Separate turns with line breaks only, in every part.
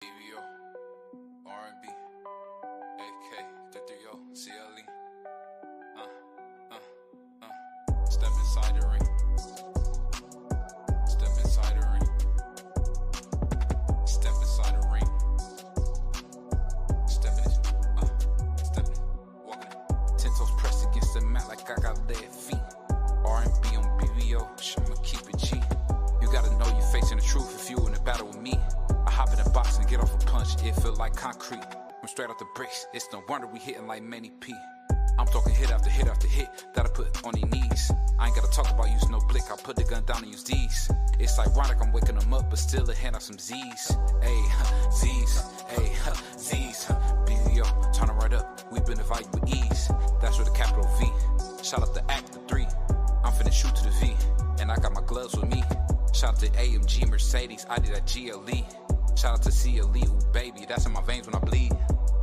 BBO, R&B, AK, 330, CLE, step inside the ring, step inside the ring, step inside the ring, stepping, walking. 10 toes pressed against the mat like I got lead feet. R&B on BBO, I'ma keep it G. You gotta know you're facing the truth if you in a battle with me. I hop in the box and get off a punch, it feel like concrete. I'm straight off the bricks, it's no wonder we hitting like Manny P. I'm talking hit after hit after hit that I put on their knees. I ain't gotta talk about using no blick, I put the gun down and use these. It's ironic I'm waking them up, but still a hand out some Z's. Ayy, Z's, ayy, Z's. BVO, turn them right up, we been divided with ease. That's with a capital V. Shout out to Act the 3, I'm finna shoot to the V. And I got my gloves with me. Shout out to AMG Mercedes, I did that GLE. Shout out to CLE, ooh baby, that's in my veins when I bleed.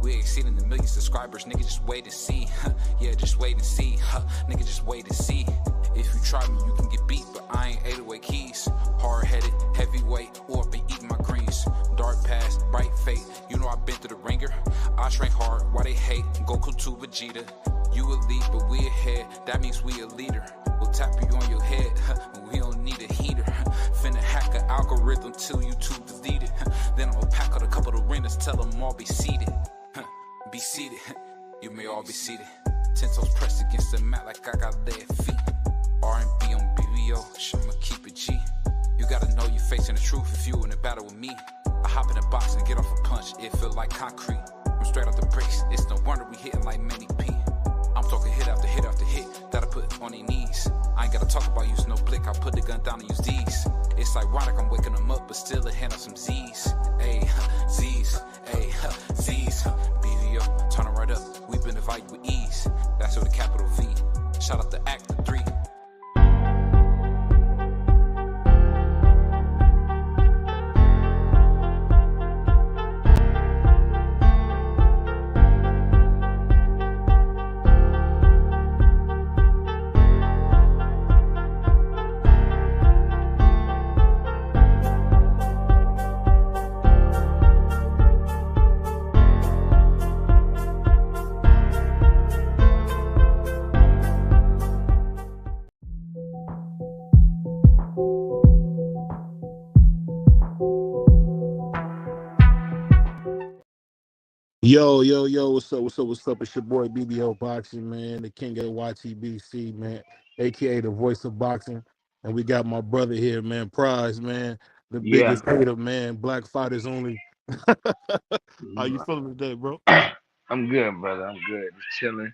We exceeding the million subscribers, nigga just wait and see. Yeah, just wait and see, nigga just wait and see. If you try me, you can get beat, but I ain't 808 keys. Hard-headed, heavyweight, or been eating my greens. Dark past, bright fate, you know I've been through the ringer. I train hard, why they hate, Goku to Vegeta. You elite, but we ahead, that means we a leader. We'll tap you on your head, we don't need a heater. Finna hack an algorithm till YouTube delete it. Then I'ma pack out a couple of ringers, tell them all be seated. Be seated, you may all be seated. 10 toes pressed against the mat like I got lead feet. R&B on BBO, I'ma keep it G. You gotta know you're facing the truth if you in a battle with me. I hop in the box and get off a punch, it feel like concrete. I'm straight off the bricks, it's no wonder we hitting like Manny P. I'm talking hit after hit after hit that I put on their knees. I ain't gotta talk about using no blick, I put the gun down and use these. It's ironic I'm waking them up, but still a hand out some Z's. Ayy, Z's, ayy, Z's. BVO, turn them right up, we been divided with ease. That's with a capital V. Shout out to Act the 3.
Yo, what's up? It's your boy BBO Boxing, man, the king of the YTBC, man, aka the voice of boxing. And we got my brother here, man, Prize, man, the
Yeah,
biggest hater, man, black fighters only. How you feeling today, bro?
I'm good, brother. I'm good. Just chilling.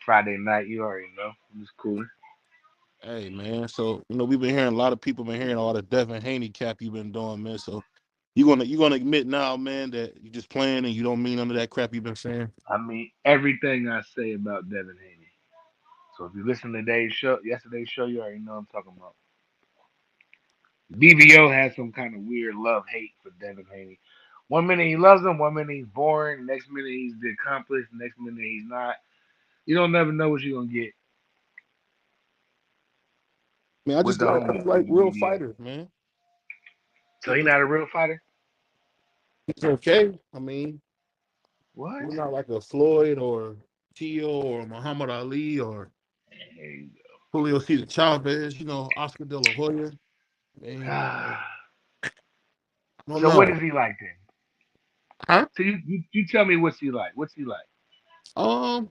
Friday night, you already know. I'm just cool.
Hey, man, so, we've been hearing, a lot of people been hearing all the Devin Haney cap you've been doing, man, so you gonna admit now, man, that you just playing and you don't mean none of that crap you've been saying?
I mean, everything I say about Devin Haney. So if you listen to yesterday's show, you already know what I'm talking about. BBO has some kind of weird love hate for Devin Haney. One minute he loves him, one minute he's boring, next minute he's the accomplice, next minute he's not. You don't never know what you're gonna get
Man, I
with
just
the
like, I
homie
just like real
BBO.
fighters, man.
So he's not a real fighter?
It's okay. I mean,
What?
we're not like a Floyd or Tio or Muhammad Ali or
There you
Julio Cesar Chavez, Oscar De La Hoya. Man,
go.
I don't
So what
know.
is he like then?
Huh?
So you tell me what's he like? What's he like?
Um,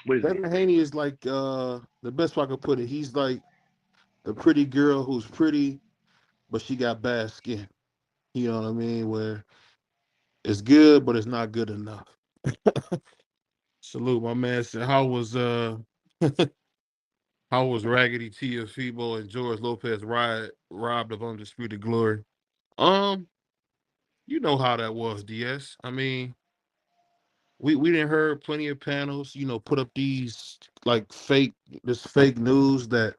What is he?
Devin Haney is like the best way I could put it. He's like the pretty girl who's pretty, but she got bad skin. You know what I mean? Where it's good, but it's not good enough. Salute, my man. Said, how was Raggedy Tiafimo and George Lopez robbed of undisputed glory? Um, you know how that was, DS. I mean, we didn't heard plenty of panels, put up these like this fake news that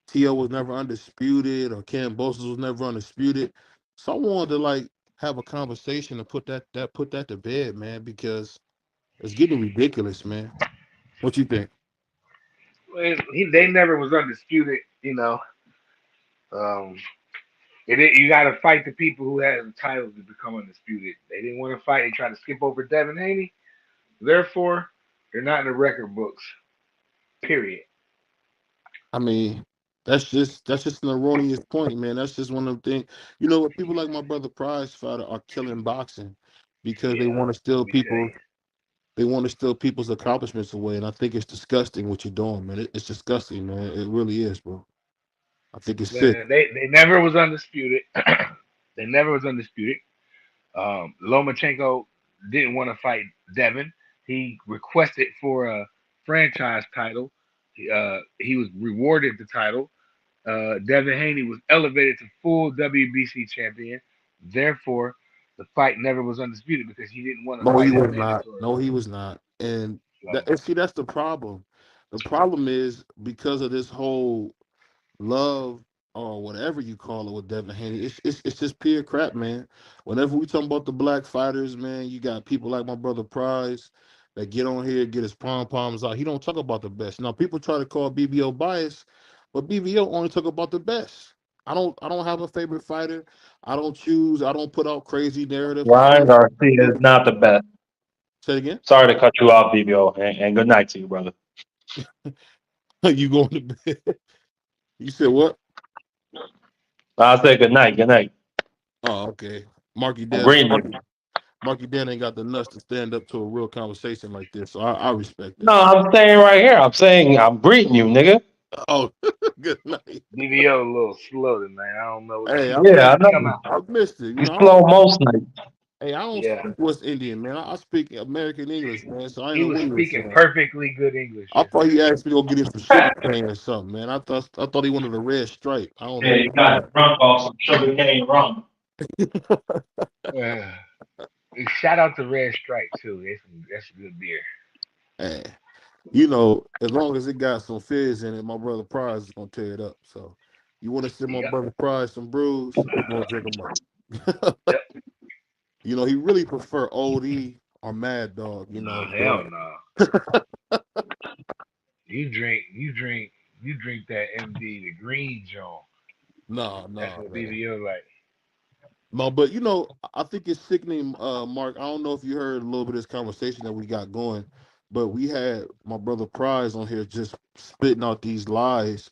T.O. was never undisputed or Ken Boston was never undisputed. So I wanted to like have a conversation and put that to bed, man, because it's getting ridiculous, man. What you think?
Well, they never was undisputed. Um, You got to fight the people who had the titles to become undisputed. They didn't want to fight. They tried to skip over Devin Haney. Therefore, they're not in the record books. Period.
I mean, that's just an erroneous point, man. That's just one of them things. You know what? People like my brother Prize Fighter are killing boxing because
Yeah. Let me tell you.
they want to steal people's accomplishments away, and I think it's disgusting what you're doing, man. It's disgusting, man. It really is, bro. I think it's sick.
They never was undisputed. They never was undisputed. Lomachenko didn't want to fight Devin. He requested for a franchise title. He was rewarded the title. Devin Haney was elevated to full WBC champion. Therefore, the fight never was undisputed because he didn't want to
No, he
fight his
was not.
mandatory.
No, he was not. And
So,
see, that's the problem. The problem is because of this whole love or whatever you call it with Devin Haney, it's just pure crap, man. Whenever we talk about the black fighters, man, you got people like my brother Prize that get on here, get his pom poms out. He don't talk about the best. Now people try to call BBO bias, but BBO only talk about the best. I don't have a favorite fighter. I don't choose. I don't put out crazy narratives. I
Ryan
only
Garcia is not the best.
say it again.
Sorry to cut you off, BBO, and good night to you, brother.
You going to bed? You said what?
I said good night, good night.
Oh, okay. Marky
I'm
Dad.
greeting you.
Marky Dan ain't got the nuts to stand up to a real conversation like this, so I respect
No,
that.
I'm saying right here. I'm saying I'm greeting you, nigga.
Oh, good night.
DVO a little slow tonight. I don't know.
Hey, I
Yeah,
missed
I
it.
Come
know.
out.
I missed it. You
You
know,
slow most nights.
I don't
Yeah.
speak West Indian, man. I speak American English, man. So I didn't
He
know
was
what he was
speaking
saying.
perfectly good English
I
just
thought he
now.
asked me to go get him some sugar cane or something, man. I thought he wanted a red stripe. I don't
Yeah,
know
you
what he
got drunk off some sugar cane rum.
wanted.
Uh, Shout out to Red Stripe too. That's a good beer.
Hey, you know, as long as it got some fizz in it, my brother Prize is gonna tear it up. So, you want to send my
Yep.
brother Prize some brews? We're gonna drink them up.
Yep.
You know, he really prefer Old E or Mad Dog. You
No,
know,
hell
but
no. You drink. You drink. You drink that MD, the green Joe.
no,
That's
no,
what
man.
BBO like.
No, but you know, I think it's sickening, Mark. I don't know if you heard a little bit of this conversation that we got going, but we had my brother Prize on here just spitting out these lies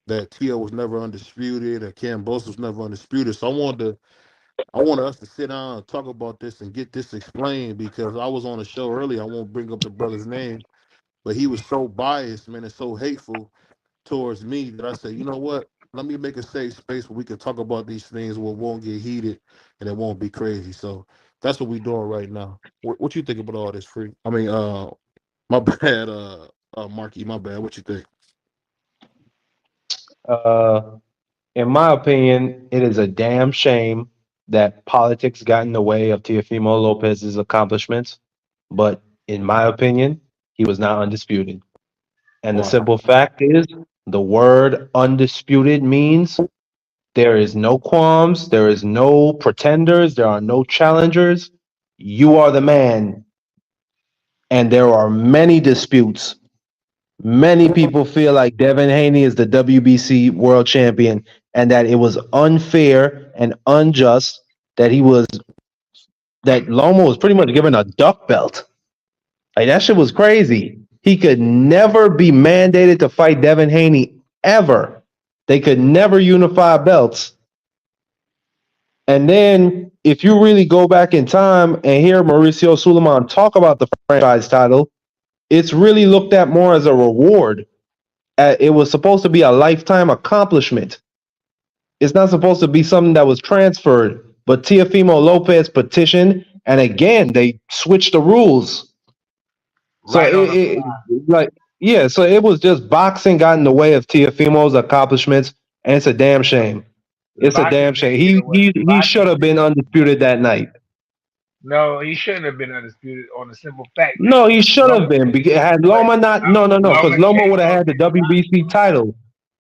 that Tio was never undisputed or Boss was never undisputed. So I wanted us to sit down and talk about this and get this explained because I was on a show earlier. I won't bring up the brother's name, but he was so biased, man, and so hateful towards me that I said, you know what? Let me make a safe space where we can talk about these things where it won't get heated and it won't be crazy. So that's what we're doing right now. What you think about all this, Free? I mean, my bad, Marky, my bad. What you think?
Uh, in my opinion, it is a damn shame that politics got in the way of Teofimo Lopez's accomplishments. But in my opinion, he was not undisputed. And the
Wow.
simple fact is, the word undisputed means there is no qualms, there is no pretenders, there are no challengers. You are the man. And there are many disputes. Many people feel like Devin Haney is the WBC world champion and that it was unfair and unjust that that Loma was pretty much given a duck belt. Like that shit was crazy. He could never be mandated to fight Devin Haney ever. They could never unify belts. And then if you really go back in time and hear Mauricio Suleiman talk about the franchise title, it's really looked at more as a reward. It was supposed to be a lifetime accomplishment. It's not supposed to be something that was transferred. But Teofimo Lopez petitioned, and again they switched the rules. So
Right on the
it
fly.
like yeah, so it was just boxing got in the way of Teofimo's accomplishments, and it's a damn shame.
The
It's a
boxing
damn
didn't
shame.
get away. The
He should
boxing
have been
didn't.
undisputed that night.
No, he shouldn't have been undisputed on the simple fact that
No, he should have been. Had
But
Loma not, no, because Loma would have
Lomachenko
had the WBC title.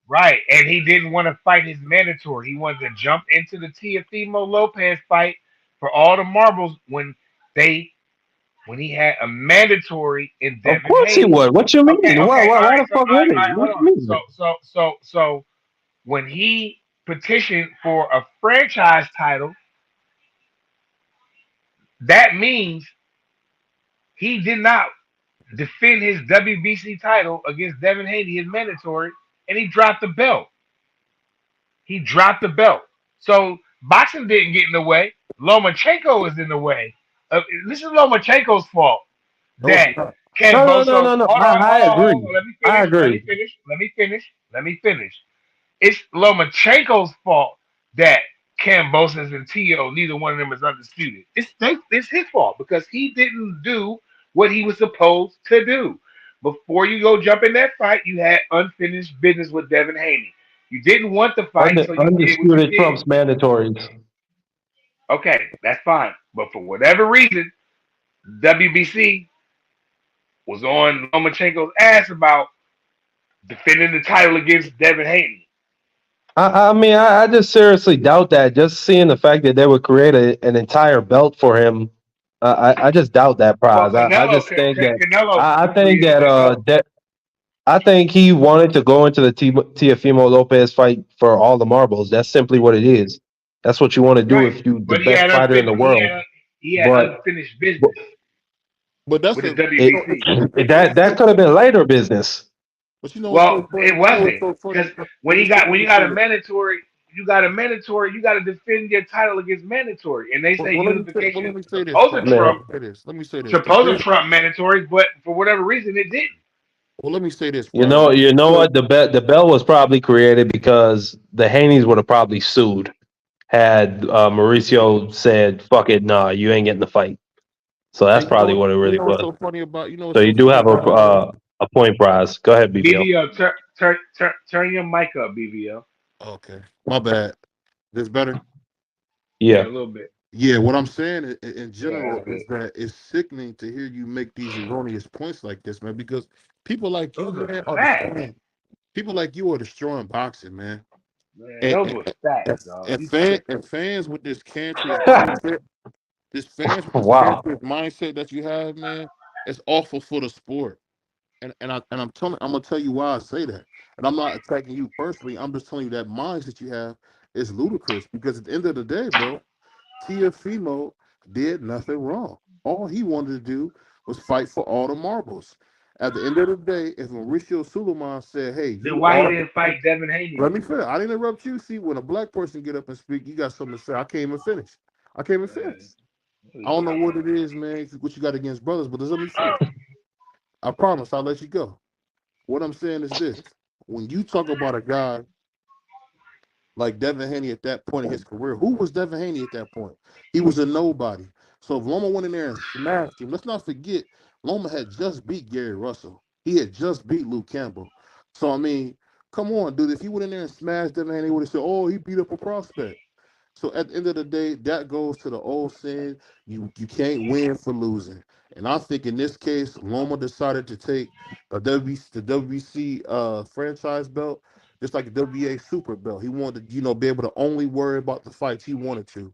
right, and he didn't want to fight his mandatory. He wanted to jump into the Teofimo Lopez fight for all the marbles they when he had a mandatory in
Of
Devin
course he
Haney.
would. What you
Okay,
mean?
okay,
Why
all
the
right. So
fuck would he?
hold
What you
on.
mean?
So when he petition for a franchise title, that means he did not defend his WBC title against Devin Haney, his mandatory, and he dropped the belt. He dropped the belt. So boxing didn't get in the way. Lomachenko is in the way. This is Lomachenko's fault
No, it's
that
not.
Ken
No, no, no,
Bosos.
no, no.
Hold on,
I
hold on, hold
agree.
on. Let me
I
finish. Let
agree.
me finish. Let me finish. Let me finish. It's Lomachenko's fault that Cambosis and Tio, neither one of them is undisputed. It's his fault because he didn't do what he was supposed to do. Before you go jump in that fight, you had unfinished business with Devin Haney. You didn't want the fight, so you did what you
Undisputed
did.
trumps mandatories.
Okay, that's fine. But for whatever reason, WBC was on Lomachenko's ass about defending the title against Devin Haney.
I mean, I just seriously doubt that. Just seeing the fact that they would create an entire belt for him, I just doubt that
Well,
prize. I just think that
Canelo
I think
created
that
that belt.
I think he wanted to go into the Teofimo Lopez fight for all the marbles. That's simply what it is. That's what you want to do
Right.
if you the
But he
best
had
fighter in the
unfinished.
world.
He had
But,
unfinished
but
business
But that's
with the
a
it,
WBC.
it's
that
so
could have been later business.
but you know what's
Well,
so funny?
it
You know what's
wasn't
so funny?
because
Let me say let
when
me
you got
say
a
this.
mandatory, you got to defend your title against mandatory, and they say
Let
unification
me say this,
supposed to
Paul. Let
Man,
trump
me say this. Let me say this. The thing,
mandatory, but for whatever reason it didn't.
well, let me say this, Prize.
you know
Because
what? The belt was probably created because the Haney's would have probably sued had Mauricio said, "Fuck it, nah, you ain't getting the fight." So that's
and
probably what it
you
really
know what's
was.
so funny about you know
So
what's
you
so
do
funny
have
about it, bro?
a point prize. Go ahead, BBL.
BBO, turn your mic up, BBO.
Okay, my bad. This better?
Yeah,
Yeah.
a little bit.
Yeah, what I'm saying in
Yeah,
general
that's
is
good.
that it's sickening to hear you make these erroneous points like this, man. Because people like you,
Those are
man, are
facts,
destroying. People like you are destroying boxing, man.
man.
And
Those
and,
were facts, dog. You tripping?
and fans with this cancerous mindset, this fans with this
Wow.
cancerous mindset that you have, man, it's awful for the sport. I'm gonna tell you why I say that. And I'm not attacking you personally. I'm just telling you that mindset you have is ludicrous because at the end of the day, bro, Tiafimo did nothing wrong. All he wanted to do was fight for all the marbles. At the end of the day, if Mauricio Suleiman said, "Hey,
Then
you
why he
are,"
didn't fight Devin Haney
let me
then?
finish. I didn't interrupt you. See, when a black person get up and speak, you got something to say. I can't even finish. I can't even
Man,
finish. I don't know what it is, man. What you got against brothers, but just let me finish. I promise I'll let you go. What I'm saying is this: when you talk about a guy like Devin Haney at that point in his career. Who was Devin Haney at that point? He was a nobody. So if Loma went in there and smashed him, let's not forget Loma had just beat Gary Russell. He had just beat Luke Campbell. So I mean, come on, dude. If he went in there and smashed Devin Haney, he would have said, "Oh, he beat up a prospect." So at the end of the day, that goes to the old saying: you can't win for losing. And I think in this case, Loma decided to take the WBC franchise belt, just like the WBA super belt. He wanted to, be able to only worry about the fights he wanted to.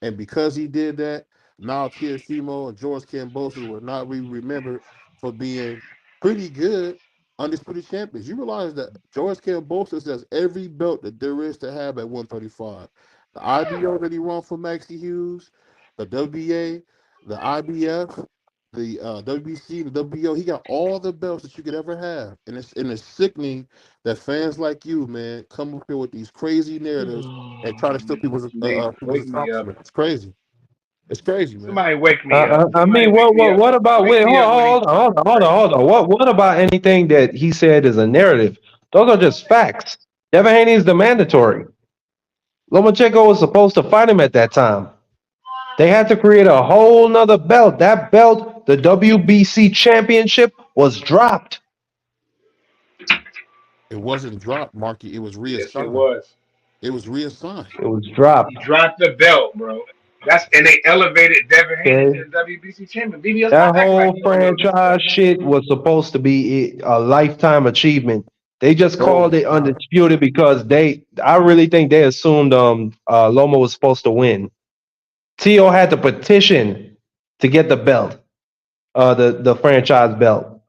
And because he did that, now Teofimo and George Kambosos will not be remembered for being pretty good undisputed champions. You realize that George Kambosos has every belt that there is to have at 135. The IBO that he won for Maxie Hughes, the WBA, the IBF, the WBC, the WBO. He got all the belts that you could ever have, and it's sickening that fans like you, man, come up here with these crazy narratives and try to steal people's
Wake me up.
accomplishments. It's crazy. It's crazy, man.
Somebody wake me up.
I
Somebody
mean,
wake me up.
what about
Wake
wait?
me up when he.
Hold on. What about anything that he said is a narrative? Those are just facts. Devin Haney is the mandatory. Lomachenko was supposed to fight him at that time. They had to create a whole nother belt. That belt, the WBC championship, was dropped.
It wasn't dropped, Marky. It was
Yes, it
reassigned.
was.
It was reassigned.
It was dropped.
He dropped the belt, bro. And they elevated Devin Haney
Okay.
to the WBC champion. BBO,
That
stop acting like
whole
you don't know this
franchise
stuff, man.
shit was supposed to be a lifetime achievement. They just
No, it
called
was
it
not.
undisputed because I really think they assumed Loma was supposed to win. Tio had to petition to get the belt, the franchise belt.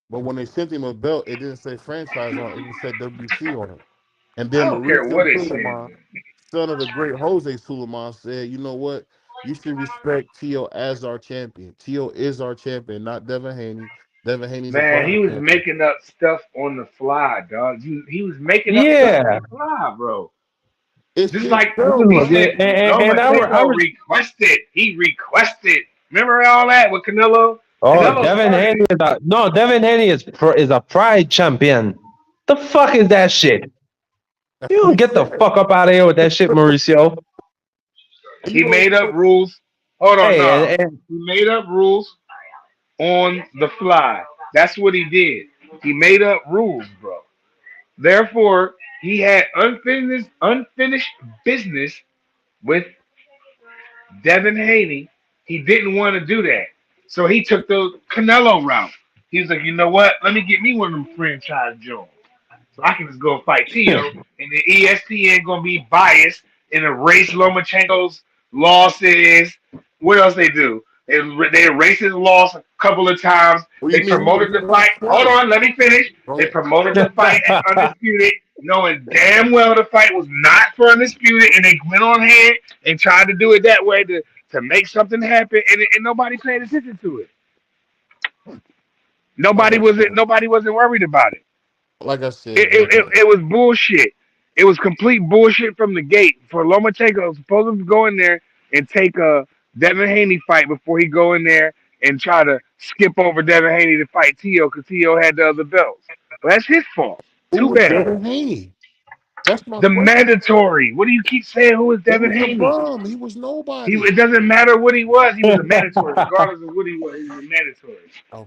But when they sent him a belt, it didn't say franchise on it. It just said WBC on it. And
I
then
don't care
Mauricio
what they say.
Suleiman, son of the great Jose Suleiman, said, "You know what? You should respect Tio as our champion. Tio is our champion, not Devin Haney. Devin Haney's a
Man, he
pride
was
champion.
making up stuff on the fly, dog. He was making up stuff on
Yeah.
the fly, bro.
It's
Just
his
like he
show.
said,
And
Lomachenko requested. He requested. Remember all that with Canelo?
oh,
Canelo
Devin
started
Haney
it.
is a, no, Devin Haney is a pride champion. The fuck is that shit?
That's what
You
he
get the
said.
fuck up out of here with that shit, Mauricio.
And you
He
know,
made up rules. Hold on,
Hey,
no. He made up rules on the fly. That's what he did. He made up rules, bro. Therefore, he had unfinished business with Devin Haney. He didn't want to do that. So he took the Canelo route. He was like, you know what? Let me get me one of them franchise joints. So I can just go fight Tio,
and
and the ESPN gonna be biased and erase Lomachenko's losses. What else they do? They erased his loss a couple of times.
what do
They
you mean?
promoted
He
the fight.
lost
Hold
twice.
on, let me finish.
Go
They
ahead.
promoted the fight at Undisputed, knowing damn well the fight was not for Undisputed, and they went on ahead and tried to do it that way to make something happen, and nobody paid attention to it.
Like I said,
Nobody wasn't worried about it.
like I
It,
said,
it,
man.
it, it was bullshit. It was complete bullshit from the gate. For Lomachenko was supposed to go in there and take a Devin Haney fight before he go in there and try to skip over Devin Haney to fight Tio because Tio had the other belts. Well, that's his fault.
Who
Too
was
bad.
Devin Haney? That's my
The
question.
mandatory. What do you keep saying? Who is
He
Devin
was a
Haney?
bum. He was nobody.
It doesn't matter what he was. He was a mandatory, regardless of what he was. He was a mandatory.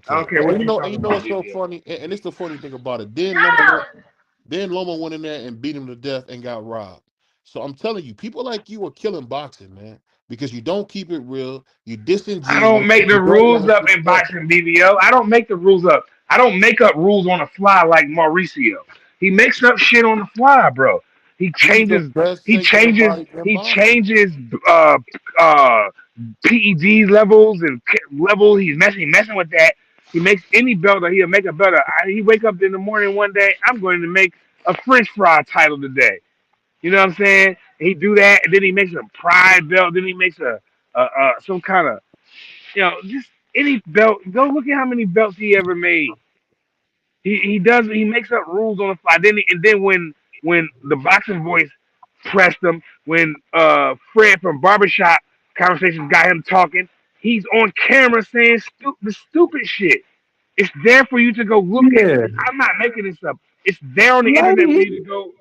I
Okay.
don't care what you
And
talking
you know
about,
what's so
BBL.
funny? And it's the funny thing about it. Then Loma went in there and beat him to death and got robbed. So I'm telling you, people like you are killing boxing, man, because you don't keep it real. You
I don't
disingenuous.
make
You
the
don't want
rules
to
up in
respect.
boxing, BBO. I don't make the rules up. I don't make up rules on the fly like Mauricio. He makes up shit on the fly, bro. He
He's the
changes.
best
He
sanctioned
changes.
body in
He
boxing.
changes uh uh PED levels and levels. He's messing with that. He makes any belt or he'll make a belt. He wake up in the morning one day. I'm going to make a French fry title today. You know what I'm saying? He do that, and then he makes a pride belt. Then he makes a some kind of just any belt. Go look at how many belts he ever made. He makes up rules on the fly. And then when the boxing voice pressed him, when Fred from Barbershop Conversations got him talking, he's on camera saying the stupid shit. It's there for you to go look at.
yeah,
I'm not making this up. It's there on the
like
internet for you to go.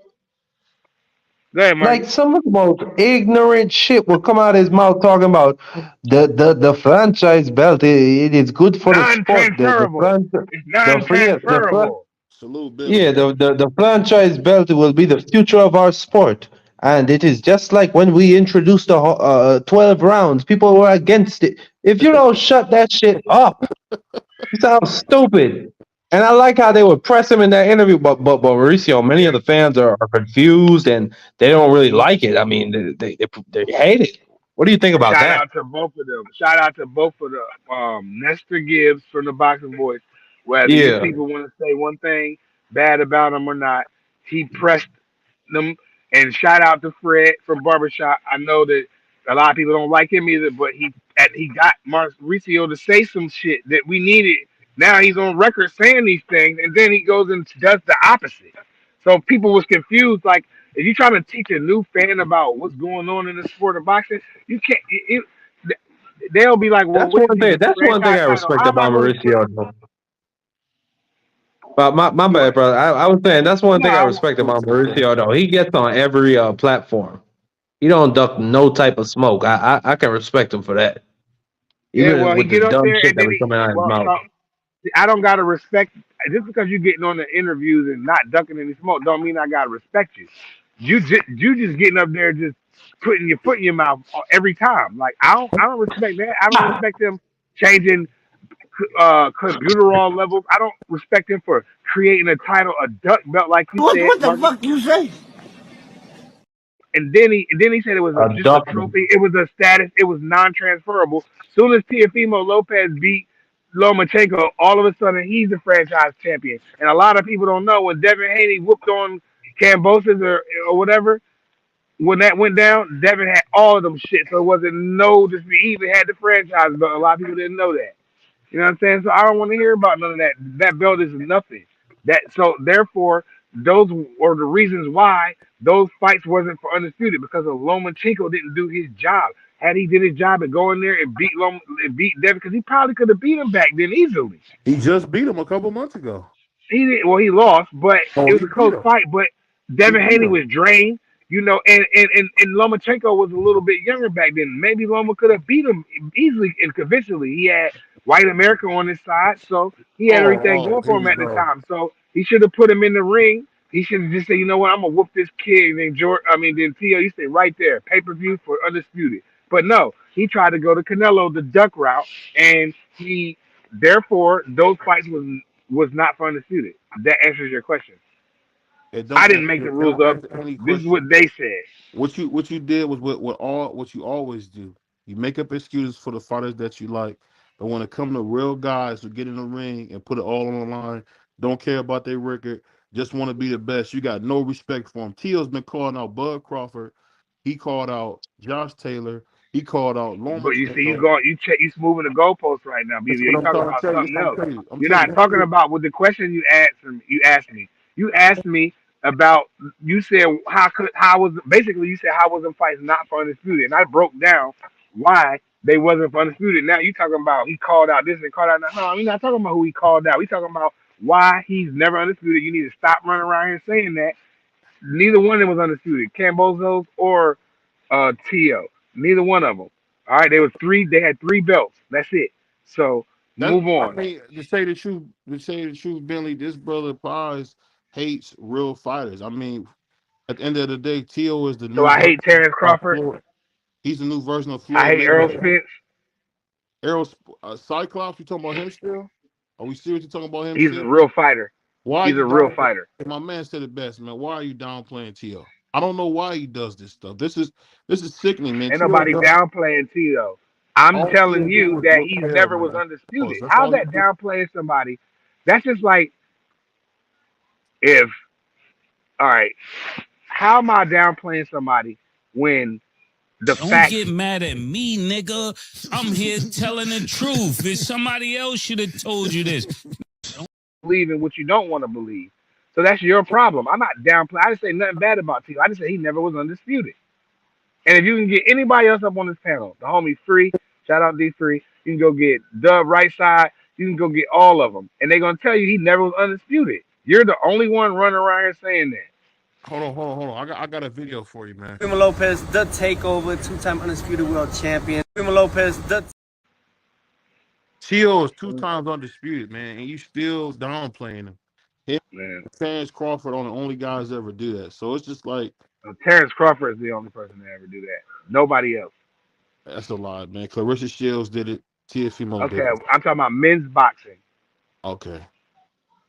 Go ahead,
like
Marcus.
some of the most ignorant shit will come out of his mouth talking about the franchise belt. It is good for the sport. The
Non-transferable.
franchise
It's
the free
non-transferable.
Salute Billy.
yeah, the franchise belt will be the future of our sport. And it is just like when we introduced the 12 rounds, people were against it. If you don't shut that shit up, you sound stupid. And I like how they would press him in that interview, but Mauricio, many of the fans are confused and they don't really like it. I mean, they hate it. What do you think about
Shout
that?
out to both of them. Shout out to both of the Nestor Gibbs from the Boxing Voice. Whether you
Yeah,
people want to say one thing bad about him or not, he pressed them. And shout out to Fred from Barbershop. I know that a lot of people don't like him either, but he got Mauricio to say some shit that we needed. Now he's on record saying these things, and then he goes and does the opposite. So people was confused. Like, if you're trying to teach a new fan about what's going on in the sport of boxing, you can't. They'll be like, "Well,
that's
what is
one
he?
thing.
The
That's one thing
franchise
I
title?
respect
How am I
about
going to put?"
Mauricio. Though. But my
Go
bad,
ahead.
brother. I was saying that's one
No,
thing I respect about Mauricio. Though he gets on every platform. He don't duck no type of smoke. I can respect him for that,
yeah.
even
Well, he
with the
get up
dumb
there
shit
and
that
then
be coming out of his
well,
mouth.
no, I don't gotta respect just because you're getting on the interviews and not ducking any smoke. Don't mean I gotta respect you. You just getting up there just putting your foot in your mouth every time. Like I don't respect that. I don't respect them changing computer levels. I don't respect him for creating a title, a duck belt, like you said,
What the
Marcus.
fuck you say?
And then he said it was
A
just a
duck.
trophy. It was a status. It was non-transferable. Soon as Teofimo Lopez beat Lomachenko, all of a sudden he's the franchise champion. And a lot of people don't know when Devin Haney whooped on Cambosis or whatever. When that went down, Devin had all of them shit, so it wasn't no dispute. He even had the franchise, but a lot of people didn't know that. You know what I'm saying? So I don't want to hear about none of that. That belt is nothing. That so therefore those are the reasons why those fights wasn't for undisputed because of Lomachenko didn't do his job. Had he did his job and go in there and beat Devin, because he probably could have beat him back then easily.
He just beat him a couple months ago.
He didn't. Well, he lost, but
Oh,
it was
he
a
beat
close
him.
fight. But
He
Devin
beat
Haney
him.
was drained, you know, and Lomachenko was a little bit younger back then. Maybe Loma could have beat him easily and convincingly. He had white America on his side, so he had everything
Oh,
going
here
for him
we
at the
go.
time. So he should have put him in the ring. He should have just said, you know what, I'm gonna whoop this kid. And then George, I mean, then Tio, you stay right there, pay per view for undisputed. But no, he tried to go to Canelo the duck route, and he therefore those fights was not for undisputed. That answers your question.
It
I
don't
didn't
answer,
make the
it
rules
don't
up.
answer any
This is
question.
what they said.
What you did was what you always do. You make up excuses for the fighters that you like, but when it comes to real guys who get in the ring and put it all on the line, don't care about their record, just want to be the best. You got no respect for them. Tio's been calling out Bud Crawford. He called out Josh Taylor. He called out
But you see,
Lomachenko.
you moving the goalposts right now,
That's
BB.
what
You
I'm
talking
trying to
about
tell you. That's
something
what I'm
else.
telling you. I'm
You're
telling
not
you.
talking about what the question you asked me. You asked me. You asked me about. You said how was basically you said how was them fights not for undisputed, and I broke down why they wasn't for undisputed. Now you talking about he called out this and called out that. No, we're not talking about who he called out. We talking about why he's never undisputed. You need to stop running around here saying that. Neither one of them was undisputed. Cambosos or Tio. Neither one of them. All right, they was three. They had three belts. That's it. So
That
move
I
on.
mean, to say the truth, Bentley, this brother Paz hates real fighters. I mean, at the end of the day, Tio is the
So
new
I
version
hate Terrence
of
Crawford.
Floyd. He's the new version of
I
Floyd
hate Earl
Mayweather.
Spence.
Errol Cyclops, you talking about him still? Are we seriously talking about him
He's a
still?
real fighter.
Why are
He's
you
a real
downplaying?
fighter.
My man said it best, man. Why are you downplaying Tio? I don't know why he does this stuff. This is sickening, man.
Ain't
Tio
nobody
does
downplaying Tio. I'm
all
telling
Tio do
you
is
that
look
he's
pale,
never was
man.
undisputed.
That's
How's
all he
that
do.
downplaying somebody? That's just like if all right. How am I downplaying somebody when the
Don't
facts
get mad at me, nigga. I'm here telling the truth. If somebody else should have told you this.
believe in what you don't want to believe. So that's your problem. I'm not downplaying. I didn't say nothing bad about Tio. I just said he never was undisputed. And if you can get anybody else up on this panel, the homie Free, shout out D Free, you can go get Dub Right Side, you can go get all of them. And they're going to tell you he never was undisputed. You're the only one running around here saying that.
Hold on. I got a video for you, man.
Primo Lopez, the takeover, two-time undisputed world champion. Primo Lopez, the
Tio is 2 times undisputed, man, and you still downplaying him. Him
Man,
and Terrence Crawford are the only guys that ever do that. So it's just like
Terrence Crawford is the only person to ever do that. Nobody else.
that's a lot, man. Clarissa Shields did it. Tiafimo did
Okay,
it.
I'm talking about men's boxing.
Okay.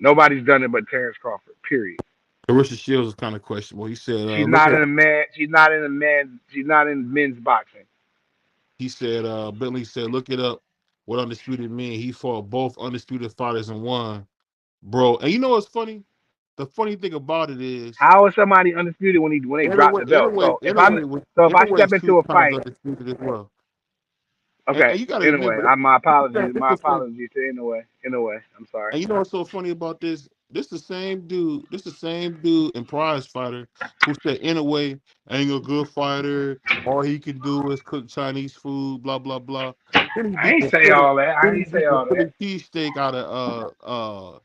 Nobody's done it but Terrence Crawford. Period.
Clarissa Shields is kind of questionable. He said,
She's
look
not in
at
a man. She's not in a man. She's not in men's boxing.
he said, Bentley said, look it up what undisputed mean. He fought both undisputed fighters and won. Bro. And you know what's funny? The funny thing about it is
How is somebody undisputed when they drop
anyway,
the belt?
anyway,
So
anyway,
if I
anyway,
step
is two
into a
times
fight,
undisputed as well.
okay.
And you got to
Anyway,
remember,
my
man,
apologies.
this
My
the thing.
apologies to anyway. Anyway, I'm sorry.
And you know what's so funny about this? This the same dude. This the same dude and prize fighter who said, in a way, ain't a good fighter. All he can do is cook Chinese food. Blah blah blah. Then he
I
beat
ain't
the
say
Philly.
all that. I
Then he
ain't say
beat the
all that.
Philly cheesesteak out of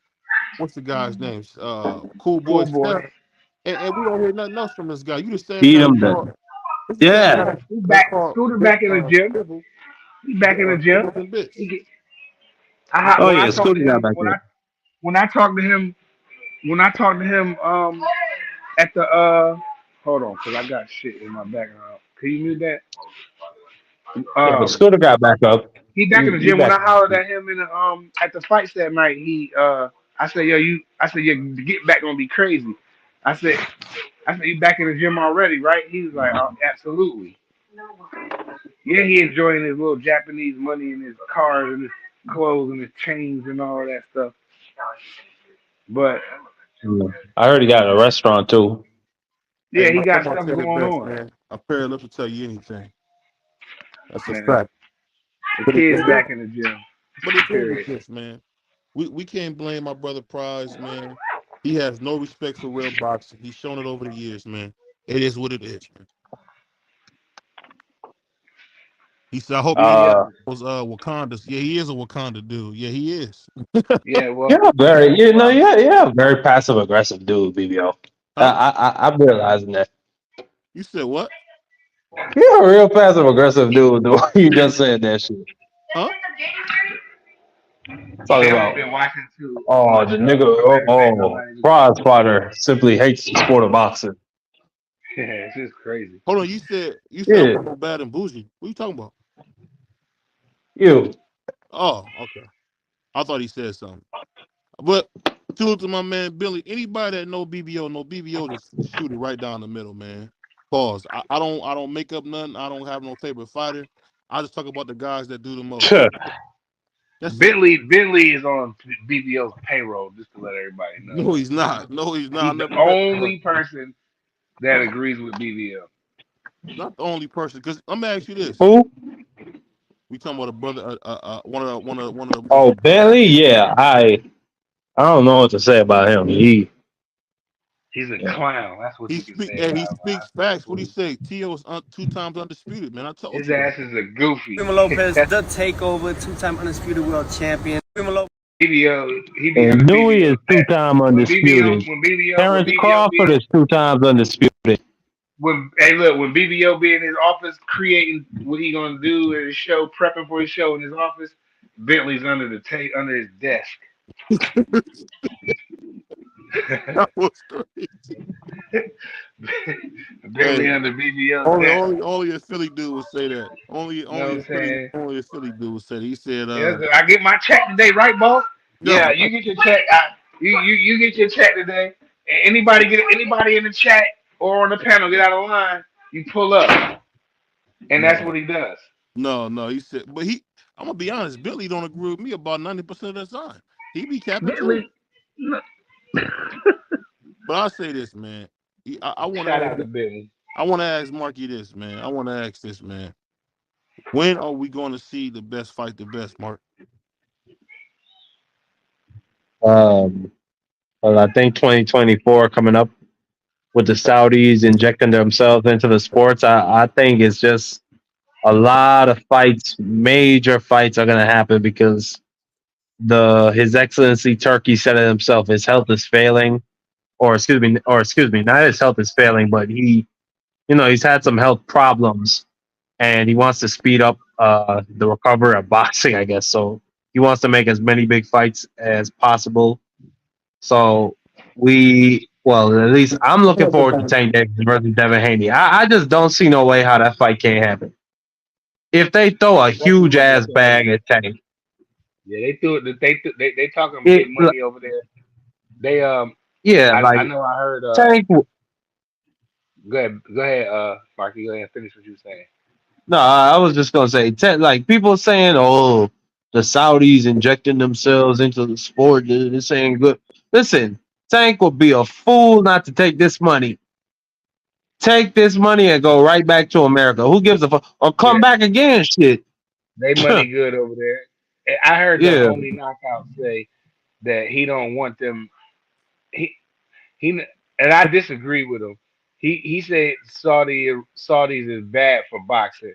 what's the guy's name? Cool Boy
Cool boy.
Steph. And we don't hear nothing else from this guy. You the same
Beat
guy
him
that
then.
called. This the same
Yeah.
guy
He
that
back.
called
Scooter back in the gym.
Civil,
He back in the gym.
Civil and Bits.
He get,
Oh
when I
yeah,
talked to
Scooter got
him
back up.
when I talked to him when I talked to him at the hold on because I got shit in my background. Can you mute that?
Yeah, but
Um,
Scooter got back up.
he back in the
He
gym. When
back.
I hollered at him in the at the fights that night, I said, yo, I said, your get back gonna be crazy. I said, you back in the gym already, right? He was like, oh, absolutely. Yeah, he enjoying his little Japanese money and his cars and his clothes and his chains and all that stuff. But
I heard he got a restaurant too.
Hey,
Yeah, he
my
got
grandma
stuff
said it
going
best,
on,
man. A pair of lips will tell you anything. That's a
man.
fact.
The
But
kid's back in the gym.
the thing is
Period.
this, man. We can't blame my brother Prize, man. He has no respect for real boxing. He's shown it over the years, man. It is what it is, man. He said, I hope he
Yeah,
was Wakanda. Yeah, he is a Wakanda dude. Yeah, he is.
yeah. Well,
You're a very,
well,
you're a very passive aggressive dude, BBO.
Huh?
I'm realizing that.
You said what?
You're a real passive aggressive dude. The way you just said that shit.
Huh?
Talking
Billy's
about,
been watching too
oh,
much
the nigga,
MMA. Nobody.
prize fighter simply hates the sport of boxing.
Yeah, it's just crazy.
Hold on, you said I
Yeah,
wasn't no bad and bougie. What you talking about?
you.
Oh, okay. I thought he said something. But salute to my man Billy. Anybody that know BBO, just shoot it right down the middle, man. Pause. I don't make up nothing. I don't have no favorite fighter. I just talk about the guys that do the most. That's it.
Bentley is on BBO's payroll, just to let everybody know.
No, he's not. No, he's not. I
He's the
never met the brother.
only person that agrees with BBO.
Not the only person. Because I'm gonna ask you this.
Who?
We talking about a brother, one of the most.
Oh, Bentley? Yeah, I don't know what to say about him.
He's a clown. That's what you can say
He
about him.
speaks facts. What do you say? T.O. is 2 times undisputed, man. I told
His
you that.
ass is a goofy.
Primo Lopez, the takeover, two-time undisputed world champion. Primo Lopez.
BBO, he be on
And
the
Dewey
BBO
is two-time undisputed.
When
Terrence
BBO be
Crawford is two times undisputed.
when hey look when BBO be in his office creating what he gonna do in his show, prepping for his show in his office, Bentley's under the under his desk.
That was crazy.
Bentley
Hey,
under BBO's
only,
desk.
only, only a Philly dude would say that. Only,
You know what
only
I'm saying?
only a Philly dude would say that. He said,
Yes, I get my check today, right, boss? Yeah,
no,
you get your check. You get your check today. And anybody in the chat or on the panel get out of line, you pull up, and that's
no,
what he does.
no. He said, but I'm gonna be honest. Billy don't agree with me about 90% of the time. He be capping too.
Bentley, no.
But I'll say this, man. I want
Shout out
to
to Bentley.
I want to ask Marky this, man. I want to ask this, man. When are we going to see the best fight the best, Mark?
Um, well, I think 2024 coming up with the Saudis injecting themselves into the sports. I think it's just a lot of fights, major fights are going to happen because the His Excellency Turkey said it himself. His health is failing, or excuse me, not his health is failing, but he's had some health problems, and he wants to speed up the recovery of boxing, I guess. So he wants to make as many big fights as possible. So well, at least I'm looking forward to Tank Davis versus Devin Haney. I just don't see no way how that fight can't happen. If they throw a huge ass bag at Tank,
Yeah, they threw it. They talking big
it
money over there. They
yeah,
I
like
know I heard
Tank.
go ahead Marky, go ahead and finish what you were saying.
No, I was just gonna say, like people saying, "Oh, the Saudis injecting themselves into the sport. This ain't good." Listen, Tank would be a fool not to take this money. Take this money and go right back to America. Who gives a fuck? Or come
Yeah,
back again? Shit.
they money good over there. And I heard the
Yeah,
homie knockout say that he don't want them. He he and I disagree with him. He said Saudis is bad for boxing.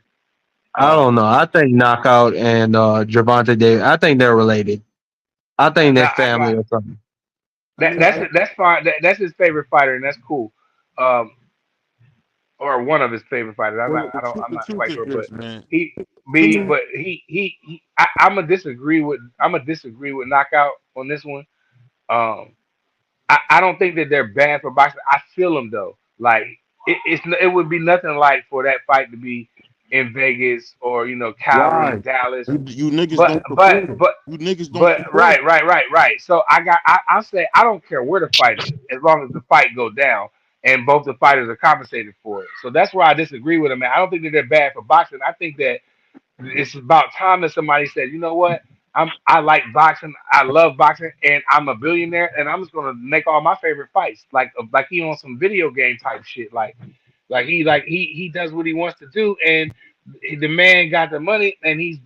I don't
Um,
know. I think Knockout and Javante Davis. I think they're related. I think they're
now I got
family or something.
I mean,
that's fine. That's his favorite fighter, and that's cool. Um, or one of his favorite fighters.
well, the
I'm
the
not
truth
quite
is
sure, but
this, man.
he
To
be
me,
but I'm gonna disagree with knockout on this one. Um, I don't think that they're bad for boxing. I feel them though. Like it would be nothing like for that fight to be in Vegas or Cali,
why?
Dallas.
You niggas
But
don't
but
support him.
but
You niggas don't
but
support him.
right. So I say I don't care where the fight is as long as the fight go down and both the fighters are compensated for it. So that's where I disagree with him. Man. I don't think that they're bad for boxing. I think that it's about time that somebody said, you know what? I like boxing. I love boxing, and I'm a billionaire, and I'm just gonna make all my favorite fights like he on some video game type shit. Like he does what he wants to do, and the man got the money, and he's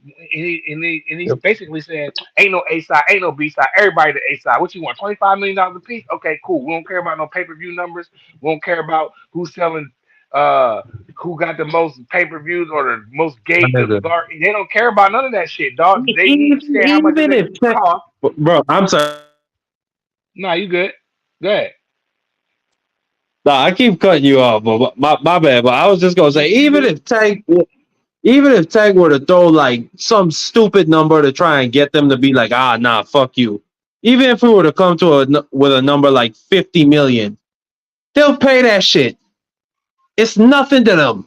basically saying, "Ain't no A side, ain't no B side. Everybody the A side. What you want? $25 million a piece? Okay, cool. We don't care about no pay per view numbers. We don't care about who's selling, uh, who got the most pay per views or the most
My
gate.
nigga.
They don't care about none of that shit, dog. He said how much
Even
it
if
cost.
bro, I'm sorry.
No, you good. Go ahead.
Nah, I keep cutting you off, but my bad. But I was just gonna say,
You good.
even if Tank were to throw like some stupid number to try and get them to be like, ah, nah, fuck you. Even if we were to come to with a number like 50 million, they'll pay that shit. It's nothing to them.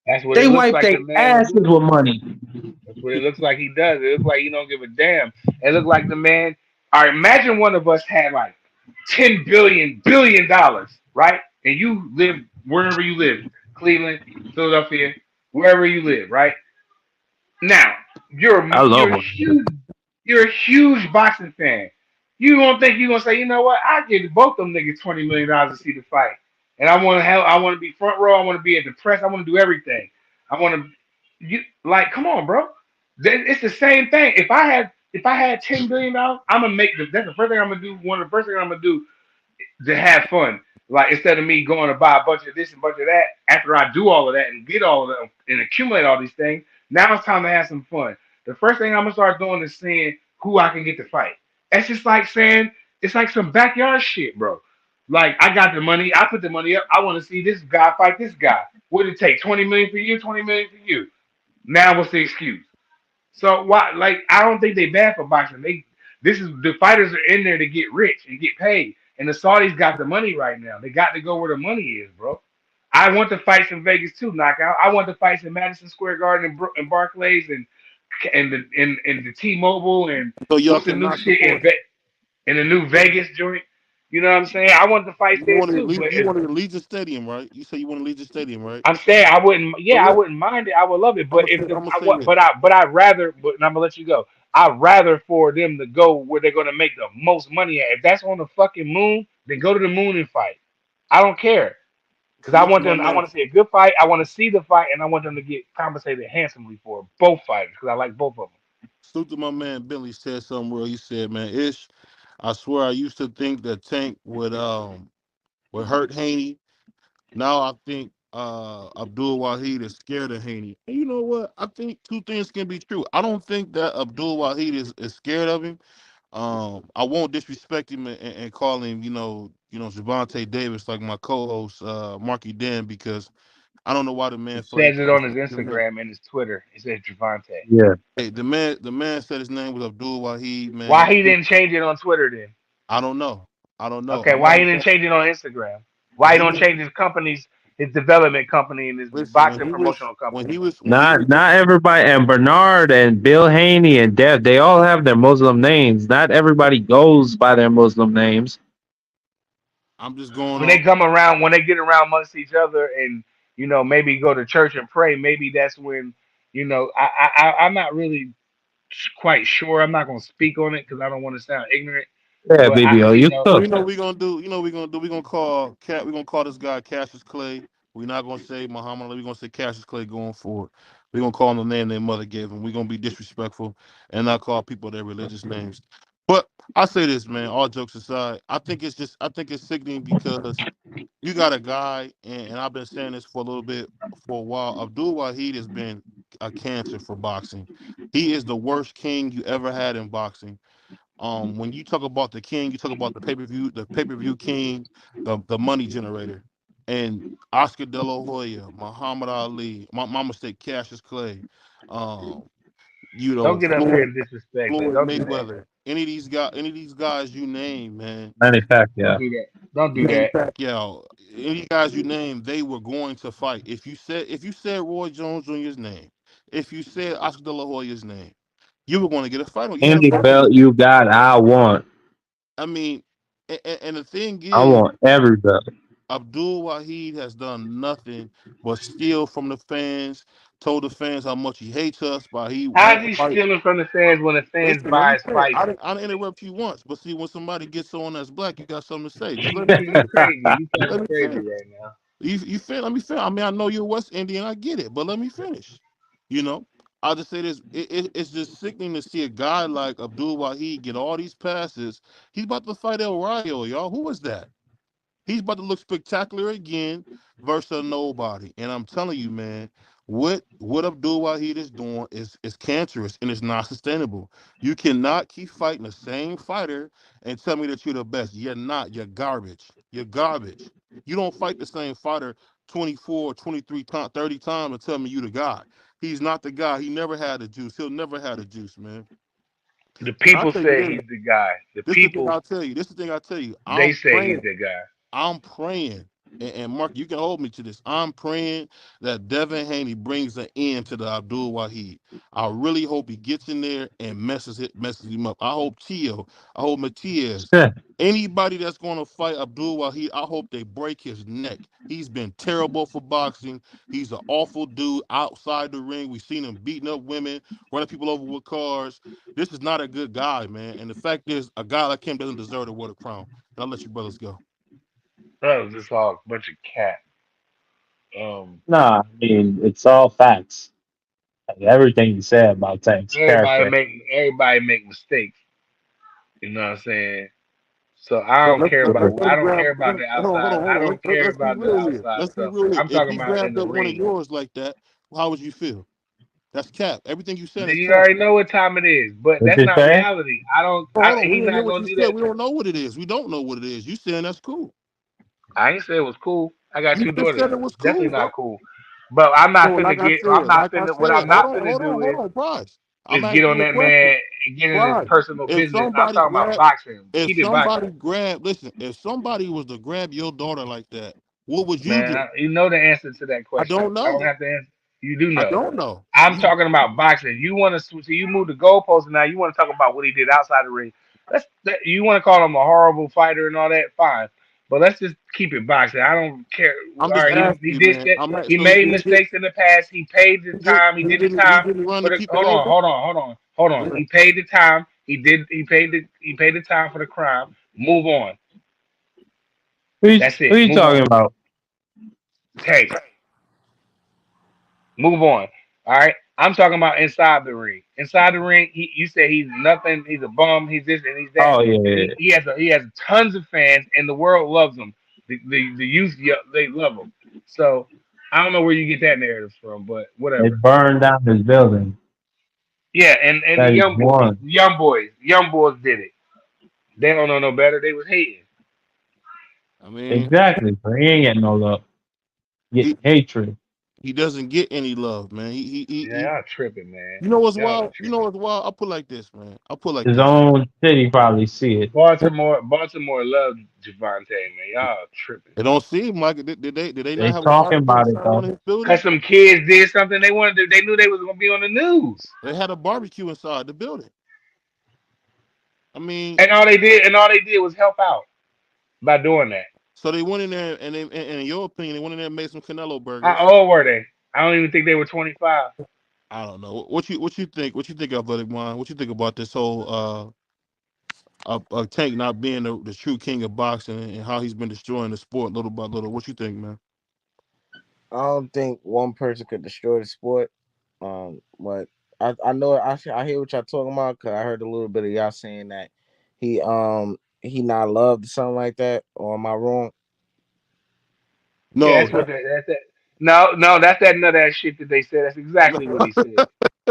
That's what
They
it looks
wipe
like
their
the man will
asses
do.
with money.
That's what it looks like he does. It looks like he don't give a damn. It looks like the man. All right, imagine one of us had like $10 billion, right? And you live wherever you live, Cleveland, Philadelphia, wherever you live, right? Now
I love
you're a
them.
huge boxing fan. You don't think you're gonna say, you know what? I give both them niggas $20 million to see the fight, and I want to be front row. I want to be at the press. I want to do everything. I want to, you like, come on, bro. It's the same thing. If I had $10 billion, I'm gonna make the. That's the first thing I'm gonna do. One of the first things I'm gonna do to have fun. Like instead of me going to buy a bunch of this and a bunch of that, after I do all of that and get all of them and accumulate all these things, now it's time to have some fun. The first thing I'm gonna start doing is seeing who I can get to fight. That's just like saying it's like some backyard shit, bro. Like I got the money, I put the money up. I want to see this guy fight this guy. What did it take? 20 million for you, 20 million for you. Now what's the excuse? So why? Like I don't think they bad for boxing. This is the fighters are in there to get rich and get paid, and the Saudis got the money right now. They got to go where the money is, bro. I want the fights in Vegas too, knockout. I want the fights in Madison Square Garden and Barclays and the T-Mobile and
So y'all
what's the
can
new
knock
shit
support.
in the new Vegas joint. You know what I'm saying? I want the fights there too, but
You wanted Allegiant Stadium, right? You say you want Allegiant Stadium, right?
I'm saying I wouldn't.
So
Yeah, I
look,
wouldn't mind it. I would love it. But if
I'm
the
gonna
I
say
what,
this.
but I'd rather. But and I'm gonna let you go. I'd rather for them to go where they're gonna make the most money at. If that's on the fucking moon, then go to the moon and fight. I don't care because I
Salute to
want
my
them. I
man.
want to see a good fight. I want to see the fight, and I want them to get compensated handsomely for both fighters because I like both of them.
Salute to my man Billy said something real. He said, man, Ish, I swear I used to think that Tank would hurt Haney. Now I think Abdul Wahid is scared of Haney. And you know what? I think two things can be true. I don't think that Abdul Wahid is scared of him. I won't disrespect him and call him, Javante Davis like my co-host Marky Dan because I don't know why the
It
man feel like
says
he
it
gotta
on his
change the name.
Instagram and his Twitter. It says Javante.
Yeah.
Hey, the man said his name was Abdul Wahid,
Why
man.
he didn't change it on Twitter then?
I don't know. I don't know.
Okay,
I'm
why
not
he
a
didn't
fan.
change it on Instagram? Why
When
he
he
don't
was
change his development company and his
listen,
boxing promotional company?
when he was
Not everybody, and Bernard and Bill Haney and Dev, they all have their Muslim names. Not everybody goes by their Muslim names.
I'm just going
When they
off.
come around, when they get around amongst each other, and maybe go to church and pray, maybe that's when I'm not really quite sure. I'm not gonna speak on it because I don't want to sound ignorant.
Yeah,
But
BBO, you
So you
cook.
know what we gonna do? You know what we gonna do? We gonna call Cat. We gonna call this guy Cassius Clay. We're not gonna say Muhammad Ali. We're gonna say Cassius Clay going forward. We're gonna call him the name their mother gave him. We're gonna be disrespectful and not call people their religious names. But I say this, man. All jokes aside, I think it's sickening because you got a guy, and I've been saying this for a little bit for a while. Abdul Wahid has been a cancer for boxing. He is the worst king you ever had in boxing. When you talk about the king, you talk about the pay per view king, the money generator, and Oscar De La Hoya, Muhammad Ali, my mistake, Cassius Clay, um,
don't get up here
Floyd,
and disrespect that.
Floyd
Don't do that.
Mayweather, any of these guys you name, man,
Manny
Don't
Pacquiao.
do that. Don't do
Manny
that.
Pacquiao, any guys you name, they were going to fight. If you said Roy Jones Jr.'s name, if you said Oscar De La Hoya's name, you were going to get a fight. You had
Any
both of them.
belt you got, I want.
I mean, and the thing
I
is,
want every belt.
Abdul Wahid has done nothing but steal from the fans, told the fans how much he hates us, but he
How's
won't
he
fight.
stealing from the fans when the fans
Listen, let me
buy his
finish.
fights?
I didn't interrupt you once, but see, when somebody gets on that's black, you got something to say. Just let me
You
finish.
crazy. You talking
Let me
crazy
finish.
right now.
You feel? Let me finish. I mean, I know you're West Indian, I get it, but let me finish. You know, I'll just say this: it's just sickening to see a guy like Abdul Wahid get all these passes. He's about to fight El Rayo, y'all. Who is that? He's about to look spectacular again versus nobody. And I'm telling you, man, what Abdul Wahid is doing is cancerous and it's not sustainable. You cannot keep fighting the same fighter and tell me that you're the best. You're not. You're garbage. You're garbage. You don't fight the same fighter 24, 23 times, 30 times and tell me you the guy. He's not the guy. He never had the juice. He'll never have the juice, man.
The
And I'll
people
tell you
say
this.
he's the guy. The
This is the thing
people
I'll tell you. This is the thing I'll tell you.
they say he's the guy.
I'm praying, and Mark, you can hold me to this. I'm praying that Devin Haney brings an end to the Abdul Wahid. I really hope he gets in there and messes him up. I hope Tio, I hope Matias, anybody that's going to fight Abdul Wahid, I hope they break his neck. He's been terrible for boxing. He's an awful dude outside the ring. We've seen him beating up women, running people over with cars. This is not a good guy, man. And the fact is, a guy like him doesn't deserve to wear the crown. I'll let you brothers go.
That was just all a bunch of cat. Um,
Nah, I mean it's all facts. Like, everything you said about Tank's character.
everybody make mistakes. You know what I'm saying? So I
So
don't care
let's
about
say he
I don't
grab.
care about the
Hold
outside.
on, hold
I
on.
don't care
Let's be
about the
real here.
outside
Let's be
stuff.
real here.
I'm
If
talking
he
about in
grabbed
the
up one of
ring.
yours like that, how would you feel? That's cap. Everything you said is
You
cap.
already know what time it is, but
What
that's
you
not
say?
reality. I don't.
Oh, hold on. We
He's
didn't hear
not
what
gonna
you
do
said.
that.
We don't know what it is. We don't know what it is. You saying that's cool.
I ain't say it was cool. I got
You
two
just
daughters.
said it was
Definitely
cool, bro.
not cool. But I'm
So
not
like
finna
I
get. I'm
said,
not finna. What I'm
hold
not
on,
finna do
hold on, Prize. I'm
is get
asking
on
you a
that
question.
man and get in his
Prize.
personal
If
business. I'm
somebody
talking about
grabbed,
boxing.
if
Keep it boxing,
somebody grabbed, listen, if somebody was to grab your daughter like that, what would you
man.
do?
You know the answer to that
I
question.
don't
I don't
know.
have to answer. You do
I
know.
don't know.
I'm
You
talking about boxing. You want to so you move the goalposts now. You want to talk about what he did outside the ring. You want to call him a horrible fighter and all that. Fine, but let's just keep it boxing. I don't care.
I'm
All
just
right,
asking
he
you,
did
man.
that.
I'm not,
He
so
made mistakes in the past. He paid the time.
he didn't run
For
to
the.
keep it
Hold on,
open.
hold on, hold on, hold on. He paid the time. He paid the time for the crime. Move on. That's
Who
it.
you
Move
talking
on.
about?
Tank. Move on. All right. I'm talking about inside the ring. Inside the ring, you say he's nothing. He's a bum. He's this and he's that.
Oh yeah, yeah, yeah.
He has tons of fans, and the world loves him. The youth, yeah, they love him. So I don't know where you get that narrative from, but
They
whatever.
burned down his building
Yeah, and the
that he won.
young boys did it. They don't know no better. They was hating.
I mean,
Exactly. So he ain't getting no love. Get
he
hatred.
he doesn't get any love, man.
Yeah, y'all tripping, man.
You know what's
Y'all are
wild? You know
tripping.
what's wild? I'll put it like this, man. I'll put it like
His
this.
own city probably see it.
Baltimore loved Javante, man. Y'all tripping.
It don't seem like it. Did they not
They
have a
talking
barbecue
about it
inside one
though.
of his
Cause
buildings?
some kids did something they wanted to. They knew they was gonna be on the news,
They had a barbecue inside the building. I mean,
and all they did was help out by doing that.
so they went in there and in your opinion, they went in there and made some Canelo burgers.
How old were they? I don't even think they were 25.
I don't know. What you think? What you think, Athletic Mind? What you think about this whole Tank not being the true king of boxing and how he's been destroying the sport little by little? What you think, man?
I don't think one person could destroy the sport. But I know I hear what y'all talking about because I heard a little bit of y'all saying that he not loved or something like that. Or am I wrong?
Yeah,
No,
that's that. No, that's that nut ass shit that they said. That's exactly what he said.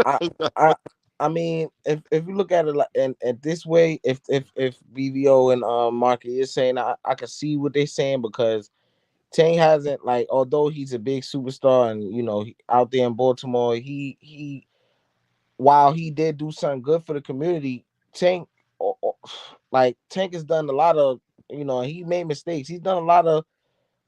I I I mean, if you look at it like and this way, if BVO and Market is saying, I can see what they're saying because Tank hasn't like although he's a big superstar and out there in Baltimore, he while he did do something good for the community, Tank like Tank has done a lot of he made mistakes. He's done a lot of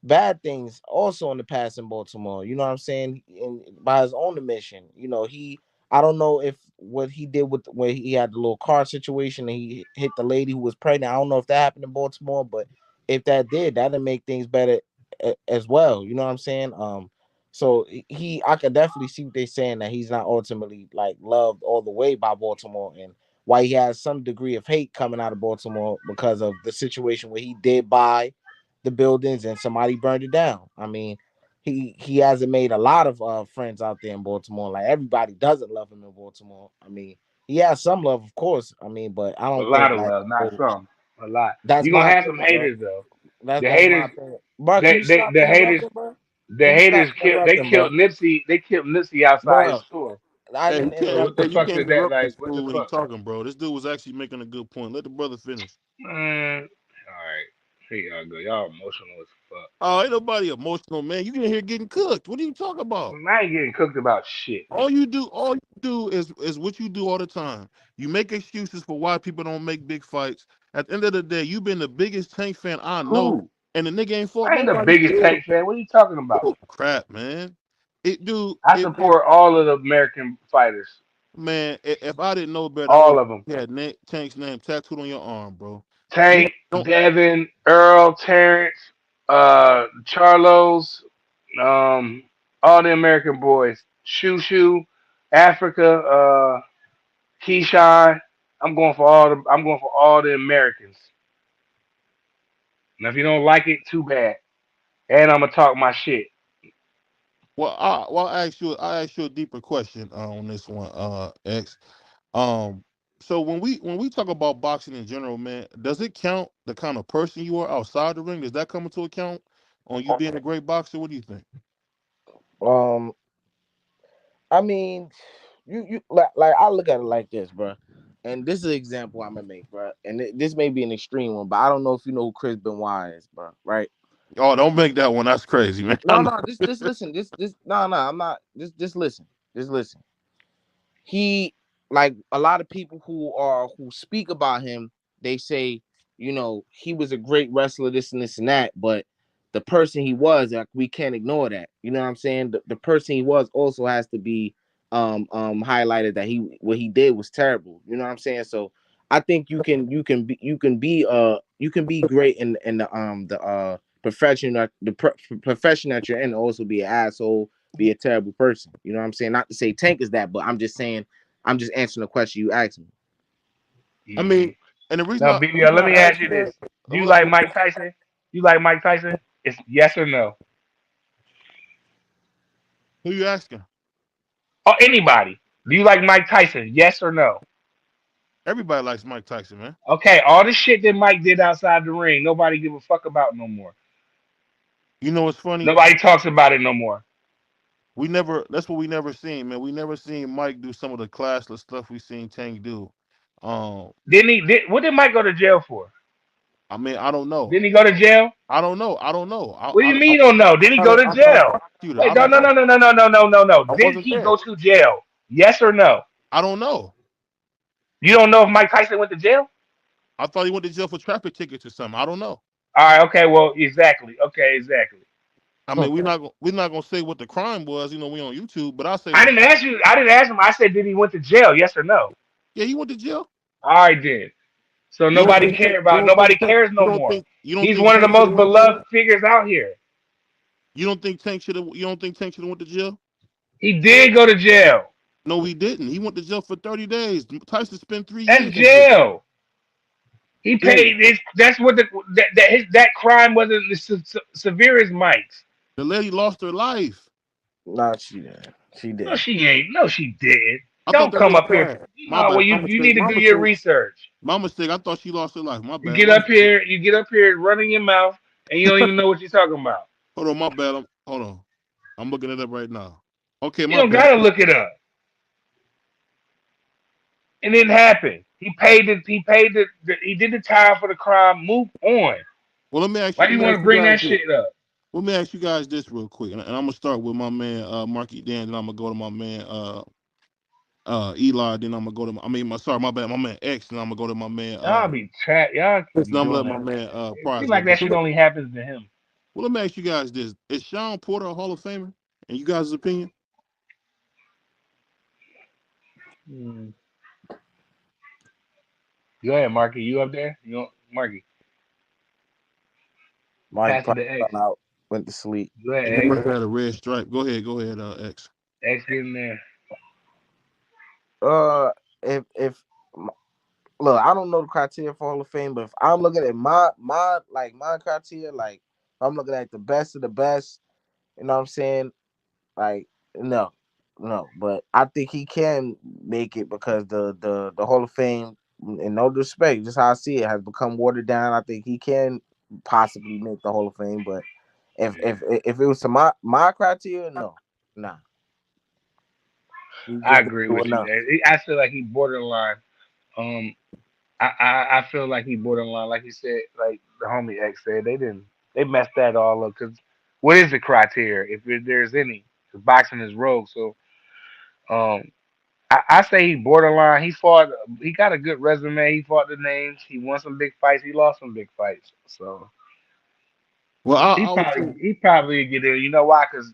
bad things also in the past in Baltimore. You know what I'm saying? And by his own admission, he I don't know if what he did with when he had the little car situation and he hit the lady who was pregnant. I don't know if that happened in Baltimore, but if that did, that'd make things better as well. You know what I'm saying? So I could definitely see what they're saying, that he's not ultimately like loved all the way by Baltimore, and why he has some degree of hate coming out of Baltimore because of the situation where he did buy the buildings and somebody burned it down. I mean, he hasn't made a lot of friends out there in Baltimore. Like, everybody doesn't love him in Baltimore. I mean, he has some love, of course. I mean, but I
A
don't
lot
think,
of
like,
love, not
oh,
some. A lot.
that's
You're
my
gonna have some
opinion, bro.
haters though. The
That's my
haters,
opinion. Bro, can you stop
the haters,
interrupting, bro?
the
Can you stop
haters killed. They
interrupting, bro?
killed Nipsey. They killed Nipsey outside his
Bro,
store.
I
Hey, you
didn't
can't,
What
interrupt
the
hey, you
you.
fuck
can't
is that?
interrupt
Like,
this
what the
fool when he
fuck?
talking, bro. This dude was actually making a good point. Let the brother finish.
Man, all right. Here y'all go. Y'all emotional as fuck.
Oh, ain't nobody emotional, man. You in here getting cooked. What are you talking about?
I ain't getting cooked about shit.
All you do is what you do all the time. You make excuses for why people don't make big fights. At the end of the day, you've been the biggest Tank fan I know,
Who?
and the nigga ain't fought
I ain't the
nobody
biggest
still.
Tank fan. What are you talking about?
Oh, crap, man. It do
I
it
support all of the American fighters.
man. If I didn't know better, I
All
would
of them.
have had Tank's name tattooed on your arm, bro. You
Tank,
don't.
Devin, Earl, Terrence, Charlos, um, all the American boys. Shoo Shoo, Africa, Keyshawn. I'm going for all the Americans. Now if you don't like it, too bad. And I'm gonna talk my shit.
I ask you a deeper question on this one, X. Um, so when we talk about boxing in general, man, does it count the kind of person you are outside the ring? Does that come into account on you being a great boxer? What do you think?
Um, I mean, you like I look at it like this, bro. And this is an example I'm gonna make, bro. And this may be an extreme one, but I don't know if you know who Chris Benoit is, bro. Right?
Oh, don't make that one. That's crazy, man. I
No,
know.
no. Just listen. No. I'm not. Just listen. Just listen. He, like a lot of people who speak about him, they say, he was a great wrestler, this and this and that, but the person he was, like, we can't ignore that. You know what I'm saying? The person he was also has to be highlighted, that what he did was terrible. You know what I'm saying? So I think you can be great in the profession, profession that you're in, and also be an asshole, be a terrible person. You know what I'm saying? Not to say Tank is that, but I'm just saying, I'm just answering the question you asked me.
I
Hmm.
mean, and
Now,
the
BBL,
reason
let
I
me
ask
ask
you
you
that,
this: Do you like Mike Tyson? You like Mike Tyson? It's yes or no.
who you asking?
Or anybody. Do you like Mike Tyson? Yes or no?
Everybody likes Mike Tyson, man.
Okay, all the shit that Mike did outside the ring, nobody give a fuck about no more.
You know what's funny?
Nobody talks about it no more.
We never. That's what we never seen, man. We never seen Mike do some of the classless stuff we seen Tank do. Um,
Didn't he? What did Mike go to jail for?
I mean, I don't know.
Didn't he go to jail?
I don't know. I don't know.
What do you mean you don't know? Did he go to
I'm not a
jail?
prosecutor.
Wait,
I
no,
don't
no,
know.
no, no, no, no, no, no, no, no.
I
Did
wasn't
he
there.
go to jail? Yes or no?
I don't know.
You don't know if Mike Tyson went to jail?
I thought he went to jail for traffic tickets or something. I don't know.
All right, okay, well, exactly. Okay, exactly.
I mean, we're not gonna say what the crime was. You know, we on YouTube, but I say
I
this.
didn't ask you. I didn't ask him. I said, did he went to jail? Yes or no?
Yeah, he went to jail.
All right, then. So nobody care about. Nobody cares no more.
You don't
He's
think
one of the
Tank should have
most
went to jail?
beloved figures out here.
You don't think Tank should have went to jail?
He did go to jail.
No, he didn't. He went to jail for 30 days. Tyson spent 3 years
That's
in jail.
jail. He
Who?
paid. That's what that crime wasn't severe as Mike's.
The lady lost her life.
Nah, she did. She
No,
did.
she ain't. No, she didn't.
I thought
Don't
that
come
was
up here.
sad.
You
My
know, well,
bad.
you need to do your research.
My mistake. I thought she lost her life. My
You
bad.
get up here. You get up here running your mouth, and you don't even know what you're talking about.
Hold on, my bad. Hold on. I'm looking it up right now. Okay,
You
my
don't
bad.
gotta look it up. It didn't happen. He paid it. He paid the. He did the time for the crime. Move on.
Well,
Why do you want to bring that shit up?
let me ask you guys this real quick, and I'm gonna start with my man Marky Dan, and I'm gonna go to my man Eli, then I'm gonna go to my bad, my man X, and I'm gonna go to my man
Y'all be chat. Y'all
Chris,
be
and I'm gonna
doing
let my
that.
man
It
Prize
seems
go.
like that
But
shit only happens to him.
well, let me ask you guys this: Is Sean Porter a Hall of Famer? In you guys' opinion?
Hmm. Go ahead, Marky. You up there? You know, Marky.
Mike
Pass it
probably
to X.
fell out. went to sleep.
Go ahead,
He
X.
must have had a red stripe. Go ahead, X.
X get in there.
Uh, if look, I don't know the criteria for Hall of Fame, but if I'm looking at my criteria, like if I'm looking at the best of the best, you know what I'm saying? Like no, no, but I think he can make it because the Hall of Fame, in no disrespect, just how I see it, has become watered down. I think he can possibly make the Hall of Fame, but if it was to my criteria, no, nah, he
I
just didn't
agree
do
with you.
enough.
I feel like he borderline. Um, I feel like he borderline, like you said, like the homie X said, they messed that all up. Cause what is the criteria if there's any? 'Cause boxing is rogue, so um, I say he borderline. He got a good resume. He fought the names. He won some big fights. He lost some big fights. So
Well,
he
I would say,
probably get in. You know why? Cause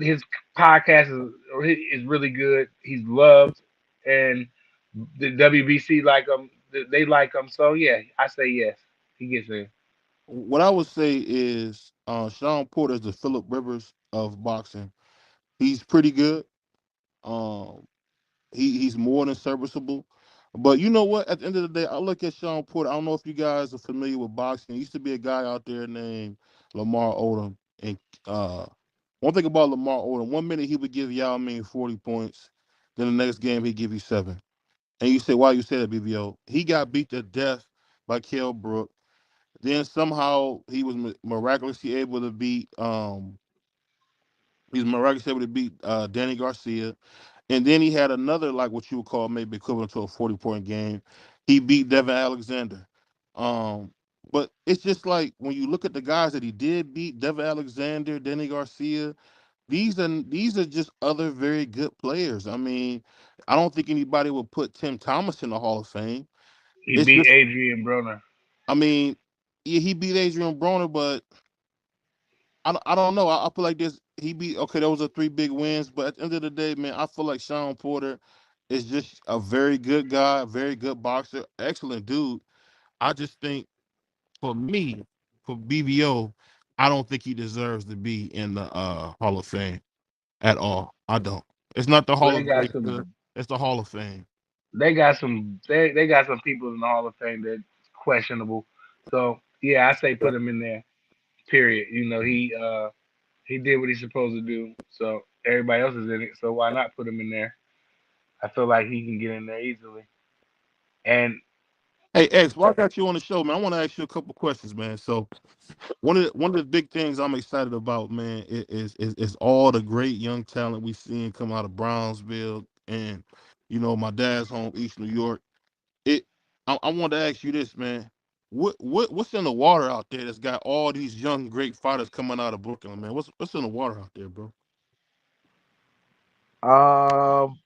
his podcast is really good. He's loved, and the WBC like him. They like him. So yeah, I say yes. He gets in.
what I would say is Sean Porter is the Philip Rivers of boxing. He's pretty good. Um, he's more than serviceable. But you know what? At the end of the day, I look at Sean Porter. I don't know if you guys are familiar with boxing. There used to be a guy out there named Lamar Odom. And uh, one thing about Lamar Odom, 1 minute he would give Yao Ming 40 points, then the next game he'd give you 7. And you say, why you say that, BBO? He got beat to death by Kell Brook. Then somehow he was miraculously able to beat he's miraculously able to beat Danny Garcia. And then he had another, like what you would call maybe equivalent to a 40-point game. He beat Devin Alexander. Um, but it's just like when you look at the guys that he did beat, Devin Alexander, Danny Garcia, these are just other very good players. I mean, I don't think anybody would put Tim Thomas in the Hall of Fame.
He
It's
beat
just,
Adrian Broner.
I mean, yeah, he beat Adrian Broner, but I don't know. I feel like this. He beat, okay. Those are 3 big wins, but at the end of the day, man, I feel like Sean Porter is just a very good guy, very good boxer, excellent dude. I just think for me, for BBO, I don't think he deserves to be in the Hall of Fame at all. I don't. It's not the
Well,
Hall of Greatness. It's the Hall of Fame.
they got some people in the Hall of Fame that's questionable. So yeah, I say put him in there. Period. He did what he's supposed to do. So everybody else is in it. So why not put him in there? I feel like he can get in there easily. And
Hey X, well, I got you on the show, man. I want to ask you a couple questions, man. So one of the big things I'm excited about, man, is all the great young talent we seeing come out of Brownsville, and my dad's home, East New York. It I wanted to ask you this, man. What's in the water out there that's got all these young great fighters coming out of Brooklyn, man? What's in the water out there, bro?
Um,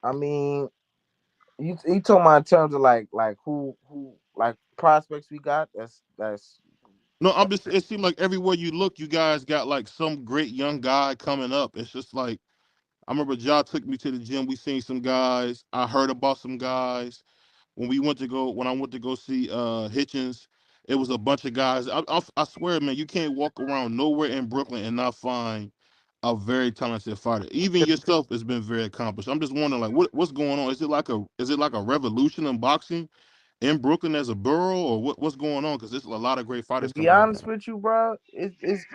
I mean, you talking about in terms of like who like prospects we got? That's
No, I'm just. It seems like everywhere you look, you guys got like some great young guy coming up. It's just like I remember Ja took me to the gym. We seen some guys. I heard about some guys. When I went to go see Hitchens, it was a bunch of guys. I swear, man, you can't walk around nowhere in Brooklyn and not find a very talented fighter. Even yourself has been very accomplished. I'm just wondering, like, what's going on? Is it like a revolution in boxing in Brooklyn as a borough, or what's going on? Because there's a lot of great
to
fighters
be
coming out.
honest with you, bro. It's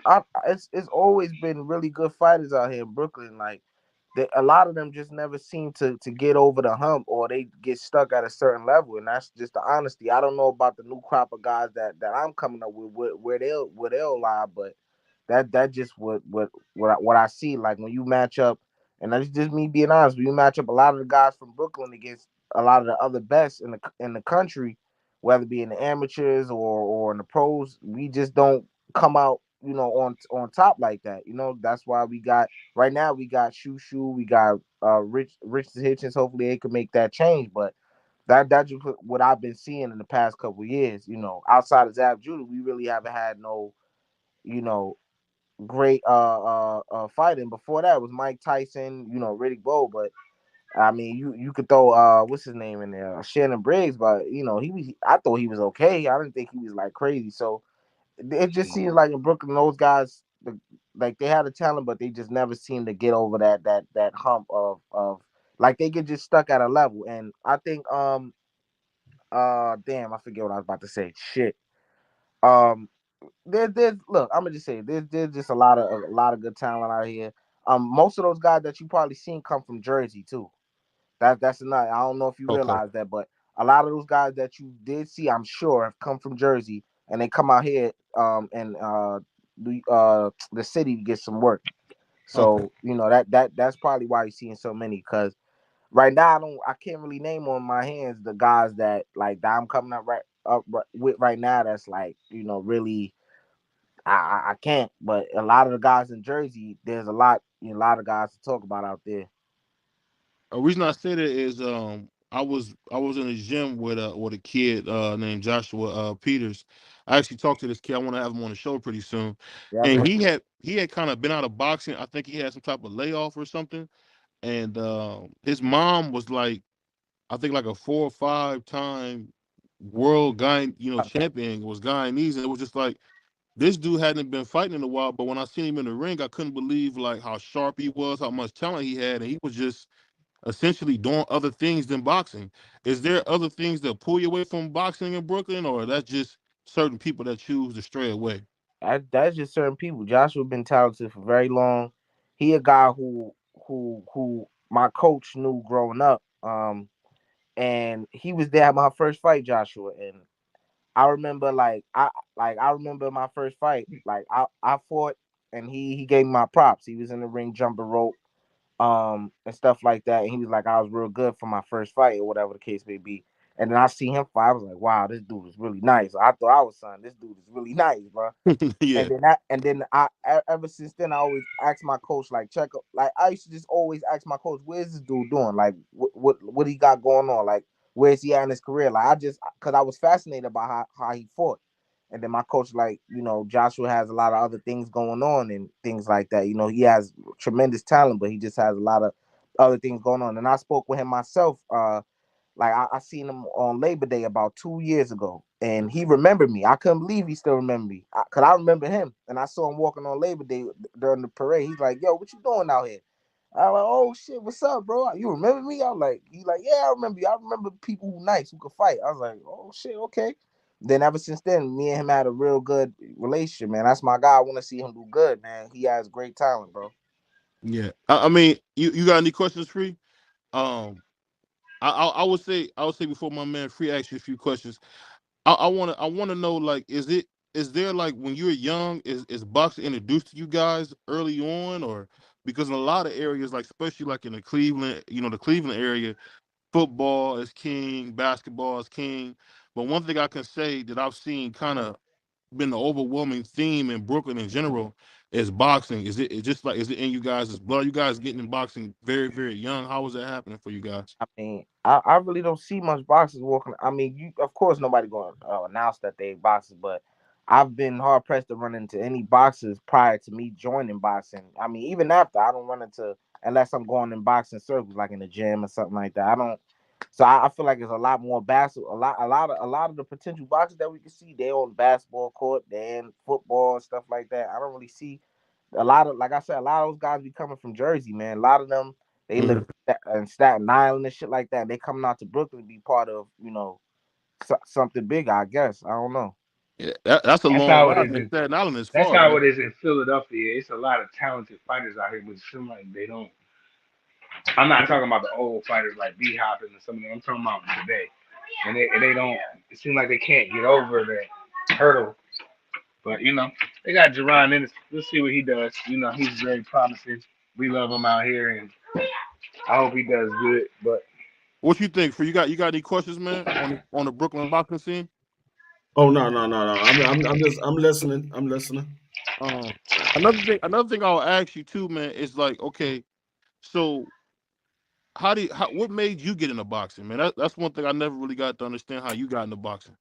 always been really good fighters out here in Brooklyn. Like a lot of them just never seem to get over the hump, or they get stuck at a certain level, and that's just the honesty. I don't know about the new crop of guys that I'm coming up with where they'll lie, but that just what I see. Like when you match up, and that's just me being honest. When you match up a lot of the guys from Brooklyn against a lot of the other best in the country, whether it be in the amateurs or in the pros, we just don't come out, on top like that. That's why we got right now we got Shoo, we got Rich Hitchens. Hopefully they can make that change, but that's just what I've been seeing in the past couple of years. Outside of Zab Judah, we really haven't had no, you know, great fighting. Before that was Mike Tyson, Riddick Bowe, but I mean, you could throw what's his name in there, Shannon Briggs, but he was. I thought he was okay. I didn't think he was like crazy. So it just seems like in Brooklyn, those guys, like they had a talent, but they just never seem to get over that hump of like they get just stuck at a level. And I think damn, I forget what I was about to say. Shit. Um, there's look, I'm gonna just say there's just a lot of good talent out here. Most of those guys that you probably seen come from Jersey too. That's another. I don't know if you
Okay.
realize that, but a lot of those guys that you did see, I'm sure, have come from Jersey, and they come out here and the city to get some work.
Okay.
So that's probably why you're seeing so many. Because right now I can't really name on my hands the guys that like that I'm coming with right now. That's like really I can't. But a lot of the guys in Jersey, there's a lot of guys to talk about out there.
A reason I say that is I was in a gym with a kid named Joshua Peters. I actually talked to this kid. I want to have him on the show pretty soon.
Yeah,
And he had kind of been out of boxing. I think he had some type of layoff or something. And his mom was like, I think like a 4 or 5 time world guy, champion, was Guyanese, and it was just like this dude hadn't been fighting in a while. But when I seen him in the ring, I couldn't believe like how sharp he was, how much talent he had, and he was just essentially doing other things than boxing. Is there other things that pull you away from boxing in Brooklyn, or that's just certain people that choose to stray away?
that's just certain people. Joshua been talented for very long. He a guy who my coach knew growing up. And he was there at my first fight, Joshua. And I remember I remember my first fight. Like I fought and he gave me my props. He was in the ring jumping rope, and stuff like that. And he was like, I was real good for my first fight or whatever the case may be. And then I see him fight. I was like, wow, this dude is really nice. I thought I was son. This dude is really nice, bro. And
Yeah,
then ever since then I always ask my coach like check up like I used to just always ask my coach where's this dude doing like what he got going on like where's he at in his career like I just because I was fascinated by how he fought. And then my coach like Joshua has a lot of other things going on and things like that. He has tremendous talent, but he just has a lot of other things going on. And I spoke with him myself. Like I seen him on Labor Day about 2 years ago, and he remembered me. I couldn't believe he still remembered me, cause I remember him, and I saw him walking on Labor Day during the parade. He's like, "Yo, what you doing out here?" I was like, "Oh shit, what's up, bro? You remember me?" I was like, "He's like, yeah, I remember you. I remember people who nice who could fight." I was like, "Oh shit, okay." Then ever since then, me and him had a real good relationship, man. That's my guy. I want to see him do good, man. He has great talent, bro.
yeah. I mean, you got any questions, Free? Um, I would say before my man Free asks you a few questions. I wanna know like is there like when you were young is boxing introduced to you guys early on, or because in a lot of areas like especially like in the Cleveland the Cleveland area, football is king, basketball is king. But one thing I can say that I've seen kind of been the overwhelming theme in Brooklyn in general is boxing. Is just like is it in you guys' blood? You guys getting in boxing very very young. How was that happening for you guys?
I mean, I really don't see much boxers walking. I mean, of course nobody going to announce that they boxers, but I've been hard pressed to run into any boxers prior to me joining boxing. I mean, even after I don't run into unless I'm going in boxing circles like in the gym or something like that. I don't. So I feel like there's a lot more basketball, a lot of the potential boxers that we can see. They on basketball court, they in football and stuff like that. I don't really see a lot of like I said, a lot of those guys be coming from Jersey, man. A lot of them they live
Hmm.
in Staten Island and shit like that. They coming out to Brooklyn to be part of something big. I guess I don't know.
Yeah, that's a
That's
long
how it
ride,
is.
man. Staten Island is
That's
far,
how
man.
it is in Philadelphia. It's a lot of talented fighters out here, but it seems like they don't. I'm not talking about the old fighters like B Hop and some of them. I'm talking about today, and they don't. It seems like they can't get over that hurdle. But they got Jerron Ennis. We'll see what he does. He's very promising. We love him out here, and I hope he does good. But
What you think? For you got any questions, man, on the Brooklyn boxing scene?
Oh no, no, no, no. I'm listening. I'm listening.
Um, another thing I'll ask you too, man, is like, okay, so what made you get into boxing, man? That's one thing I never really got to understand how you got into boxing.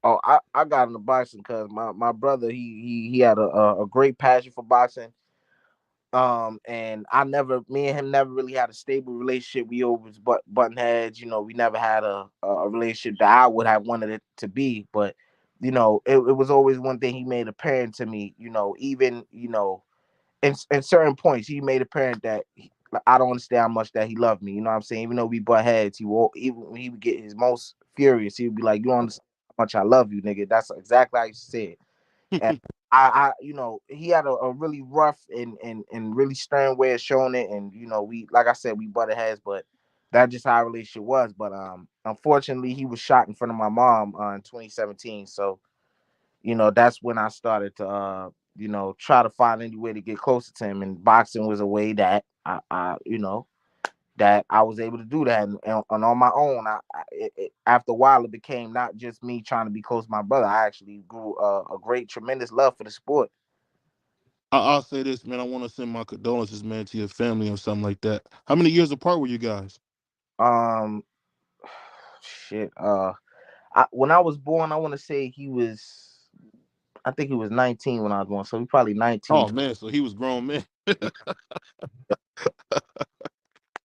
Oh, I got into boxing because my brother he had a great passion for boxing. And me and him never really had a stable relationship. We always button heads. We never had a relationship that I would have wanted it to be. But it was always one thing he made apparent to me. Even in certain points, he made apparent that I don't understand how much that he loved me. You know what I'm saying? Even though we butt heads, even when he would get his most furious, he would be like, "You don't understand how much I love you, nigga." That's exactly how he said. And he had a really rough and really stern way of showing it. And we, like I said, we butted heads, but that's just how our relationship was. But unfortunately, he was shot in front of my mom in 2017. So that's when I started to try to find any way to get closer to him. And boxing was a way that that I was able to do that, and on my own. After a while, it became not just me trying to be close to my brother. I actually grew a great, tremendous love for the sport.
I'll say this, man. I want to send my condolences, man, to your family or something like that. How many years apart were you guys?
Um, shit. When I was born, I want to say he was. I think he was 19 when I was born, so he probably 19.
Oh man, so he was grown man.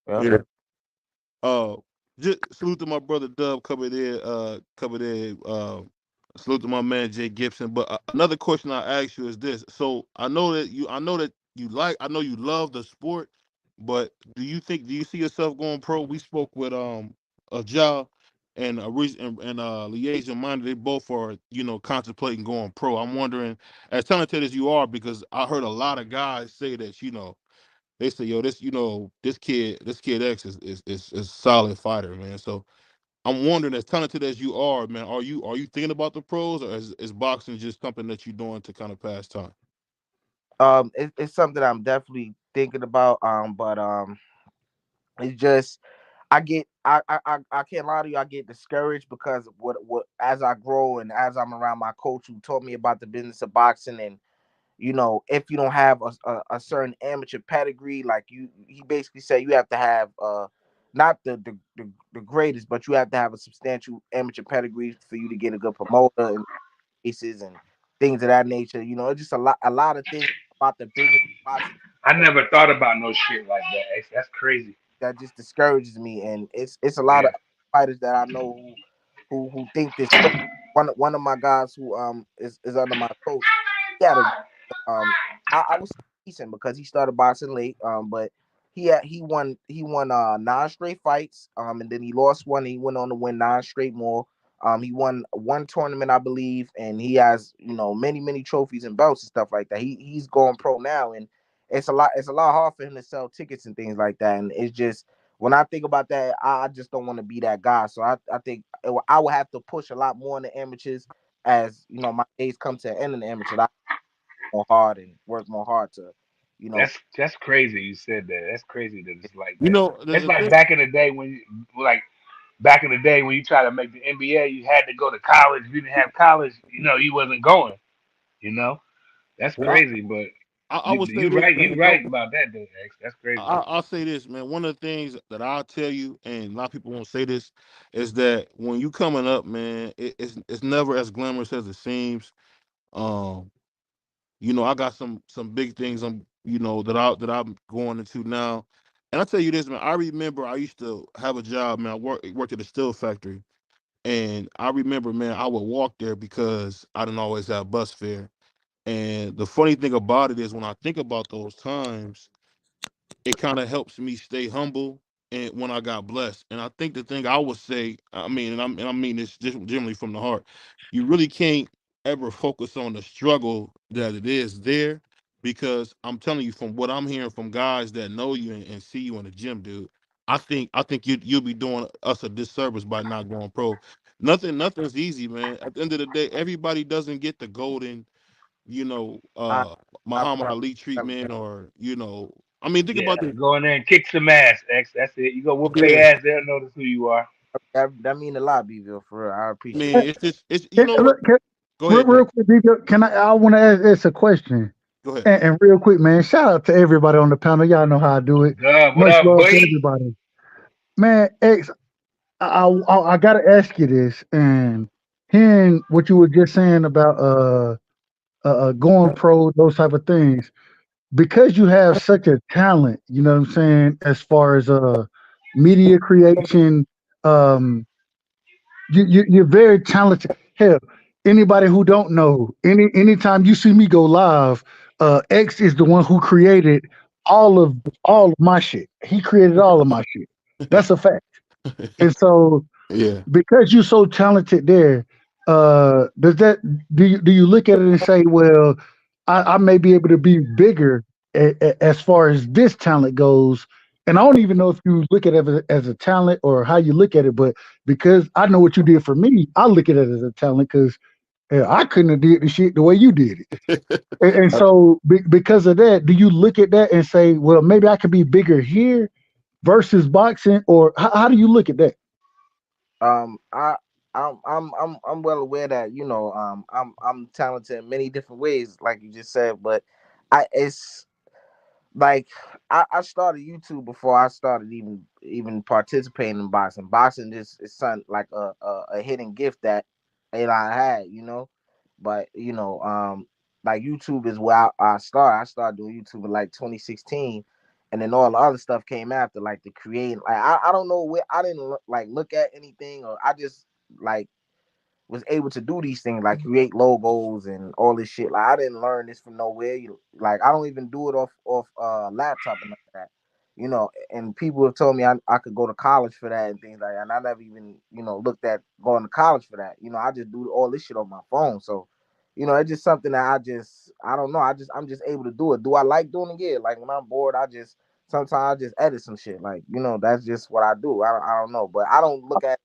Yeah.
Yeah. Uh, just salute to my brother Dub covered there. Covered there. Salute to my man Jay Gibson. But another question I ask you is this: so I know that you like, I know you love the sport, but do you see yourself going pro? We spoke with a Ja and a recent and Liaison Minor. They both are contemplating going pro. I'm wondering, as talented as you are, because I heard a lot of guys say that they say, yo, this kid X is a solid fighter, man. So I'm wondering, as talented as you are, man, are you thinking about the pros, or is boxing just something that you're doing to kind of pass time?
It's something I'm definitely thinking about. But it's just I can't lie to you. I get discouraged because what as I grow and as I'm around my coach who taught me about the business of boxing. And if you don't have a certain amateur pedigree, like he basically said you have to have not the greatest, but you have to have a substantial amateur pedigree for you to get a good promoter and cases and things of that nature. It's just a lot of things about the business of boxing
I never thought about no shit like that. That's crazy.
that just discourages me. And it's a lot
Yeah.
of fighters that I know who think this way. One of my guys who is under my coach, he had a I was decent because he started boxing late. But he won 9 straight fights. And then he lost one. He went on to win 9 straight more. He won one tournament, I believe, and he has many trophies and belts and stuff like that. He's going pro now, and it's a lot hard for him to sell tickets and things like that. And it's just when I think about that, I just don't want to be that guy. So I think I will have to push a lot more in the amateurs as my days come to an end in the amateurs. I more hard and work more hard to, you know.
That's crazy. You said that. That's crazy that it's like
You
that.
know,
It's
the
like
thing,
back in the day when like back in the day when you try to make the NBA, you had to go to college. If you didn't have college, you wasn't going. You know, that's
well,
crazy. But
I
you
would say
you
this,
right.
man.
You right about that, though. X. That's crazy.
I'll say this, man. One of the things that I'll tell you, and a lot of people won't say this, is that when you coming up, man, it's never as glamorous as it seems. Um, I got some big things that I'm going into now. And I tell you this, man. I remember I used to have a job, man. I worked at a steel factory, and I remember, man, I would walk there because I didn't always have bus fare. And the funny thing about it is, when I think about those times, it kind of helps me stay humble and when I got blessed. And I think the thing I would say, I mean, and I mean this just generally from the heart, you really can't ever focus on the struggle that it is there, because I'm telling you from what I'm hearing from guys that know you and see you in the gym, dude. I think you'll be doing us a disservice by not going pro. Nothing's easy, man. At the end of the day, everybody doesn't get the golden, you know,
I
uh
I
Muhammad
felt
Ali
that,
treatment, or I mean, think
Yeah,
about this.
go in there and kick some ass, X. That's it. You go whoop
Yeah,
their ass. They'll notice who you are.
that mean a lot, Bville, for real. I
I
appreciate
mean,
that.
it's just it's you
Can,
know what?
look, can,
Go
real,
ahead, Dad.
real quick, Nico, can I want to ask a question.
Go ahead.
And real quick, man, shout out to everybody on the panel. Y'all know how I do it.
Dub, what
Much
up,
love
boy?
to everybody. Man, X, I gotta ask you this. And hearing what you were just saying about going pro, those type of things. because you have such a talent, you know what I'm saying, as far as media creation, um, you're very talented. Hell, anybody who don't know, anytime you see me go live, X is the one who created all of my shit. He created all of my shit. That's a fact. And so
Yeah.
because you're so talented there, does that do you look at it and say, well, I may be able to be bigger as far as this talent goes? And I don't even know if you look at it as a talent or how you look at it, but because I know what you did for me, I look at it as a talent because I couldn't have did the shit the way you did it. And so because of that, do you look at that and say, well, maybe I could be bigger here versus boxing, or how do you look at that?
I I'm well aware that I'm talented in many different ways, like you just said, but it's like I started YouTube before I started even participating in boxing. Boxing just is something like a hidden gift that I had, but like YouTube is where I started. I started doing YouTube in like 2016, and then all the other stuff came after, like the creating. Like I don't know where I didn't like look at anything, or I just like was able to do these things like create logos and all this shit. Like I didn't learn this from nowhere. Like I don't even do it off laptop and that. And people have told me I could go to college for that and things like that. And I never even, looked at going to college for that. I just do all this shit on my phone. So, it's just something that I don't know. I'm just able to do it. Do I like doing it? Yeah. Like when I'm bored, sometimes I just edit some shit. Like, that's just what I do. I don't know. But I don't look at,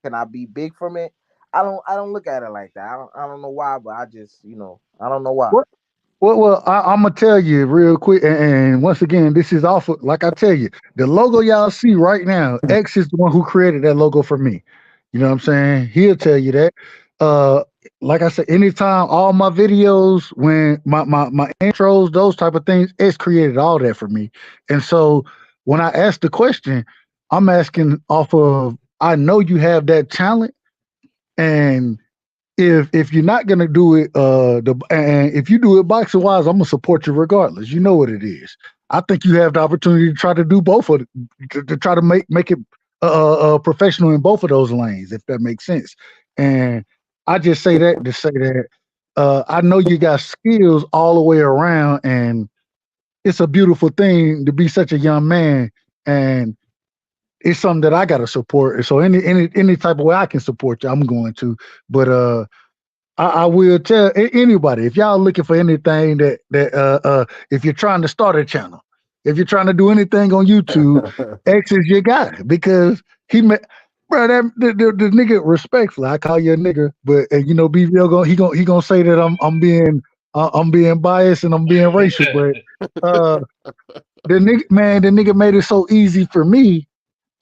can I be big from it? I don't look at it like that. I don't know why, but I don't know why.
Well, I'm gonna tell you real quick, and once again, this is awful. Like I tell you, the logo y'all see right now, X is the one who created that logo for me. You know what I'm saying? He'll tell you that. Uh, like I said, anytime all my videos, when my intros, those type of things, X created all that for me. And so when I ask the question, I'm asking off of I know you have that talent, and if you're not gonna do it, and if you do it boxing wise, I'm gonna support you regardless. You know what it is. I think you have the opportunity to try to do both of it, to try to make it professional in both of those lanes, if that makes sense. And I just say that to say that I know you got skills all the way around, and it's a beautiful thing to be such a young man, and it's something that I got to support. And so any type of way I can support you, I'm going to. But I will tell anybody if y'all looking for anything that if you're trying to start a channel, if you're trying to do anything on YouTube, X is your guy because he met. Bro, the nigga respectfully, I call you a nigga, but BVO he gonna say that I'm being biased and I'm being racial, but uh, the nigga made it so easy for me.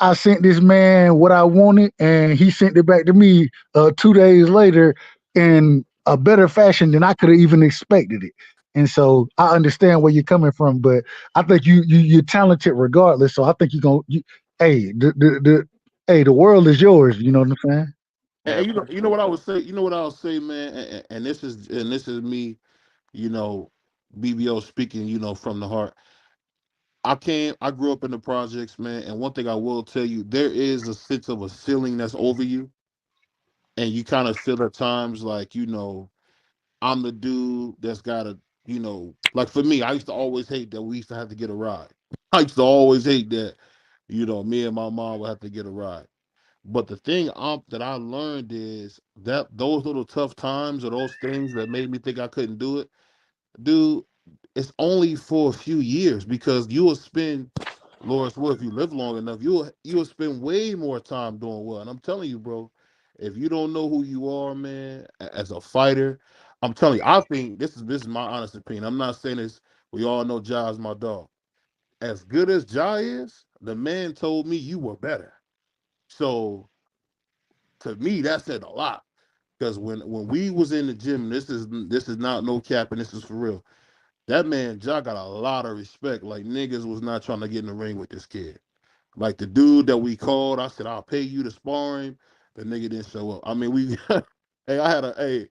I sent this man what I wanted, and he sent it back to me 2 days later in a better fashion than I could have even expected it. And so I understand where you're coming from, but I think you're talented regardless. So I think hey, the world is yours. You know what I'm saying?
And
Yeah,
you know what I would say. You know what I'll say, man. And this is me. You know, BBO speaking. From the heart. I grew up in the projects, man. And one thing I will tell you, there is a sense of a ceiling that's over you, and you kind of feel at times like I'm the dude that's got to, like for me, I used to always hate that we used to have to get a ride. I used to always hate that, me and my mom would have to get a ride. But the thing that I learned is that those little tough times or those things that made me think I couldn't do it, dude, it's only for a few years because you will spend, Lawrence, well, if you live long enough, you'll spend way more time doing well. And I'm telling you, bro, if you don't know who you are, man, as a fighter, I'm telling you, I think this is my honest opinion. I'm not saying this. We all know Ja is my dog. As good as Ja is, the man told me you were better. So to me, that said a lot. Because when we was in the gym, this is not no cap, and this is for real. That man, Ja, got a lot of respect. Like niggas was not trying to get in the ring with this kid. Like the dude that we called, I said I'll pay you to spar him. The nigga didn't show up. I mean, we, hey, I had a,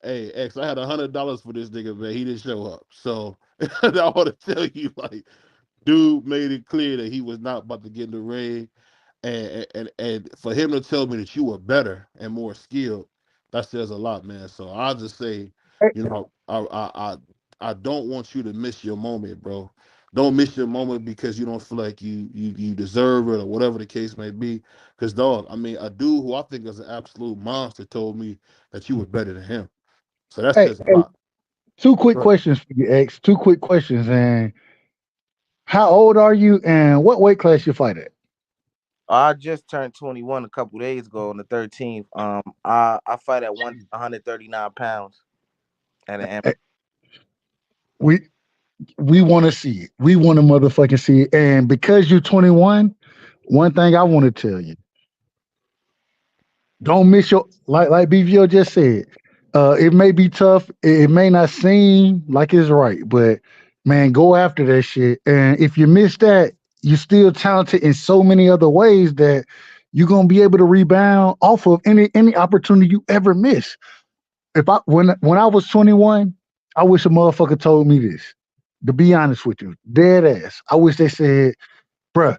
Hey, X, I had $100 for this nigga, man. He didn't show up. So I want to tell you, like, dude made it clear that he was not about to get in the ring, and for him to tell me that you were better and more skilled, that says a lot, man. So I'll just say, you know, I don't want you to miss your moment, bro. Don't miss your moment because you don't feel like you deserve it or whatever the case may be. Because dog, I mean, a dude who I think is an absolute monster told me that you were better than him. So that
Hey,
says a
hey,
lot.
two quick
Right.
questions for you, X. Two quick questions. And how old are you and what weight class you fight at?
I just turned 21 a couple days ago on the 13th. I fight at 139 pounds at an
Eh, We we want to see it. We want to motherfucking see it. And because you're 21, one thing I want to tell you: don't miss your like BVO just said. It may be tough. It may not seem like it's right, but man, go after that shit. And if you miss that, you're still talented in so many other ways that you're gonna be able to rebound off of any opportunity you ever miss. If I when I was 21, I wish a motherfucker told me this. To be honest with you, dead ass. I wish they said, bruh,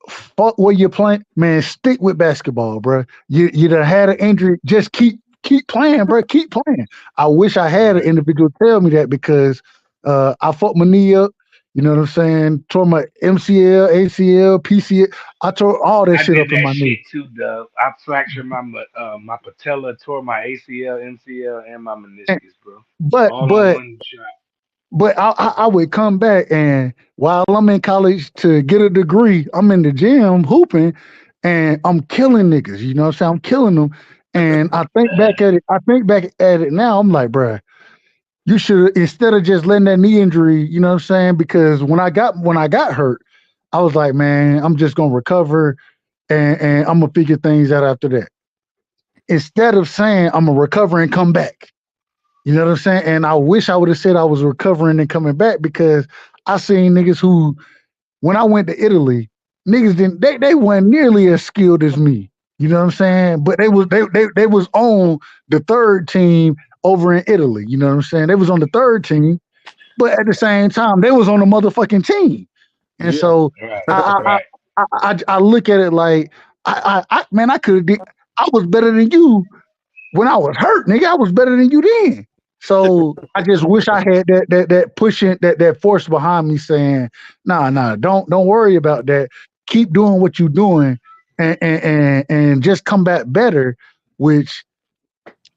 fuck where you're playing, man. Stick with basketball, bro. You done had an injury, just keep playing, bro. Keep playing. I wish I had an individual tell me that because I fucked my knee up. You know what I'm saying? Tore my MCL, ACL, PCL. I tore all that
I
shit
did
up in
that
my knee.
shit too, Dub. I fractured my patella, tore my ACL, MCL, and my
And-
meniscus, bro.
But
All on
but
one shot.
but I would come back and while I'm in college to get a degree, I'm in the gym hooping and I'm killing niggas. You know what I'm saying? I'm killing them. And I think back at it. I think back at it now. I'm like, bruh, you should instead of just letting that knee injury. You know what I'm saying? Because when I got hurt, I was like, man, I'm just gonna recover and I'm gonna figure things out after that. Instead of saying I'm gonna recover and come back. You know what I'm saying? And I wish I would have said I was recovering and coming back because I seen niggas who, when I went to Italy, niggas didn't they weren't nearly as skilled as me. You know what I'm saying? But they was on the third team over in Italy. You know what I'm saying? They was on the third team, but at the same time, they was on the motherfucking team. And
Yeah.
so
Right,
I
right.
I look at it like man, I could have did I was better than you when I was hurt, nigga. I was better than you then. So I just wish I had that pushing that force behind me saying, nah, don't worry about that. Keep doing what you're doing and just come back better, which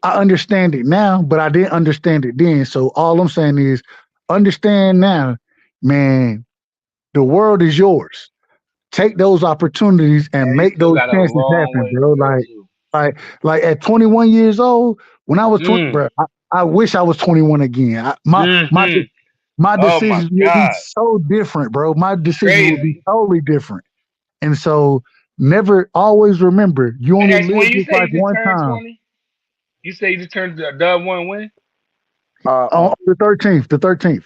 I understand it now, but I didn't understand it then. So all I'm saying is understand now, man, the world is yours. Take those opportunities and
And he
make
still
those
got a
chances
long
happen,
way to
bro.
go too.
Like at 21 years old, when I was 20,
Mm.
bro, I wish I was 21 again.
Hmm.
My
Oh my
decisions would be
God.
so different, bro. My decisions would be
Crazy.
totally different. And so never always remember you only
X, when
live
you
this
say
life
you just
one
turned
time.
20, you say you just turned the Dub one when?
On the 13th, the 13th.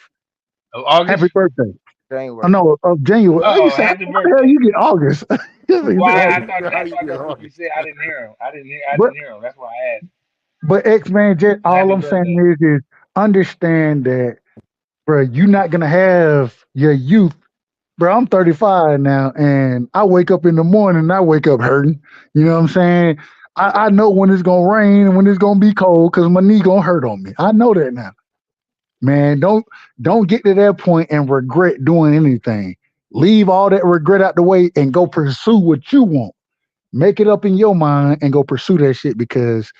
Of
Happy
August?
birthday. I
January.
know of January. Oh, you
Oh,
said how
happy
the hell
birthday.
you get August? This nigga
Well,
said
I
happy.
thought
How
I
you
thought
get
that's what you
August?
said. I didn't hear him. I
But
didn't hear him. That's why I asked.
X Man, just all
Happy
I'm saying
birthday.
is understand that, bro, you're not gonna have your youth. Bro, I'm 35 now, and I wake up in the morning and I wake up hurting. You know what I'm saying? I know when it's gonna rain and when it's gonna be cold because my knee gonna hurt on me. I know that now. Man, don't get to that point and regret doing anything. Leave all that regret out the way and go pursue what you want. Make it up in your mind and go pursue that shit because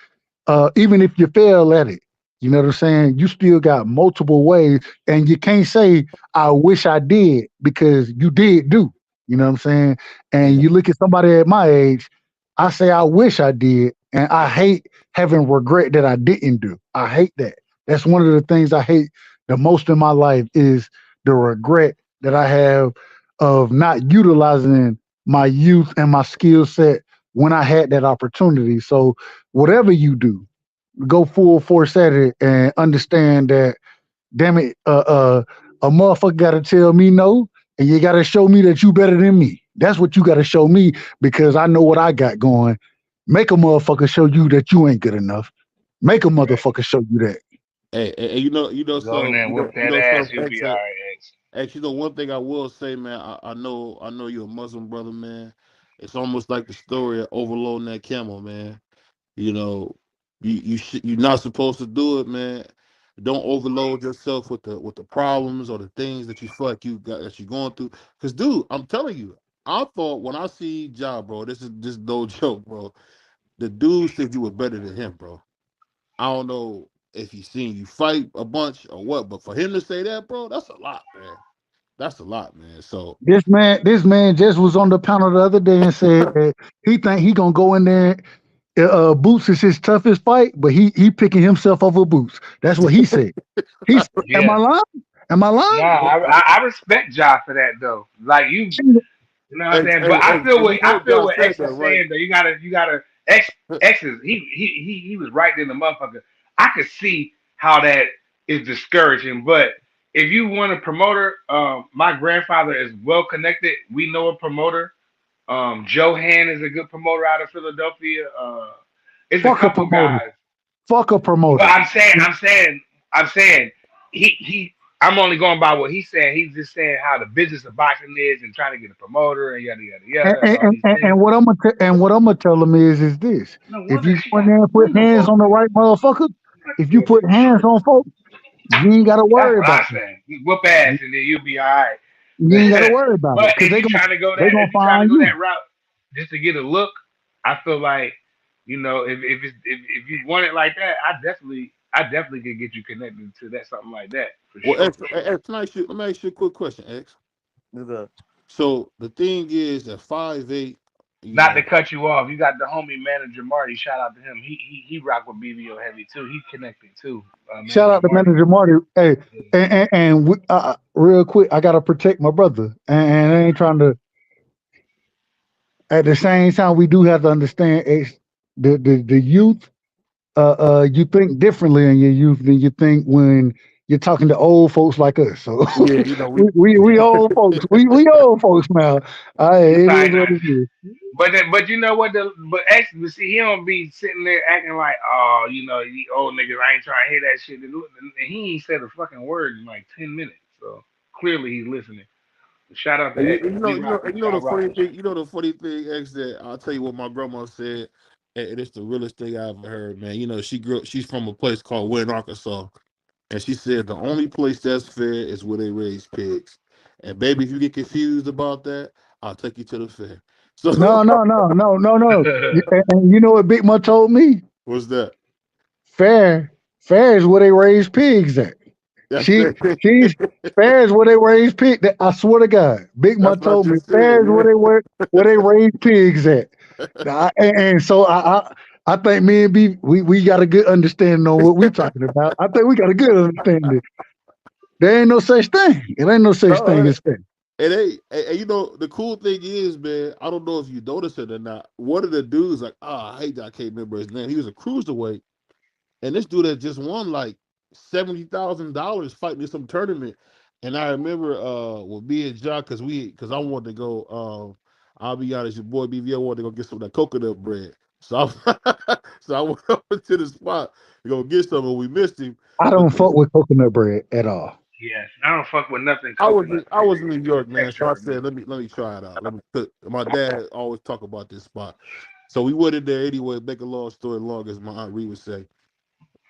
even if you fail at it, you know what I'm saying? You still got multiple ways, and you can't say, I wish I did because you did do. You know what I'm saying? And
Yeah.
you look at somebody at my age, I say, I wish I did. And I hate having regret that I didn't do. I hate that. That's one of the things I hate the most in my life is the regret that I have of not utilizing my youth and my skill set when I had that opportunity. So whatever you do, go full force at it and understand that, damn it, a motherfucker got to tell me no, and you got to show me that you better than me. That's what you got to show me because I know what I got going. Make a motherfucker show you that you ain't good enough. Make a motherfucker show you that.
Hey,
Go in there and whoop that
some
ass. You'll be all right, X.
Actually, one thing I will say, man, I know you're a Muslim brother, man. It's almost like the story of overloading that camel, man. You know, you're not supposed to do it, man. Don't overload yourself with the problems or the things that you feel like you got that you're going through. Cause, dude, I'm telling you, I thought when I see Ja, bro, this is just no joke, bro. The dude said you were better than him, bro. I don't know if he's seen you fight a bunch or what, but for him to say that, bro, that's a lot, man. That's a lot, man. So
This man just was on the panel the other day and said that he think he gonna go in there. Boots is his toughest fight, but he picking himself over Boots. That's what he said. He said, "Am I
Yeah.
lying? Am I
Nah,
lying?"
I respect Ja for that though. Like you know what I'm saying? But
you
I
know,
feel
John
what
said
X
that,
is
right?
saying though. You gotta X is he was right in the motherfucker. I could see how that is discouraging, but if you want a promoter, my grandfather is well connected. We know a promoter. Joe Han is a good promoter out of Philadelphia. It's a
Fuck a
couple
promoter.
guys.
Fuck a
But
promoter.
I'm saying he. I'm only going by what he's saying. He's just saying how the business of boxing is and trying to get a promoter and yada yada
And,
yada and
and,
all these
and,
things.
and what I'm gonna tell them is this:
No
if
wonder
you
she
go in
got
there and put hands
wonderful.
on the right motherfucker, if you put hands on folks, you ain't gotta
That's
worry
what I
about it.
say. You whoop ass and then you'll be all right.
You ain't gotta worry about it
But
because they gonna
if you trying to
find
go
you.
that route just to get a look, I feel like if you want it like that, I definitely could get you connected to that something like that for
Well,
sure, for sure.
let me ask you a quick question, X.
Nigga.
So the thing is, at 5'8", you
Not to
know,
cut you off, you got the homie manager Marty. Shout out to him. He rock with BBO heavy too. He connected too.
Shout
Manager
out to
Marty.
Manager Marty. Hey,
Yeah.
real quick, I gotta protect my brother, and I ain't trying to. At the same time, we do have to understand the youth. You think differently in your youth than you think when you're talking to old folks like us. So
yeah, you know,
we old folks. We old folks now.
You
It is
probably
what
not.
it is.
But you know what but actually see he don't be sitting there acting like these old niggas I ain't trying to hear that shit and he ain't said a fucking word in like 10 minutes. So clearly he's listening. Shout out to
and
X. We rock with you. I
the
rock
funny
with you.
thing, X, that I'll tell you what my grandma said, and it's the realest thing I ever heard, man. You know, she's from a place called Wynn, Arkansas, and she said the only place that's fair is where they raise pigs. And baby, if you get confused about that, I'll take you to the fair. So
No. And you know what Big Ma told me?
what's that?
Fair is where they raise pigs at.
That's
She
it.
she's fair is where they raise pigs. I swear to God, Big Ma
That's what I
told me
just
fair
said,
is where they raise pigs at. And so I think me and B we got a good understanding on what we talking about. I think we got a good understanding. There ain't no such thing. It ain't no such thing
No,
as fair.
and you know the cool thing is, man. I don't know if you noticed it or not. One of the dudes, like, I can't remember his name. He was a cruiserweight, and this dude had just won like $70,000 fighting in some tournament. And I remember with me and John, because I wanted to go. I'll be honest, your boy BVO wanted to go get some of that coconut bread. So so I went over to the spot to go get some, and we missed him.
I
But
don't fuck with coconut bread at all.
Yes. I don't fuck with nothing
I was
coconut
I was in
period.
New
The
York, man. So
texture
I
of me.
said, let me try it out. Let me cook. My dad always talk about this spot. So we went in there anyway, make a long story long, as my Aunt Ree would say.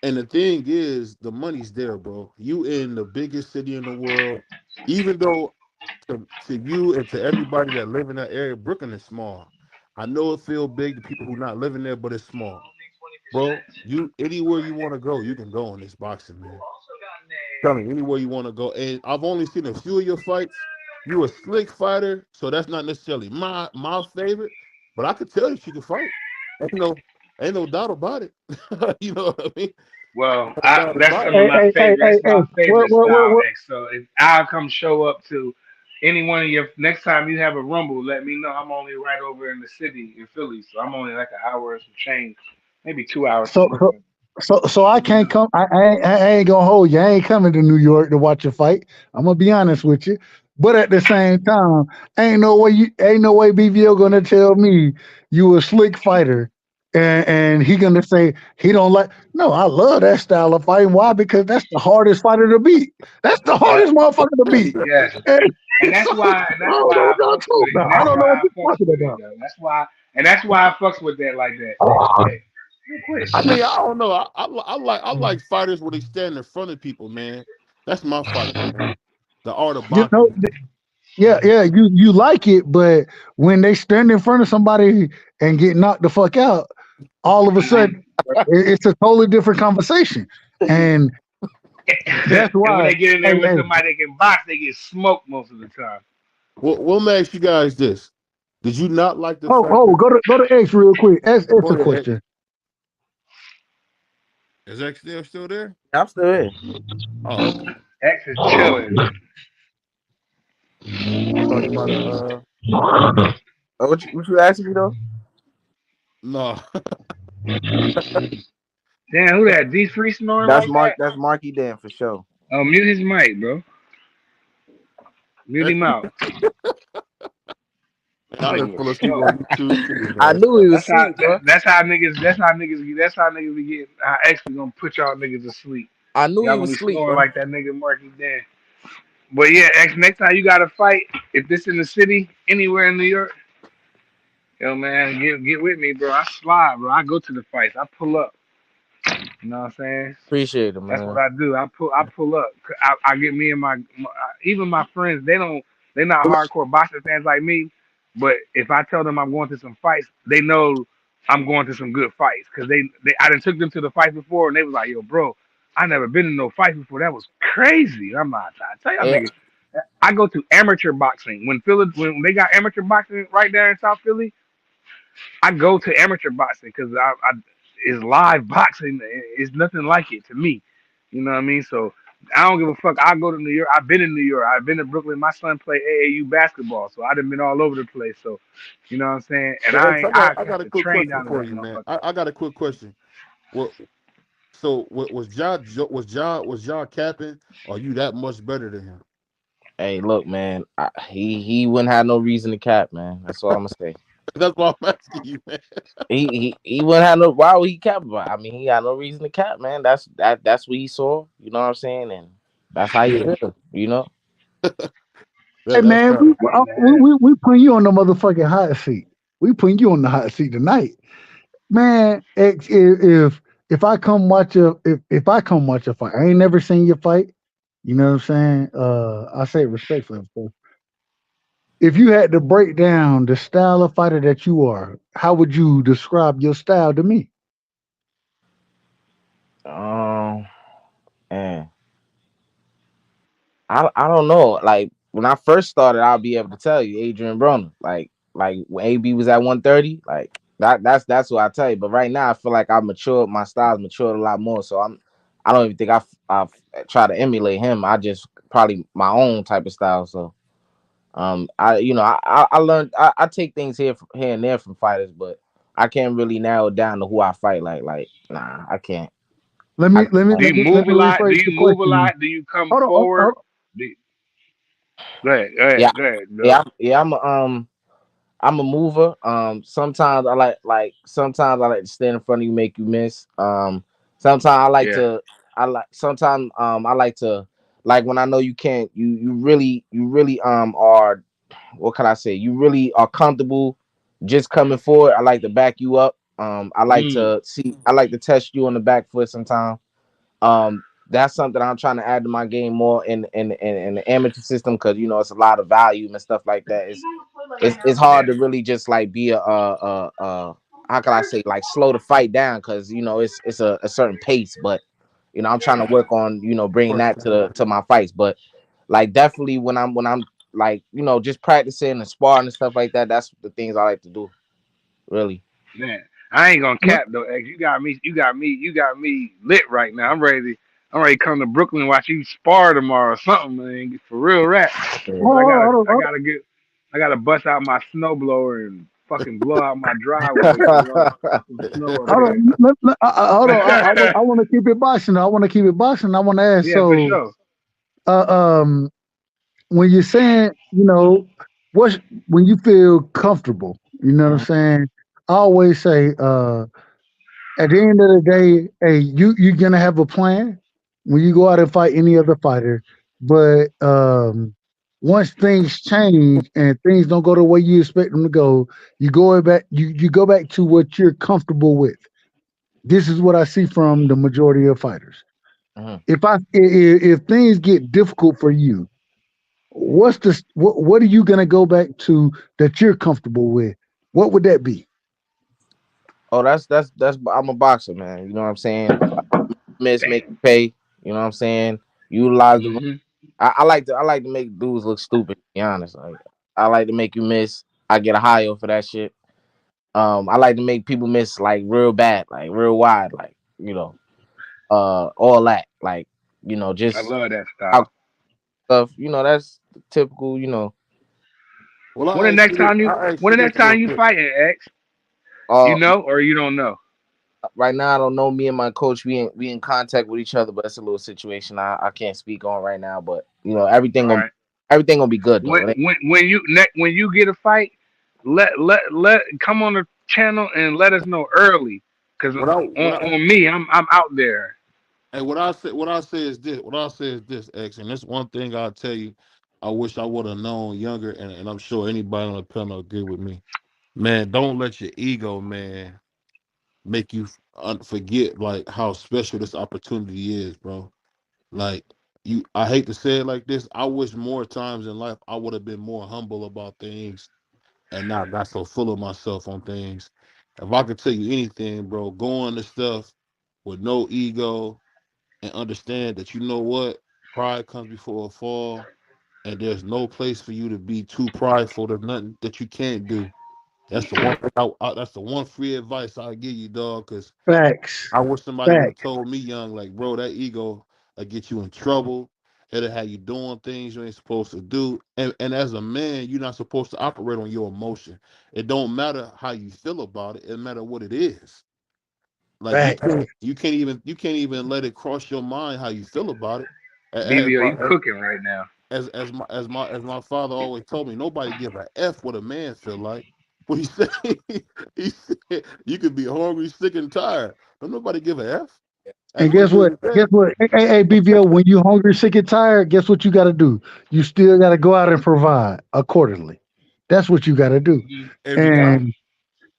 And the thing is, the money's there, bro. You in the biggest city in the world, even though to you and to everybody that live in that area, Brooklyn is small. I know it feel big to people who not living there, but it's small. Bro, you anywhere you want to go, you can go in this boxing, man. Tell me anywhere you want to go. And I've only seen a few of your fights. You a slick fighter, so that's not necessarily my favorite, but I could tell you she can fight. Ain't no ain't no doubt about it. You know what I mean?
Well,
No doubt
that's
about
some
it.
of
Hey,
my
hey, hey,
favorite.
hey,
That's
hey.
my favorite style
What
X. So if I'll come show up to any one of your next time you have a rumble, let me know. I'm only right over in the city in Philly, so I'm only like an hour and some change, maybe 2 hours from
so so
Brooklyn.
so I
Let me
can't
know.
come. I ain't gonna hold you. I ain't coming to New York to watch a fight. I'm gonna be honest with you. But at the same time, ain't no way BVO gonna tell me you a slick fighter and he gonna say he don't like. No, I love that style of fighting. Why? Because that's the hardest fighter to beat. That's the
Yep.
hardest motherfucker to beat.
Yes.
And
And that's
so,
why
I don't know what
I
y'all
fucks with
talking
it. And
about. I
that's
don't
why
know what
I
you're
fucks
talking
with it,
about.
though. That's why I fucks with that like that. Hey, real quick.
I mean, I don't know. I like fighters where they stand in front of people, man. That's my fight, man. The art of
You know,
boxing.
yeah, you like it, but when they stand in front of somebody and get knocked the fuck out, all of a sudden it's a totally different conversation, and that's
And when
why.
they get in
Hey,
there with
hey,
somebody that can box, they get smoked most of the time.
Well, let me ask you guys this: did you not like the fact
oh,
that
go to X real quick. Ask
go
a
to
question.
is X still there?
I'm still here.
Oh, okay.
X is chilling.
I thought he might have.
What you asking me though?
No.
Damn, who that? D free snoring like that?
That's Marky Dan for sure.
Oh, mute his mic, bro. Mute him out.
I done fell asleep
Yo,
on YouTube too,
I
man.
knew he was
that's how
asleep, bro.
that's how niggas be getting. How X be gonna put y'all niggas to sleep.
I knew he
Y'all
was
gonna be
asleep,
snoring
bro.
like that nigga Marky Dan. But yeah, X, next time you gotta fight, if this in the city, anywhere in New York, yo man, get with me, bro. I slide, bro. I go to the fights. I pull up. You know what I'm saying?
Appreciate it,
That's what
man.
I do. I pull up. I get me and my even my friends. They're not hardcore boxing fans like me. But if I tell them I'm going to some fights, they know I'm going to some good fights because they I done took them to the fight before and they was like, yo, bro, I never been in no fight before. That was crazy. I'm not. I tell y'all
Yeah,
niggas. I go to amateur boxing when they got amateur boxing right there in South Philly. I go to amateur boxing because I it's live boxing. It's nothing like it to me. You know what I mean? So I don't give a fuck. I go to New York. I've been in New York. I've been to Brooklyn. My son played AAU basketball, so I've been all over the place. So you know what I'm saying? And
Hey, X,
I
I
have
got a
to
quick
train
question
down in
for
that
you, man.
motherfucker.
I got a quick question. Well, was Ja capping? Or are you that much better than him?
hey, look, man. He wouldn't have no reason to cap, man. That's all I'm gonna say.
That's why I'm asking you, man.
He wouldn't have no. Why would he cap about? I mean, he got no reason to cap, man. That's what he saw. You know what I'm saying? And that's how he feel. You know.
Hey
That's
man,
kind of
we putting you on the motherfucking hot seat. We putting you on the hot seat tonight, man. If I come watch if I come watch a fight, I ain't never seen you fight. You know what I'm saying? I say it respectfully, of course. If you had to break down the style of fighter that you are, how would you describe your style to me?
Um, man, I don't know. Like when I first started, I'll be able to tell you, Adrian Broner. Like when AB was at 130, like that's what I tell you. But right now, I feel like I've matured. My style's matured a lot more. So I don't even think I've tried to emulate him. I just probably my own type of style. So I learned I take things here and there from fighters, but I can't really narrow it down to who I fight. Like nah, I can't.
Let
I,
me let me
Do
let
you
me let
move
me
a lot? Do
rephrase
you
the
move a
question.
lot? Do you come
Hold on,
forward? Do you, go ahead. Go
yeah,
ahead. Go ahead,
yeah,
bro.
I'm a mover. Sometimes sometimes I like to stand in front of you, make you miss. Sometimes
Yeah.
I like to like when I know you can't. You really are. What can I say? You really are comfortable just coming forward. I like to back you up.
Mm.
I like to test you on the back foot sometimes. That's something I'm trying to add to my game more in the amateur system because it's a lot of volume and stuff like that. It's hard
Yeah.
to really just like be how can I say, like, slow the fight down because it's a certain pace, but I'm trying to work on bringing that to my fights. But like definitely when I'm like just practicing and sparring and stuff like that, that's the things I like to do, really.
Man, I ain't gonna cap though, X. You got me lit right now. I'm ready to come to Brooklyn and watch you spar tomorrow or something, man. For real rap.
Yeah.
But
Hold on.
I gotta bust out my snowblower and fucking blow out my driveway because there's all this fucking snow up
Hold
here.
on, hold on. I want to keep it boxing. I want to keep it boxing. I want to ask.
Yeah, for
So,
sure.
uh, um, when you're saying, what's when you feel comfortable, you know what I'm saying? I always say, at the end of the day, hey, you're gonna have a plan when you go out and fight any other fighter. But once things change and things don't go the way you expect them to go, you go back to what you're comfortable with. This is what I see from the majority of fighters.
Mhm.
If things get difficult for you, what are you gonna go back to that you're comfortable with? What would that be?
Oh, that's. I'm a boxer, man. You know what I'm saying? Miss
Damn.
make you pay. You know what I'm saying? Utilize the.
Hmm.
I like to make dudes look stupid. To be honest, like I like to make you miss. I get a high for that shit. I like to make people miss like real bad, like real wide, like all that, like
I
just
love that
out
style.
stuff. That's typical.
Well,
When the next time you
I asked
when
you
the
this
next
real
time you
quick.
fighting X, you
Uh,
know or you don't know?
right now I don't know. Me and my coach, we in contact with each other, but it's a little situation I can't speak on right now. But
All right.
everything gonna be good though.
When when you get a fight, let come on the channel and let us know early, cause
What I
on
what I
on me, I'm out there.
and what I say is this. What I say is this, X, and this one thing I'll tell you. I wish I would have known younger, and I'm sure anybody on the panel agree with me. Man, don't let your ego, man, make you forget like how special this opportunity is, bro. Like I hate to say it like this. I wish more times in life I would have been more humble about things and not got so full of myself on things. If I could tell you anything, bro, go on to stuff with no ego and understand that you know what pride comes before a fall, and there's no place for you to be too prideful. There's nothing that you can't do. That's the one. That's the one free advice I give you, dog. Because
Facts.
I wish somebody would have
Facts.
told me young, like, bro, that ego will get you in trouble. It'll have you doing things you ain't supposed to do. And as a man, you're not supposed to operate on your emotion. It don't matter how you feel about it. It matter what it is. Like
Facts.
you can't even let it cross your mind how you feel about it. As
BBO,
my
you cooking right now.
as my father always told me, nobody give a f what a man feel like. What he said, he said, you could be hungry, sick, and tired. Don't nobody give a f. At
And
the
guess
end of
what?
the day,
Guess what? Hey, BVO, when you hungry, sick, and tired, guess what you got to do? You still got to go out and provide accordingly. That's what you got to do.
Hmm.
every
Right.
time.
And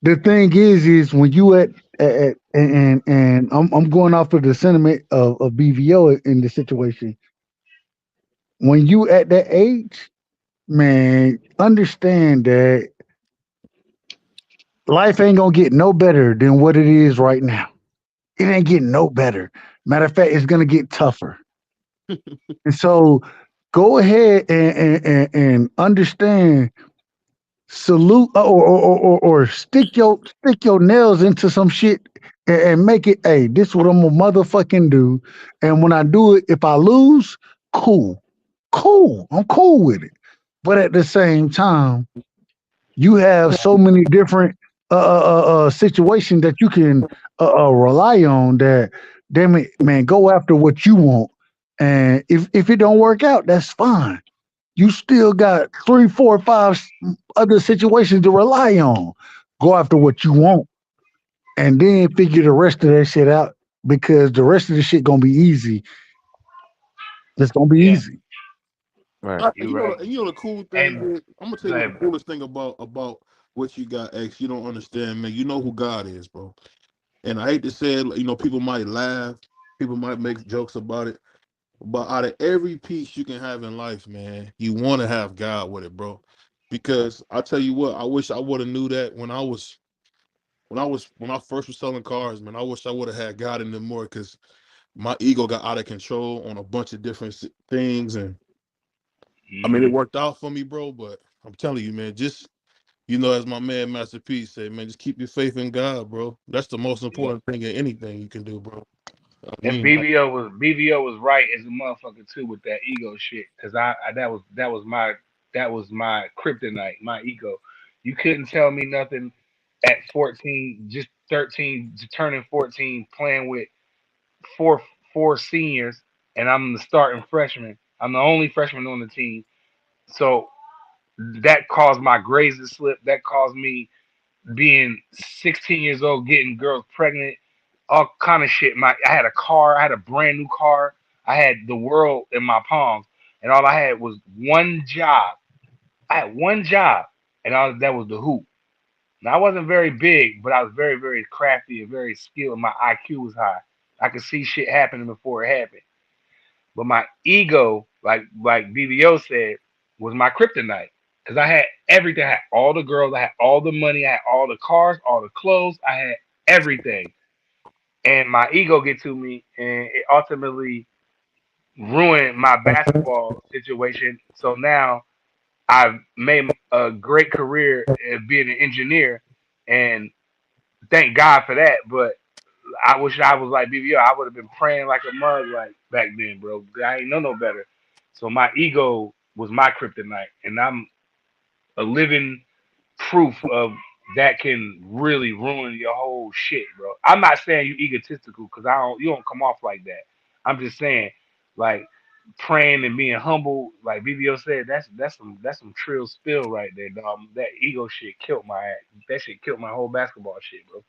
the thing is when you at and I'm going off of the sentiment of BVO in the situation. When you at that age, man, understand that life ain't gonna get no better than what it is right now. It ain't getting no better. Matter of fact, it's gonna get tougher. And so go ahead and understand, salute or stick your nails into some shit and make it, hey, this what I'm gonna motherfucking do. And when I do it, if I lose, cool. Cool. I'm cool with it. But at the same time, you have so many different situations that you can rely on that damn it, man, go after what you want. And if it don't work out, that's fine. You still got three, four, five other situations to rely on. Go after what you want, and then figure the rest of that shit out because the rest of the shit gonna be easy. It's gonna be
Yeah,
easy.
right.
you right.
The cool thing
And
is, I'm gonna tell
go
you what
ahead,
the
bro.
coolest thing about what you got, X. You don't understand, man. You know who God is, bro. And I hate to say it, people might laugh, people might make jokes about it, but out of every piece you can have in life, man, you want to have God with it, bro. Because I tell you what, I wish I would have knew that when I first was selling cars, man. I wish I would have had God in them more because my ego got out of control on a bunch of different things, and I mean it
Hmm.
worked out for me, bro. But I'm telling you, man, just as my man Master P said, man, just keep your faith in God, bro. That's the most
Yeah.
important thing in anything you can do, bro. I
And
mean,
BBO was right as a motherfucker too with that ego shit. Cause I that was my kryptonite, my ego. You couldn't tell me nothing at 14, just 13, turning 14, playing with four four seniors, and I'm the starting freshman. I'm the only freshman on the team. So that caused my grades to slip. That caused me being 16 years old, getting girls pregnant, all kind of shit. I had a car, I had a brand new car, I had the world in my palms, and all I had was one job. I had one job, and all that was the hoop. Now I wasn't very big, but I was very, very crafty and very skilled. My IQ was high. I could see shit happening before it happened. But my ego, like BBO said, was my kryptonite. Because I had everything. I had all the girls, I had all the money, I had all the cars, all the clothes, I had everything. And my ego get to me, and it ultimately ruined my basketball situation. So now I've made a great career at being an engineer, and thank God for that. But I wish I was like BBO. I would have been praying like a mug like back then, bro. I ain't know no better. So my ego was my kryptonite, and I'm a living proof of that can really ruin your whole shit, bro. I'm not saying you egotistical because you don't come off like that. I'm just saying like praying and being humble, like BBO said, that's some trill spill right there, dog. That ego shit killed my ass. That shit killed my whole basketball shit, bro.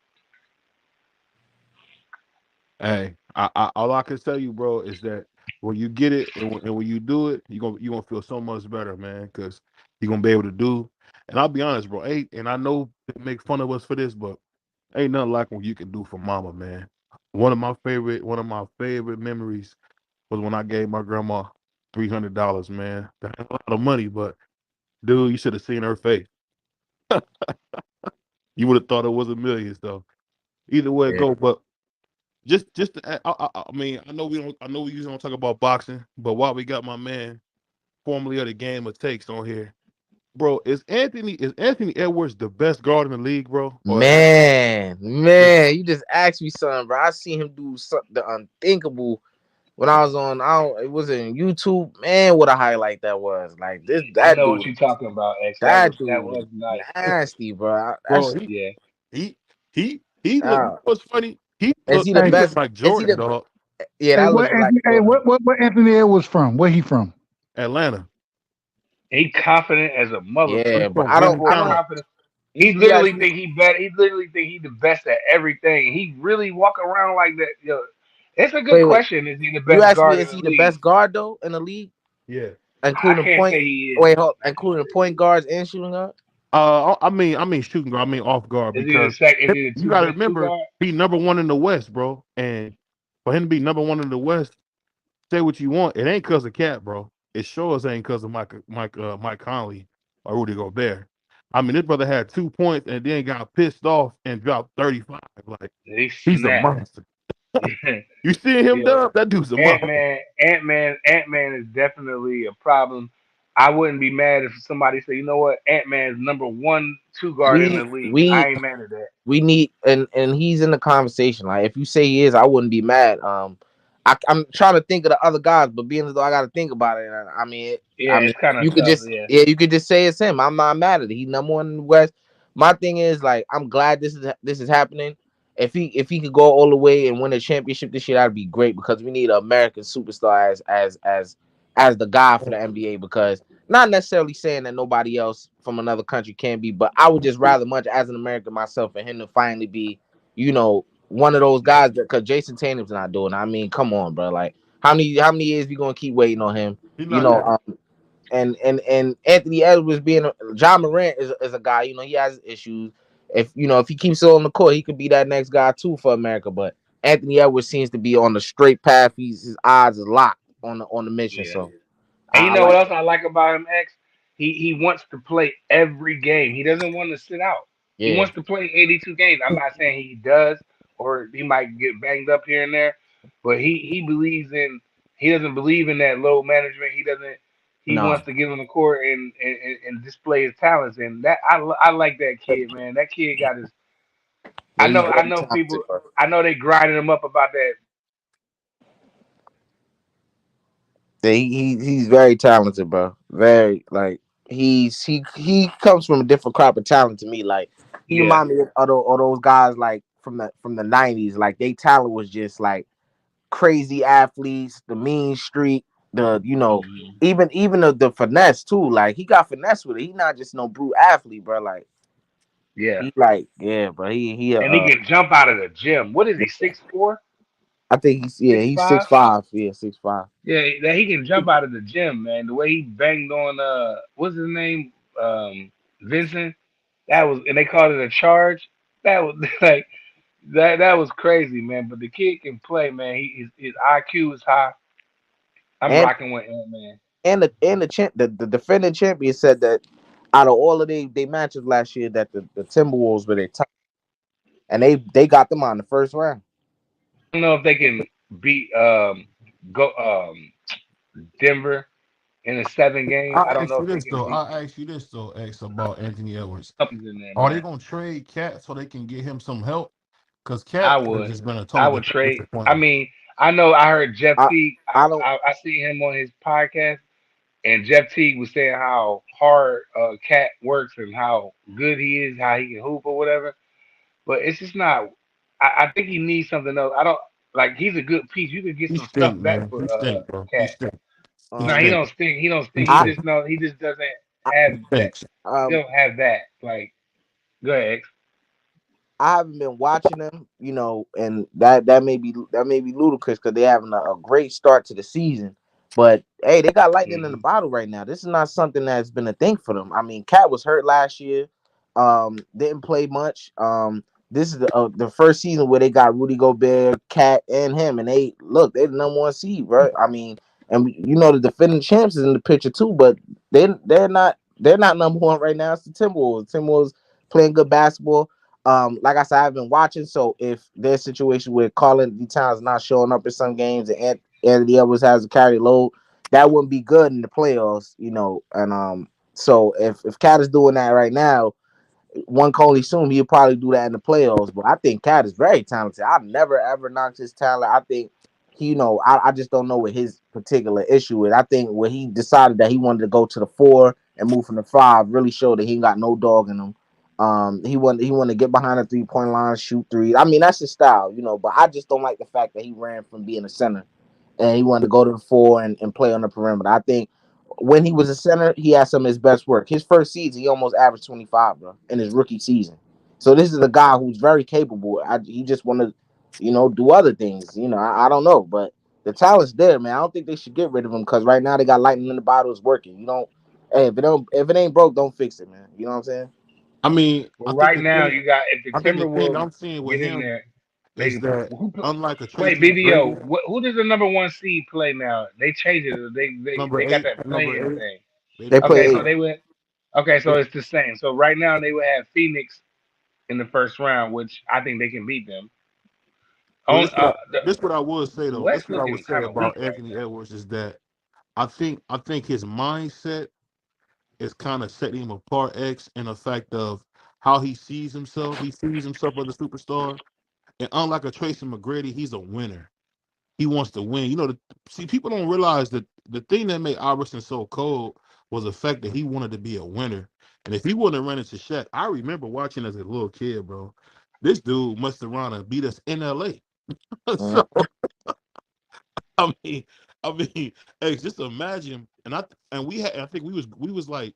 Hey, all I can tell you, bro, is that when you get it and when you do it, you gonna feel so much better, man, because you're gonna be able to do. And I'll be honest, bro. And I know they make fun of us for this, but ain't nothing like what you can do for mama, man. One of my favorite memories was when I gave my grandma $300, man. That's a lot of money, but dude, you should have seen her face. You would have thought it was a million. So either way it
Yeah.
go, but just I mean, I know we usually don't talk about boxing, but while we got my man, formerly of the Game of Takes on here, bro, is Anthony Edwards the best guard in the league, bro? Or
Man, you just asked me something, bro. I seen him do something the unthinkable when I was on. It was in YouTube. Man, what a highlight that was! Like this,
I know what you're
that
talking about, X.
dude
That
was
was nice.
nasty, bro.
bro,
That's
Yeah.
he he look.
uh,
What's funny? He
is
look
he the
he
Hey,
look
best?
like
Is he
Jordan,
the?
dog.
Yeah,
hey,
that
what
looks like
Anthony? Hey,
Jordan.
what Anthony Edwards from? Where he from?
Atlanta.
He confident as a
He's
Yeah,
motherfucker.
but
from
That
I
boy
don't.
Germantown.
confident. He
You
literally
asked me.
think he better. He literally think he the best at everything. He really walk around like that. Yo, it's a good
Wait.
question. Is he the
You
best
asked me,
guard
is
in
he
the
the
league?
best guard though in the league,
Yeah.
I
including
can't
point?
say he is.
Wait, hold, including point guards and shooting guard.
I mean shooting guard. I mean off guard
Is he the
because
second? Is he the
you
two
got to
best two
remember
guard?
he number one in the West, bro. And for him to be number one in the West, say what you want, it ain't cause of Cat, bro. It sure as ain't cause of Mike Conley or Rudy Gobert. I mean, this brother had 2 points and then got pissed off and dropped 35. Like
He
he's a
snapped.
monster. You see him,
Yo,
Dub? That dude's a
Ant
monster.
Man, Ant Man is definitely a problem. I wouldn't be mad if somebody said, you know what, Ant Man is number one two guard in the
We
league. I
we
ain't mad at that.
we need, and he's in the conversation. Like if you say he is, I wouldn't be mad. I'm trying to think of the other guys, but being as though I got to think about it.
Yeah,
I mean,
it's kind of
you could
tough.
just
Yeah,
you could just say it's him. I'm not mad at it. He's number one in the West. My thing is like I'm glad this is happening. If he could go all the way and win a championship this year, that'd be great because we need an American superstar as the guy for the NBA. Because not necessarily saying that nobody else from another country can be, but I would just rather much as an American myself for him to finally be, one of those guys that because Jason Tatum's not doing it. I mean, come on, bro. Like how many years we gonna keep waiting on him?
He's
You
not
know,
that.
and Anthony Edwards being John Morant is a guy, he has issues. If he keeps it on the court, he could be that next guy too for America. But Anthony Edwards seems to be on the straight path. His eyes is locked on the mission.
yeah.
So
And you
I
know what
like
else
that.
I like about him, X? He wants to play every game. He doesn't want to sit out. He
Yeah,
wants to play 82 games. I'm not saying he does, or he might get banged up here and there, but he believes in. He doesn't believe in that load management. He doesn't. He
no,
wants to get on the court and display his talents, and that I like that kid, man. That kid got his.
yeah, he's
I
very
know
talented,
people.
bro.
I know they grinding him up about that.
Yeah, he's very talented, bro. Very like he comes from a different crop of talent to me. Like he
Yeah.
remind me of those guys like from the '90s. Like they talent was just like crazy athletes, the mean streak, the
Mhm.
even the finesse too. Like he got finesse with it. He not just no brute athlete, bro. Like
Yeah,
He like, yeah, but he
and he can jump out of the gym. What is he?
yeah.
6'4",
I think he's
6'5"?
6'5". Yeah, 6'5".
Yeah, that he can jump out of the gym, man. The way he banged on what's his name? Vincent. That was, and they called it a charge. That was like that was crazy, man. But the kid can play, man. His IQ is high. I'm
And
rocking with him, man.
the defending champion said that out of all of they matches last year, that the Timberwolves were their top, and they got them on the first round.
I don't know if they can beat go Denver in a 7 game. I
I
don't
ask
know
you
if they
this
can
though.
beat
I ask you this though, X, about Anthony Edwards.
Puppies in there,
Are they
man.
gonna trade Cat so they can get him some help? Because
I
Cat has
would.
just been a
I
total
would trade. I
disappointment.
mean, I know I heard Jeff
I
Teague.
I don't.
I seen him on his podcast, and Jeff Teague was saying how hard Cat works and how good he is, how he can hoop or whatever. But it's just not. I think he needs something else. I don't like. He's a good piece. You could get
He
some stuff
stink,
back
man.
for
He stink, bro. He
Cat.
stink. He
No, he
Um,
stink.
don't stink. He don't
He
stink. He
I,
stink.
just know. He just doesn't
I
He
have that.
stinks.
He
um
don't have that. Like, go ahead. X.
I haven't been watching them, and that may be ludicrous because they're having a great start to the season. But hey, they got lightning in the
Hmm.
bottle right now. This is not something that's been a thing for them. I mean, Cat was hurt last year, didn't play much. This is the first season where they got Rudy Gobert, Cat, and him, and they're the number one seed, right? I mean, and the defending champs is in the picture too, but they're not number one right now. It's the Timberwolves. Timberwolves playing good basketball. Like I said, I've been watching. So if there's a situation where Carlin D Towns not showing up in some games and Anthony Edwards has to carry load, that wouldn't be good in the playoffs. And so if Cat is doing that right now, one can only assume he'll probably do that in the playoffs. But I think Cat is very talented. I've never ever knocked his talent. I think I just don't know what his particular issue is. I think when he decided that he wanted to go to the 4 and move from the 5 really showed that he ain't got no dog in him. He wanted to get behind the 3-point line, shoot three. I mean, that's his style. But I just don't like the fact that he ran from being a center and he wanted to go to the 4 and play on the perimeter. I think when he was a center, he had some of his best work. His first season, he almost averaged 25, bro, in his rookie season. So this is a guy who's very capable. He just want to, do other things. I don't know, but the talent's there, man. I don't think they should get rid of him because right now they got lightning in the bottle. It's working. You don't. Hey, if it ain't broke, don't fix it, man. You know what I'm saying?
I mean,
Well, right now you got if the
I think the thing
Timberwolves
I'm seeing with
get in
him
there, they
is
can.
that
Who,
unlike a
wait,
Tracy
BBO.
McGrady,
Who does the number one seed play now? They changed it.
number
They got
eight,
that
number
playing
eight,
thing.
they
They
play
Okay,
play
so
8.
they went. Okay, so
eight.
it's the same. So right now they would have Phoenix in the first round, which I think they can beat them.
Well,
On
this what I would say
the
though. This
West
what I would
looking
say
kind of weak
about
right
Anthony
now.
Edwards is that I think his mindset is kind of setting him apart, X, in the fact of how he sees himself. He sees himself as a superstar, and unlike a Tracy McGrady, he's a winner. He wants to win. See, people don't realize that the thing that made Iverson so cold was the fact that he wanted to be a winner. And if he wouldn't have run into Shaq, I remember watching as a little kid, bro. This dude must have run and beat us in LA.
Mhm.
So I mean, I mean, hey, just imagine. And I think we was like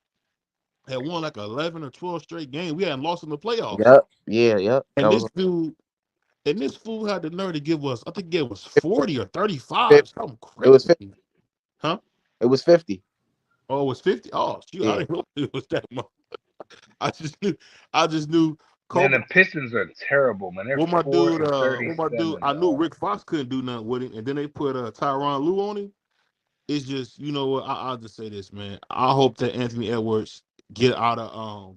had won like 11 or 12 straight games. We hadn't lost in the playoffs.
Yep. Yeah. Yep.
And
That
this
was
dude, and this fool had the nerve to give us, I think it was 40 or 35,
50.
something
It was 50.
crazy. Huh?
It was 50.
Oh, it was 50. Oh, shoot, I
Yeah.
didn't know it was that much. I just knew
Man,
Kobe.
the Pistons are terrible, man. They're 4 and
What my dude,
37,
I knew
dog.
Rick Fox couldn't do nothing with him, and then they put Tyronn Lue on him. It's just, you know what, I'll just say this, man. I hope that Anthony Edwards get out of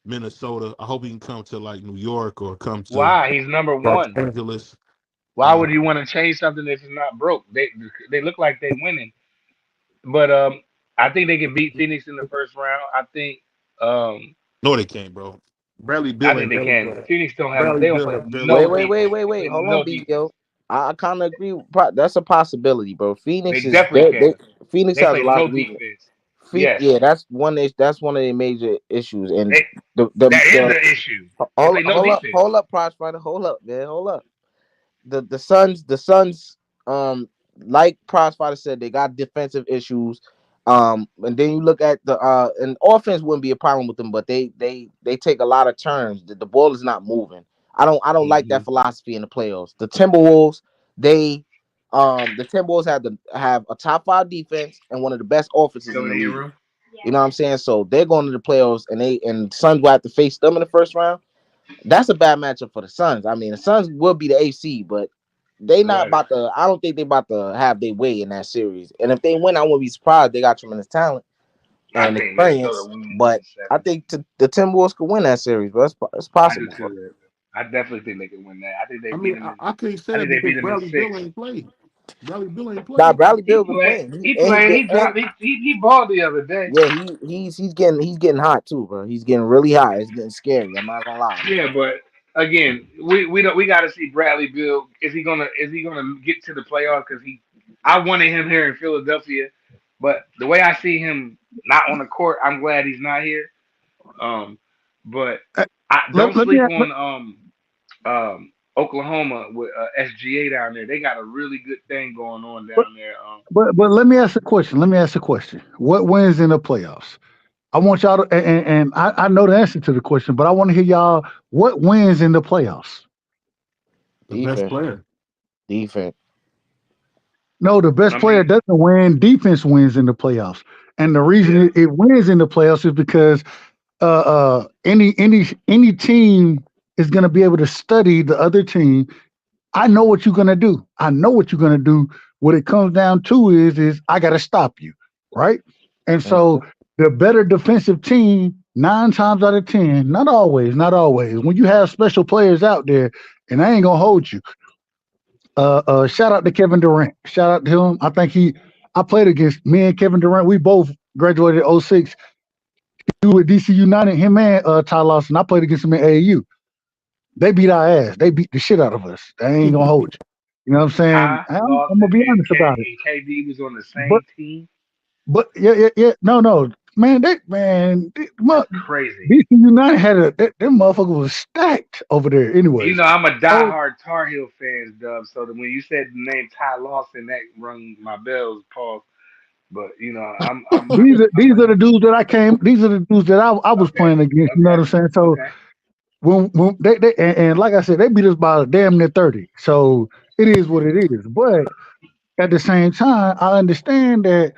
Minnesota. I hope he can come to like New York or come to
Why? He's number
Los
one.
Angeles.
Why
Uh,
would you want to change something that's not broke? They look like they winning, but I think they can beat Phoenix in the first round. Um
no, they can't, bro. Bradley
I
Bill
think
ain't
they
better
can.
than
Phoenix
Bradley
they don't
Bill
play
has barely
Wait,
no
wait,
played.
wait,
defense.
wait,
They
wait.
play
Hold
no
on,
defense.
BBO. I kind of agree. That's a possibility, bro. Phoenix
They
is
definitely can.
Phoenix
They
has a
play
lot
no
of weakness.
defense. Yes,
Yeah, that's one of the major issues. And
they that is
the
an issue. They
hold
play no
hold up,
defense.
hold up, Prize Fighter, hold up, man, hold up. The Suns, like Prize Fighter said, they got defensive issues. And then you look at the and offense wouldn't be a problem with them, but they take a lot of turns. The ball is not moving. I don't like
Mm-hmm.
that philosophy in the playoffs. The Timberwolves, they the Timberwolves have a top five defense and one of the best offenses
Go
in
in
the
the
league.
room.
You know what I'm saying? So they're going to the playoffs, and Suns will have to face them in the first round. That's a bad matchup for the Suns. I mean, the Suns will be the AC, but they not
Right.
about to. I don't think they about to have their way in that series. And if they win, I won't be surprised. They got tremendous talent
I
and
think Minnesota
experience.
wins in
But I
seven.
think the Timberwolves could win that series, bro. It's
I do
possible, bro.
too. I definitely think they can win that. I think they
I
beat
mean,
them in.
I can't say
I
that
think they beat
because
them in
Bradley Bill
six.
ain't played. Bradley Bill ain't
Nah,
played.
Bradley
He
Beal been
played.
playing,
He
and he
played.
get
He
and
dropped. He balled the other day.
yeah, he's getting hot too, bro. He's getting really hot. It's getting scary. I'm not gonna lie.
Yeah, but again, we got to see Bradley Bill. Is he gonna get to the playoffs? Because I wanted him here in Philadelphia, but the way I see him not on the court, I'm glad he's not here. Um, but
Uh,
I don't
let me
sleep
ask,
on Oklahoma with SGA down there. They got a really good thing going on
but,
down there.
but let me ask a question. Let me ask a question. What wins in the playoffs? I want y'all to, and I know the answer to the question, but I want to hear y'all what wins in the playoffs.
The best
Defense,
player.
defense.
No, the best
I
player
mean,
doesn't win. Defense wins in the playoffs, and the reason
yeah.
it wins in the playoffs is because any team is going to be able to study the other team. I know what you're going to do. I know what you're going to do. What it comes down to is I got to stop you, right? And so
Mhm.
the better defensive team, 9 times out of 10, not always, not always. When you have special players out there, and I ain't gonna hold you. Shout out to Kevin Durant. Shout out to him. I think I played against me and Kevin Durant. We both graduated '06. He was with DC United, him and Ty Lawson. I played against him in AAU. They beat our ass. They beat the shit out of us. I ain't gonna hold you. You know what I'm saying?
Ty
I'm
Lawson
gonna be
and
honest about it.
KD was on the
But
same team.
yeah. No. Man,
That's crazy.
DC United had them motherfucker was stacked over there.
You
Anyways,
know, I'm a
so
diehard Tar Heel fan, Dub. So that when you said the name Ty Lawson, that rung my bells, Paul. But you know,
these are the dudes that I came. These are the dudes that I was
okay,
playing against. You know what I'm saying? So
okay.
when they and like I said, they beat us by damn near 30. So it is what it is. But at the same time, I understand that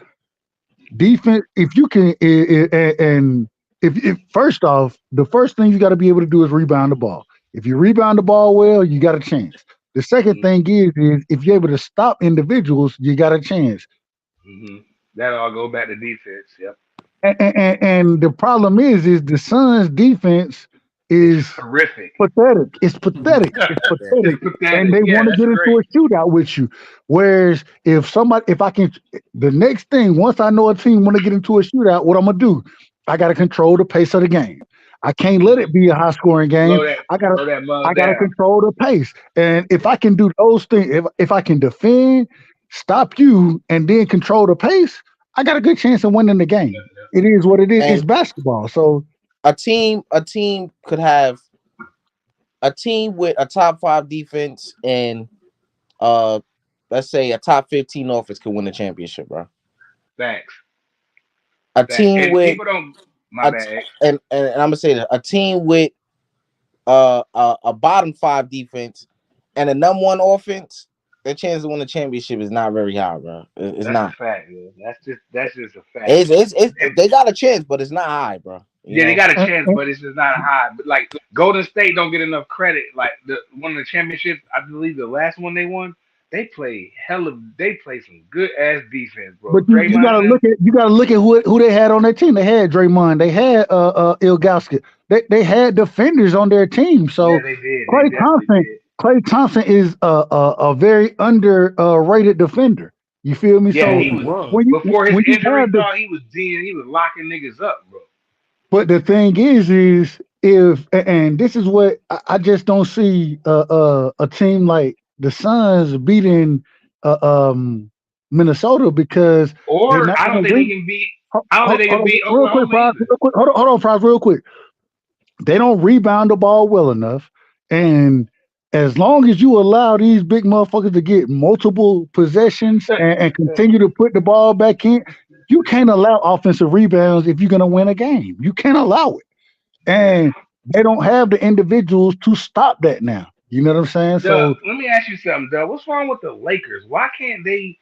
defense. If you can, and if first off, the first thing you got to be able to do is rebound the ball. If you rebound the ball well, you got a chance. The second
Mm-hmm,
thing is if you're able to stop individuals, you got a chance.
mm-hmm. That all go back to defense. Yep,
And the problem is the Suns' defense
it's
is
horrific.
pathetic. It's pathetic. It's
Yeah.
It's
pathetic. And
pathetic.
they
Yeah,
want to
that's
get into
great.
a shootout with you. Whereas if I can, the next thing, once I know a team want to get into a shootout, what I'm gonna do? I gotta control the pace of the game. I can't let
Mm-hmm.
it be a high scoring game.
Slow that,
I gotta
slow that
I
mug
gotta
down.
control the pace. And if I can do those things, if I can defend, stop you, and then control the pace, I got a good chance of winning the
Yep,
game.
yep.
It is what it is. It's
And
basketball. So
a team could have a team with a top five defense and uh let's say a top 15 offense could win the championship, bro.
Facts.
A
Facts.
team
And
with
people don't. My
a t-
bad. X.
and I'm gonna say that a team with a bottom five defense and a number one offense, their chance to win the championship is not very high, bro. It's
That's a
not.
fact, man. That's just a fact.
It's
And
they got a chance, but it's not high, bro. You
yeah, they
know.
got a
and,
chance,
and
but it's just not high. But like Golden State don't get enough credit. Like the one of the championships, I believe the last one they won, they play some good ass defense, bro.
but you
Draymond
gotta
and them,
look at who they had on their team. They had Draymond. They had Ilgauskas. They had defenders on their team.
yeah,
So
they did. They
Clay
definitely
Thompson
did.
Clay Thompson is a very under rated defender. You feel me?
Yeah,
So
Oh,
he
he
was
was.
before his
when you
injury,
have the
dog. He was locking niggas up, bro.
but the thing is if and this is what I just don't see a team like the Suns beating uh, um Minnesota because they're
Or
not
I
going
don't
to
think they
win.
can beat. I don't think they
Hold
can
on,
beat
real quick,
Oklahoma
Prize,
either.
real quick. Hold on, Prize, real quick. They don't rebound the ball well enough, and as long as you allow these big motherfuckers to get multiple possessions and continue to put the ball back in, You can't allow offensive rebounds if you're going to win a game. You can't allow it. And they don't have the individuals to stop that now. You know what I'm saying?
Doug,
So
let me ask you something, Doug. What's wrong with the Lakers? Why can't they?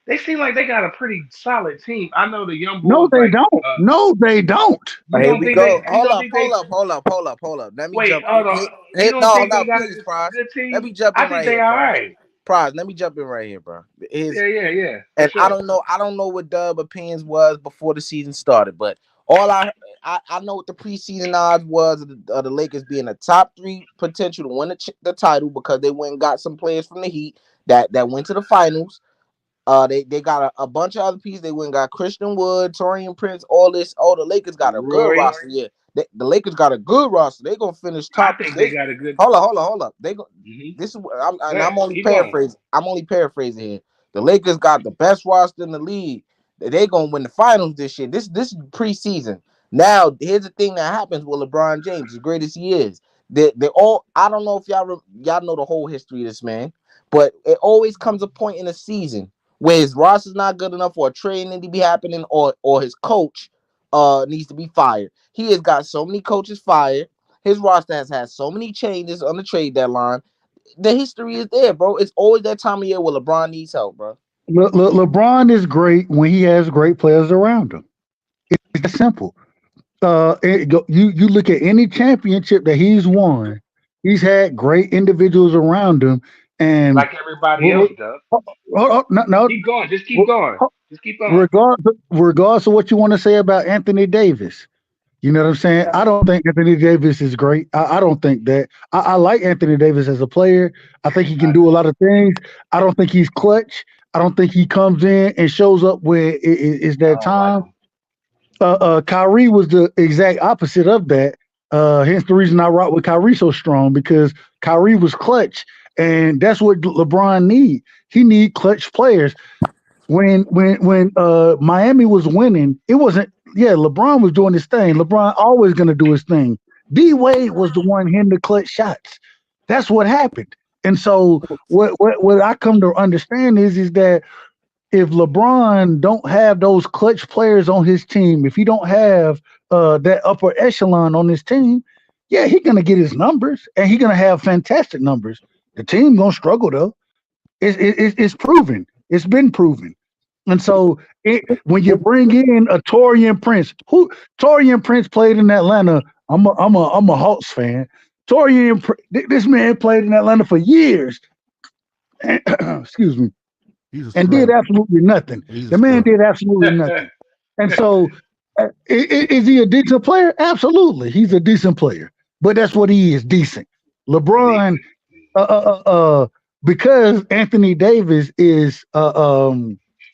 They seem like they got a pretty solid team. I know the young
no,
boys
they
like.
don't. No, they don't.
Here we go.
You
Hold
don't
up,
think
hold
they?
up, hold up, hold up, hold up. Let me
Wait,
jump
hold
in.
on. You don't
No,
think they
no,
got a
please, Prize.
good
Let
team?
me jump
I
in
think
right
they
here,
all
Prize.
right.
Prize, let me jump in right here, bro.
Yeah, for
And
sure.
I don't know what Dub opinions was before the season started, but all I know what the preseason odds was of the Lakers being a top 3 potential to win the title because they went and got some players from the Heat that went to the finals. They got a bunch of other pieces. They went and got Christian Wood, Torian Prince, all this. Oh, the Lakers got a good
Roy,
roster. Yeah, the Lakers got a good roster. They gonna finish
I
top.
think they got a good.
Hold up. They go.
Mm-hmm.
This is
Go
and
ahead,
I'm only
keep going.
paraphrasing. I'm only paraphrasing here. The Lakers got the best roster in the league. They gonna win the finals this year. This is preseason. Now here's the thing that happens with LeBron James, as great as he is. They all. I don't know if y'all know the whole history of this man, but it always comes a point in the season where his roster's not good enough, or a trade need to be happening, or his coach needs to be fired. He has got so many coaches fired. His roster has had so many changes on the trade deadline. The history is there, bro. It's always that time of year where LeBron needs help, bro.
LeBron is great when he has great players around him. It's that simple. You look at any championship that he's won, he's had great individuals around him, and
Like everybody else
no,
does.
no,
Keep going. Just keep going. Just keep going.
regardless of what you want to say about Anthony Davis, you know what I'm saying? I don't think Anthony Davis is great. I don't think that. I like Anthony Davis as a player. I think he can do a lot of things. I don't think he's clutch. I don't think he comes in and shows up when it's
I
that
don't like
time.
him.
Kyrie was the exact opposite of that. Hence the reason I rock with Kyrie so strong because Kyrie was clutch, and that's what LeBron need. He need clutch players. When Miami was winning, it wasn't. Yeah, LeBron was doing his thing. LeBron always gonna do his thing. D Wade was the one hitting the clutch shots. That's what happened. And so what I come to understand is that if LeBron don't have those clutch players on his team, if he don't have that upper echelon on his team, yeah, he's gonna get his numbers and he's gonna have fantastic numbers. The team gonna struggle though. It's proven. It's been proven. And so when you bring in a Torian Prince, who Torian Prince played in Atlanta, I'm a Hawks fan. This man played in Atlanta for years. Excuse me,
He's a
and did
scrub.
absolutely nothing.
He's a
The man
scrub.
did absolutely nothing. And so, is he a decent player? Absolutely, he's a decent player. But that's what he is, decent. LeBron,
Decent.
uh, uh, uh, uh, because Anthony Davis is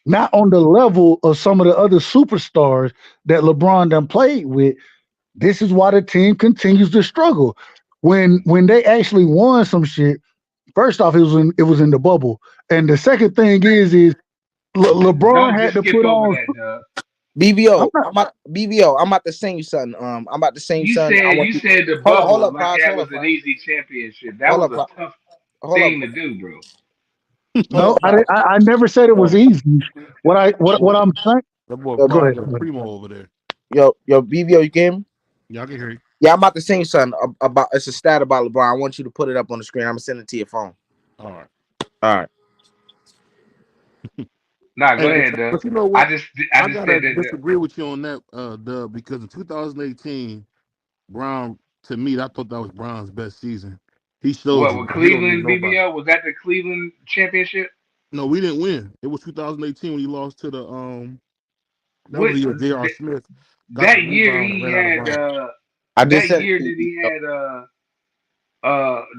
not on the level of some of the other superstars that LeBron done played with. This is why the team continues to struggle. When they actually won some shit, first off, it was in the bubble, and the second thing is LeBron
Don't
had
just
to
skip
put
over
on.
that, Doug.
I'm not.
I'm about to send you something. I'm about to send you something. I want
You
you.
said the
Hold
bubble
up,
like
Prize.
that
Hold
was
up,
an
Prize.
easy championship. That
Hold
was
up,
a
Prize.
tough
Hold up,
thing to do, bro.
hold
No,
up, Prize.
I never said it was easy. What I'm saying.
That boy
Yo, go
Prize
ahead.
is a primo over there.
Yo, BBO, you game?
Y'all can hear you.
Yeah, I'm about to send you something about. It's a stat about LeBron. I want you to put it up on the screen. I'm gonna send it to your phone.
All right.
All right.
Nah, go
Hey,
ahead, Doug.
but you know what?
I
I
just
gotta
said that.
disagree with you on that, Dub, because in 2018, Brown, to me, I thought that was Brown's best season. He showed
What
you
with
that he don't need
Cleveland
nobody.
BBL? Was that the Cleveland championship?
No, we didn't win. It was 2018 when he lost to the that
What
was the year J.R. Smith got the
that year
rebound and
he
ran out of
had
bounds.
I just
that
said.
year that he had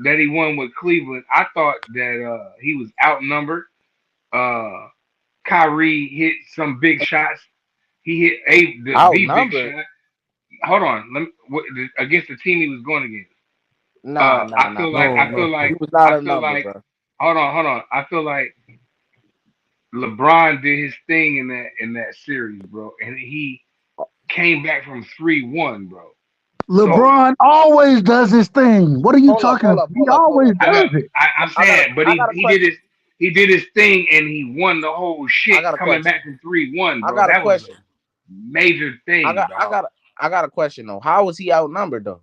that he won with Cleveland. I thought that he was outnumbered. Uh Kyrie hit some big shots. He hit the big
Outnumbered.
shot. Hold on, against the team he was going against.
Nah, nah, nah.
No,
He
no.
was not
I
a
feel
number,
like
bro.
hold on. I feel like LeBron did his thing in that series, bro, and he came back from 3-1, bro. So
LeBron always does his thing. What are you talking about? He
Hold
always
I
does
know
it.
I'm
I got
saying, but
I got a
he did
question.
his he did his thing and he won the whole shit
I got a
coming
question.
back from 3-1,
I
bro.
got a
That was a
question.
major
I
thing,
got I
dog.
got I got a question though. How was he outnumbered though?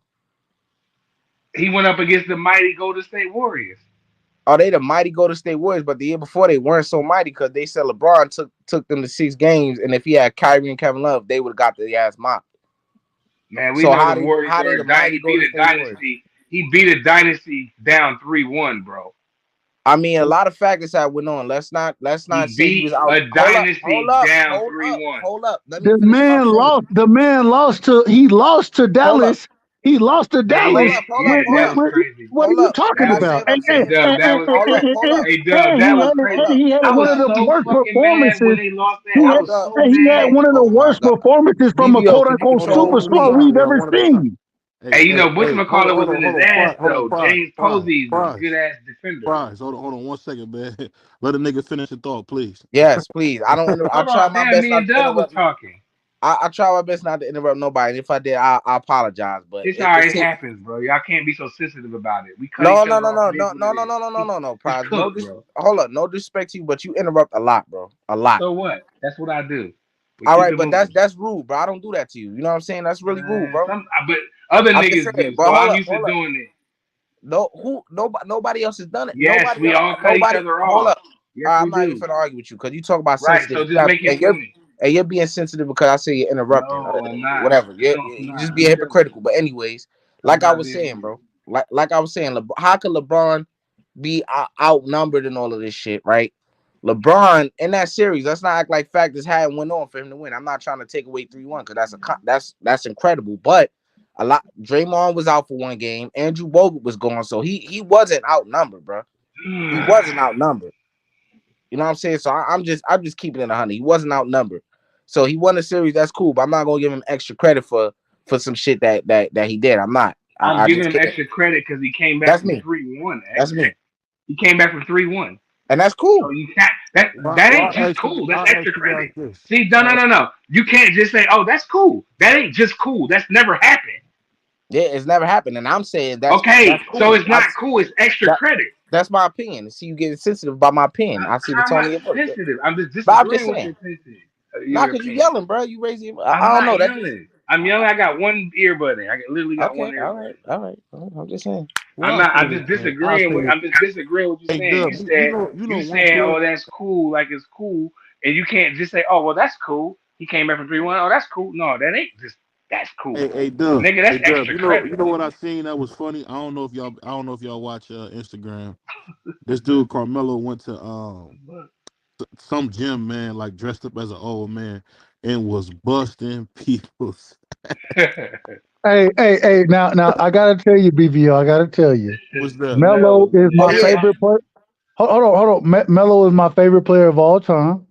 He went up against the mighty Golden State Warriors.
Are they the mighty Golden State Warriors? But the year before they weren't so mighty because they said LeBron took them to 6 games, and if he had Kyrie and Kevin Love, they would have got the ass mopped.
Man, we
So
know the
how
Warriors
they
are
the
a dy-
mighty
he beat
Golden
a
State Warriors?
dynasty. He beat a dynasty down 3-1, bro.
I mean, a lot of factors that went on. Let's not
He
say he was
beat
out.
a dynasty down
Hold up,
3-1.
hold up. Let me
The
finish my
man
sentence.
lost. The man lost to. He lost to
Hold up,
Dallas. He lost to
Yeah, he
hold
Dallas.
did.
up, hold up,
Yeah,
hold
that
up,
was crazy.
What are
hold
you
up.
talking
Let
That
me
was
say
about?
what I'm
Hey
saying.
Dub, that was
Hold up, hold up,
hey Dub, that
He
was
had,
hold
crazy.
up,
he had
I
hold
was
one of
up.
the
so
worst
fucking mad when
performances.
they lost that.
He
I
had,
was
Dub.
so
he had
mad.
one of the
Oh my
worst
God,
performances from a
BBO,
quote
could you
unquote
Hold on,
control
hold
this,
on one
superstar
please?
time,
we've
y'all.
ever
One at a time.
seen.
Hey,
Hold on,
whatchamacallit
hold
was
on,
in his
hold on.
ass
Hold on,
though. James
prize,
Posey was a
prize,
good ass defender.
prize. Hold on 1 second, man. Let a nigga finish the thought, please.
Yes, please. I don't. I
Hold
try
on,
my
damn,
best
me
not
and
to
Dub was
interrupt.
talking.
I try my best not to interrupt nobody. And if I did, I apologize. But
It's
it
alright, it
takes
happens, bro. Y'all can't be so sensitive about it. We cut
no,
each
no,
other
no,
off.
no,
It is
no,
what
no,
it
no, no, no, no,
is.
no, no.
It's
Prize. No,
cooked, bro.
hold up. No disrespect to you, but you interrupt a lot, bro. A lot.
So what? That's what I do. We
All
keep
right,
it
but
moving.
that's rude, bro. I don't do that to you. You know what I'm saying? That's really rude, bro.
But other
I'm just
niggas
saying,
do,
but
so
hold
I'm
up,
used to
hold up.
doing it.
No, nobody else has done it.
Yes, we all cut each
Nobody.
other
Hold
off.
up.
Yes,
I'm
we
not even
do.
gonna argue with you because you talk about
Right,
sensitive.
so just make it funny.
And you're being sensitive because I say you're interrupting.
No, I'm not.
Whatever.
No, I'm
You
not.
just being
I'm chilling.
hypocritical. But anyways,
I'm
like I
not
was
being
saying,
funny.
bro. Like I was saying, how could LeBron be outnumbered and all of this shit, right? LeBron in that series, let's not act like factors hadn't went on for him to win. I'm not trying to take away 3-1 because that's incredible. But a lot Draymond was out for 1 game. Andrew Bogut was gone, so he wasn't outnumbered, bro. He wasn't outnumbered. You know what I'm saying? So I'm just keeping it 100. He wasn't outnumbered. So he won the series. That's cool, but I'm not gonna give him extra credit for some shit that he did. I'm not.
I'm
I
giving
just
him
can't.
extra credit because he came back
That's
from
me.
3-1.
That's me.
He came back from 3-1.
And that's
So
cool.
you can't that
Well,
ain't just cool. That's
I'll
extra
ask you guys
credit.
this.
See, no, no,
Uh,
no, no. You can't just say, "Oh, that's cool." That ain't just cool. That's never happened.
Yeah, it's never happened, and I'm saying that's
Okay, so
cool.
it's not cool. It's extra
That
credit.
that's my opinion. See, you getting sensitive about my opinion. I see the
How am
tone
I
of your voice,
sensitive? I'm just
but I'm just
disagreeing with
saying,
your opinion.
not
Your
because you
opinion.
yelling, bro. You raise your. I
I'm
don't
not
know that.
yelling. I'm yelling. I got one earbud in. I literally got one
Okay,
earbud in.
all right. I'm just saying.
well,
I'm
I'll
not.
say
I'm
this,
just
man. I'll
disagreeing
say
with.
this.
I'm just disagreeing with what
Hey,
you're saying.
Dub, you know
You
one
saying,
player.
"Oh, that's cool," like it's cool, and you can't just say, "Oh, well, that's cool." He came back from 3-1. Oh, that's cool. No, that ain't just that's cool, nigga.
Hey,
That's
Dub.
extra credit.
You know what I seen that was funny. I don't know if y'all watch Instagram. This dude Carmelo went to some gym, man, like dressed up as an old man, and was busting people's.
Hey. Now, I gotta tell you, BBO. I gotta tell you,
Was that?
Melo
No,
is
Oh
my
yeah.
favorite player. Hold on. Melo is my favorite player of all time.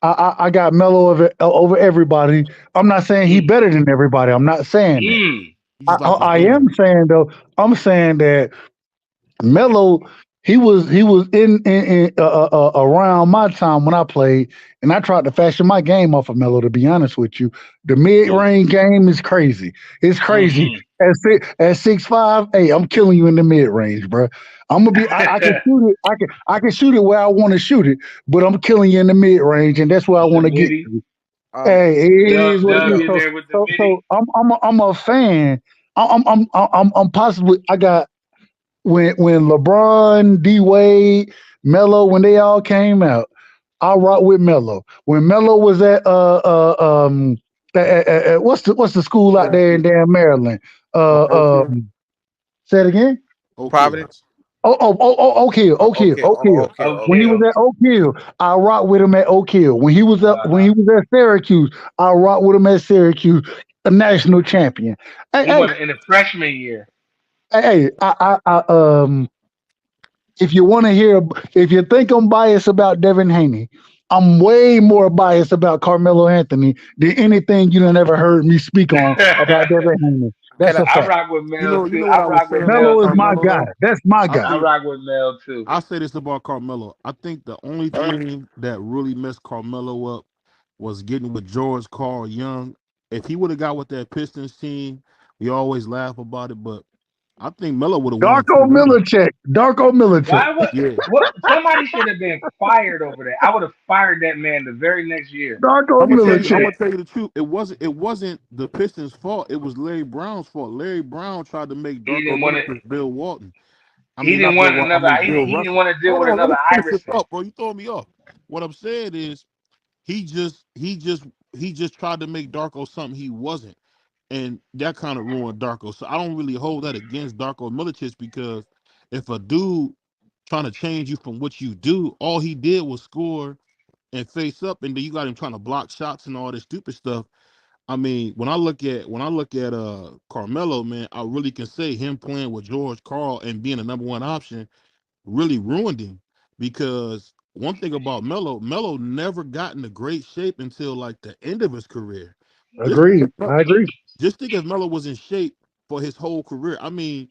I got Melo over everybody. I'm not saying he
mm,
better than everybody. I'm not saying that.
mm.
You
I,
just
I,
like his
I am
game.
saying though. I'm saying that Melo, he was in around my time when I played, and I tried to fashion my game off of Melo. To be honest with you, the mid
Mm,
range game is crazy. It's crazy.
mm-hmm.
At 6'5", hey, I'm killing you in the mid range, bro. I'm gonna be. I can shoot it. I can shoot it where I want to shoot it, but I'm killing you in the mid range, and that's where I
The
want to get
midi.
to.
Um.
Hey, it is what it
Dub
is.
is there with the
So
midi.
I'm a fan. I'm possibly I got when LeBron, D Wade, Melo, when they all came out, I rock with Melo. When Melo was what's the school out
Oak
there in
Hill.
damn Maryland? Uh,
Oak Hill.
say it again.
Oak Hill.
Providence.
Oak Hill,
Okay.
Oak Hill.
Okay.
When he
Okay.
was
Okay.
at Oak Hill, I rock with him at Oak Hill. When
Uh-huh.
he was at Syracuse, I rock with him at Syracuse, a national champion. Hey,
He
hey,
won in the freshman year.
hey, if you want to hear, if you think I'm biased about Devin Haney, I'm way more biased about Carmelo Anthony than anything you done ever heard me speak on about Devin Haney.
Can
That's
I?
a
I
fact.
rock with Mel
You
too.
know what
I
I was
rock with
saying
Mel
about
Melo is my
too.
Carmelo
guy.
though.
That's my
I
guy.
I
think
rock with Mel too.
I say this about Carmelo. I think the only thing that really messed Carmelo up was getting with George Carl Young. If he would have got with that Pistons team, we always laugh about it, but I think Melo would have won
Darko
2 rings.
Milicic. Darko Milicic.
Why would
Yeah.
what? Somebody should have been fired over that. I would have fired that man the very next year
Darko
I'm gonna tell
and
you. I'm
Milicic.
said
gonna tell you the truth. It wasn't the Pistons' fault. It was Larry Brown's fault. Larry Brown tried to make
he
Darko
didn't want to.
Milicic Bill Walton. I
He
mean,
didn't
not Bill
want
Walton. I
another.
mean Bill
He didn't
Russell.
want to deal
Hold
with
on, let
another
me finish this
Iverson.
up, bro. You throwing me off. What I'm saying is he just tried to make Darko something he wasn't, and that kind of ruined Darko. So I don't really hold that against Darko Milicic because if a dude trying to change you from what you do, all he did was score and face up, and then you got him trying to block shots and all this stupid stuff. I mean, when I look at Carmelo, man, I really can say him playing with George Karl and being the number one option really ruined him because one thing about Melo never got into great shape until like the end of his career. Just think
Agreed. I agree.
just think if Melo was in shape for his whole career. I mean,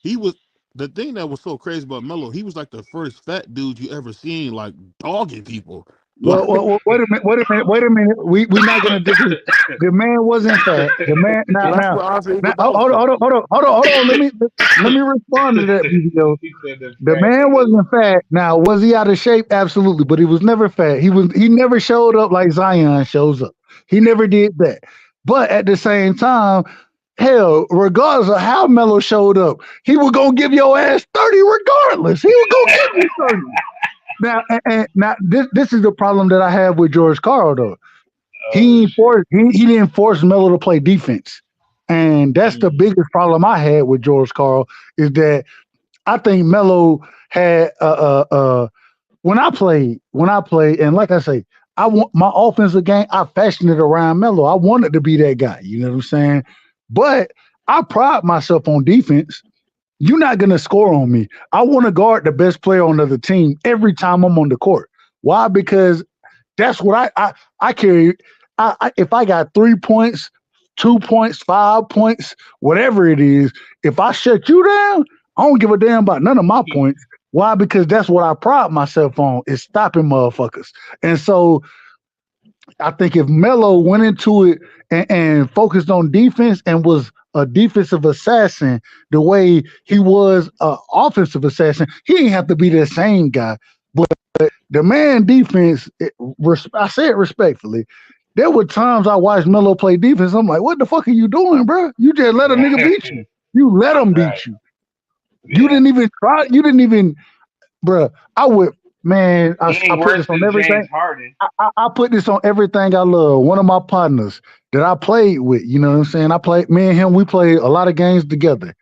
he was the thing that was so crazy about Melo. He was like the first fat dude you ever seen like dogging people. Like
Wait a minute. Wait a minute. Wait a minute. We're not gonna disagree. The man wasn't fat. The man
well, that's
now
what Andre
now hold
Iguodala
on,
said.
hold on, hold on, hold on, hold on. Let me respond to that video.
He said the
The
fat
man
nigga.
wasn't fat. Now, was he out of shape? Absolutely, but he was never fat. He never showed up like Zion shows up. He never did that. But at the same time, hell, regardless of how Melo showed up, he was gonna give your ass 30 regardless. He was gonna give you 30. Now, now this is the problem that I have with George Karl though.
Oh shit.
He didn't force Melo to play defense, and that's the
Mm.
biggest problem I had with George Karl is that I think Melo had when I play, and like I say, I want my offensive game. I fashioned it around Melo. I wanted to be that guy. You know what I'm saying? But I pride myself on defense. You're not gonna score on me. I want to guard the best player on the other team every time I'm on the court. Why? Because that's what I carry. If I got 3 points, 2 points, 5 points, whatever it is, if I shut you down, I don't give a damn about none of my points. Why? Because that's what I pride myself on is stopping motherfuckers. And so I think if Melo went into it and focused on defense and was a defensive assassin the way he was an offensive assassin, he didn't have to be the same guy. But the man defense, I say it respectfully. There were times I watched Melo play defense. I'm like, what the fuck are you doing, bro? You just let a nigga
Right.
beat you. You let him
Right.
beat you. You
Yeah.
didn't even try. You didn't even, bro. I would, man.
He
I
ain't
put
worse
this on
than
everything.
James Harden.
I put this on everything I love. One of my partners that I played with, you know what I'm saying? Me and him, we played a lot of games together.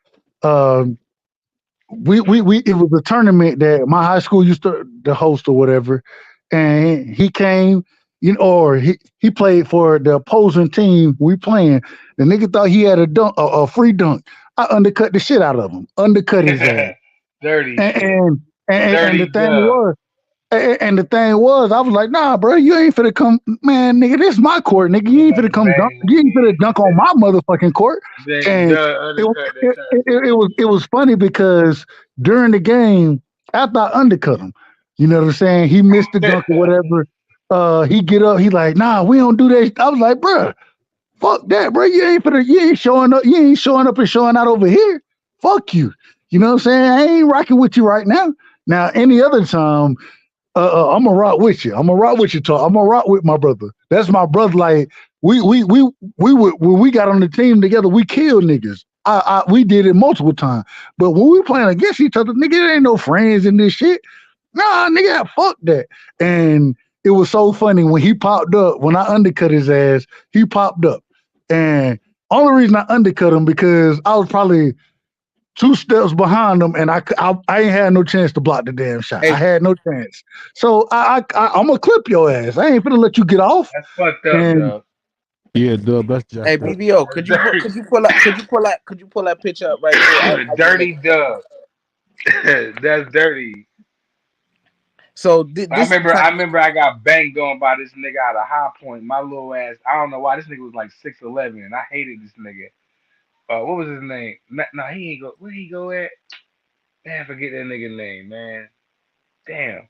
Um, we it was a tournament that my high school used to host or whatever, and he came, or he played for the opposing team we playing. The nigga thought he had a free dunk. I undercut the shit out of him, undercut his ass,
Dirty
and
shit.
and and the
Dirty
thing
dub.
was. And the thing was, I was like, nah, bro, you ain't finna come, man, nigga, this is my court, nigga.
He
You ain't
about
finna
to
come dunk.
bang
You
that
ain't finna
nigga.
dunk on my motherfucking court.
Then
And
Dub undercut that time.
it was funny because during the game, after I undercut him, you know what I'm saying? He missed the dunk or whatever. He get up, he like, nah, we don't do that. I was like, bro, fuck that, bro. You ain't showing up, you ain't showing up and showing out over here. Fuck you. You know what I'm saying? I ain't rocking with you right now. Now, any other time, I'm gonna rock with you. I'm gonna rock with you, talk. I'm gonna rock with my brother. That's my brother. Like we would when we got on the team together, we killed niggas. We did it multiple times. But when we playing against each other, nigga, there ain't no friends in this shit. Nah, nigga, fuck that. And it was so funny when he popped up. When I undercut his ass, he popped up. And only reason I undercut him because I was probably 2 steps behind him, and I ain't had no chance to block the damn shot. I
Hey,
had no chance. So I'm gonna clip your ass. I ain't finna let you get off.
That's fucked up,
And
Dub.
Yeah, Dub, that's
hey,
jacked up.
BBO,
That's dirty.
could you pull that picture up right quick? I just make
Dirty Dub. That's dirty.
so
I
this is
remember
the
I
type.
remember I got banged on by this nigga out of High Point. My little ass, I don't know why this nigga was like 6'11", and I hated this nigga. What was his name? No, he ain't go. Where he go at? Man, I forget that nigga name, man. Damn,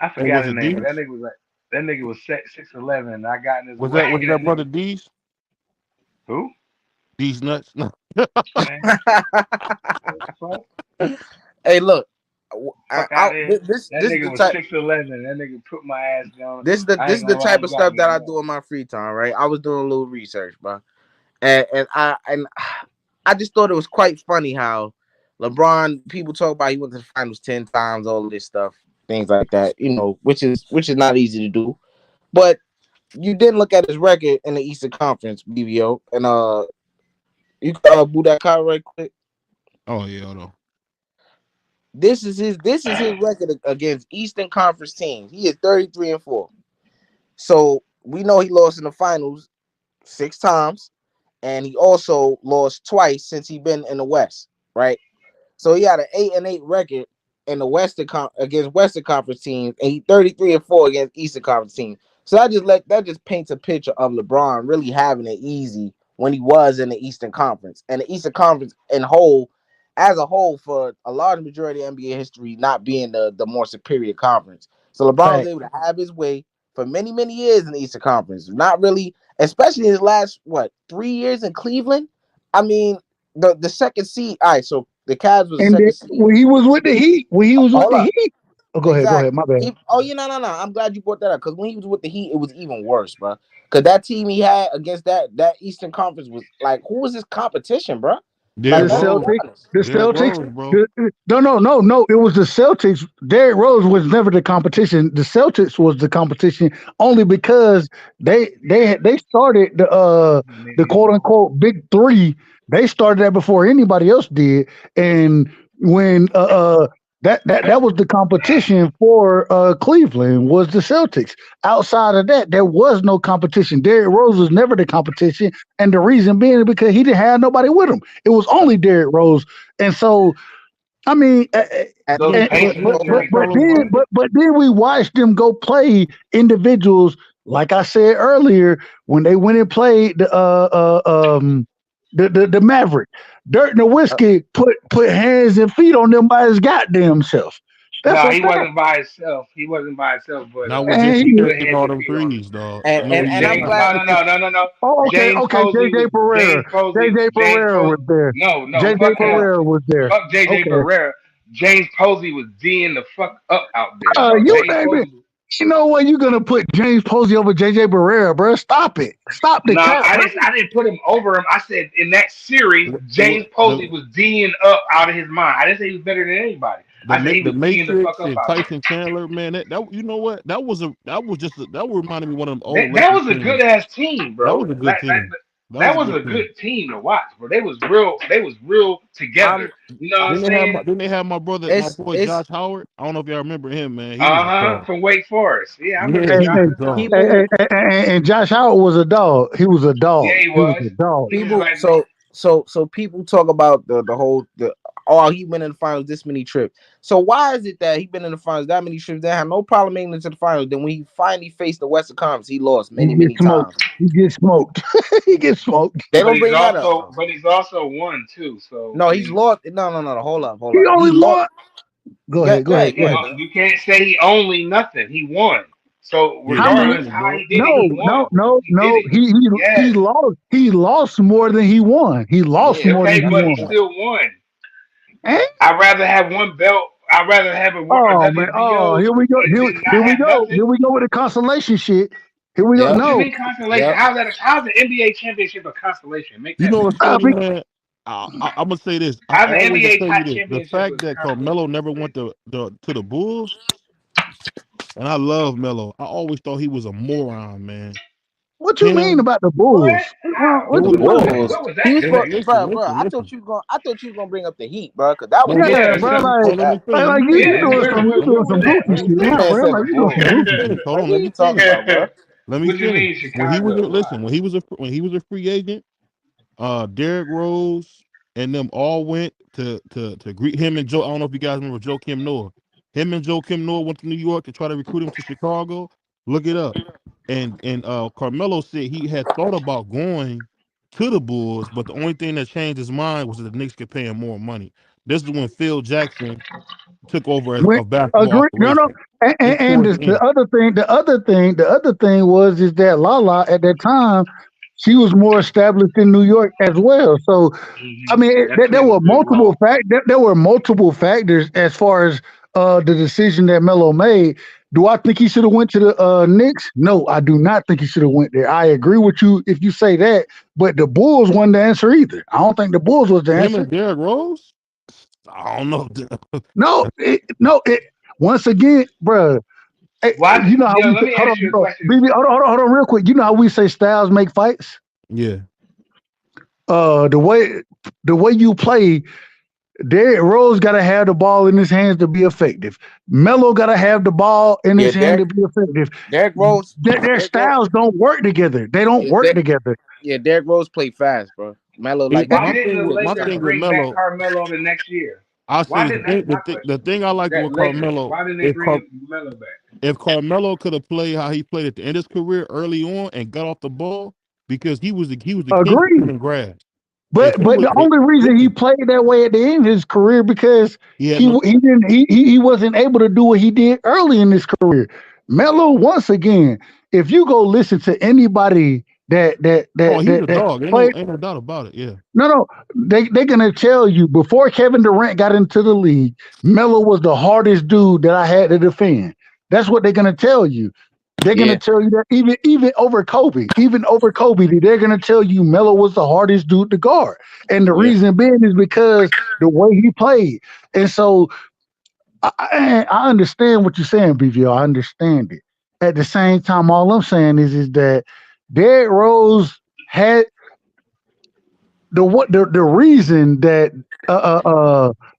I
Oh,
forgot
was
his
it
name. But
D's?
that nigga was 6'11", and I got in his
Was
way.
that
That
brother
nigga,
D's?
who?
D's nuts? No.
Man, what the fuck?
Hey, look,
Fuck out of here. That
this is
nigga
the
was
type
6'11". That nigga put my ass down. I
this
ain't
is the
gonna lie,
type
he
of
got
stuff
me
that I
enough.
do in my free time, right? I was doing a little research, bro, and I just thought it was quite funny how LeBron people talk about he went to the finals 10 times, all of this stuff, things like that, which is not easy to do. But you didn't look at his record in the Eastern Conference, BBO, and you can boo that card right quick.
Oh yeah, hold on.
This is his record against Eastern Conference teams. He is 33-4. So we know he lost in the finals 6 times, and he also lost twice since he been in the West, right? So he had an 8-8 record in the against Western Conference teams, and he 33-4 against Eastern Conference teams. So that just paints a picture of LeBron really having it easy when he was in the Eastern Conference, and the Eastern Conference as a whole, for a large majority of NBA history, not being the more superior conference. So LeBron was
Fact.
able to have his way for many many years in the Eastern Conference. Not really, especially his last 3 years in Cleveland. I mean, the second seed. All right, so the Cavs was the
And then
second seed.
when he was with the Heat,
Hold up.
Oh, go ahead.
Exactly.
My bad.
Oh, yeah, no. I'm glad you brought that up, because when he was with the Heat, it was even worse, bro. Because that team he had against that Eastern Conference was like, who was his competition, bro? Like,
The
Derrick
let's be
Rose.
Celtics.
honest.
The
Derrick
Celtics.
Rose, bro.
No. It was the Celtics. Derrick Rose was never the competition. The Celtics was the competition only because they started the quote unquote big three. They started that before anybody else did, and when that was the competition for Cleveland was the Celtics. Outside of that, there was no competition. Derrick Rose was never the competition, and the reason being is because he didn't have nobody with him. It was only Derrick Rose, and so I mean,
At
You
Those
know,
least,
you
Pacers
know,
was
you know,
pretty
but
cool,
fellas.
then
boy.
but then we watched them go play individuals. Like I said earlier, when they went and played the Maverick, Dirt Nowitzki put hands and feet on them by his goddamn self. That's
No,
a
he
fact.
wasn't by himself. He wasn't by himself, but
Not with
And
JJ
he
he,
put
making
hands
all
and
them
feet on him.
threes, dog.
and,
You know
and
what
and
he
I'm
James,
done.
glad.
no.
oh,
James
okay.
Posey was
JJ Barrera,
James Posey.
JJ
James
Barrera was
Posey.
there.
No,
JJ
fuck him.
Barrera was there.
Fuck JJ
Okay.
Barrera. James Posey was D'ing the fuck up out there, bro.
You
James
name it.
Posey.
You know what? You're gonna put James Posey over JJ Barrera, bro. Stop it. Stop the
No,
cap, bro.
I didn't put him over him. I said in that series, James Posey
The
was D'ing up out of his mind. I didn't say he was better than anybody. I said he
the
was D'ing the fuck
Matrix
up
and
out there.
Tyson Chandler, man. That you know what? That reminded me of one of them old
That
Lakers
was a good
teams.
ass team,
That
bro.
was a good team. That was
That
a
was
good
a
team.
good team to watch, bro. They was real. They was real together.
I'm
You know what I'm saying?
Then they have my brother, my boy
it's
Josh Howard. I don't know if y'all remember him, man. He was
Uh
a
huh.
dog.
From Wake Forest. Yeah, I remember
Yeah,
And,
he was
Josh
a
and,
too.
dog.
people
and Josh Howard was a dog. He was a
Yeah,
dog.
he
He was
was.
a dog.
He was
people
like,
so people talk about the whole oh, he went in the finals this many trips. So why is it that he been in the finals that many trips, they had no problem making it to the finals? Then when he finally faced the Western Conference, he lost
He
many
gets
many
smoked.
times.
He gets smoked. He gets smoked.
They don't bring that up though.
but he's also won too. So
No,
I
he's
mean,
lost. No. Hold up,
He
He
only
lost.
lost. Go
Yeah,
ahead. Go
go
ahead.
ahead,
Go
go
ahead.
ahead,
no,
bro.
you can't say he only nothing. He won. So
Yeah,
How
he
many?
regardless
won,
how
bro.
he did it, he won. He did it.
He
Yes.
lost. He lost more than he won. He lost
Yeah,
more than
Okay,
he
that's a
but he
won.
fact.
still won.
Eh?
I'd rather have one belt. I'd rather have a
Oh man. Oh,
WBO
here we go.
than not have
Here
nothing.
we go with the consolation shit. Here we go.
Yep,
What you
No.
mean constellation?
yep.
How's the NBA championship a constellation? Make
You
that
know
make
what's
sense.
funny,
Be-
man? I'm gonna say this. I
How's the
always
NBA
tell you this: the
championship
fact
was a
that
constellation?
Carmelo never went to the Bulls, and I love Melo. I always thought he was a moron, man.
what you mean
Him,
about the
What?
Bulls?
How?
it
What
The
was
you
What was
mean?
that?
Bulls.
What was
He
that
was
man,
shit?
supposed,
listen,
bro.
listen, listen.
I thought you was gonna bring up the Heat, bro, because that was
No,
the
Yeah,
Yeah,
first
bro.
team
so
oh,
Like,
that.
let me
you
finish.
yeah,
doing
what
some
what what was that?
goofy
What was
shit
This
now,
man
bro.
said
Like
the
you doing some
Let
Bulls.
me
goofy
finish.
shit.
Hold
Like,
on,
what
let
are you
me
talking
finish.
about, bro?
Let me
what you
finish.
mean Chicago? Why?
When he was a free agent, Derrick Rose and them all went to greet him and Joe. I don't know if you guys remember Joe Kim Noah. Him and Joe Kim Noah went to New York to try to recruit him to Chicago. Look it up. And Carmelo said he had thought about going to the Bulls, but the only thing that changed his mind was that the Knicks could pay him more money. This is when Phil Jackson took over as
When,
a basketball
agree. No, no.
operation. It's
And
towards the
the
end.
other thing was is that Lala at that time. she was more established in New York as well. So I mean,
That
there
plays a
were
big role.
there were multiple factors as far as the decision that Melo made. Do I think he should have went to the Knicks? No, I do not think he should have went there. I agree with you if you say that, but the Bulls wasn't the answer either. I don't think the Bulls was the
Him
answer.
and Derrick Rose? I don't know.
No, no. Once again, bruh, you know how we
Let
say,
me
hold
ask
on,
you a
bro,
question.
BB, hold on, real quick. You know how we say styles make fights?
Yeah.
The way you play, Derrick Rose got to have the ball in his hands to be effective. Melo got to have the ball in
Yeah,
his hand to be effective.
Derrick Rose,
Their
Derrick Rose,
styles don't work together. They don't
yeah,
work together.
Derrick Rose played fast, bro. Melo, like
Why
My
didn't
thing
the
with
Lakers bring back
Melo,
Carmelo the next year?
I say
Why
this,
didn't that's my
the
question.
thing I like
That
with
Lakers,
Carmelo,
why didn't they bring Melo back?
if Carmelo could have played how he played at the end of his career early on and got off the ball, because he was the king for
Agree.
cutting grass. If
But
he was
the only reason he
listen,
played that way at the end of his career because
he had no
he
choice.
didn't he wasn't able to do what he did early in his career. Melo, once again, if you go listen to anybody
Oh, he's a
that
dog.
played.
Ain't no doubt about it. Yeah.
No, they're gonna tell you before Kevin Durant got into the league, Melo was the hardest dude that I had to defend. That's what they're gonna tell you. They're gonna
yeah,
tell you that even over Kobe, they're gonna tell you Melo was the hardest dude to guard. And the
yeah.
reason being is because the way he played. And so I understand what you're saying, BVO. I understand it. At the same time, all I'm saying is that Derrick Rose had the reason that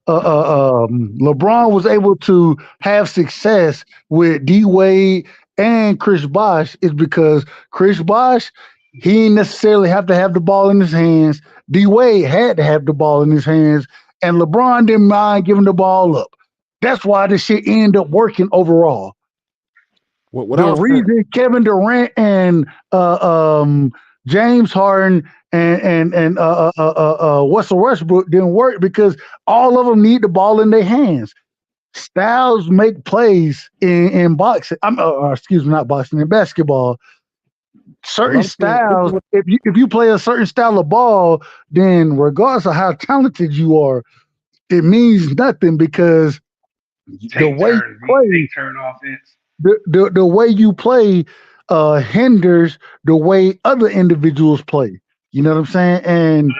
LeBron was able to have success with D Wade and Chris Bosh is because Chris Bosh he didn't necessarily have to have the ball in his hands. D Wade had to have the ball in his hands, and LeBron didn't mind giving the ball up. That's why this shit ended up working overall.
What I
The
was saying,
reason Kevin Durant and James Harden and Russell Westbrook didn't work because all of them need the ball in their hands. Styles make plays in boxing. Excuse me, not boxing, in basketball.
what
Certain
I'm saying, this is
styles,
what
if you play a certain style of ball, then regardless of how talented you are, it means nothing because the way you play
Take turn offense.
the way you play hinders the way other individuals play. You know what I'm saying? And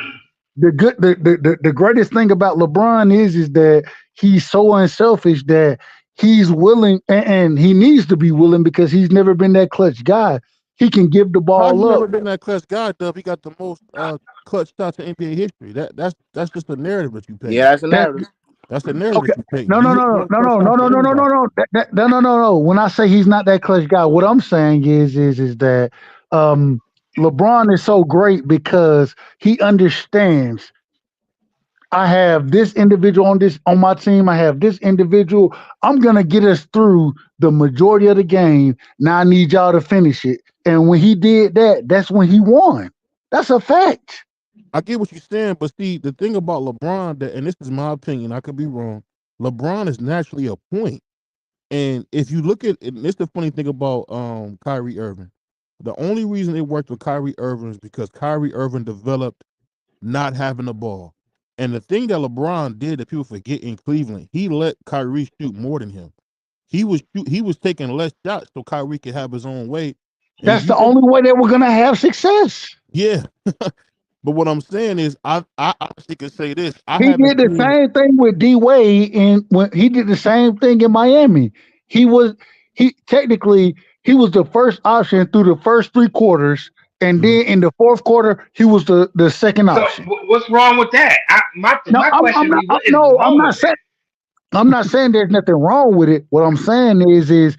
the greatest thing about LeBron is that he's so unselfish that he's willing and he needs to be willing because he's never been that clutch guy. He can give the
how he
ball up.
never been that clutch guy, Dub. He got the most clutch shots in NBA history. That's just a narrative that you
Yeah,
paint.
that's a
That
narrative.
That's the narrative
okay.
that you paint.
No,
He
no,
hit
no,
more
no,
clutch
no, no,
shots
no,
than
no, no, no,
anybody.
no. No. When I say he's not that clutch guy, what I'm saying is that um, LeBron is so great because he understands. I have this individual on my team. I have this individual. I'm gonna get us through the majority of the game. Now I need y'all to finish it. And when he did that, that's when he won. That's a fact.
I get what you're saying, but see, the thing about LeBron, and this is my opinion, I could be wrong. LeBron is naturally a point. And if you look at, and it's the funny thing about Kyrie Irving. The only reason it worked with Kyrie Irving is because Kyrie Irving developed not having the ball. And the thing that LeBron did that people forget in Cleveland, he let Kyrie shoot more than him. He was taking less shots so Kyrie could have his own way. And if
That's
you
the
think,
only way that we're gonna have success.
yeah, but what I'm saying is, I actually could say this: I
He
haven't
did the
seen.
same thing with D Wade, and when he did the same thing in Miami, he was he technically he was the first option through the first 3 quarters, and
Mhm.
then in the fourth quarter he was the second
So
option.
what's wrong with that?
No,
My
I'm
question
not.
is, what is
No,
wrong with that?
I'm not saying there's nothing wrong with it. What I'm saying is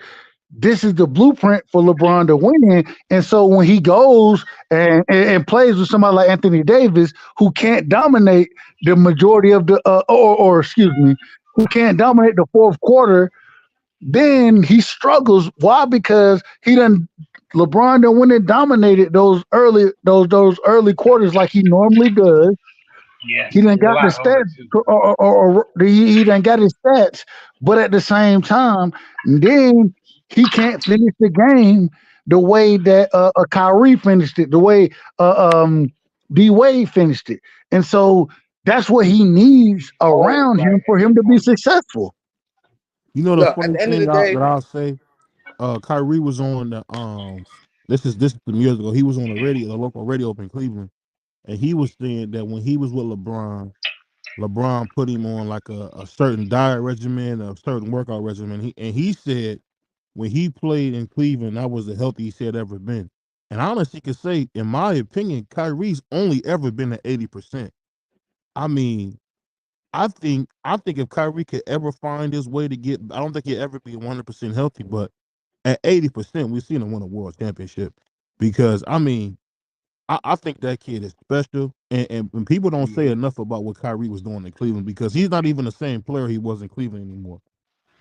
this is the blueprint for LeBron to win. And so when he goes and plays with somebody like Anthony Davis, who can't dominate the majority of the, or excuse me, who can't dominate the fourth quarter, then he struggles. Why? Because LeBron done went and dominated those early quarters like he normally does.
Yeah,
He done
he's a
got the
lot older
stats,
too.
or he done got his stats, but at the same time, then he can't finish the game the way that Kyrie finished it, the way D Wade finished it, and so that's what he needs
Oh,
around him
right.
for
And
him
good
to be
point.
successful.
You know the
Look, at
funny
the end of
thing
the day,
that I'll say, Kyrie was on the this is some years ago. He was on the radio, the local radio up in Cleveland, and he was saying that when he was with LeBron put him on like a certain diet regimen, a certain workout regimen. He said when he played in Cleveland, that was the healthiest he had ever been. And I honestly could say, in my opinion, Kyrie's only ever been at 80%. I mean, I think if Kyrie could ever find his way to get, I don't think he'll ever be 100% healthy, but at 80%, we've seen him win a world championship. Because I mean, I think that kid is special, and people don't say enough about what Kyrie was doing in Cleveland because he's not even the same player he was in Cleveland anymore.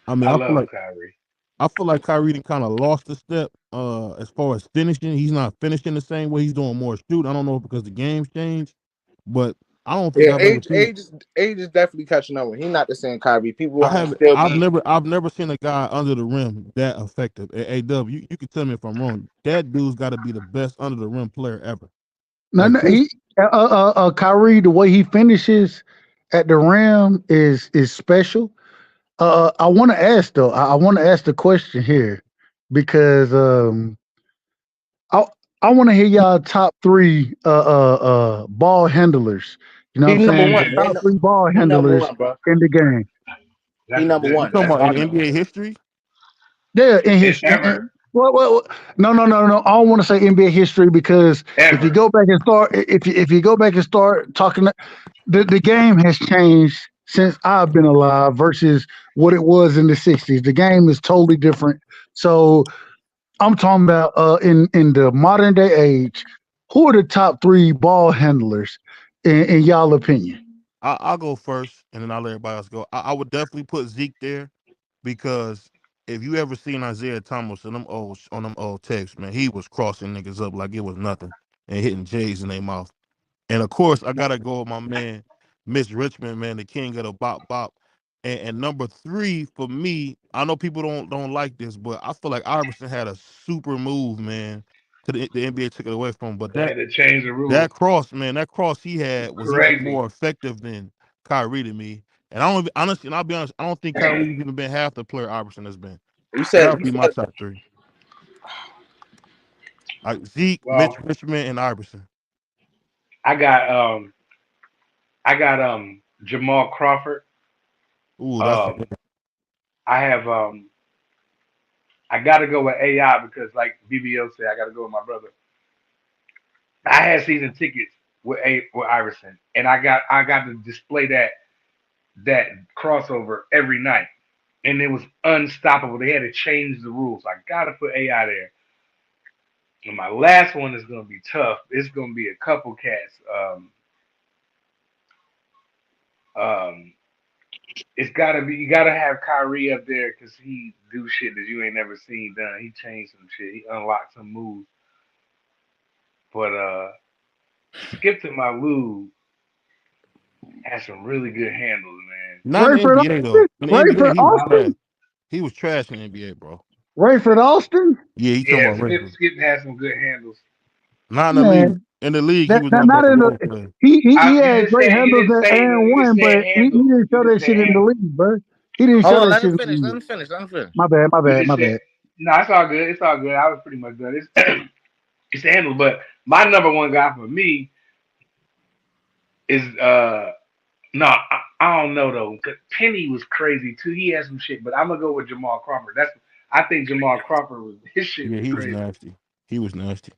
I mean,
I love Kyrie.
I feel like Kyrie kind of lost a step as far as finishing. He's not finishing the same way. He's doing more shoot. I don't know if because the game's changed, but I don't think
yeah,
I've ever seen.
age is definitely catching up. He's not the same Kyrie. People
I
want to
haven't.
still
I've
be.
never. I've never seen a guy under the rim that effective. Hey, W, you can tell me if I'm wrong. That dude's got to be the best under the rim player ever.
No,
Like
no,
this.
Kyrie, the way he finishes at the rim is special. I want to ask though. I want to ask the question here because I I want to hear y'all top three ball handlers. You know what
He
I'm
number
saying? The
one.
top three ball
He number
handlers
one, bro.
in the game.
He number
You
one.
talking
That's
about in
my
NBA
number.
history?
Yeah, in
And
his
ever,
no, no, no, no. I don't want to say NBA history because if you
ever.
go back and start, if you go back and start talking, the game has changed since I've been alive versus what it was in the '60s. The game is totally different. So I'm talking about in the modern day age, who are the top three ball handlers in y'all opinion?
I'll go first, and then I'll let everybody else go. I would definitely put Zeke there because if you ever seen Isaiah Thomas on them old texts, man, he was crossing niggas up like it was nothing and hitting J's in their mouth. And of course, I gotta go with my man, Miss Richmond, man, the king of the bop bop. And number three for me, I know people don't like this, but I feel like Iverson had a super move, man. To the NBA took it away from him, but
They had to change the rules.
that cross he had was even
Crazy.
more effective than Kyrie to me. And I don't even, honestly, and I'll be honest, I don't think Kyrie's even been half the player Iverson has been.
You
So that
said
would be my top three. Like Zeke, Mitch
Well,
Richmond, and Iverson.
I got Jamal Crawford.
Ooh, that's
Um, I have I gotta go with AI because like BBO said, I gotta go with my brother. I had season tickets with Iverson, and I got to display that crossover every night, and it was unstoppable. They had to change the rules. I gotta put AI there. And my last one is gonna be tough. It's gonna be a couple cats. Um, it's gotta be you gotta have Kyrie up there because he do shit that you ain't never seen done. He changed some shit. He unlocked some moves. But Skip to my Lou has some really good handles, man.
not in the
Rayford
NBA though.
Austin,
In the NBA,
Rayford
he was
Austin,
trash. He was trash in the NBA, bro.
Rayford Austin.
Yeah, he talking
Yeah,
about Rayford.
Skip has some good handles.
Not in the league.
Man,
In the league, he
that,
was
that
one of
not
the
in
better
the
role players.
he
You
had
just
great
said you
handles
didn't say
and
you just
one,
said
but he
handles.
didn't
You
show
just
that
said
shit in the
handles.
league, bro. He didn't
hold
show
on,
that
let him
shit in
finish.
the
Let
league.
him finish. Let him finish.
My bad, my
You
bad,
just
my
said
bad.
no. It's all good. It's all good. I was pretty much done. It's the handles, but my number one guy for me is no. I don't know though. 'Cause Penny was crazy too. He had some shit, but I'm gonna go with Jamal Crawford. I think Jamal Crawford was his shit
Yeah,
was
he was
crazy.
nasty. He was nasty.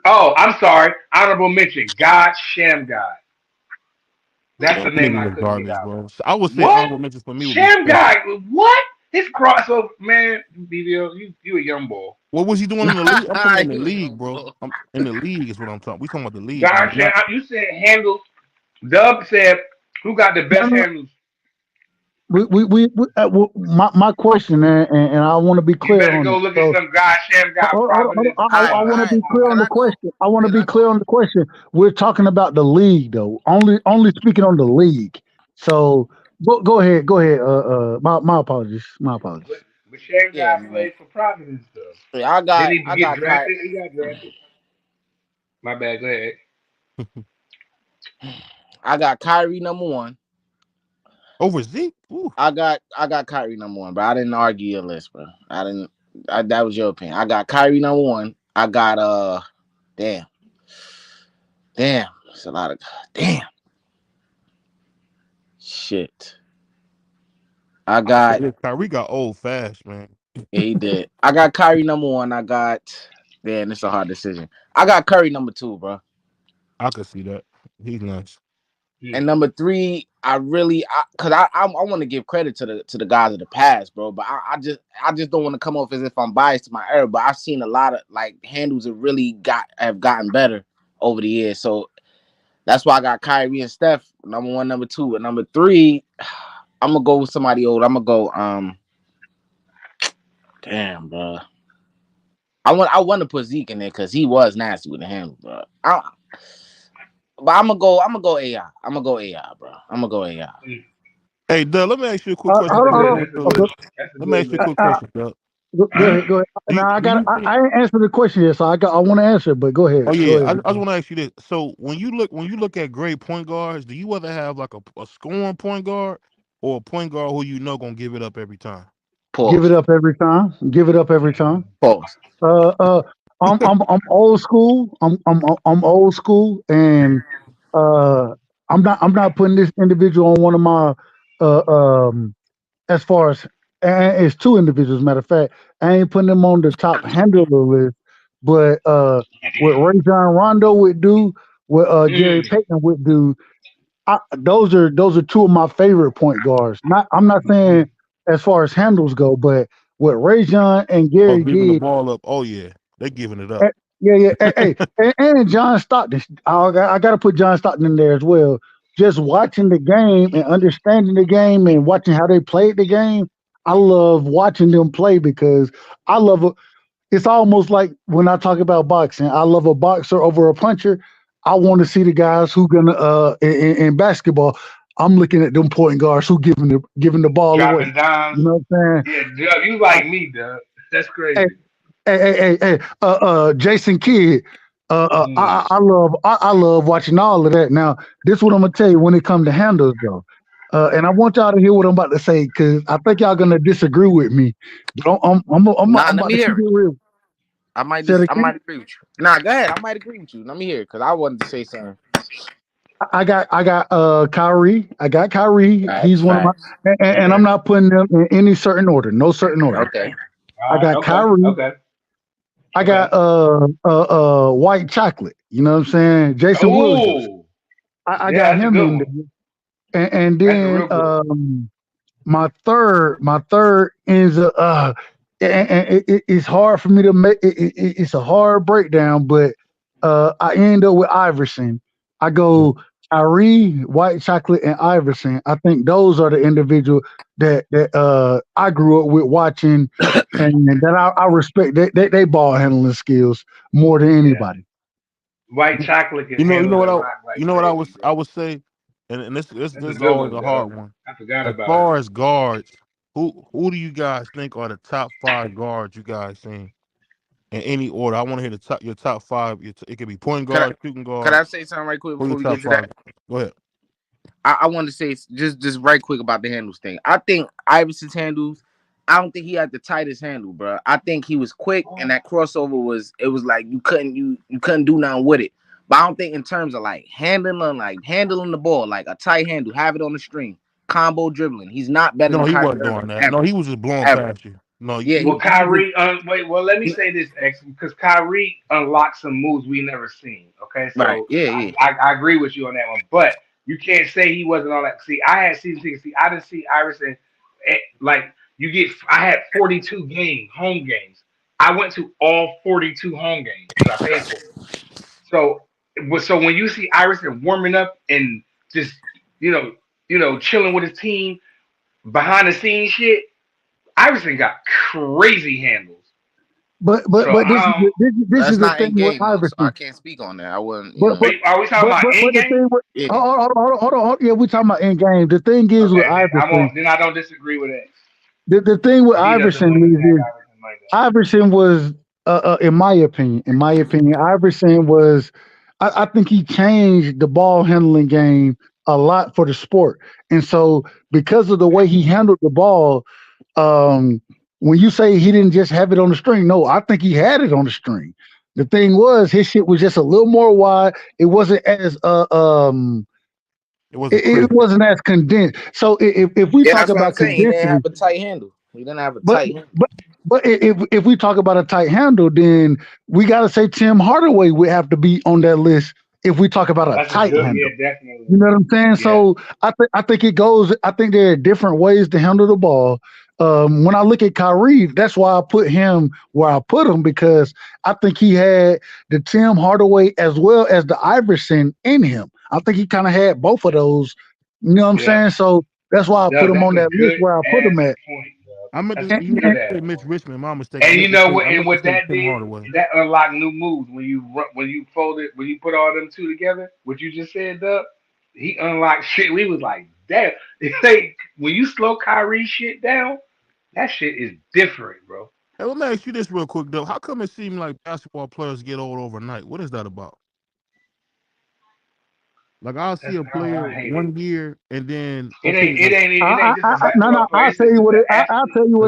Oh, I'm sorry. Honorable mention. God Sham God. That's the
That
name
nigga
I
was
couldn't get
garbage,
out.
bro. So I would say
What?
honorable mentions for me would be
Sham
special.
God? What? His crossover, man. BBL, you a young boy.
What was he doing in the league? I'm talking in the
You a
league,
young
bro.
bull.
I'm in the league is what I'm talking. We talking about the league,
God Sham.
not
You said handles. Dub said, "Who got the
No,
best
no,
handles?"
my question, and I want to be
You
clear
better
on
go
it.
look at
So,
some God Sham God Providence.
All right,
I
all
want to
right.
be clear on
Can
the
I go?
question. I want to
Can
be
I
clear
go?
on the question. We're talking about the league, though. Only speaking on the league. So, go ahead, go ahead. My apologies, my apologies.
But Shane
Yeah,
guy
man.
played for Providence though.
Yeah,
Did he
I
get
got Ky-
drafted? He got drafted. My bad. Go ahead.
I got Kyrie number one.
Over Zeke? Ooh.
I got Kyrie number one, bro. I didn't argue your list, bro. I didn't. That was your opinion. I got Kyrie number one. I got damn, it's a lot of damn shit. I got
Kyrie got old fast, man.
yeah, he did. I got Kyrie number one. I got damn. It's a hard decision. I got Curry number two, bro.
I could see that. He's nice.
And number three, cause I want to give credit to the guys of the past, bro. But I just don't want to come off as if I'm biased to my era. But I've seen a lot of like handles have gotten better over the years. So that's why I got Kyrie and Steph number one, number two, and number three. I'm gonna go with somebody old. I'm gonna go damn, bro. I want to put Zeke in there because he was nasty with the handle, bro. But I'm gonna go AI. I'm gonna go AI, bro. I'm gonna go AI.
Hey, Doug, let me ask you a quick question
That's a
before we
good.
go
That's a
into
good.
it.
That's a
Let me
good
ask you a
list.
quick question, Doug.
Go ahead, go ahead. Now
Do you think?
I ain't answered the question yet, so I want to answer, but go
Oh
ahead,
yeah,
go ahead.
I just want to ask you this. So when you look at great point guards, do you rather have like a scoring point guard or a point guard who you know gonna give it up every time?
Give it
Pause.
up every time. Give it up every time.
Pause.
Uh, uh, I'm old school. I'm old school, and uh, I'm not putting this individual on one of my uh as far as and it's two individuals. Matter of fact, I ain't putting them on the top handler list, but what Ray John Rondo would do, what Gary Payton would do, those are two of my favorite point guards. Not I'm not saying as far as handles go, but what Ray John and
Oh,
Gary
giving the
did.
ball up. Oh yeah, they giving it
eh,
up.
Yeah, yeah. And John Stockton. I got to put John Stockton in there as well. Just watching the game and understanding the game and watching how they played the game. I love watching them play because I love it. It's almost like when I talk about boxing. I love a boxer over a puncher. I want to see the guys who gonna in basketball. I'm looking at them point guards who giving the ball away.
Dropping dimes.
You know what I'm
Yeah, Doug, you
saying?
like me, Doug. That's
Hey,
crazy.
Jason Kidd. I love watching all of that. Now, this is what I'm gonna tell you when it comes to handles, though. And I want y'all to hear what I'm about to say because I think y'all gonna disagree with me. But
Nah,
I'm
let
about
me
to keep
hear
it
it.
real. Say it
I
again.
might agree with you. Nah, go ahead. I might agree with you. Let me hear it because I wanted to say something.
I got Kyrie. I got Kyrie.
Facts,
He's one of my
facts.
and
Okay.
I'm not putting them in any certain order. No certain order.
Okay.
All
I
right.
got
Okay.
Kyrie.
Okay.
I
Okay.
got white chocolate. You know what I'm saying? Jason Williams.
Oh,
I
yeah,
got
that's a
him
good
in
one.
there. And
That's a
then
real good one.
my third is it's hard for me to make it's a hard breakdown, but I end up with Iverson. I go Kyrie, White Chocolate, and Iverson. I think those are the individual that I grew up with watching, and that I respect. They ball handling skills more than
Yeah.
anybody.
White chocolate can
You
handle
know
the
what
rock like crazy,
I
bro.
would say, and this
That's a
is
good
always
one,
a
Doug.
hard one.
I forgot
As
about him.
far as guards, who do you guys think are the top five guards you guys seen in any order? I want to hear your top five. It could be point
Could I
guard, shooting
could
guard.
I say something right quick
Who your
before we
top
get to that?
five? Go ahead.
I want to say just right quick about the handles thing. I think Iverson's handles. I don't think he had the tightest handle, bro. I think he was quick, and that crossover was like you couldn't do nothing with it. But I don't think in terms of handling the ball, like a tight handle, have it on the string, combo dribbling. He's not better
No,
than
he
Kyrie
wasn't doing
Irving
that. No,
ever,
he was just blowing
ever.
past you. No,
Yeah,
Well,
he was
Kyrie, wait. Well, let me say this, X, because Kyrie unlocked some moves we never seen. Okay,
right.
so
Yeah, yeah.
I agree with you on that one, but you can't say he wasn't all that. See, I had season tickets. See, I didn't see Iverson. Like you get, I had 42 home games. I went to all 42 home games because I paid for it. So, so when you see Iverson warming up and just you know, chilling with his team behind the scenes shit, Iverson got crazy handles. So
But this
That's
is the
not
thing
in
with
game though, so I
Iverson.
can't speak on that. I wouldn't,
But but
are we talking about in
but the
game?
thing with
Yeah.
hold on. Yeah, we talking about in game. The thing is with
Okay, then I
Iverson.
won't. Then I don't disagree with that.
The thing with
He doesn't
Iverson
look at
is
Iverson like that.
Iverson was, in my opinion, Iverson was. I think he changed the ball handling game a lot for the sport, and so because of the way he handled the ball, um, when you say he didn't just have it on the string, no, I think he had it on the string. The thing was, his shit was just a little more wide. It wasn't as
It wasn't
it
crisp.
wasn't as condensed. So if we
Yeah,
talk
that's what I'm
about
saying. He didn't
condensity,
have a tight handle. He didn't have a
but
tight handle.
but if we talk about a tight handle, then we got to say Tim Hardaway would have to be on that list if we talk about a
That's a
tight
good,
handle.
yeah, definitely.
You know what I'm saying?
Yeah,
So I think it goes. I think there are different ways to handle the ball. When I look at Kyrie, that's why I put him where I put him because I think he had the Tim Hardaway as well as the Iverson in him. I think he kind of had both of those. You know what I'm
yeah.
saying? So that's why I put
Dub,
him
that's
on
a
that list
good
where I put him
ass
at.
point, Dub.
I meant
That's
to,
a
you
good
meant to
ass
say Mitch
point.
Richmond. My mistake.
And you know what?
I
And
meant to
what
say
that
Tim
did,
Hardaway.
that unlocked new moves when you folded when you put all them two together. What you just said, Dub. He unlocked shit. We was like, damn. When you slow Kyrie shit down, that shit is different, bro.
Hey, let me ask you this real quick, though. How come it seems like basketball players get old overnight? What is that about? Like I'll see
That's
a
how
player
I hate it.
1 year and then
It ain't. It
like
ain't. It ain't just a
No,
basketball
no.
player. It's
I'll
athlete.
tell you what
It's
uh,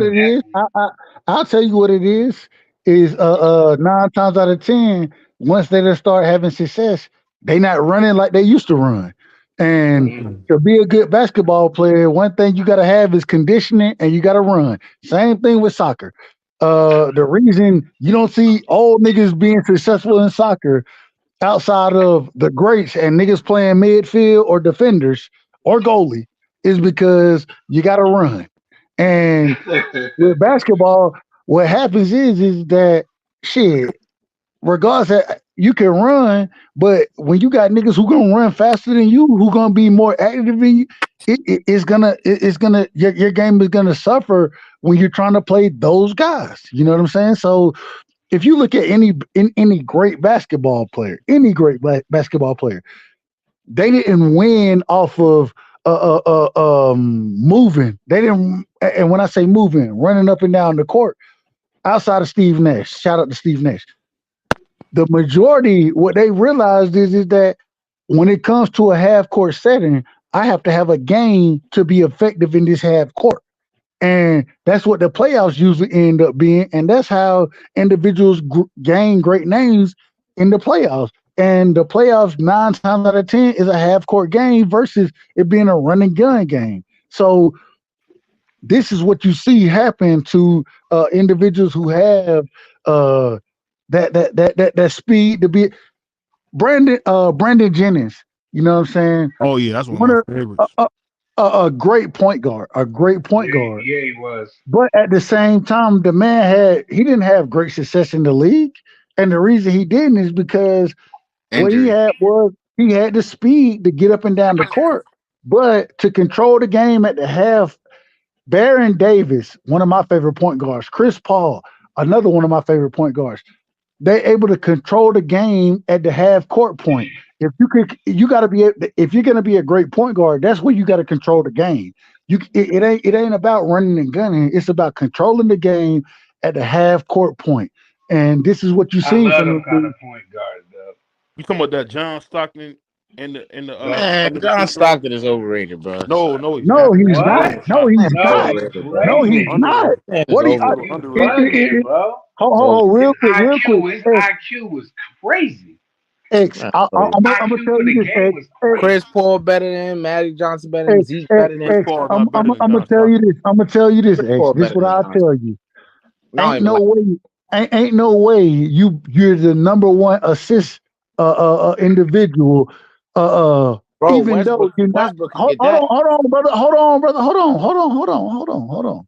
it is.
athlete.
I'll tell you what it is. Is 9 times out of 10, once they just start having success, they not running like they used to run. And
Mm-hmm.
to be a good basketball player, one thing you got to have is conditioning, and you got to run. Same thing with soccer. The reason you don't see old niggas being successful in soccer outside of the greats and niggas playing midfield or defenders or goalie is because you got to run. And with basketball, what happens is that shit, regardless that you can run, but when you got niggas who gonna run faster than you, who gonna be more active than you, it's gonna your game is gonna suffer when you're trying to play those guys. You know what I'm saying? So if you look at any great basketball player, any great basketball player, they didn't win off of moving. They didn't, and when I say moving, running up and down the court. Outside of Steve Nash, shout out to Steve Nash. The majority, what they realized is that when it comes to a half court setting, I have to have a game to be effective in this half court. And that's what the playoffs usually end up being. And that's how individuals gain great names in the playoffs. And the playoffs, 9 times out of 10, is a half court game versus it being a run and gun game. So this is what you see happen to individuals who have uh, that speed to be Brandon Jennings. You know what I'm saying?
oh yeah, that's one of
One
my
of
favorites.
a great point guard, a great point
Yeah,
guard.
yeah, he was.
But at the same time, the man he didn't have great success in the league. And the reason he didn't is because what he
Injury.
had was he had the speed to get up and down the court. But to control the game at the half, Baron Davis, one of my favorite point guards, Chris Paul, another one of my favorite point guards, they're able to control the game at the half court point. If you could, you got to be. If you're going to be a great point guard, that's where you got to control the game. It ain't about running and gunning. It's about controlling the game at the half court point. And this is what you
I
seen
love
from
them
them
kind of
dudes.
point guards, though.
You talking about that John Stockton in the
Yup.
Man, John
undisputed era?
Stockton is overrated, bro.
No, he's
No,
not.
he's
What?
not.
John
No,
Stockton.
he's
Man, he's
No,
not.
he's
overrated, bro.
No,
He's a
he's
little
crazy.
not.
underrated.
Man,
What
is
do you?
He's a little
overrated.
He's
underrated.
bugging, bro.
Hold on, real quick, real quick.
His
X,
IQ was crazy.
X.
Man,
I'm
His
gonna
IQ
tell
for
you
the
this,
game
X.
was
X,
crazy.
Chris Paul better than him. Magic Johnson better than him.
X,
Zeke
X,
better than him.
Chris
X.
Paul is not better than
I'm gonna
John
tell you
Stockton.
this. I'm gonna tell you this,
Chris
X.
Paul
This
better
what
than
I'll
Johnson.
tell you.
I don't
Ain't
even
no
like.
way. Ain't no way you're the number one assist individual.
Bro,
Even though you're not.
Westbrook can get
Hold
that.
on, hold on, brother. Hold on, brother. Hold on.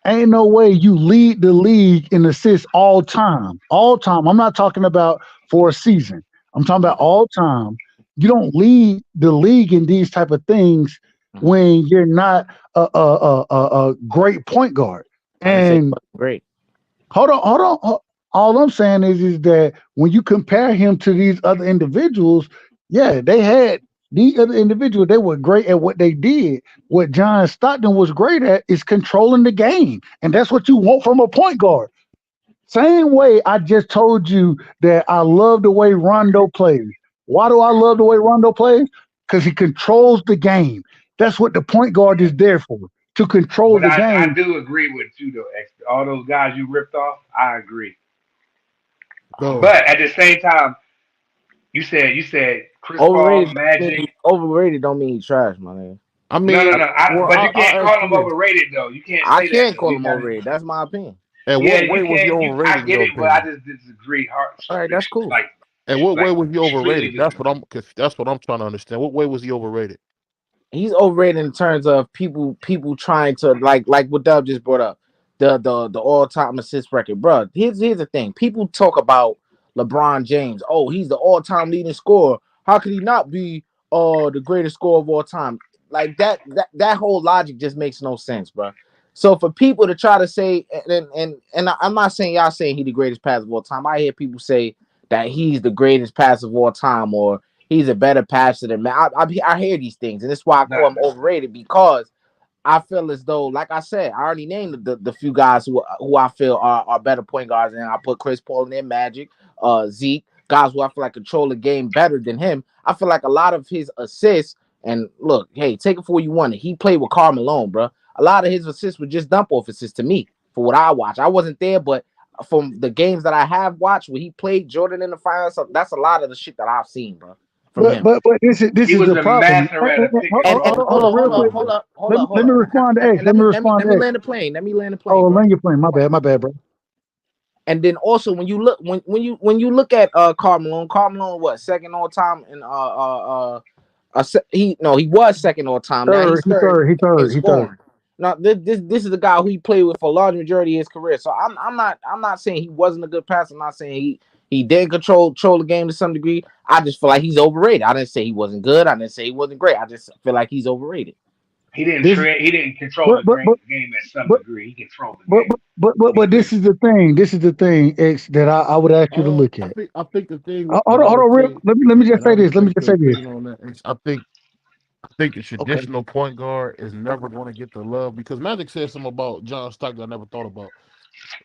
Ain't no way you lead the league in assists all time. All time. I'm not talking about for a season. I'm talking about all time. You don't lead the league in these type of things
Mhm.
when you're not a great point guard.
I didn't say he
And
wasn't great.
hold on. All I'm saying is that when you compare him to these other individuals, yeah, they had These other individuals, they were great at what they did. What John Stockton was great at is controlling the game. And that's what you want from a point guard. Same way I just told you that I love the way Rondo plays. Why do I love the way Rondo plays? Because he controls the game. That's what the point guard is there for, to control
But
the
I
game.
do agree with you though. All those guys you ripped off, I agree.
So
But at the same time, you said Chris Paul,
Overrated don't
Magic.
mean overrated don't mean he trash, my nigga.
I
No, no,
mean,
no.
well,
But you
I'll
can't
ask
call
you
him
this:
overrated though. You can't
I
say that
can't
though.
call
You
him
gotta.
overrated. That's my opinion.
in
Yeah,
what
you
way was he
can't. I
overrated in
get
your
it, but I
opinion?
just disagree hard.
All right, that's cool.
Like,
In what
like
way was he
completely
overrated?
disagree.
That's what I'm trying to understand. What way was he overrated?
He's overrated in terms of people trying to like what Dub just brought up, the all time assist record, bro. Here's the thing: people talk about LeBron James. Oh, he's the all time leading scorer. How could he not be the greatest scorer of all time? Like that whole logic just makes no sense, bro. So for people to try to say I'm not saying y'all saying he's the greatest passer of all time. I hear people say that he's the greatest passer of all time, or he's a better passer than man. I hear these things, and that's why I
Nah,
call him overrated, because I feel as though, like I said, I already named the few guys who I feel are better point guards, and I put Chris Paul in there, Magic, Zeke, guys who I feel like control the game better than him. I feel like a lot of his assists, and look, hey, take it for what you want. He played with Karl Malone, bro. A lot of his assists were just dump off assists to me, for what I watched. I wasn't there, but from the games that I have watched where he played Jordan in the finals, so that's a lot of the shit that I've seen, bro, from
But
him.
but but this
he
is
was
the
a
problem.
master at a pick and
And
roll.
Hold on, real quick.
hold
Let me
up,
respond to X.
and
Let me respond
let
to
me
X.
land the plane. Let me land the
Oh,
plane, bro.
land your plane. My bad, bro.
And then also when you look when you look at Karl Malone, what, second all time in he was second all time. Now
Third,
he's third in
he third.
scoring. Now this is the guy who he played with for a large majority of his career. So I'm not saying he wasn't a good passer. I'm not saying he didn't control the game to some degree. I just feel like he's overrated. I didn't say he wasn't good. I didn't say he wasn't great. I just feel like he's overrated.
This,
He didn't control
but
the
but but
game at some
but
degree. He controlled the
but
game. He
but this
clearly.
is the thing. This is the thing, X, that I would ask you to look at.
I think the thing
Hold
that
on,
I would
real.
say,
Let me just
and I
say this. Let me
respect
just
your
say this.
opinion on that. I think the
Okay.
traditional point guard is never going to get the love because Magic said something about John Stockton I never thought about.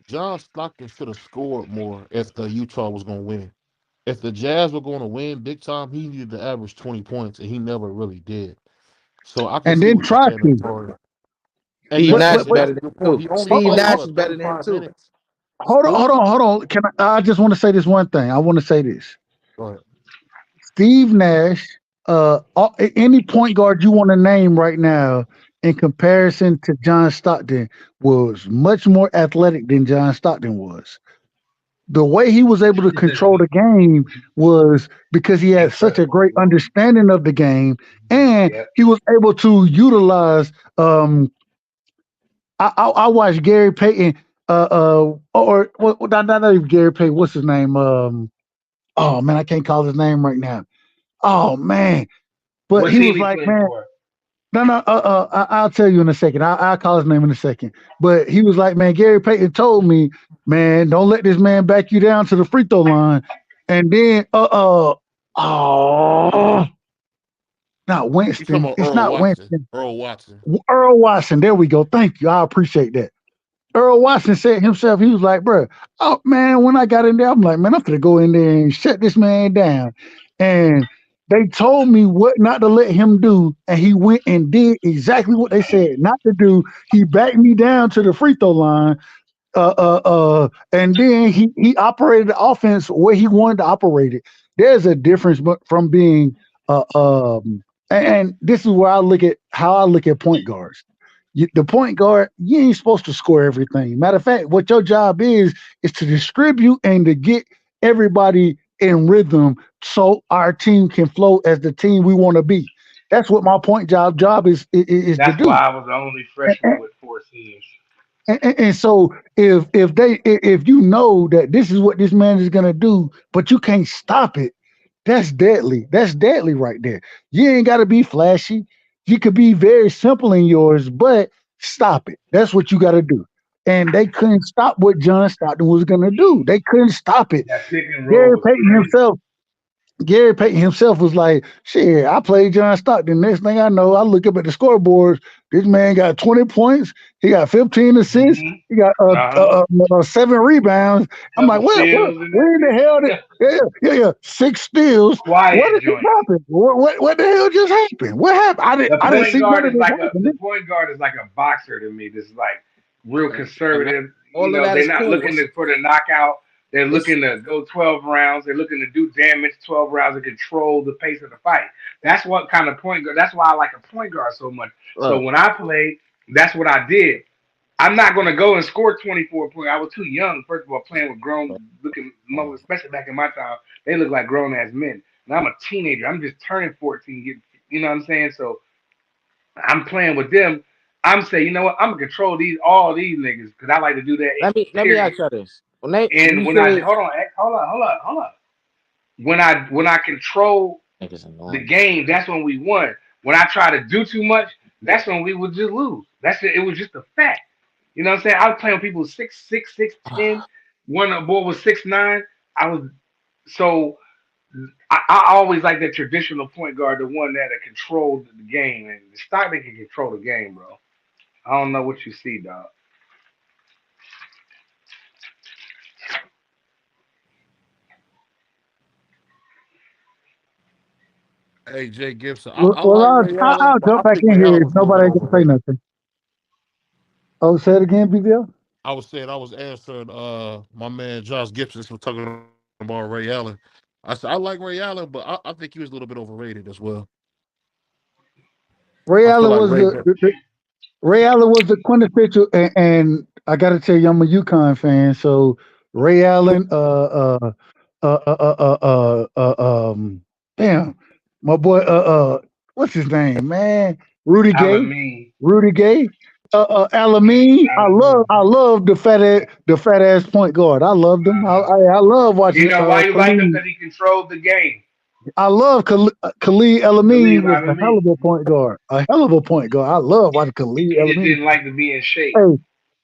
John Stockton should have scored more if the Utah was going to win. If the Jazz were going to win big time, he needed to average 20 points, and he never really did. So I can
And
see
then
what you're
try
saying as
to.
far as, and
Steve
that's
Nash
But
is
and
but
that's
better
a
than
good
him
point.
too.
He only
Steve
played
Nash
what
is better than him
35
too.
minutes.
hold
Who?
on, hold on. I just want to say this one thing. I want to say this.
Go ahead.
Steve Nash, any point guard you want to name right now in comparison to John Stockton was much more athletic than John Stockton was. The way he was able to control the game was because he had such a
Incredible.
great understanding of the game, and
Yeah.
he was able to utilize. I watched Gary Payton, not even Gary Payton. What's his name? Oh man, I can't call his name right now. Oh man, but
What
he
team
was
he
like,
played
man,
for?
no, I'll tell you in a second. I'll call his name in a second. But he was like, man, Gary Payton told me, man, don't let this man back you down to the free throw line. And then, oh, not
You talking
Winston.
about
It's
Earl
not
Watson?
Winston.
Earl Watson.
Earl Watson. There we go. Thank you. I appreciate that. Earl Watson said himself, he was like, bro, oh man, when I got in there, I'm like, man, I'm gonna go in there and shut this man down. And they told me what not to let him do, and he went and did exactly what they said not to do. He backed me down to the free throw line, and then he operated the offense where he wanted to operate it. There's a difference from being and this is where I look at how I look at point guards. The point guard, you ain't supposed to score everything. Matter of fact, what your job is to distribute and to get everybody in rhythm so our team can flow as the team we want to be. That's what my point job is to
That's
do.
why I was the only freshman with 4 teams.
And so if you know that this is what this man is gonna do, but you can't stop it, that's deadly. That's deadly right there. You ain't gotta be flashy. You could be very simple in yours, but stop it. That's what you gotta do. And they couldn't stop what John Stockton was gonna do. They couldn't stop it.
That pick and roll
Gary
was
Payton
crazy.
himself Gary Payton himself was like, shit, I played John Stockton. Next thing I know, I look up at the scoreboard. This man got 20 points. He got 15 assists.
Mm-hmm.
He got 7 rebounds. I'm like,
Double
what,
steals and
where in the hell did, yeah, 6 steals.
quiet
What just
joint.
happened? What the hell just happened? What happened? I didn't see none of this happen.
The point guard is like a boxer to me. This is like real
And that,
conservative. You
all of
know,
that
they're
is
not
cool.
looking for the knockout. They're
It's
looking to go 12 rounds. They're looking to do damage 12 rounds and control the pace of the fight. That's what kind of point guard. That's why I like a point guard so much. So
look,
when I played, that's what I did. I'm not going to go and score 24 points. I was too young, first of all, playing with grown looking mothers, especially back in my time. They look like grown ass men. And I'm a teenager. I'm just turning 14. You know what I'm saying? So I'm playing with them. I'm saying, you know what? I'm gonna control all these niggas because I like to do that.
let me
Period.
ask you this.
And
You
when I
say
hold on, hold on. When I control
niggas
the
annoying.
game, that's when we won. When I try to do too much, that's when we would just lose. It was just a fact. You know what I'm saying? I was playing with people 6'6", 6'10". One boy was 6'9". I was so I always like that traditional point guard, the one that controlled the game, and Stockton can control the game, bro. I don't know what you see, dog.
Hey, Jay Gibson. I
Well,
like Ray Allen,
I'll
but
jump
I
back
think
in
Ray
here if
Allen's a little bit
nobody can say
overrated.
nothing. Oh, say it again, BBL?
I was saying I was answering my man Josh Gibson for talking about Ray Allen. I said I like Ray Allen, but I think he was a little bit overrated as well. I
Ray
feel
Allen
like
was
Ray.
Ray Allen was the quintessential, and I got to tell you, I'm a UConn fan, so Ray Allen, damn, my boy, what's his name, man? Rudy Gay,
Alameen,
Rudy Gay, Alameen.
Alameen.
I love the fat ass point guard. I loved him. I love
You
watching
know why you like him?
Khalid.
Because he controlled the game.
I love Khalid Elamine
Believe
was a hell
Alameen.
of a point guard. A hell of a point guard. I love watching Khalid
He just
Elamine.
didn't like to be in shape.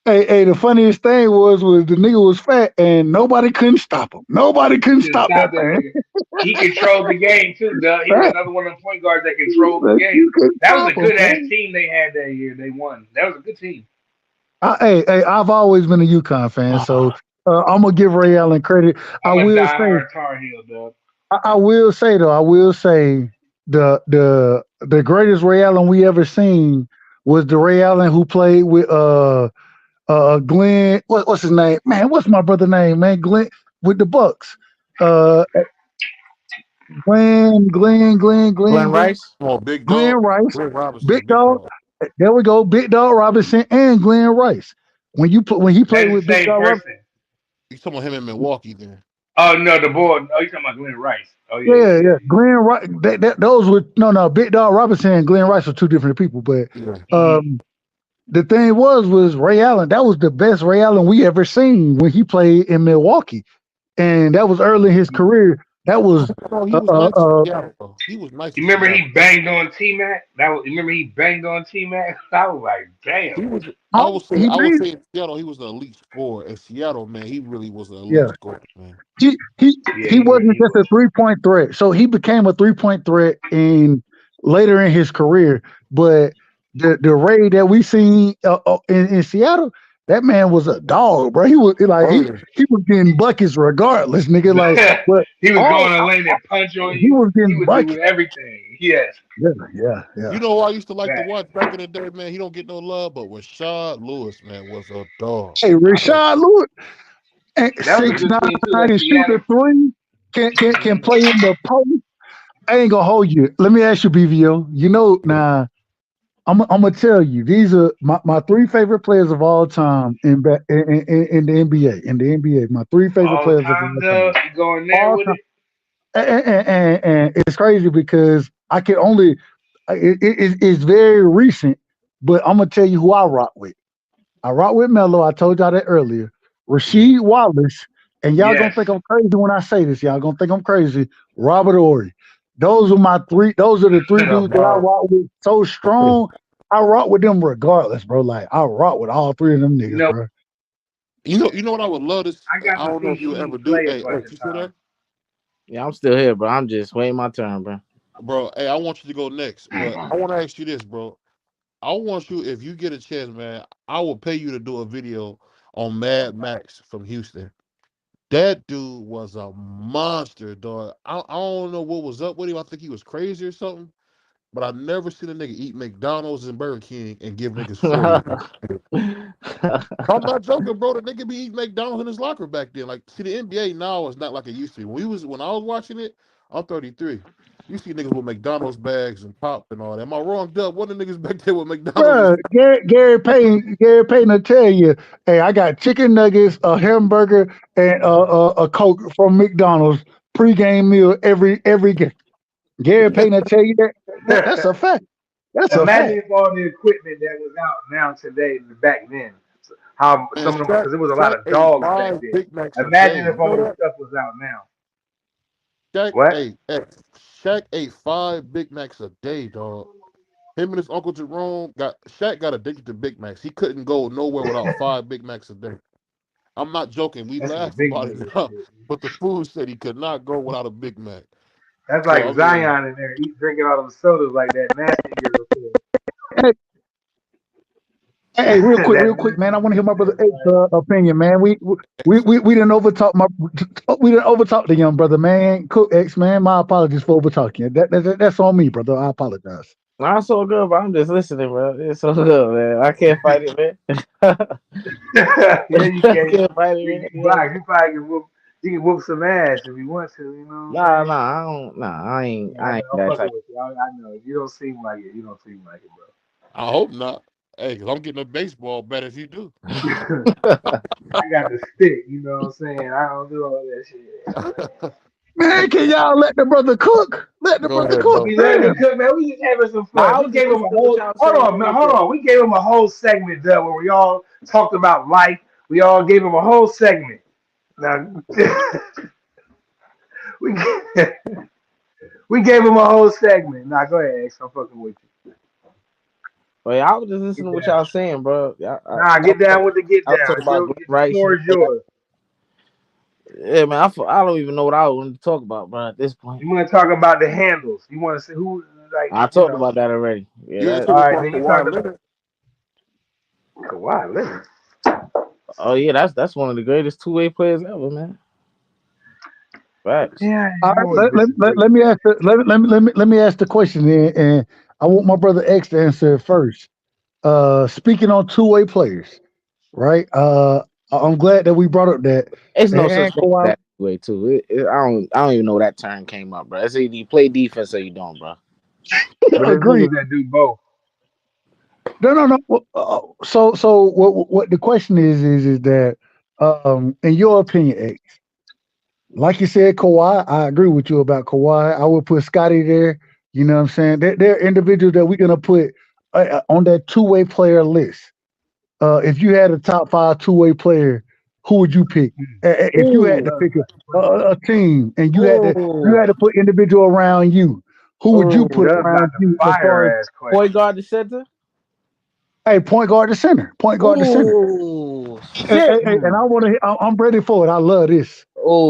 Hey, hey, the funniest thing was the nigga was fat and nobody couldn't stop him. Nobody couldn't
Couldn't
stop that
stop that
man.
nigga. He controlled the game too, Doug. He was
Fat,
another one of the point guards that controlled the game.
you couldn't
That was
stop
a
him,
good ass
man.
team they had that year. They won. That was a good team.
Hey, I've always been a UConn fan, so I'm gonna give Ray Allen credit. I
I'm a
will say,
diehard Tar Heel, Doug.
I will say though, I will say the greatest Ray Allen we ever seen was the Ray Allen who played with Glenn, what's his name? Man, what's my brother name, man? Glenn with the Bucks. Uh
Glenn Rice.
Oh, Big
Glenn
Dog,
Rice,
Greg Robinson,
Big
Big
Dog.
Dog.
There we go, Big Dog Robinson and Glenn Rice. When he played
That's the
with Big
same
Dog Robinson,
person.
You talking about him in Milwaukee then?
Oh no, the boy. Oh, you talking about Glenn Rice? Oh yeah, yeah,
yeah,
yeah.
Glenn Rice. Those were no, Big Dog Robinson and Glenn Rice were two different people. But
Yeah.
Mm-hmm.
the thing was Ray Allen. That was the best Ray Allen we ever seen when he played in Milwaukee, and that was early in his
Mm-hmm.
career. That was
No, he
uh,
was
uh,
nice in
uh,
Seattle, though. He was nice
You
in
remember
Seattle.
he banged on T Mac? Remember he banged on T Mac? I was like, damn.
He was.
he
I would
made
say in Seattle he was an elite scorer. In Seattle, man, he really was an elite
yeah.
scorer, man.
he he
Yeah,
he wasn't
he
just
was.
a 3 point threat. So he became a 3 point threat in later in his career. But the Ray that we seen in Seattle, that man was a dog, bro. He was like
Oh yeah.
he was getting buckets regardless, nigga. Like, but
He was
all
going to lane and punch on
he
you.
was
He
getting
was doing
buckets.
everything. Yes,
Yeah.
You know who I used to like to
that.
watch back in the day, man? He don't get no love, but Rashad Lewis, man, was a dog.
Hey,
I love.
Rashad Lewis,
That was a
six
good
nine,
team too. That
and shoot the
Seattle.
three. Can play in the post. I ain't gonna hold you. Let me ask you, BVO. You know now. I'm gonna tell you these are my three favorite players of all time in the NBA. In the NBA, my three favorite
All
players of
time,
all
Doug.
time.
You going there
All
with
time,
it?
and it's crazy because I can only it's very recent, but I'm gonna tell you who I rock with. I rock with Melo. I told y'all that earlier.
Yeah.
Rasheed Wallace, and y'all gonna
Yes.
think I'm crazy when I say this. Y'all gonna think I'm crazy. Robert Ory. Those are my three. Those are the three
Yeah,
dudes that I rock with so
man.
strong. I rock with them regardless, bro. Like I rock with all three of them
You
niggas,
know,
bro.
You know what I would love to.
I got
I
to
don't know
see
if you
Heat
ever do.
play a
Hey,
bunch
you
of
still
times.
there?
Yeah, I'm still here, bro. I'm just waiting my turn, bro.
Bro, hey, I want you to go next, but I want to ask you this, bro. I want you, if you get a chance, man, I will pay you to do a video on Mad Max from Houston. That dude was a monster, dog. I don't know what was up with him. I think he was crazy or something. But I've never seen a nigga eat McDonald's and Burger King and give niggas 40. I'm not joking, bro. The nigga be eating McDonald's in his locker back then. Like, see, the NBA now is not like it used to be. When I was watching it, I'm 33. You see niggas with McDonald's bags and pop and all that. Am I wrong, Dub? What the niggas back there with McDonald's?
Bro, Gary Payton will tell you, hey, I got chicken nuggets, a hamburger, and a Coke from McDonald's pregame meal every game. Gary Payton will tell you that. That's a fact. That's a
Imagine
fact.
if all the equipment that was out now today back then, how
And
some of them, because there was a lot
Shaq
of
ate
dogs back
5
then.
Big Macs a
Imagine
day.
if
You know
all this
that?
stuff was out now.
Shaq
What?
Shaq ate 5 Big Macs a day, dog. Him and his uncle Jerome Shaq got addicted to Big Macs. He couldn't go nowhere without 5 Big Macs a day. I'm not joking. We
That's some
laugh
big
about it
nigga
now,
shit.
but the fool said he could not go without a Big Mac.
That's
So
like
I mean,
Zion in there, drinking all them sodas like that nasty girl said.
Hey, hey, real
That
quick, man.
nasty
I want to hear
girl
my brother
said,
X's
like,
opinion, man. We didn't overtalk the young brother, man. Cook X, man. My apologies for overtalking you. That's on me, brother. I apologize.
Nah, it's so good, bro. I'm just listening, bro. It's so good, man. I can't fight it, man.
yeah, you
I
can.
can't fight it,
You
man.
can box. You probably can whoop. You can whoop some ass if you want to. You know what I'm
Nah,
saying?
I don't. Nah,
Yeah, I
I
know.
ain't
I'm
that
fucking
type.
with you. I know. You don't seem like it. You don't seem like it,
I hope not. Hey, because I'm getting a baseball bat if you do.
bro. I got the stick. You know what I'm saying? I don't do all that shit.
Man, can y'all let the brother cook? Let the
Go
brother
ahead,
cook.
bro.
We let him
Damn.
cook, man. We just having some
Nah,
fun.
I
We
was just
gave him a
listening to what
whole.
y'all
Hold
saying.
on, man. Hold on. We gave him a whole segment, Doug, where we all talked about life. We all gave him a whole segment. Now, we we gave him a whole segment. Now, go ahead, X. I'm fucking with you.
But yeah, I was just listening
Get
to what
down.
y'all saying, bro.
Nah, get down with the get
I was
down.
talking about Glenn
The
Rice
floor
and
is yours.
yeah, man. I don't even know what I wanted to talk about, bro. At this point,
You want to talk about the handles? You want to see who, like,
I
you
talked
know?
about that already. Yeah,
You ain't
that.
All
talking
right,
about
then you talked
Kawhi
about
Leonard.
Kawhi Leonard.
Oh yeah, that's one of the greatest two-way players ever, man. Facts.
Yeah,
All
I
right,
would disagree.
let me ask let me ask the question then, and I want my brother X to answer it first. Speaking on two-way players, right? I'm glad that we brought up that
It's no such
and
thing as
Kawhi.
that way too. I don't even know that term came up, bro. It's either you play defense or you don't, bro.
But there's
Agreed.
niggas that do both.
No. So what the question is that in your opinion, X, like you said, Kawhi, I agree with you about Kawhi. I would put Scotty there. You know what I'm saying? They're individuals that we're gonna put on that two-way player list. If you had a top five two-way player, who would you pick? If you had to
Ooh,
pick
Doug,
a team and you
ooh,
had to put individual around you, who would you put
ooh.
Doug got
around
the
you as far as
fire ass
Point
question.
guard to center.
hey point guard to center, point guard to center?
Ooh, shit.
And I want to. I'm ready for it. I love this.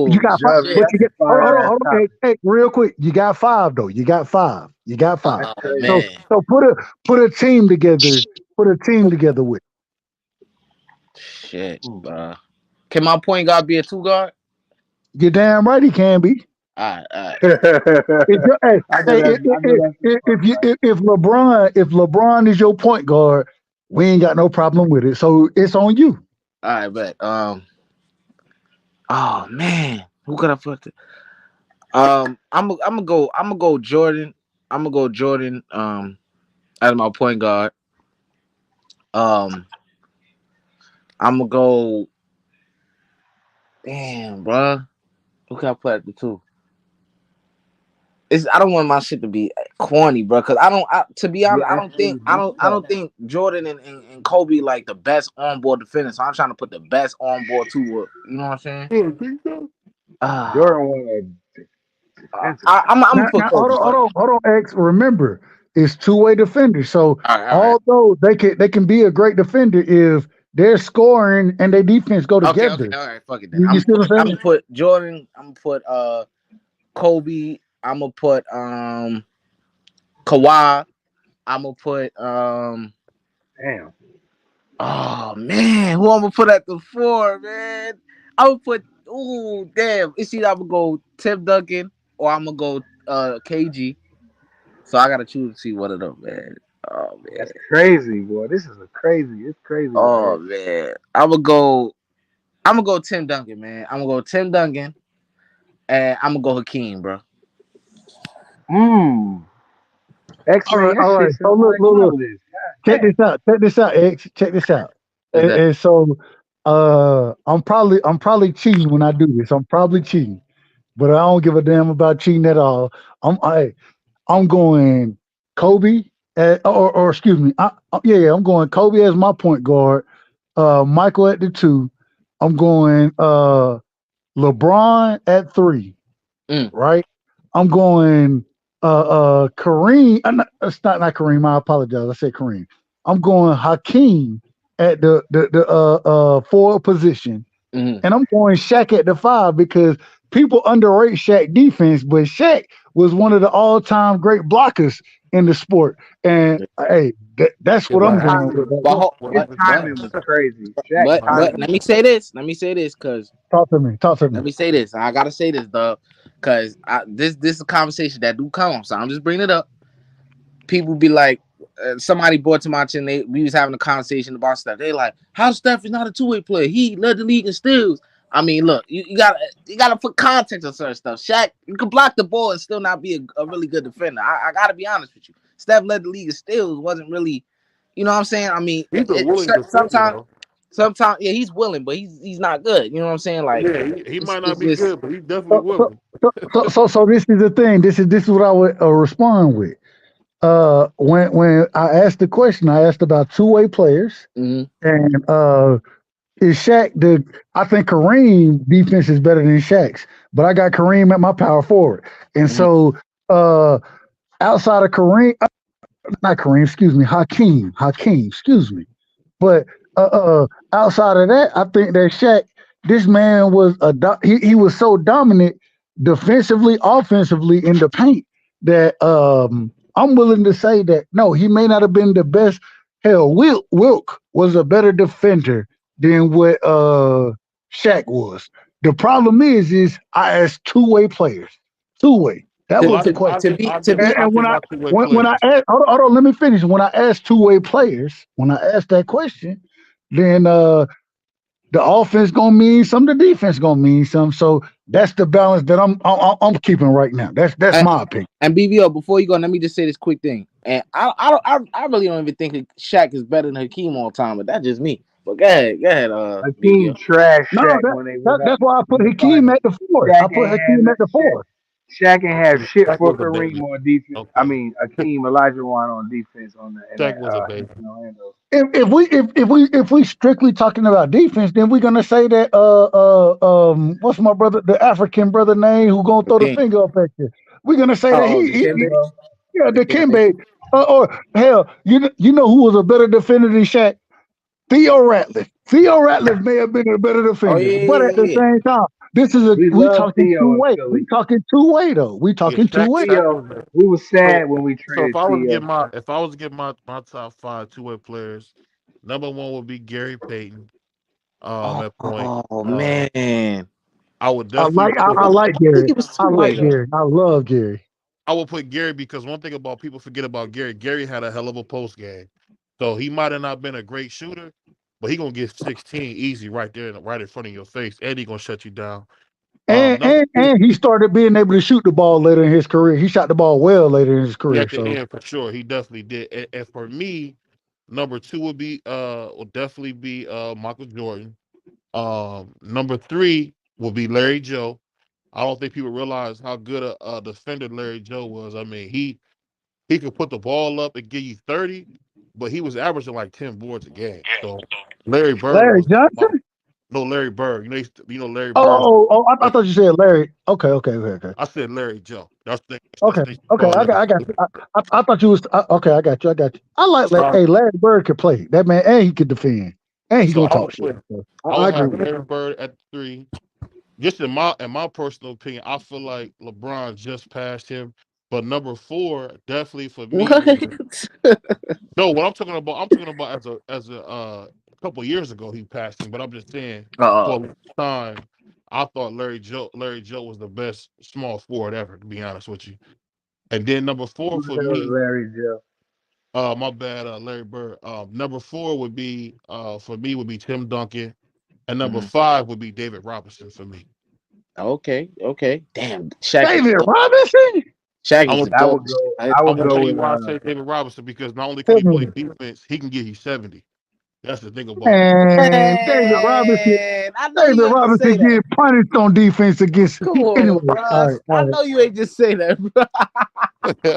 You
Oh
got five,
Doug,
shit.
but
that's
you
a
get
fire ass
hold on.
topic.
Hey, real quick. You got five though. You got five. You got five.
That's
Oh
crazy.
So
man,
put a team together. Put a team together with.
shit.
Ooh.
Can my point guard be a two guard?
You're damn right he can be.
All right.
I know that's some fun, right?
If LeBron is your point guard, we ain't got no problem with it. So it's on you.
All right, bet. Oh man, who could I put? I'm gonna go Jordan. I'm gonna go Jordan. As my point guard. Um, I'm gonna go. Damn, bro. Who can I put at the two? I don't want my shit to be corny, bro. Cause to be
Yeah,
honest,
that's really deep
I
talk.
don't think Jordan and Kobe like the best onboard defenders. So I'm trying to put the best onboard two. You know what I'm saying?
You don't think so?
Uh,
Jordan won a defensive thing.
I'm gonna
Now,
put Kobe. Go ahead.
hold on, X. Remember, it's two-way defenders. So
All right.
although they can be a great defender if their scoring and their defense go
Okay.
together.
All right. Fuck it then.
You see what I'm saying?
I'm gonna put Jordan. I'm gonna put Kobe. I'm gonna put Kawhi. I'm gonna put
Damn.
oh man, who I'm gonna put at the 4, man? I'm gonna put damn. It's either I'm gonna go Tim Duncan or I'm gonna go KG. So I gotta choose to see one of them, man. Oh man.
That's crazy, boy. This is it's crazy right
Oh
here.
man. I'm gonna go Tim Duncan, man. I'm gonna go Tim Duncan and I'm gonna go Hakeem, bro.
Mmm. X-Men, your
All right.
shit
So
sound
look,
like
look, look.
Melvin.
Check this out. Check this out, X. Check this out.
Is that
And so, I'm probably cheating when I do this. I'm probably cheating, but I don't give a damn about cheating at all. I'm going Kobe, or excuse me. Yeah, I'm going Kobe as my point guard. Michael at the 2. I'm going LeBron at 3.
mm,
Right. I'm going Kareem. It's not Kareem. I apologize. I said Kareem. I'm going Hakeem at the forward position,
mm,
and I'm going Shaq at the 5 because people underrate Shaq defense, but Shaq was one of the all-time great blockers in the sport. And hey, that's
Yeah,
what
His
I'm
but
going
timing,
with.
but
his
but Shaq,
timing was crazy. Shaq
but
timing
let
was
me say this. Let me say this, cause
Talk to me. Talk to me.
let me say this. I gotta say this, dog, cause this is a conversation that do come. So I'm just bringing it up. People be like, somebody brought to my attention. We was having a conversation about stuff. They like, how Steph is not a two-way player. He led the league in steals. I mean, look, you gotta put context on certain stuff. Shaq, you can block the ball and still not be a really good defender. I gotta be honest with you. Steph led the league in steals. Wasn't really, you know what I'm saying? I mean,
he's a willing defender
sometimes,
though.
yeah, he's willing, but he's not good. You know what I'm saying? Like,
Yeah, he might not
it's
be
just
good, but he's definitely
So, so,
willing.
so this is the thing. This is what I would respond with. When I asked the question, I asked about two-way players,
mhm,
and is Shaq the? I think Kareem defense is better than Shaq's, but I got Kareem at my power forward, and
mhm,
so outside of Kareem, not Kareem, excuse me, Hakeem, excuse me. But outside of that, I think that Shaq, this man was he was so dominant defensively, offensively in the paint that I'm willing to say that no, he may not have been the best. Hell, Wilk was a better defender than what Shaq was. The problem is I asked two-way players, two-way. That
Well,
was the question.
to be
I
And
give my two way
when
players.
I asked, hold on, let me finish. When I asked two-way players, when I asked that question, then the offense gonna mean some, the defense gonna mean some. So that's the balance that I'm keeping right now. That's
and,
my opinion.
and BBO, before you go, let me just say this quick thing. And I really don't even think that Shaq is better than Hakeem all time, but that's just me. But go ahead,
Hakeem
BBO.
trashed
No,
Shaq when they went up
that's why I
in
put
the
Hakeem
finals.
at the 4.
Shaq
I put
ain't have
Hakeem at the
Shaq,
4.
Shaq ain't have shit
Shaq
for
was a
Kareem
baby.
on defense. I
Okay,
mean, Hakeem Olajuwon on defense on the in
Shaq
that
was a baby.
Houston Orlando.
If we strictly talking about defense, then we're gonna say that what's my brother, the African brother name who gonna throw the
Hakeem.
finger up at you? We're gonna say that
Oh,
Dikembe,
Dikembe.
yeah, the
Dikembe.
Kimbe. Or hell, you know who was a better defender than Shaq? Theo Ratliff. Theo Ratliff may have been a better
Oh
defender,
yeah,
but
yeah,
at the
yeah, yeah.
same time,
we
we
love
talking two
Theo in
way. We
Philly.
talking two-way though. We
Yeah,
talking two-way.
Shaq
Theo,
was.
we was
So,
sad when we
so
traded Theo.
if I was to get my top five two way players, number one would be Gary Payton. At point.
Oh man,
I would
I
definitely
like I,
put.
I like
I think
Gary.
he was
I
two way
like
though.
Gary. I love Gary.
I would put Gary because one thing about people forget about Gary. Gary had a hell of a post game, so he might have not been a great shooter, but he gonna get 16 easy right there, right in front of your face, and he gonna shut you down.
And,
Number
and
two,
and he started being able to shoot the ball later in his career. He shot the ball well later in his
yeah,
career.
at the
So
end for sure, he definitely did. And for me, number two would definitely be Michael Jordan. Number three will be Larry Joe. I don't think people realize how good a defender Larry Joe was. I mean, he could put the ball up and give you 30, but he was averaging like 10 boards a game. So Larry Bird
Larry
was my
Johnson.
no Larry Bird. You know Larry Bird.
I thought you said Larry. Okay.
I said Larry Joe. That's
Okay,
they
okay,
call
I
Larry.
got you. I thought you was okay. I got you. I like
So,
hey, Larry Bird could play that man, and he could defend, and he
so
gonna
I
talk
would
shit.
put
So
I
I
would
agree
have
with you.
Larry Bird at 3. just in my personal opinion, I feel like LeBron just passed him. But number 4, definitely for me was no. What I'm talking about as a couple years ago he passed him. But I'm just saying for a long time, I thought Larry Joe was the best small forward ever. To be honest with you. And then number 4
Who the
for
hell is
me,
Larry Joe?
my bad, Larry Bird. Number 4 would be for me would be Tim Duncan, and number 5 would be David Robinson for me.
Okay. Damn, Shaq is
David Robinson.
Shaq
I'm
is
gonna,
the
I
goat.
would go.
I
I
I'm
would
gonna
go
tell you
with.
why I say David Robinson because not only can he play
Man,
defense, he can get you 70. That's the thing about him.
David Robinson.
I know
David
you ain't just
Robinson
say that.
get punished on defense against.
Come
Anyway,
on, bro.
all right,
I
all right,
know you ain't just say that, bro.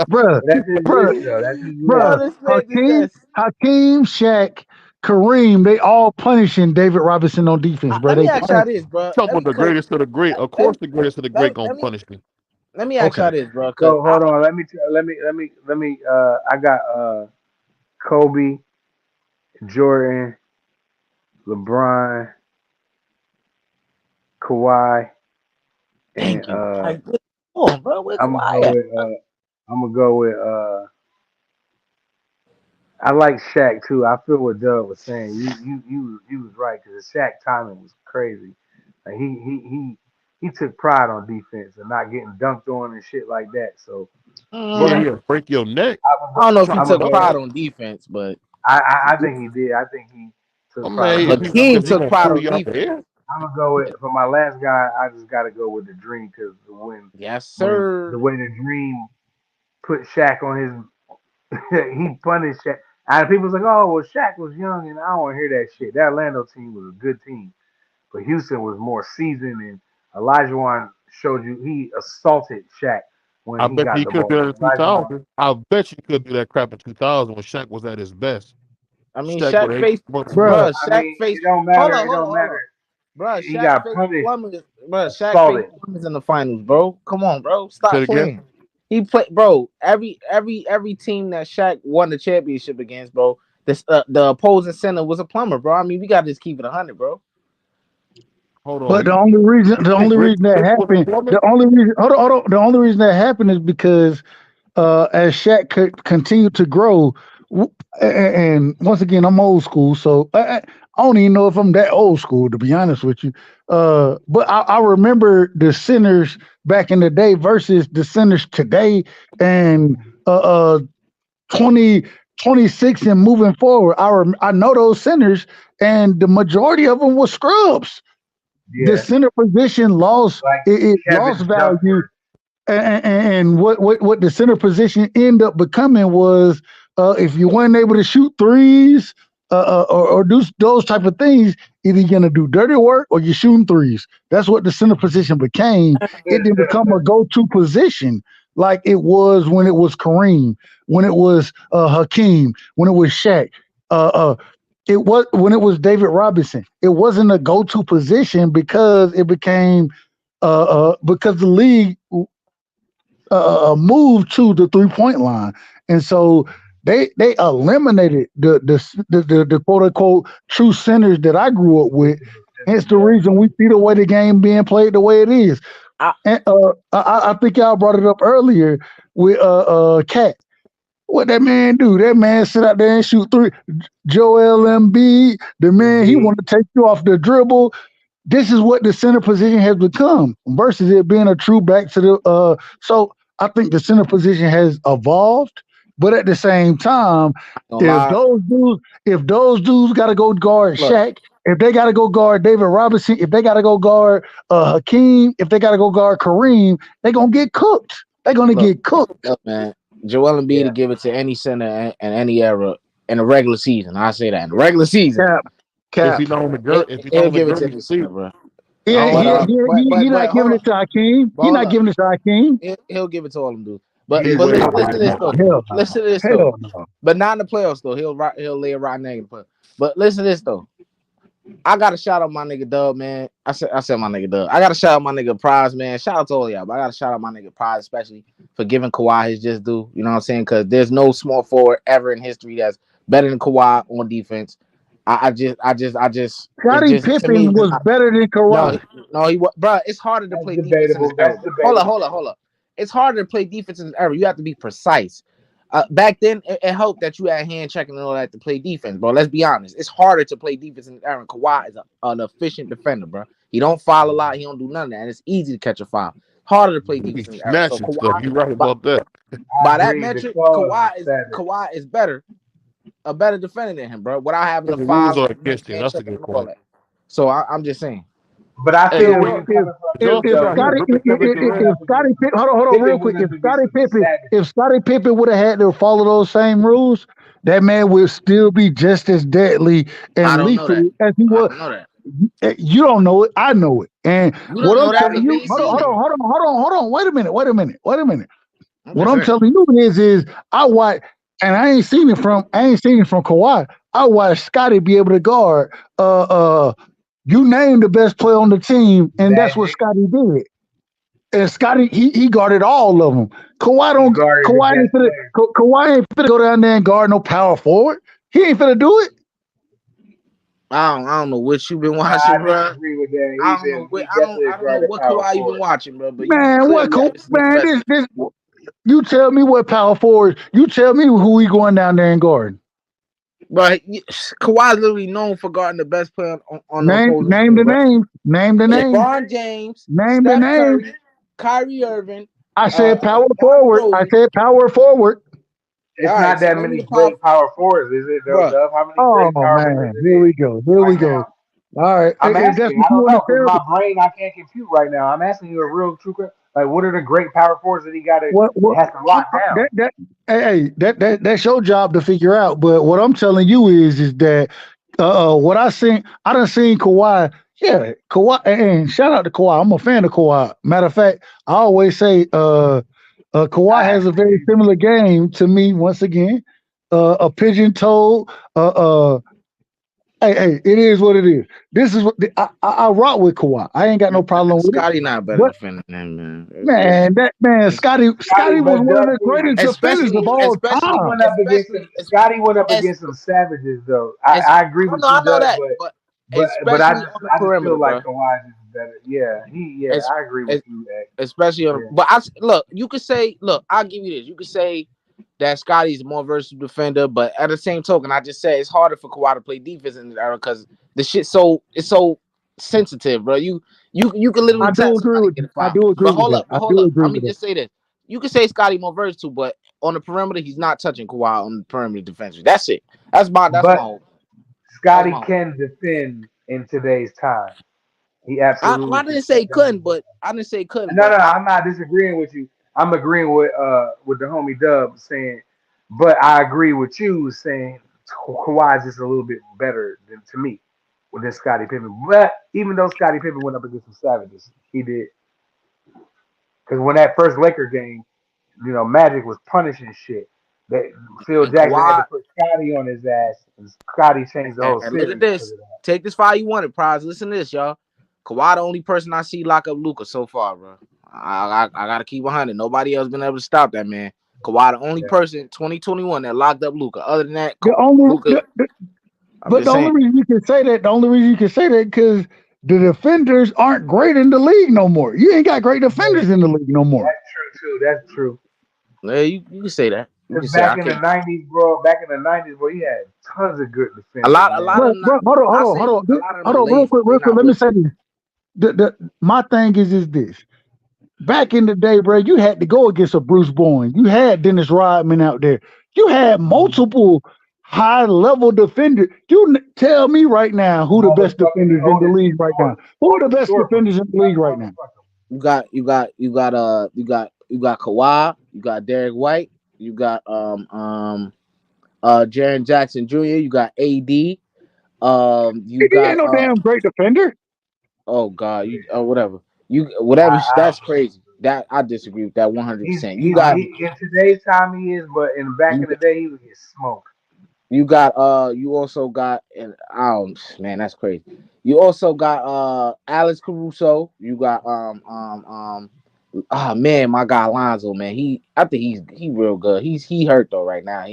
bruh,
That's his
bruh,
list, though. That's his list.
Yo,
bruh.
this man just
Hakeem,
says.
Hakeem, Shaq, Kareem, they all punishing David Robinson on defense, bro.
Let me
They
ask y'all
punish.
this, bro.
Talking about the greatest of the great. Of
Let,
course, the greatest of the great
let,
gonna
let me
punish me.
let me ask y'all
Okay.
this, bro. Cause
So hold on. Let me. I got Kobe, Jordan, LeBron, Kawhi, and
thank you. Like, come on, bro. Where
I'm gonna
Kawhi
go
at?
with. I'm gonna go with. I like Shaq too. I feel what Doug was saying. You was right because Shaq timing was crazy. Like he took pride on defense and not getting dunked on and shit like that. So,
Yeah,
but
Mm,
he'll break your neck.
I don't know if he
Try
I'm
to
gonna
took
dunk
go.
pride
on.
on defense, but
I think he did. I think he
I
took pride
mean,
on
if
defense.
he
Hakeem
if he
took
gonna
pride
pull
on
you out the
defense.
air,
I'm gonna go with for my last guy. I just got to go with the Dream because
Yes,
when
sir.
the way the Dream put Shaq on he punished Shaq. And people was like, oh well, Shaq was young, and I don't want to hear that shit. That Orlando team was a good team, but Houston was more seasoned, and Olajuwon showed you he assaulted Shaq when
I
he
bet
got
you
the
could do
ball.
that in
Olajuwon,
2000. I bet you could do that crap in 2000 when Shaq was at his best.
I mean,
Shaq
Shaq
would have
faced,
Bruh,
bro.
I
Shaq
mean,
faced.
it don't
Hold
matter.
on,
It
hold on,
don't
hold on,
matter.
bro.
He
Shaq
got
faced
punished,
Plumbers, bro. Shaq faced
assaulted.
Plumbers in the finals, bro. Come on, bro.
said
Stop
again.
playing. He played, bro. Every team that Shaq won the championship against, bro. The opposing center was a plumber, bro. I mean, we gotta just keep it 100, bro.
Hold on,
but
you
the
think
only
Rick
reason that
Rick was a
happened,
plumber?
the only reason, hold on, the only reason that happened is because as Shaq could continue to grow, and once again, I'm old school, so I don't even know if I'm that old school to be honest with you. But I remember the centers back in the day versus the centers today, and uh, 2026 and moving forward. I know those centers, and the majority of them were scrubs. The
Yeah,
center position lost
like
it lost
Kevin
value,
Duckworth.
and what the center position ended up becoming was if you weren't able to shoot threes or do those type of things, either you're gonna do dirty work or you're shooting threes. That's what the center position became. It didn't become a go-to position like it was when it was Kareem, when it was Hakeem, when it was Shaq. It was when it was David Robinson. It wasn't a go-to position because it became because the league moved to the 3 point line, and so they eliminated the quote unquote true centers that I grew up with. Hence the
Yeah,
reason we see the way the game being played the way it is.
I,
And I think y'all brought it up earlier with Cat. What that man do? That man sit out there and shoot three. Joel Embiid, the man he
Embiid.
want to take you off the dribble. This is what the center position has become versus it being a true back to the so I think the center position has evolved, but at the same time,
gonna
if
lie.
those dudes gotta go guard
Look,
Shaq, if they gotta go guard David Robinson, if they gotta go guard Hakeem, if they gotta go guard Kareem, they're gonna get cooked. They're gonna
look,
get cooked.
look, man. Joel Embiid to
Yeah,
give it to any center in any era in the regular season. I say that in the regular season,
Cap,
If he
cap.
not on the girl, if he not
he'll
on the
give it
girl,
to
you
any
see.
center, bro.
He,
I don't
But
he,
know.
he, he not giving
hold
it
on,
to Hakeem.
but
He
hold
not
up.
giving it to Hakeem.
He'll give it to all them dudes.
He
But
will.
listen to this though.
Hell no.
Listen to this though.
Hell no.
But not in the playoffs though. He'll lay a rotten egg. But listen to this though. I got to shout out my nigga Dub, man. I said my nigga Dub. I got to shout out my nigga Prize, man. Shout out to all y'all, but I got to shout out my nigga Prize, especially for giving Kawhi his just due. You know what I'm saying? Because there's no small forward ever in history that's better than Kawhi on defense. I just, it
Scottie
just to me,
Pippen
it's
was
not.
better than
No,
Kawhi.
no, he was, bro. It's harder to
That's
play defense in this
debatable.
era.
That's debatable.
Hold up. It's harder to play defense in this era. You have to be precise. Back then, it helped that you had hand checking and all that to play defense, bro. Let's be honest. It's harder to play defense in this era. Kawhi is an efficient defender, bro. He don't foul a lot. He don't do none of that. And it's easy to catch a foul. Harder to play
He
defense in this era. So
snatching stuff.
Kawhi,
You right
by,
about that.
I
by that
agree. The
metric,
clause is savage.
Kawhi is better, a better defender than him, bro. Without having
The
the
rules
fouls,
are
hand
against him. That's a
checking,
good
and all
point.
that. So I'm just saying.
But I
Hey,
feel
If
where
Joe,
you're
if
coming from
Joe
too,
if
came
though.
out here
Scotty
ripping Kevin Durant.
if Scottie Pippen, hold on real
Pippen
quick.
went
If
up against
Scottie
some
Pippen
savages.
if Scottie Pippen would have had to follow those same rules, that man would still be just as deadly
I
and
don't know that.
lethal as he
I
was.
don't know that.
You don't know it. I know it. And
You
what
don't know
I'm
that
telling
because you
you,
ain't seen it.
hold on. Wait a minute.
I'm
What
just
I'm
saying.
telling you is I watch, and I ain't seen it from Kawhi. I watched Scotty be able to guard. You name the best player on the team, and that's what
Magic.
Scotty did. And Scotty, he guarded all of them.
He guarded the best player.
Kawhi ain't finna go down there and guard no power forward. He ain't finna do it.
I don't know what you've been
I
watching, bro.
disagree with that.
I don't know what
He definitely
I don't know
guarded
what
power
Kawhi you've been
forward.
watching, bro. But you
Man,
clearly haven't seen the best.
this you tell me what power forward. You tell me who he going down there and guarding.
But Kawhi's literally known for guarding the best player on the opposing
Name
team,
the
bro.
name. Name the name.
LeBron James,
Name the
Steph
name.
Curry, Kyrie Irving,
I said power
DeMar
forward. I
DeRozan.
said power forward.
It's
All right,
not
so
that
name me
many
the power,
great power forwards, is it, though,
bro.
Dub? How many
Oh
great power forwards
man,
it
here
is
we go. Here we
right
go.
now?
All right.
I'm
If that's
asking.
what
I
you
don't
want
know
to
because
tell me,
my brain I can't compute right now. I'm asking you a real true like what are the great power forwards that he got to
what
has to lock down?
that's your job to figure out. But what I'm telling you is that what I done seen Kawhi. Yeah, Kawhi, and shout out to Kawhi. I'm a fan of Kawhi. Matter of fact, I always say Kawhi
I
has a
actually
very
do.
similar game to me. Once again, a pigeon toed. It is what it is. This is what I rock with Kawhi. I ain't got no problem with it.
Scotty not better
But
defender than him, man.
man, that man,
It's-
Scotty,
Scotty was
but
one of
Dub,
the greatest defenders of all
he
time.
went up against some. Scotty went up
as,
against some savages, though.
as
I agree with you,
I know
Dub,
that,
but
but
but
especially on the
I just
perimeter,
feel like
bro.
Kawhi is better. Yeah,
As,
I agree with
as
you. Ed.
especially on.
Yeah.
But look. You could say, look. I'll give you this. You could say that Scotty's a more versatile defender, but at the same token, I just said it's harder for Kawhi to play defense in the era because the shit it's so sensitive, bro. You can literally
I
tap
do agree
somebody to
with
get a
you. I
foul.
do agree
But
with that. I
hold
do
up.
agree
Let me
with that.
just say this. You can say Scotty more versatile, but on the perimeter, he's not touching Kawhi on the perimeter defense. That's it. That's my
But
whole. That's
Scotty
my whole.
can defend in today's time. He absolutely
I
can
didn't
shut
say
down.
couldn't, but I didn't say couldn't,
No,
but
I'm not disagreeing with you. I'm agreeing with the homie Dub saying, but I agree with you saying Kawhi is just a little bit better than to me with this Scottie Pippen. But even though Scottie Pippen went up against some savages, he did because when that first Laker game, Magic was punishing shit. That Phil
and
Jackson had to
Kawhi.
put Scotty on his ass, and Scotty changed the whole
And look at
series because
this.
of that.
Take this file you wanted, prize. Listen to this, y'all. Kawhi the only person I see lock up Luka so far, bro. I gotta keep 100. Nobody else been able to stop that, man. Kawhi the only
Yeah.
person 2021 that locked up Luka. Other than that,
The only,
Luka. I'm
but
just
the only
saying.
reason you can say that, because the defenders aren't great in the league no more. You ain't got great defenders in the league no more.
That's true too. That's true.
Yeah, you can say that. You can
Because
say I
back in the
can't.
'90s, bro, he had tons of good
A
defenders,
lot, a
man.
lot of
But
them not.
hold on,
I
hold on,
say
hold
a
on,
lot of them
hold
are
on, real
lazy.
quick,
They
Let
not
me
really.
say this. My thing is this. Back in the day, bro, you had to go against a Bruce Bowen. You had Dennis Rodman out there. You had multiple high level defenders. Tell me right now who the best
Motherfucking
defenders in the league right now. Who are the
Otis
best
Short was
defenders in the
a
league right now?
motherfucker.
You got Kawhi. You got Derek White. You got Jaren Jackson Jr. You got AD. You
He ain't
got
no damn great defender.
oh god, you whatever.
I, I,
That's crazy. That I disagree with that 100%.
in today's time he is, but back
You
in the day he would get smoked.
you also got and man, that's crazy. You also got Alex Caruso. You got man, my guy Lonzo, man. I think he real good. He hurt though right now.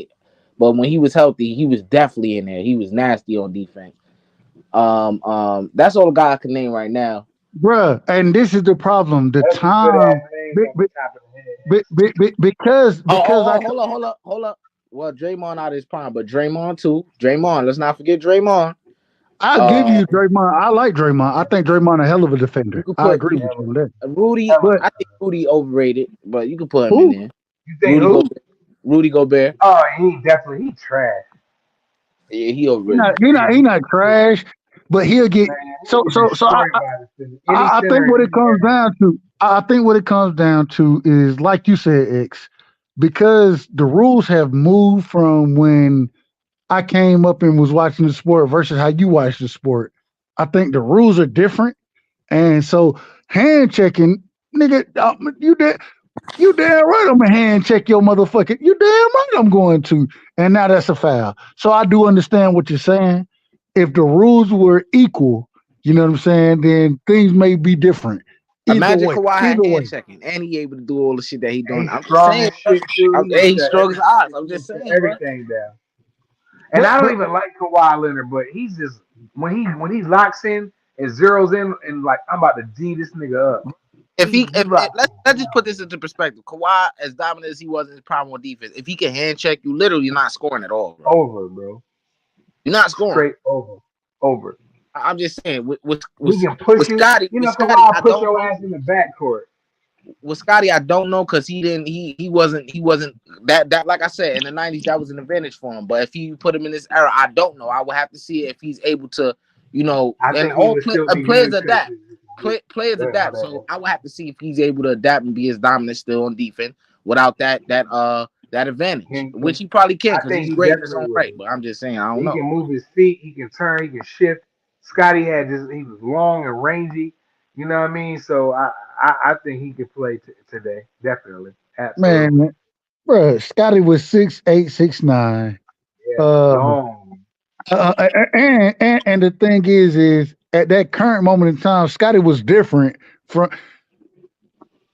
but when he was healthy, he was definitely in there. He was nasty on defense. That's all the guy I can name right now.
bruh. And this is the problem. The
That's some good ass
time,
names
be-
on the
be-
top of the head.
because I
Hold up. Well, Draymond out of his prime, but Draymond too. Draymond, let's not forget Draymond.
I'll give
Uh,
you Draymond. I like Draymond. I think Draymond a hell of a
you
defender.
could
I
put
agree with you on that.
Rudy.
Hella
But
I think Rudy overrated, but you could put him in
who?
there.
You think
Rudy
who?
Gobert. Rudy Gobert.
Oh, he trash.
Yeah, he
He
overrated.
not he not he not trash, but he'll get
Man,
so
he
so
get
so I,
destroyed by the center. Any
I think
center
what
in
it comes
Indiana.
down to, I think what it comes down to is like you said, X, because the rules have moved from when I came up and was watching the sport versus how you watch the sport. I think the rules are different, and so hand checking, nigga, you damn right I'm a hand check your motherfucking. You damn right I'm going to, and now that's a foul. So I do understand what you're saying. If the rules were equal, you know what I'm saying, then things may be different. Either
Imagine
way,
Kawhi had
either
hand
way.
checking, and he able to do all the shit that he
And
doing.
he's
I'm just
strong
saying,
as
bro.
shit too. He gonna
He
shut
strong as odds. I'm
he gonna
just
shut
saying, bro.
everything down. And
But
I don't
but
even like Kawhi Leonard, but he's just when he locks in and zeroes in and like I'm about to G this nigga up.
If
He
if
locks
let's just put this into perspective. Kawhi, as dominant as he was in his prime on defense, if he can hand check you, literally not scoring at all, bro.
over, bro.
You're not scoring.
Straight over. Over.
I'm just saying
He can push you. You
With
know,
Scotty,
Kawhi
I
push
don't
your
know.
ass in the backcourt.
With Scotty, I don't know because he wasn't that like I said in the '90s that was an advantage for him. But if you put him in this era, I don't know. I would have to see if he's able to,
I
and
think he would still be
players
good too.
adapt. Players
My
adapt.
bad.
So I would have to see if he's able to adapt and be as dominant still on defense without that advantage, which he probably can
I
because
think
he's
he
great in his
definitely
own
will.
right. But I'm just saying I don't
He
know.
can move his feet. He can turn. He can shift. Scotty he was long and rangy. You know what I mean? So I think he could play today. Definitely. Absolutely.
man, bro, Scotty was 6'8", 6'9".
Yeah.
Uh,
Long.
and the thing is at that current moment in time, Scotty was different from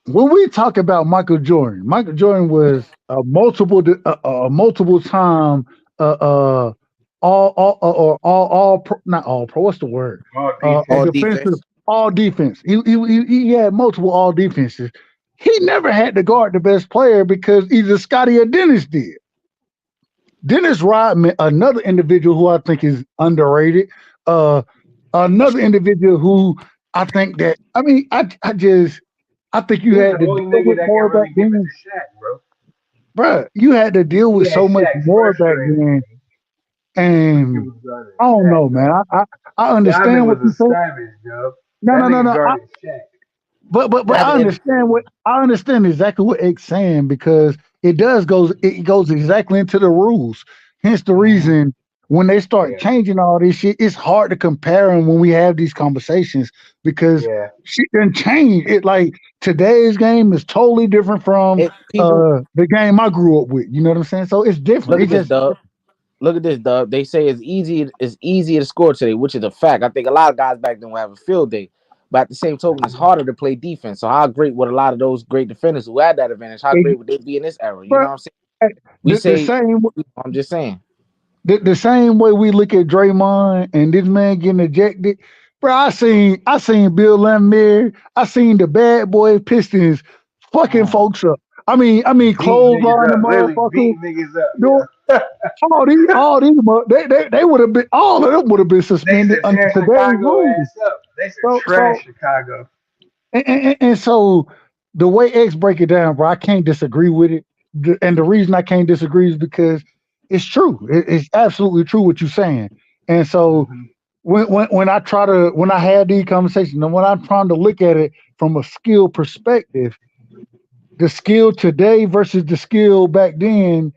when we talk about Michael Jordan. Michael Jordan was a multiple time all pro, not all pro. What's the word?
All
A
All
defense.
defensive
defense.
all defense. He had multiple all defenses. He never had to guard the best player because either Scotty or Dennis did. Dennis Rodman, another individual who I think is underrated. Uh, Another individual who I think that I think you
He's
had
the
to
only
deal
nigga
with
that
more
can
back
really give it
then,
to Shaq, bro.
bruh. You had to deal
He
with
had
so much
Shaq's
more
first
back
string.
then,
He
and
was guarding
I don't
Shaq,
know, man.
dog.
I
Rodman
understand what
was
you
a
say.
savage, dog.
No,
That
no, no,
nigga
no.
guarded Shaq.
But
That and
I understand exactly what X saying because it goes exactly into the rules. Hence the
Mm-hmm.
reason when they start
Yeah.
changing all this shit, it's hard to compare them when we have these conversations because
Yeah.
shit done change. It like today's game is totally different from
people
the game I grew up with. You know what I'm saying? So it's different.
look at
It's
this,
just
dub. Look at this, dub. They say it's easier to score today, which is a fact. I think a lot of guys back then will have a field day. But at the same token, it's harder to play defense. So how great would a lot of those great defenders who had that advantage, how
it,
great would they be in this era? You know
but
what I'm saying? We
the
say I'm just saying.
the same way we look at Draymond and this man getting ejected, bro. I seen Bill Laimbeer. I seen the bad boy Pistons fucking
Mm.
folks up.
Beating niggas
Clothesline the
up. Literally
motherfucker.
beating niggas up.
Do
Yeah.
they would have been all of them would have been
They
suspended
should
under
tear
today's
Chicago
rules.
ass up. They should
So
trash
so
Chicago.
and so the way X break it down, bro, I can't disagree with it. And the reason I can't disagree is because it's true. It's absolutely true what you're saying. And so
Mm-hmm.
when I had these conversations and when I'm trying to look at it from a skill perspective, the skill today versus the skill back then,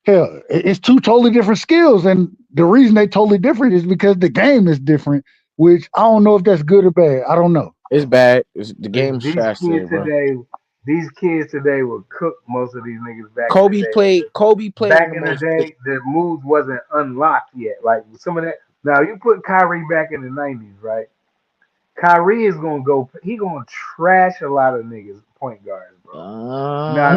hell, it's two totally different skills. And the reason they totally different is because the game is different, which I don't know if that's good or bad. I don't know.
It's bad. The
Because
game's trash today, bro.
these kids today will cook most of these niggas back in the
Kobe
day.
played. Kobe played in
Back
the
in the
most.
day, the moves wasn't unlocked yet. Like some of that. Now you put Kyrie back in the '90s, right? Kyrie is gonna go. He gonna trash a lot of niggas point guards, bro.
No,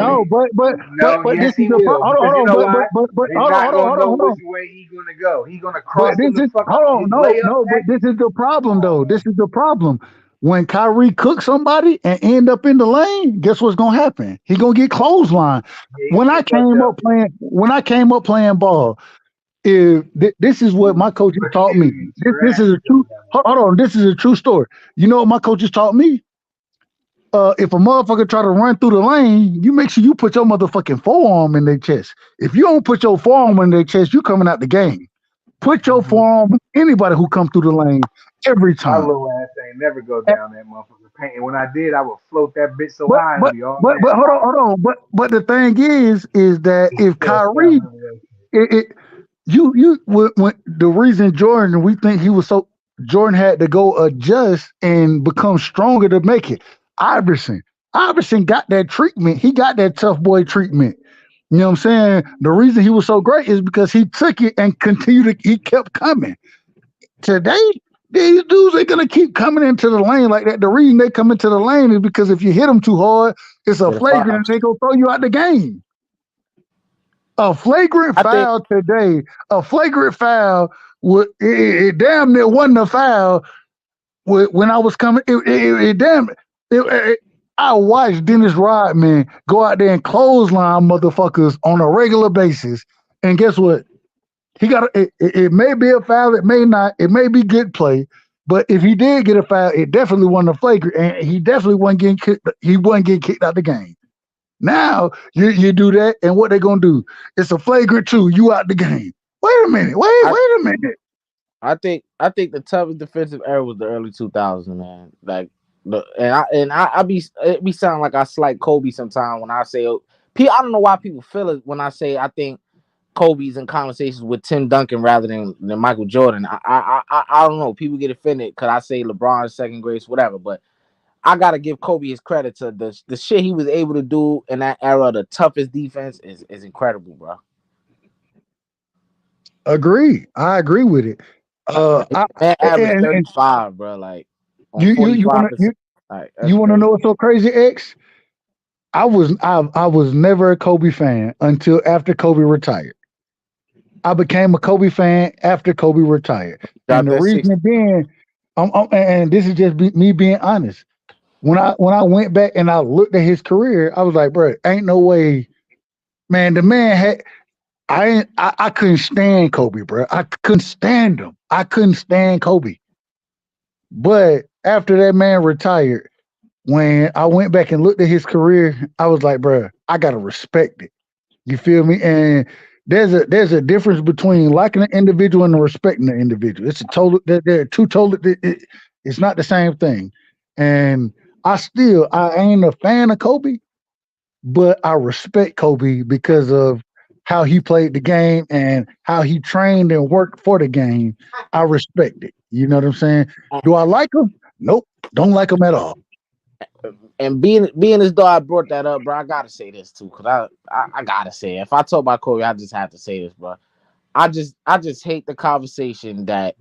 No,
but
yes,
this is
he
the
will.
hold
Because you
on,
know why?
but
They're not
hold
gonna
on,
know
hold
which
on.
way he's gonna go. He's gonna
But
cross
this
them the
is
fuck
hold on,
his way up
but
back.
this is the problem though.
Oh,
This is the problem. When Kyrie cooks somebody and end up in the lane, guess what's gonna happen? He gonna get clothesline.
yeah, he gonna get fucked up.
When I came up playing ball, this is what my coaches taught me.
You
This is
trash
a
though,
true. Hold on, this is a true story. You know what my coaches taught me? If a motherfucker try to run through the lane, you make sure you put your motherfucking forearm in their chest. If you don't put your forearm in their chest, you coming out the game. Put your forearm on anybody who come through the lane every
My
time.
little ass ain't never go down that motherfucker paint. And when I did, I would float that bitch so
But
high it'd
but
be all
but
down.
hold on. But the thing is that if
Yeah, I
Kyrie,
remember that shit.
it when the reason Jordan, we think he was so Jordan had to go adjust and become stronger to make it. Iverson, Iverson got that treatment. He got that tough boy treatment. You know what I'm saying? The reason he was so great is because he took it and continued to, he kept coming. Today, these dudes ain't gonna keep coming into the lane like that. The reason they come into the lane is because if you hit them too hard, it's a
Get a
flagrant
foul.
and they gonna throw you out the game. A flagrant
I think
foul today, a flagrant foul would it damn near wasn't a foul when I was coming. It damn I watched Dennis Rodman go out there and clothesline motherfuckers on a regular basis, and guess what? He got it may be a foul, it may not, it may be good play, but if he did get a foul, it definitely wasn't a flagrant, and he definitely wasn't getting kicked. He wasn't getting kicked out the game. Now you do that, and what they gonna do? It's a flagrant two. You out the game. Wait a minute.
I
Wait a minute.
I think the toughest defensive era was the early 2000s, man. Like I be it be sounding like I slight Kobe sometimes when I say I don't know why people feel it when I say I think Kobe's in conversations with Tim Duncan rather than Michael Jordan. I don't know. People get offended because I say LeBron's second greatest, whatever. But I gotta give Kobe his credit to the shit he was able to do in that era. The toughest defense is incredible, bro.
Agree. I agree with it.
Man averaged
And
35, bro. Like on
you want
45%. Like that's
you want to
crazy.
know what's so crazy, X? I was never a Kobe fan until after Kobe retired. I became a Kobe fan after Kobe retired, and
Got
the
that six.
reason being, and this is just me being honest. When I went back and I looked at his career, I was like, bro, ain't no way, man. The man had I couldn't stand Kobe, bro. I couldn't stand him. I couldn't stand Kobe. But after that man retired, when I went back and looked at his career, I was like, bro, I gotta respect it. You feel me? And there's a difference between liking an individual and respecting an individual. It's a total. They're two total. It's not the same thing. And I ain't a fan of Kobe, but I respect Kobe because of how he played the game and how he trained and worked for the game. I respect it. You know what I'm saying? Do I like him? Nope. Don't like him at all.
And being as though I brought that up, bro, I gotta say this too, cause I gotta say it. If I talk about Kobe, I just have to say this, bro. I just hate the conversation that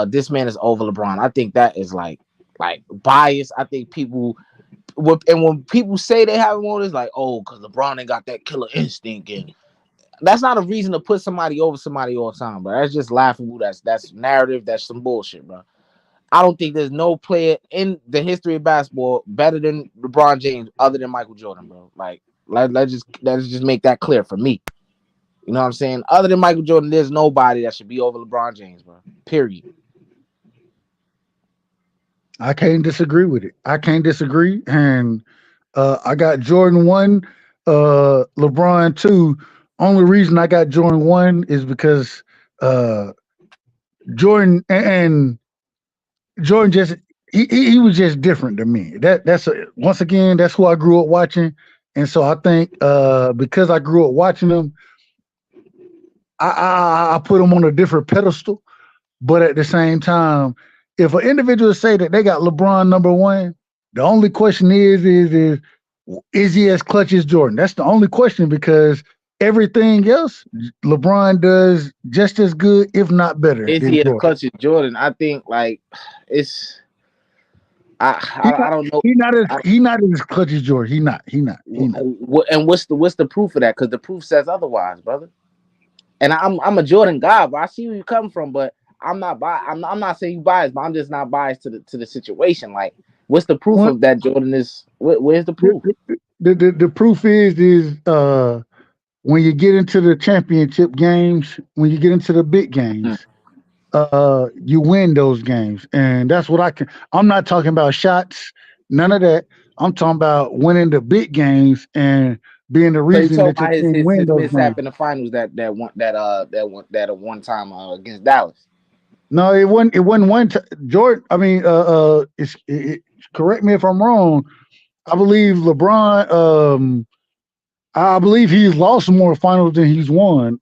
this man is over LeBron. I think that is like bias. I think when people say they have one, it's like, oh, because LeBron ain't got that killer instinct, and that's not a reason to put somebody over somebody all the time, bro. That's just laughable. That's narrative. That's some bullshit, bro. I don't think there's no player in the history of basketball better than LeBron James other than Michael Jordan, bro. Like, let's just make that clear for me. You know what I'm saying? Other than Michael Jordan, there's nobody that should be over LeBron James, bro. Period.
I can't disagree with it. I can't disagree. And I got Jordan 1, LeBron 2. Only reason I got Jordan 1 is because uh, Jordan and Jordan just he was just different to me. Once again, that's who I grew up watching. And so I think because I grew up watching him, I put him on a different pedestal. But at the same time, if an individual say that they got LeBron number one, the only question is he as clutch as Jordan? That's the only question because everything else LeBron does just as good, if not better,
Is
than
he as
Jordan.
clutch as Jordan? I think like it's I don't know.
He not as clutch as Jordan. He not.
And what's the proof of that? Because the proof says otherwise, brother. And I'm a Jordan guy, but I see where you come from. But I'm not biased. I'm not saying you biased, but I'm just not biased to the situation. Like, what's the proof of that Jordan is? Where's the proof?
The proof is when you get into the championship games, when you get into the big games, you win those games, and that's what I can. I'm not talking about shots, none of that. I'm talking about winning the big games and being the
So you
reason
told
that your
about his
team
his,
win
his
those
mishap
games.
in the finals that one time against Dallas.
No, it wasn't. It wasn't one. Jordan. I mean, correct me if I'm wrong. I believe LeBron. I believe he's lost more finals than he's won.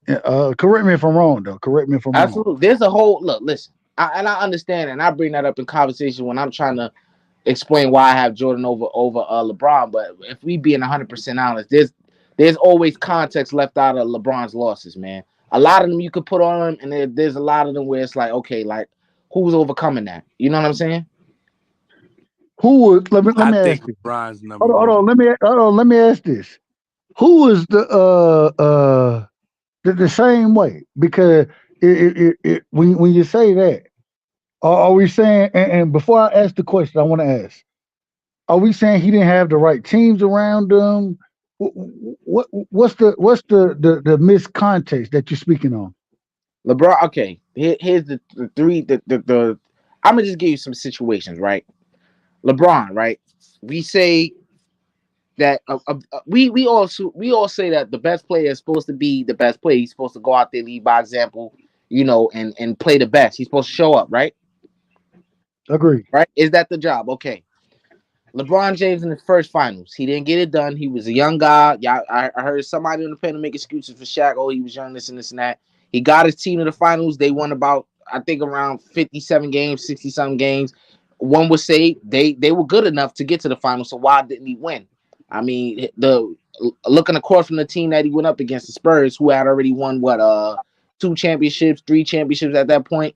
Correct me if I'm wrong, though. Correct me if I'm wrong.
Absolutely. There's a whole look. Listen, I understand, and I bring that up in conversation when I'm trying to explain why I have Jordan over LeBron. But if we being 100% honest, there's always context left out of LeBron's losses, man. A lot of them you could put on him, and there's a lot of them where it's like, okay, like who's overcoming that? You know what I'm saying?
Who would? Let me
I
ask
think
this.
LeBron's number
Hold on.
one.
Let me ask this. Who was the same way? Because when you say that, are we saying? And before I ask the question, I want to ask: are we saying he didn't have the right teams around him? What's the miscontext that you're speaking on?
LeBron. Okay, here's the three. The I'm gonna just give you some situations, right? LeBron, right? We say that we all say that the best player is supposed to be the best player. He's supposed to go out there, lead by example, and play the best. He's supposed to show up, right?
Agree.
Right? Is that the job? Okay. LeBron James in his first finals, he didn't get it done. He was a young guy. Yeah, I heard somebody on the panel make excuses for Shaq. Oh, he was young, this and that. He got his team to the finals. They won about, I think, around 57 games, 60 some games. One would say they were good enough to get to the finals. So why didn't he win? I mean, the looking across from the team that he went up against, the Spurs, who had already won two championships, three championships at that point.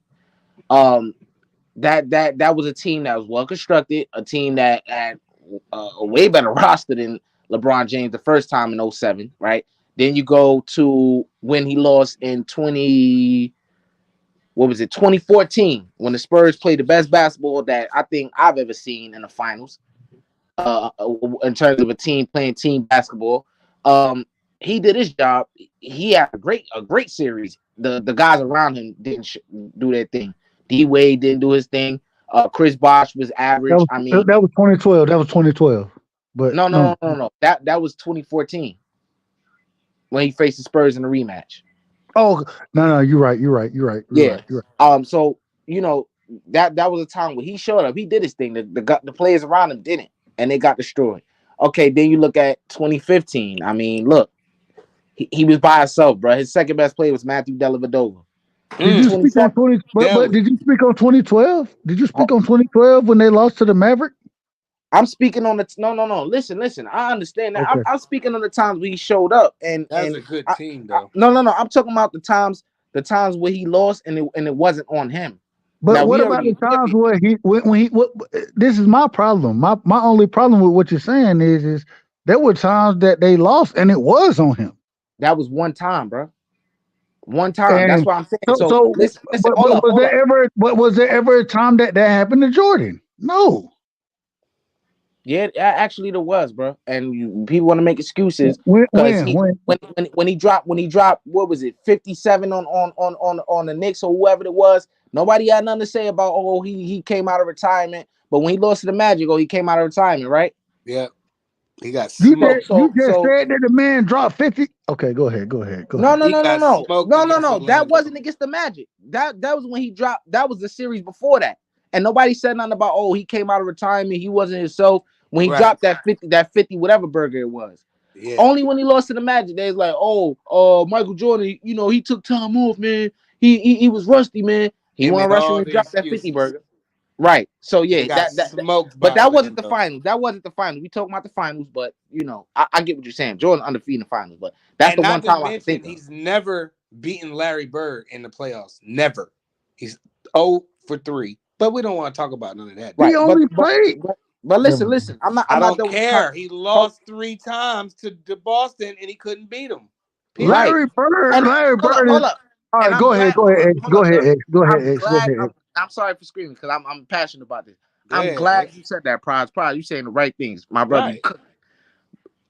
That was a team that was well constructed, a team that had a way better roster than LeBron James the first time in 07, right? Then you go to when he lost in 2014, when the Spurs played the best basketball that I think I've ever seen in the finals, in terms of a team playing team basketball. He did his job. He had a great series. The guys around him didn't do their thing. D Wade didn't do his thing. Chris Bosh was average. I mean,
That was 2012. That was 2012. But no.
no. That was 2014 when he faced the Spurs in the rematch.
Oh no, you're right.
Yeah. So that was a time when he showed up. He did his thing. The players around him didn't, and they got destroyed. Okay, then you look at 2015. I mean, look, he was by himself, bro. His second best player was Matthew Dellavedova.
Did you speak on 20? But did you speak on 2012? Did you speak on 2012 when they lost to the Maverick?
I'm speaking on the no. Listen. I understand that.
Okay.
I'm speaking on the times where he showed up, and
That's a good team, though.
No. I'm talking about the times where he lost, and it wasn't on him.
But
Now
what about the times where when he this is my problem. My only problem with what you're saying is there were times that they lost and it was on him.
That was one time, bro. One time.
And
That's what I'm saying.
so
Listen.
but
Hold up.
was there ever a time that happened to Jordan? No.
Yeah, actually there was, bro. And people want to make excuses
When
when he dropped what was it 57 on the Knicks or whoever it was. Nobody had nothing to say about he came out of retirement, but when he lost to the Magic, he came out of retirement, right?
Yeah, he got
you
smoked.
just said that the man dropped 50. Okay, go ahead.
No.
He got smoked against
That
Orlando.
wasn't against the Magic. That was when he dropped. That was the series before that, and nobody said nothing about he came out of retirement. He wasn't himself when he dropped that 50 whatever burger it was.
Yeah.
Only when he lost to the Magic, they was like, Michael Jordan, he took time off, man. He was rusty, man. He wasn't rushing when he dropped that 50 burger. Right. So yeah,
smoked
but
by
that wasn't the
Orlando.
finals. That wasn't the finals. We talking about the finals, but I get what you're saying. Jordan undefeated in the finals, but that's
And
the one
not to
time I can think
mention,
of.
he's never beaten Larry Bird in the playoffs. Never. He's 0 for 3.
But we don't want to talk about none of that.
He
Right,
only played.
but
Never
listen.
mind.
I'm
I
not
don't
done with the
care. He lost 3 times to Boston, and he couldn't beat them.
right.
Larry Bird.
And
Larry Bird
hold
is.
up.
All
And
right,
I'm
go ahead.
glad.
Go ahead. X.
Hold
Go
up,
ahead.
Dub.
X. Go ahead.
I'm
X. Go
glad.
ahead. X.
I'm sorry for screaming because I'm passionate about this.
Go
I'm
ahead,
glad
X.
you said that, Prize. You saying the right things, my brother.
Right.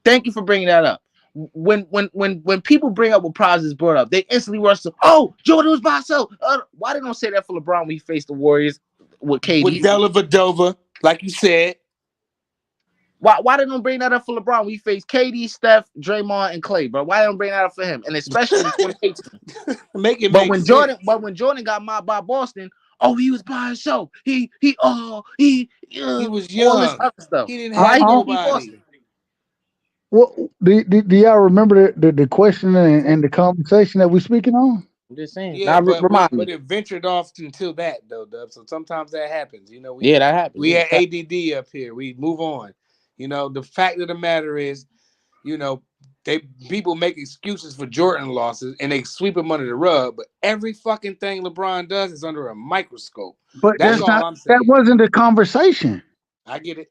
Thank you for bringing that up. When people bring up what Prize is brought up, they instantly rush to, oh, Jordan was by himself. Why they don't say that for LeBron when he faced the Warriors with KD?
With Dellavedova, like you said.
Why they don't bring that up for LeBron when he faced KD, Steph, Draymond, and Clay, bro? Why they don't bring that up for him? And especially in 2018.
Make it make sense.
When Jordan got mobbed by Boston, oh, he was by himself. He
was
all this
young.
other stuff.
He didn't
Why
have
he didn't beat
nobody.
Boston?
What do y'all remember the question and the conversation that we're speaking on?
I'm just saying.
Yeah,
Now,
but
me.
it ventured off until that though, Dub. So sometimes that happens. You know,
that happens.
We had ADD up here. We move on. You know, the fact of the matter is, you know, people make excuses for Jordan losses and they sweep them under the rug. But every fucking thing LeBron does is under a microscope.
But
That's all I'm saying.
that wasn't the conversation.
I get it.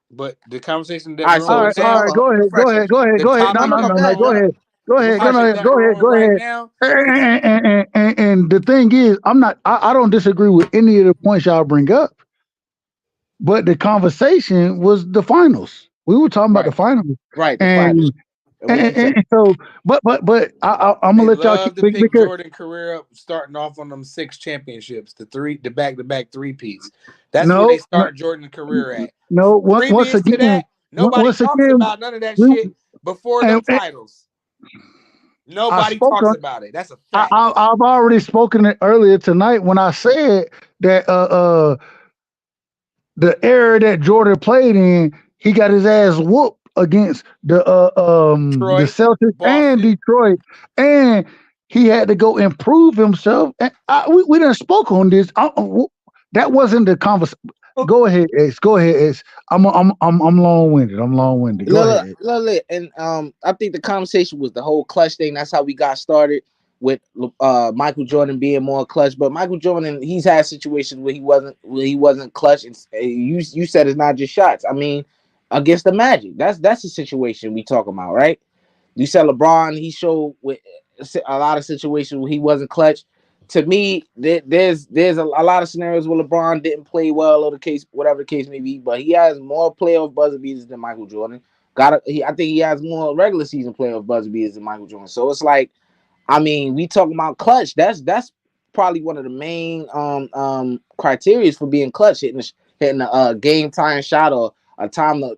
But the conversation that
All
we're
right,
on now,
Go ahead. Go ahead. Go ahead.
the
Go ahead.
topic
No. Go ahead. Go ahead.
refreshing that we're on
Go
right
ahead.
now.
And the thing is, I don't disagree with any of the points y'all bring up. But the conversation was the finals. We were talking about the finals.
Right, the
and,
finals.
And so, but I'm gonna let y'all keep
to pick
because
Jordan career up, starting off on them 6 championships, the back-to-back 3-peats. That's where
no,
they start Jordan's career at.
no. Once
Previous to
again,
that, nobody
once
talks
again,
about none of that shit before them titles. Nobody talks about it. That's a fact.
I've already spoken it earlier tonight when I said that the era that Jordan played in, he got his ass whooped against the Celtics and Detroit, and he had to go improve himself. And we done spoke on this. That wasn't the conversation. Go ahead, X. Go ahead, X. I'm long winded. Go ahead.
Look, and I think the conversation was the whole clutch thing. That's how we got started with Michael Jordan being more clutch. But Michael Jordan, he's had situations where he wasn't clutch. And you said it's not just shots. I mean, against the Magic, that's a situation we talking about, right? You said LeBron, he showed with a lot of situations where he wasn't clutch. To me, there's a lot of scenarios where LeBron didn't play well, or whatever the case may be, but he has more playoff buzzer beaters than Michael Jordan. I think he has more regular season playoff buzzer beaters than Michael Jordan. So it's like, I mean, we talking about clutch. That's probably one of the main criteria for being clutch, hitting a game time shot or a time a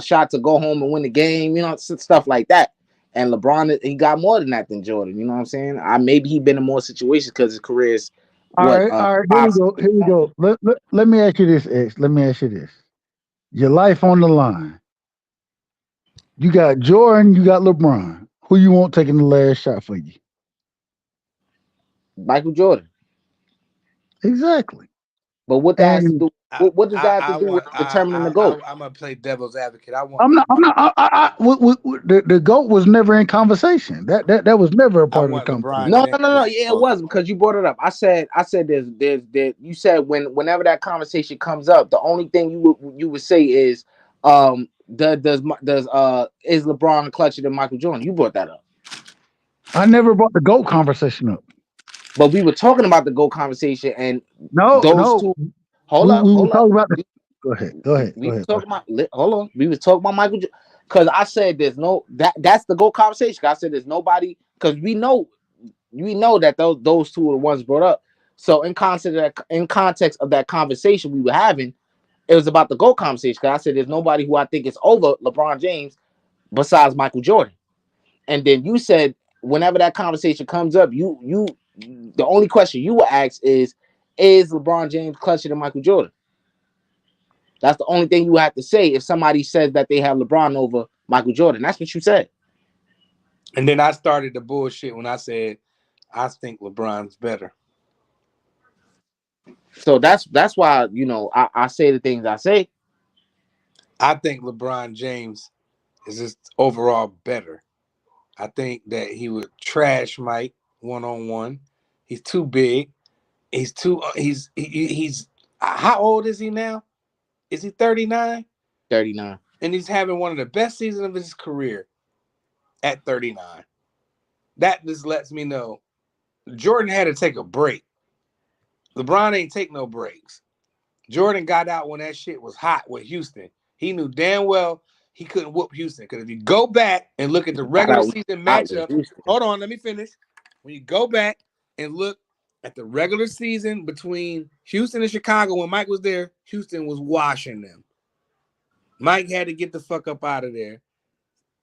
shot to go home and win the game. You know, stuff like that. And LeBron, he got more than that than Jordan. You know what I'm saying? Maybe he been in more situations because his career is
all right. Here we go. Let me ask you this, X. Let me ask you this. Your life on the line. You got Jordan, you got LeBron. Who you want taking the last shot for you?
Michael Jordan.
Exactly.
But what that has to do? What does that have to do with determining the goal?
I'm gonna play devil's advocate.
The GOAT was never in conversation. That was never a part of the conversation.
No. Yeah, it was because you brought it up. I said there's you said whenever that conversation comes up, the only thing you would say is is LeBron clutcher than Michael Jordan? You brought that up.
I never brought the GOAT conversation up.
But we were talking about the GOAT conversation and
those
two.
Hold up. Go ahead.
Hold on. We was talking about Michael Jordan because I said there's no that's the GOAT conversation. I said there's nobody because we know that those two are the ones brought up. So in context of that conversation we were having, it was about the GOAT conversation. Because I said there's nobody who I think is over LeBron James besides Michael Jordan. And then you said whenever that conversation comes up, the only question you will ask is LeBron James clutcher than Michael Jordan? That's the only thing you have to say if somebody says that they have LeBron over Michael Jordan. That's what you said.
And then I started the bullshit when I said I think LeBron's better.
So that's why I say the things I say.
I think LeBron James is just overall better. I think that he would trash Mike one-on-one. He's too big. He's too. How old is he now? Is he 39?
39.
And he's having one of the best seasons of his career at 39. That just lets me know Jordan had to take a break. LeBron ain't take no breaks. Jordan got out when that shit was hot with Houston. He knew damn well he couldn't whoop Houston. Because if you go back and look at the regular season matchup, hold on, let me finish. When you go back and look at the regular season between Houston and Chicago when Mike was there, Houston was washing them. Mike had to get the fuck up out of there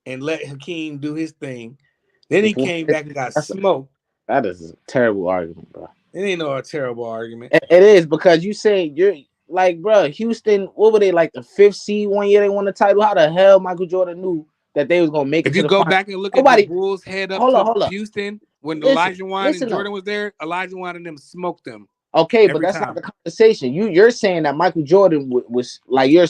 and let Hakeem do his thing. Then he came back and got smoked.
That is a terrible argument, bro.
It ain't no terrible argument.
It is, because you say you're like, bro, Houston, what were they, like the 5th seed one year they won the title? How the hell Michael Jordan knew that they was gonna make it?
If you go back and look at the Bulls head up to Houston when Elijah Wan and Jordan was there, Elijah Wan and them smoked them.
Okay, but that's not the conversation. You're saying that Michael Jordan was like, you're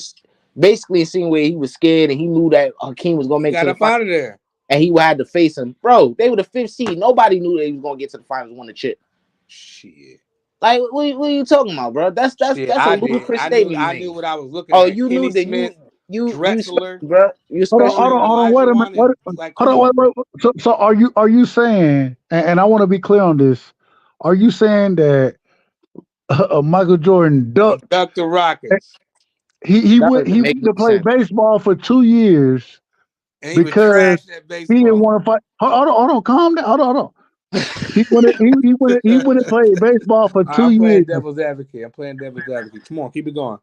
basically insinuating where he was scared and he knew that Hakeem was gonna make it to the finals,
out of there,
and he had to face him. Bro, they were the 5th seed. Nobody knew they was gonna get to the finals and win the chip.
Shit.
Like, what are you talking about, bro? That's a ludicrous statement.
I knew what I was looking
at.
You
knew that
Smith,
you
Drexler,
bro. You
hold on. Wait a minute. Wait. So are you saying? And I want to be clear on this. Are you saying that Michael Jordan ducked
the Rockets?
He went to play baseball for 2 years,
and he
because
was trash at baseball.
He didn't want to fight. Hold on. Calm down. Hold on. He went to play baseball for 2 years.
I'm playing devil's advocate. Come on, keep it going.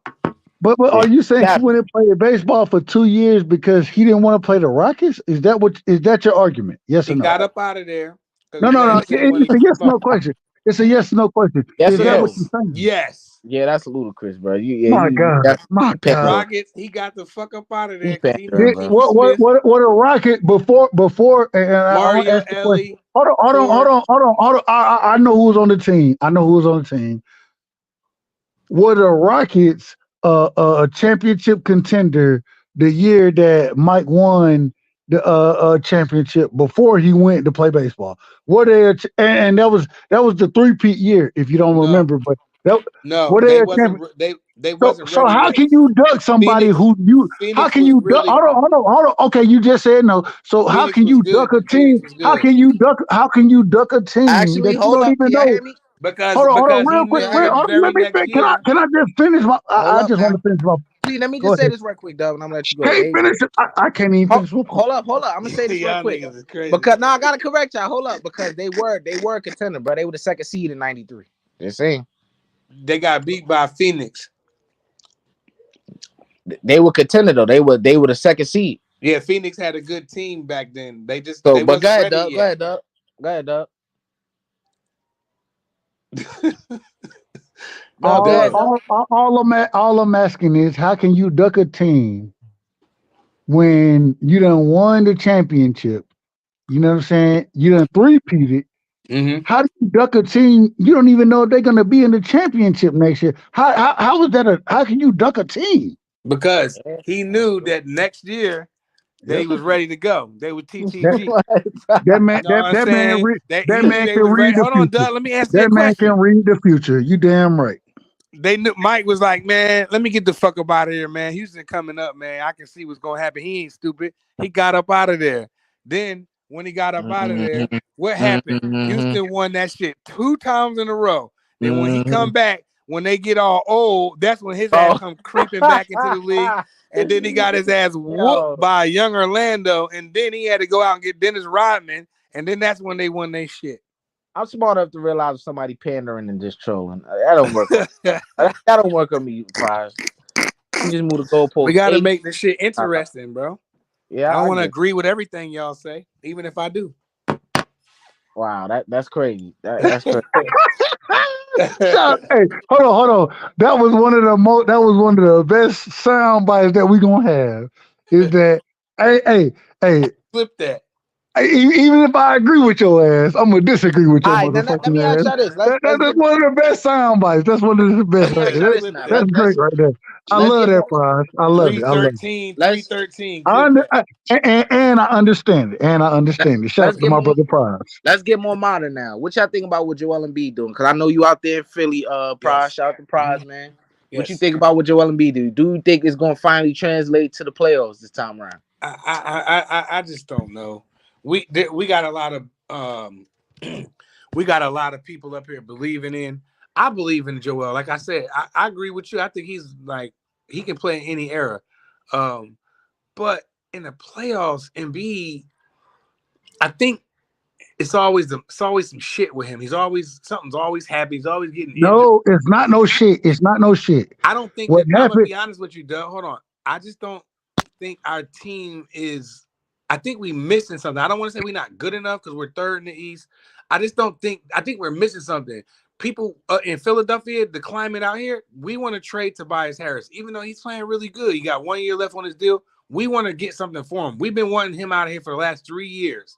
But are you saying he went and played baseball for 2 years because he didn't want to play the Rockets? Is that your argument? Yes or no?
He got up out of there.
No. It's a yes/no question. It's a yes/no question.
Yes,
is that what you're saying?
Yes.
Yeah, that's ludicrous, bro.
My God.
Rockets, he got the fuck up out of there.
What a Rocket before and I want to ask the question. Hold on. I know who was on the team. Were the Rockets a championship contender the year that Mike won the championship before he went to play baseball? Were they and that was the 3-peat year, if you don't remember, but they wasn't. So how can you duck somebody who you? How can you duck? Hold on. Okay, you just said no. So how can you duck a team? How can you duck a team?
Actually, hold up. Can you hear me?
Hold on, real quick. Let me finish. Can I just finish my? I just want to finish my.
See, let me just say this real quick, Doug, and I'm gonna let you go.
Can't finish it. I can't even finish.
Hold up. I'm gonna say this real quick because I gotta correct y'all. Hold up, because they were a contender, bro. They were the 2nd seed in '93. Just saying.
They got beat by Phoenix.
They were contender though. They were the 2nd seed.
Yeah, Phoenix had a good team back then. They just
go ahead, Doug.
All I'm asking is, how can you duck a team when you done won the championship? You know what I'm saying? You done 3-peated.
Mm-hmm.
How do you duck a team? You don't even know if they're going to be in the championship next year. How is that? How can you duck a team?
Because he knew that next year they was ready to go. They were TTG.
That man can read the future.
Hold on, Doug. Let me ask you a question.
That man can read the future. You damn right.
They knew Mike was like, man, let me get the fuck up out of here, man. Houston coming up, man. I can see what's gonna happen. He ain't stupid. He got up out of there. Then when he got up out of there, what happened? Houston won that shit 2 times in a row. Then when he come back, when they get all old, that's when his ass come creeping back into the league. And then he got his ass whooped by young Orlando. And then he had to go out and get Dennis Rodman. And then that's when they won their shit.
I'm smart enough to realize if somebody pandering and just trolling. That don't work. That don't work on me, Prize. You just move the goalpost.
We got to make this shit interesting, bro.
Yeah,
I don't want to agree with everything y'all say, even if I do.
Wow, that's crazy. That's crazy.
Hey, hold on. That was one of the best sound bites that we gonna have. Is that hey?
Flip that.
Even if I agree with your ass, I'm gonna disagree with your motherfucking
let me
ass.
ask you this.
That's one of the best sound bites. That's one of the best. That's great right there. I love that, Prize. I love it.
313.
And I understand it. Shout out to my brother Prize.
Let's get more modern now. What y'all think about what Joel Embiid doing? Because I know you out there in Philly, Prize. Shout out to Prize, man. What you think about what Joel Embiid do? Do you think it's going to finally translate to the playoffs this time around?
I just don't know. We got a lot of we got a lot of people up here believing in. I believe in Joel. Like I said, I agree with you. I think he's like he can play in any era. But in the playoffs, Embiid, I think it's always some shit with him. Something's always happening. He's always getting injured.
No, it's not no shit. It's not no shit.
I don't think
What
that I'm gonna
happened?
be honest with you, Doug. Hold on. I just don't think our team is. I think we're missing something. I don't want to say we're not good enough because we're third in the East. I just don't think. I think we're missing something. People in Philadelphia, the climate out here, we want to trade Tobias Harris, even though he's playing really good. He got 1 year left on his deal. We want to get something for him. We've been wanting him out of here for the last 3 years.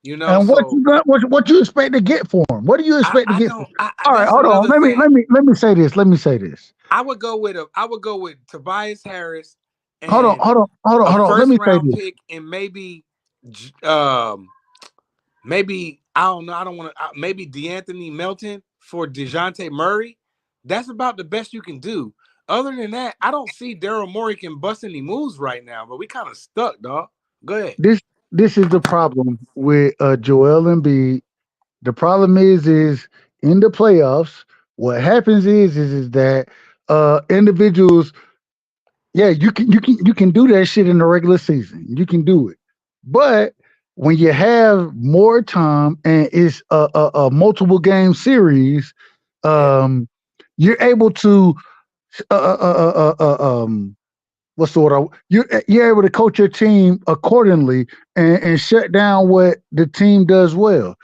You know,
And
so
what you expect to get for him? What do you expect to get? All right, hold on. Let me say this. Let me say this.
I would go with Tobias Harris. And
hold on. Let me say this.
Pick and maybe I don't know. I don't want to. Maybe DeAnthony Melton for DeJounte Murray. That's about the best you can do. Other than that, I don't see Daryl Morey can bust any moves right now. But we kind of stuck, dog. Go ahead.
This is the problem with Joel Embiid. The problem is in the playoffs. What happens is that individuals. Yeah, you can do that shit in the regular season. You can do it, but when you have more time and it's a multiple game series, you're able to what's the word? You're able to coach your team accordingly and shut down what the team does well.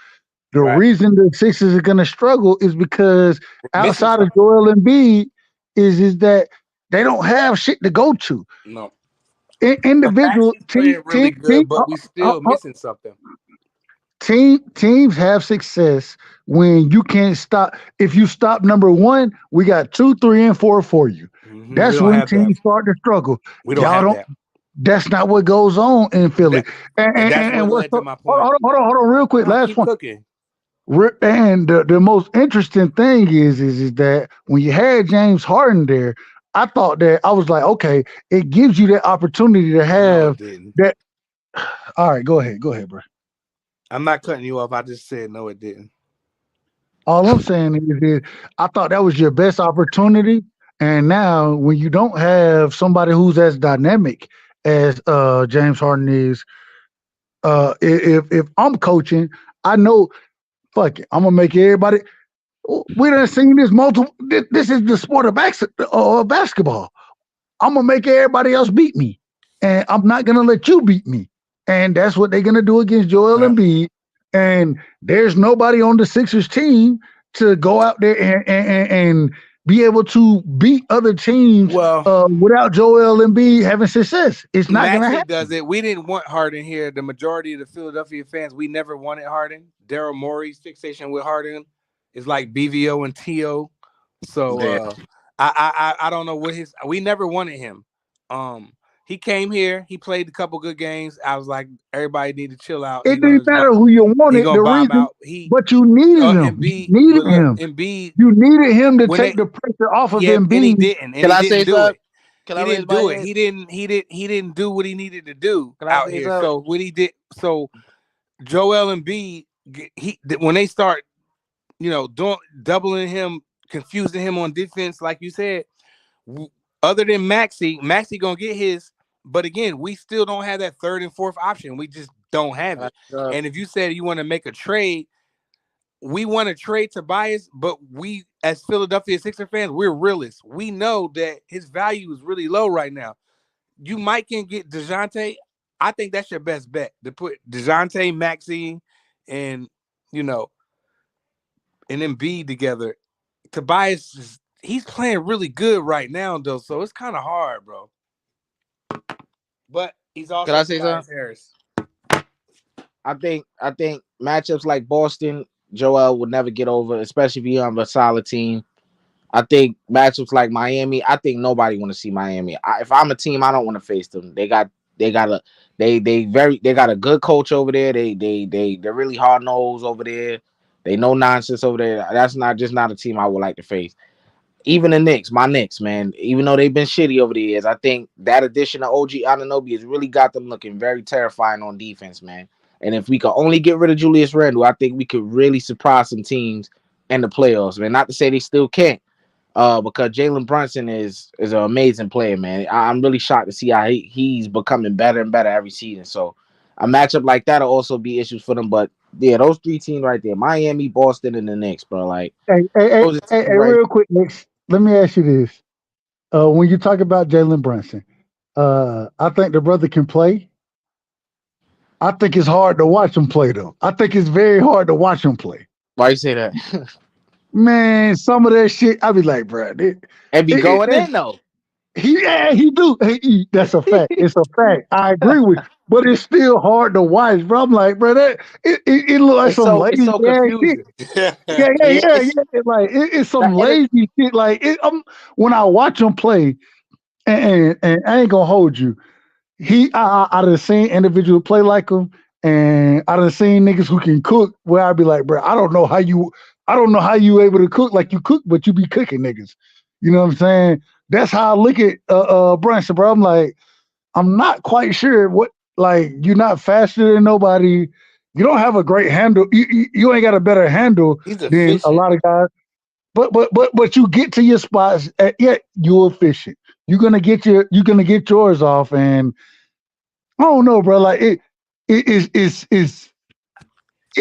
The reason the Sixers are going to struggle is because outside of Joel Embiid is that they don't have shit to go to.
No.
Individual
team really good, but we still missing something.
Teams have success when you can't stop. If you stop number one, we got 2, 3, and 4 for you. Mm-hmm. That's when teams start to struggle.
We don't have that.
That's not what goes on in Philly. And what's
to my point.
Hold on, real quick. Last one.
Cooking.
And the most interesting thing is that when you had James Harden there, I thought that I was like, okay, it gives you that opportunity to have that. All right, go ahead, bro.
I'm not cutting you off. I just said no, it didn't.
All I'm saying is I thought that was your best opportunity, and now when you don't have somebody who's as dynamic as James Harden is, if I'm coaching, I know. Fuck it. I'm gonna make everybody. We done seen this multiple. This is the sport of basketball. I'm gonna make everybody else beat me, and I'm not gonna let you beat me. And that's what they're gonna do against Joel Embiid. And there's nobody on the Sixers team to go out there and be able to beat other teams without Joel Embiid having success. It's not going to happen.
Does it? We didn't want Harden here. The majority of the Philadelphia fans, we never wanted Harden. Daryl Morey's fixation with Harden is like BVO and TO. So I don't know what we never wanted him. He came here. He played a couple good games. I was like, everybody need to chill out.
It didn't matter who you wanted. The reason, but you needed him. You needed him to take the pressure off of Embiid.
And he didn't.
Can I say something?
He didn't do it. He didn't do what he needed to do out here. So what he did. So Joel Embiid, when they start, doubling him, confusing him on defense, like you said. Other than Maxey gonna get his, but again, we still don't have that third and fourth option. We just don't have it. And if you said you want to make a trade, we want to trade Tobias, but we, as Philadelphia Sixers fans, we're realists. We know that his value is really low right now. You might can get DeJounte. I think that's your best bet to put DeJounte, Maxey, and and Embiid together. Tobias he's playing really good right now, though, so it's kind of hard, bro. But he's also.
Can I say something?
Harris.
I think matchups like Boston, Joel would never get over, especially if you have a solid team. I think matchups like Miami, I think nobody want to see Miami. If I'm a team, I don't want to face them. They got a good coach over there. They're really hard nosed over there. They no nonsense over there. That's not a team I would like to face. even the Knicks, my Knicks, man, even though they've been shitty over the years, I think that addition of OG Anunoby has really got them looking very terrifying on defense, man. And if we could only get rid of Julius Randle, I think we could really surprise some teams in the playoffs, man. Not to say they still can't, because Jalen Brunson is an amazing player, man. I'm really shocked to see how he's becoming better and better every season. So a matchup like that will also be issues for them. But yeah, those three teams right there, Miami, Boston, and the Knicks, bro. Like those are teams right.
Real quick, Nick, let me ask you this. When you talk about Jalen Brunson, I think the brother can play. I think it's hard to watch him play, though. I think it's very hard to watch him play.
Why you say that?
Man, some of that shit, I be like, bro,
It be going in though.
He do. That's a fact. It's a fact. I agree with you. But it's still hard to watch, bro. I'm like, bro, that it look like some lazy
so
ass shit.
confusing.
Yeah. Like it's some lazy shit. Like when I watch him play, and I ain't gonna hold you. I done seen individuals play like him, and I done seen niggas who can cook. Where I be like, bro, I don't know how you able to cook like you cook, but you be cooking niggas. You know what I'm saying? That's how I look at Brunson, bro. I'm like, I'm not quite sure what, like, you're not faster than nobody. You don't have a great handle. You ain't got a better handle than a lot of guys. But you get to your spots. You're efficient. You're gonna get yours off, and I don't know, bro. Like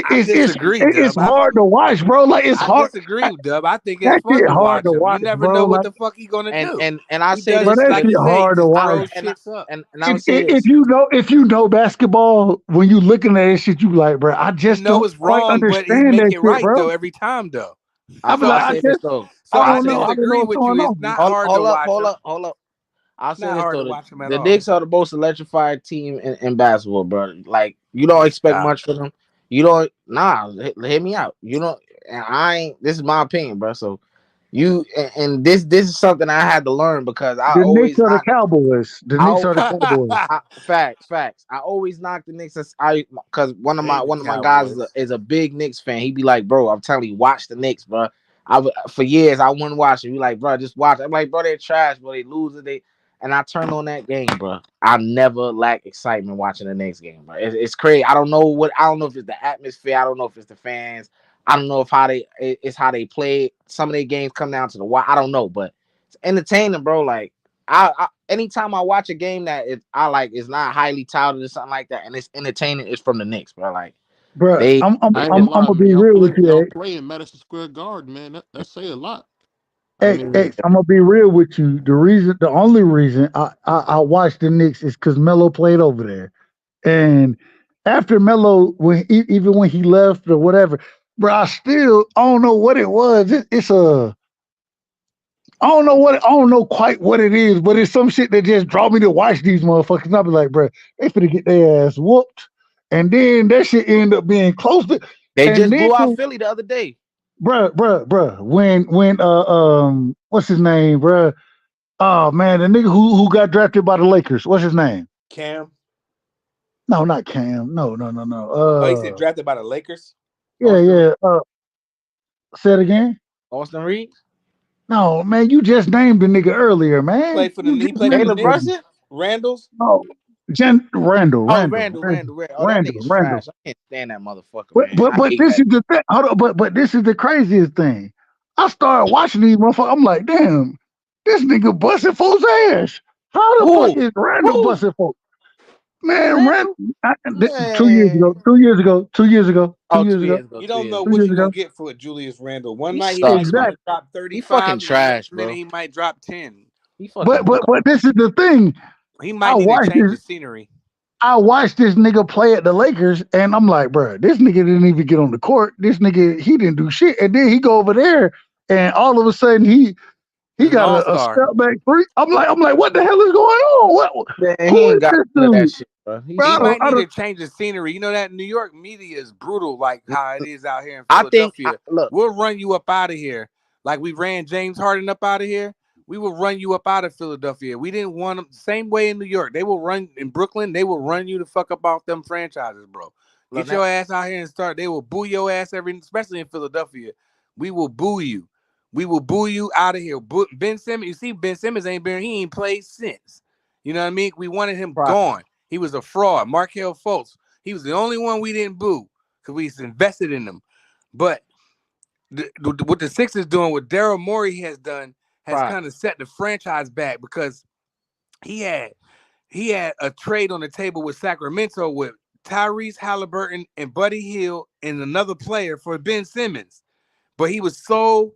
I disagree,
it's
Dub.
hard to watch, bro. Like it's
I
hard.
disagree, Dub. I think it's
That
fun
shit
to
hard
watch
to
him. You
watch,
never
bro.
know what
Like,
the fuck he gonna do.
And I
He
say
does
but
this,
it
that
like
shit
you say, he
hard to
just
watch.
throws shits up.
and I would say this.
If you know basketball, when you looking at this shit, you be like, bro, I
You
just
know
don't
it's
quite
wrong, but he
understand
make
that
it
shit,
right
bro.
though every time though.
I be
So
like,
I'll
I
say
just
this
just,
though.
so
I
I
I'll
don't
say
know.
this.
I don't know
disagree
what's
with you.
going
It's
on.
not hard to watch him.
Hold up. I'll
It's
say
not
this
hard to
though.
watch him at
The
all.
Knicks are the most electrified team in basketball, bro. Like you don't expect
Stop.
much from them. You don't. Nah, hear me out. You don't. And I ain't. This is my opinion, bro. So you and this is something I had to learn because I
The Knicks
always
are the
not.
Cowboys. The Knicks are the Cowboys.
Facts. I always knock the Knicks. Because one of
They ain't the
my guys
Cowboys.
is a big Knicks fan. He be like, bro, I'm telling you, watch the Knicks, bro. For years I wouldn't watch it. He like, bro, just watch. I'm like, bro, they're trash, bro. They lose it. And I turned on that game, bro. I never lack excitement watching the next game, bro. It's crazy. I don't know if it's the atmosphere. I don't know if it's the fans. I don't know if it's how they play. Some of their games come down to the wire. I don't know, but it's entertaining, bro. Like anytime I watch a game that I like is not highly touted or something like that, and it's entertaining, it's from the Knicks, bro. Like
Bro,
they,
I ain't gonna lie,
gonna
man.
be real with
Y'all
you,
play in Madison Square Garden, man. That say a lot. I
X.
mean,
I'm gonna be real with you. The only reason I watched the Knicks is because Melo played over there, and after Melo, even when he left or whatever, bro, I don't know what it was. It's a I don't know quite what it is, but it's some shit that just draw me to watch these motherfuckers. And I'll be like, bro, they finna get their ass whooped. And then that shit end up being close to,
they
and
just
then,
blew out Philly the other day.
bruh, when what's his name, bruh? Oh man, the nigga who got drafted by the Lakers, what's his name?
Cam.
No, not Cam. No.
Oh, he said drafted by the Lakers.
Austin
Yeah. Say it again.
Austin Reeves,
No, man, you just named the nigga earlier, man.
He played for the
Jalen
Knicks.
Brunson.
Randall's.
No, Randall,
Oh,
Randall,
Randall.
Randall,
Oh, that nigga's
Randall.
trash. I can't stand that motherfucker,
But
man.
but
I
but
hate
this
that.
is the thing. Hold on, but this is the craziest thing. I started watching these motherfuckers. I'm like, damn, this nigga busting folks' ass. How the fuck
Who?
is Randall
Who?
busting folks? Man,
Randall?
2 years ago,
Man.
2 years ago, 2 years ago,
Oh,
2 years ago,
You
Two
don't
years
know
ago.
2
what
years
you're gonna
ago.
get for Julius Randle. One
He
night he
sucks,
might
man.
drop
He fucking
35, and the
trash,
next minute
bro.
he might drop 10.
He
But
fucking
but but this is the thing.
He
I
might need to
watched
change
this.
the scenery.
I watched this nigga play at the Lakers, and I'm like, bro, this nigga didn't even get on the court. This nigga, he didn't do shit. And then he go over there, and all of a sudden he
He's an
got a
all-star.
step back three. I'm like, what the hell is going on?
Man, he
Who
ain't
is
got
this
none of that
dude?
shit, bro.
Bro,
He might
I
need
don't,
to change the scenery. You know that New York media is brutal, like
Look,
how it is out here in
I think.
Philadelphia.
Look,
We'll run you up out of here, like we ran James Harden up out of here. We will run you up out of Philadelphia. We didn't want them same way in New York. They will run in Brooklyn. They will run you the fuck up off them franchises, bro.
look
Get
now.
your ass out here and start. They will boo your ass especially in Philadelphia. We will boo you. we will boo you out of here. Ben Simmons, you see, Ben Simmons he ain't played since. You know what I mean? We wanted him gone. He was a fraud. Markelle Fultz, he was the only one we didn't boo because we invested in him. But what the Sixers doing, what Daryl Morey has done, has kind of set the franchise back because he had a trade on the table with Sacramento with Tyrese Halliburton and Buddy Hield and another player for Ben Simmons. But he was so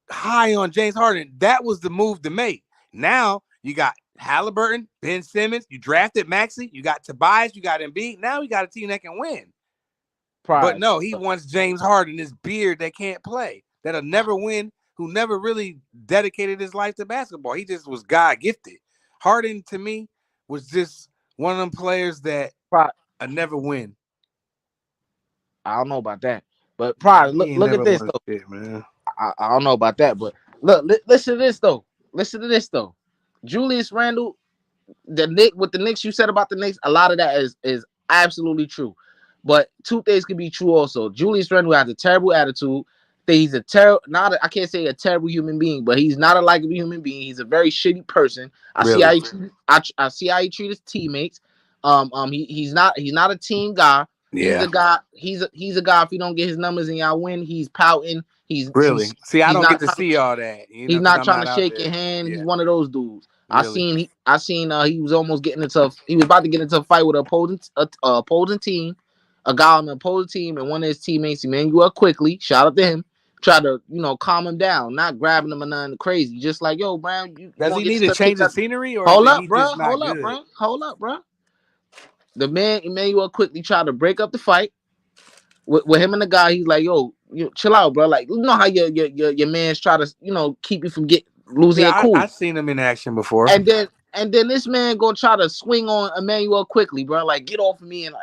high on James Harden. That was the move to make. Now you got Halliburton, Ben Simmons, you drafted Maxey, you got Tobias, you got Embiid. Now we got a team that can win. But no, he wants James Harden, this beard that can't play, that'll never win, who never really dedicated his life to basketball. He just was God gifted. Harden, to me, was just one of them players that never win.
I don't know about that, but look at this though.
Shit, man.
I don't know about that, but look, listen to this though. Listen to this though. Julius Randle, the Knicks you said about the Knicks, a lot of that is absolutely true. But two things can be true also. Julius Randle has a terrible attitude. He's I can't say a terrible human being, but he's not a likable human being. He's a very shitty person. I see how he treats his teammates. He's not a team guy.
Yeah.
He's a guy. If you don't get his numbers and y'all win, he's pouting. I
don't get to see all that.
He's not trying to shake your hand. Yeah. He's one of those dudes. Really? I seen he was almost he was about to get into a fight with an opposing team, a guy on the opposing team, and one of his teammates, Emmanuel Quickly, shout out to him, tried to calm him down, not grabbing him or nothing crazy, just like, yo, Brown,
does he need to change the scenery? Or
hold up, bro. The man Emmanuel Quickly tried to break up the fight with him and the guy. He's like, yo, chill out, bro. Like, you know how your man's try to keep you from losing your cool.
I've seen him in action before.
And then this man gonna try to swing on Emmanuel Quickly, bro. Like, get off of me, and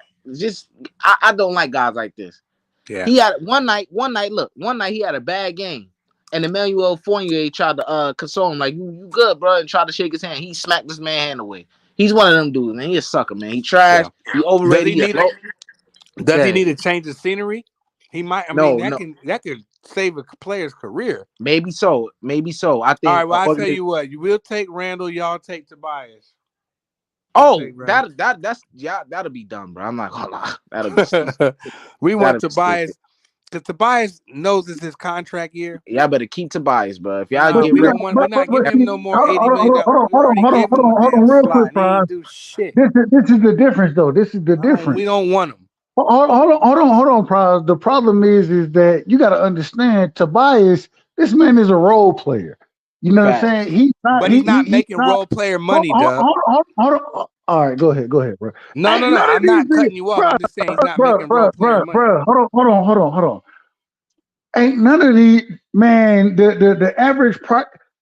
I don't like guys like this.
Yeah.
He had one night he had a bad game, and Emmanuel Fournier tried to console him, like, you good, bro, and tried to shake his hand. He smacked this man's hand away. He's one of them dudes, man. He a sucker, man. He trash. Yeah. He overrated.
Does he need to change the scenery? He might. That could save a player's career.
Maybe so. I think.
All right. Well, I'll tell you what. You will take Randall. Y'all take Tobias.
That'll be done, bro. I'm not gonna lie. That'll be.
We want Tobias. Because Tobias knows it's his contract year.
Y'all better keep Tobias, bro. If y'all
we're not giving him no more $80 million.
Hold on, real quick, Prime. This is the difference, though. This is the difference.
We don't want him.
Hold on, Prime. The problem is that you got to understand, Tobias, this man is a role player. You know what I'm saying? He's not
making role player money, Dub.
Hold on. All right, go ahead, bro.
No. I'm not cutting you off. I'm just saying he's not making role player money.
Hold on. Ain't none of these, man, the average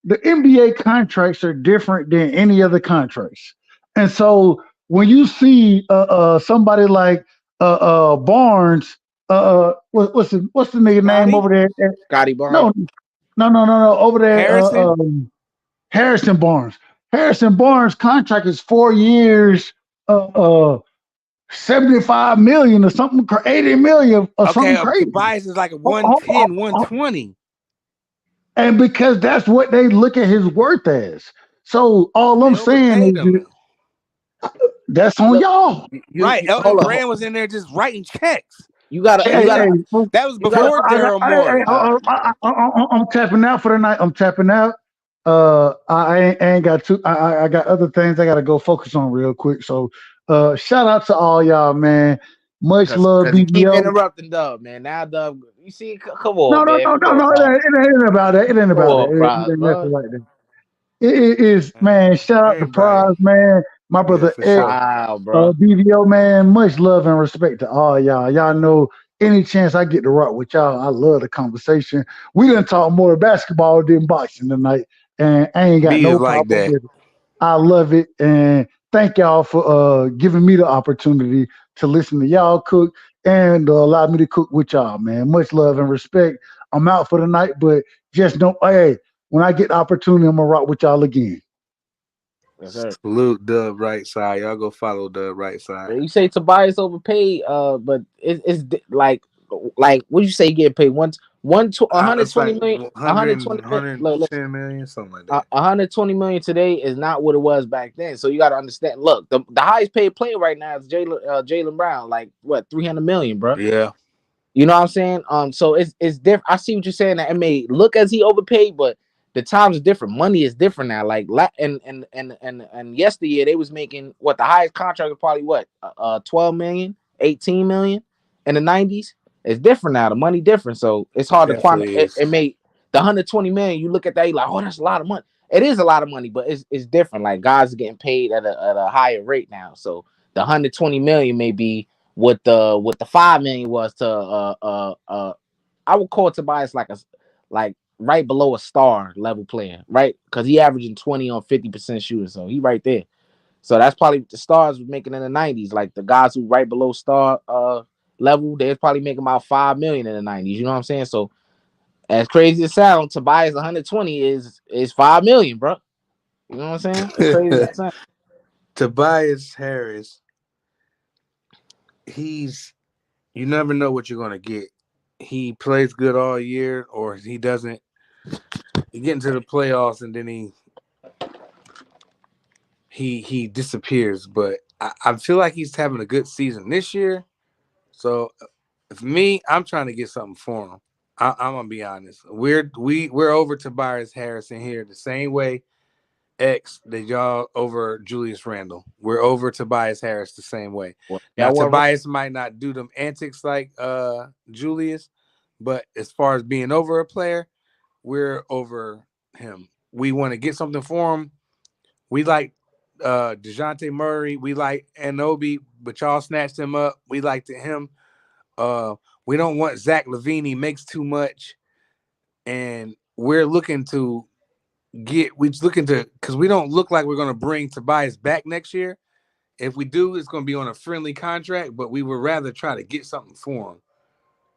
the NBA contracts are different than any other contracts. And so when you see somebody like Barnes, what's the nigga name over there?
Scotty Barnes.
No, over there. Harrison Barnes. Harrison Barnes' contract is 4 years, $75 million or something, $80 million or something crazy.
Tobias is like a 110, 120.
And because that's what they look at his worth as. So all I'm saying is that's on y'all.
Right. Elton Brand was in there just writing checks.
You gotta.
That was before Daryl Morey.
I'm tapping out for the night. I'm tapping out. I ain't got to. I got other things I gotta go focus on real quick. So, shout out to all y'all, man. Much love, BBO.
Keep interrupting Dub, man. Now Dub, you see, come on.
No. It ain't about that. It ain't about that. It is, man. Shout out to Prize, man. My brother Ed, BBO, man. Much love and respect to all y'all. Y'all know any chance I get to rock with y'all, I love the conversation. We done talk more basketball than boxing tonight, and I ain't got no problem with it. I love it, and thank y'all for giving me the opportunity to listen to y'all cook and allow me to cook with y'all, man. Much love and respect. I'm out for the night, but just know, hey, when I get the opportunity, I'm gonna rock with y'all again.
Salute Dub right side. Y'all go follow Dub right side.
You say Tobias overpaid, but it's like what you say, getting paid
It's like
120 million, 120 million. Look,
110 million, something like that.
120 million today is not what it was back then. So you got to understand. Look, the highest paid player right now is Jaylen Brown. Like what, 300 million, bro.
Yeah.
You know what I'm saying? So it's different. I see what you're saying. That it may look as he overpaid, but the times are different. Money is different now. Like and yesteryear they was making what the highest contract was probably what 12 million, 18 million in the 90s. It's different now. The money different, so it's
It
hard to
definitely
quantify.
is.
It made the 120 million. You look at that, you like, oh, that's a lot of money. It is a lot of money, but it's different. Like guys are getting paid at a higher rate now. So the 120 million may be what the 5 million was to I would call Tobias like right below a star level player, right? Because he averaging 20 on 50% shooting, so he right there. So that's probably what the stars was making in the 90s. Like the guys who right below star level, they're probably making about 5 million in the 90s. You know what I'm saying? So as crazy as it sounds, Tobias 120 is 5 million, bro. You know what I'm saying? As crazy as that sounds.
Tobias Harris, you never know what you're gonna get. He plays good all year, or he doesn't. You get into the playoffs and then he disappears. But I feel like he's having a good season this year. So for me, I'm trying to get something for him. I'm gonna be honest. We're over Tobias Harris in here the same way that y'all over Julius Randle. We're over Tobias Harris the same way.
Well,
Now
that one,
Tobias might not do them antics like Julius, but as far as being over a player, we're over him. We want to get something for him. We like DeJounte Murray. We like Anobi, but y'all snatched him up. We liked him. We don't want Zach LaVine. He makes too much. And we're looking to because we don't look like we're going to bring Tobias back next year. If we do, it's going to be on a friendly contract, but we would rather try to get something for him.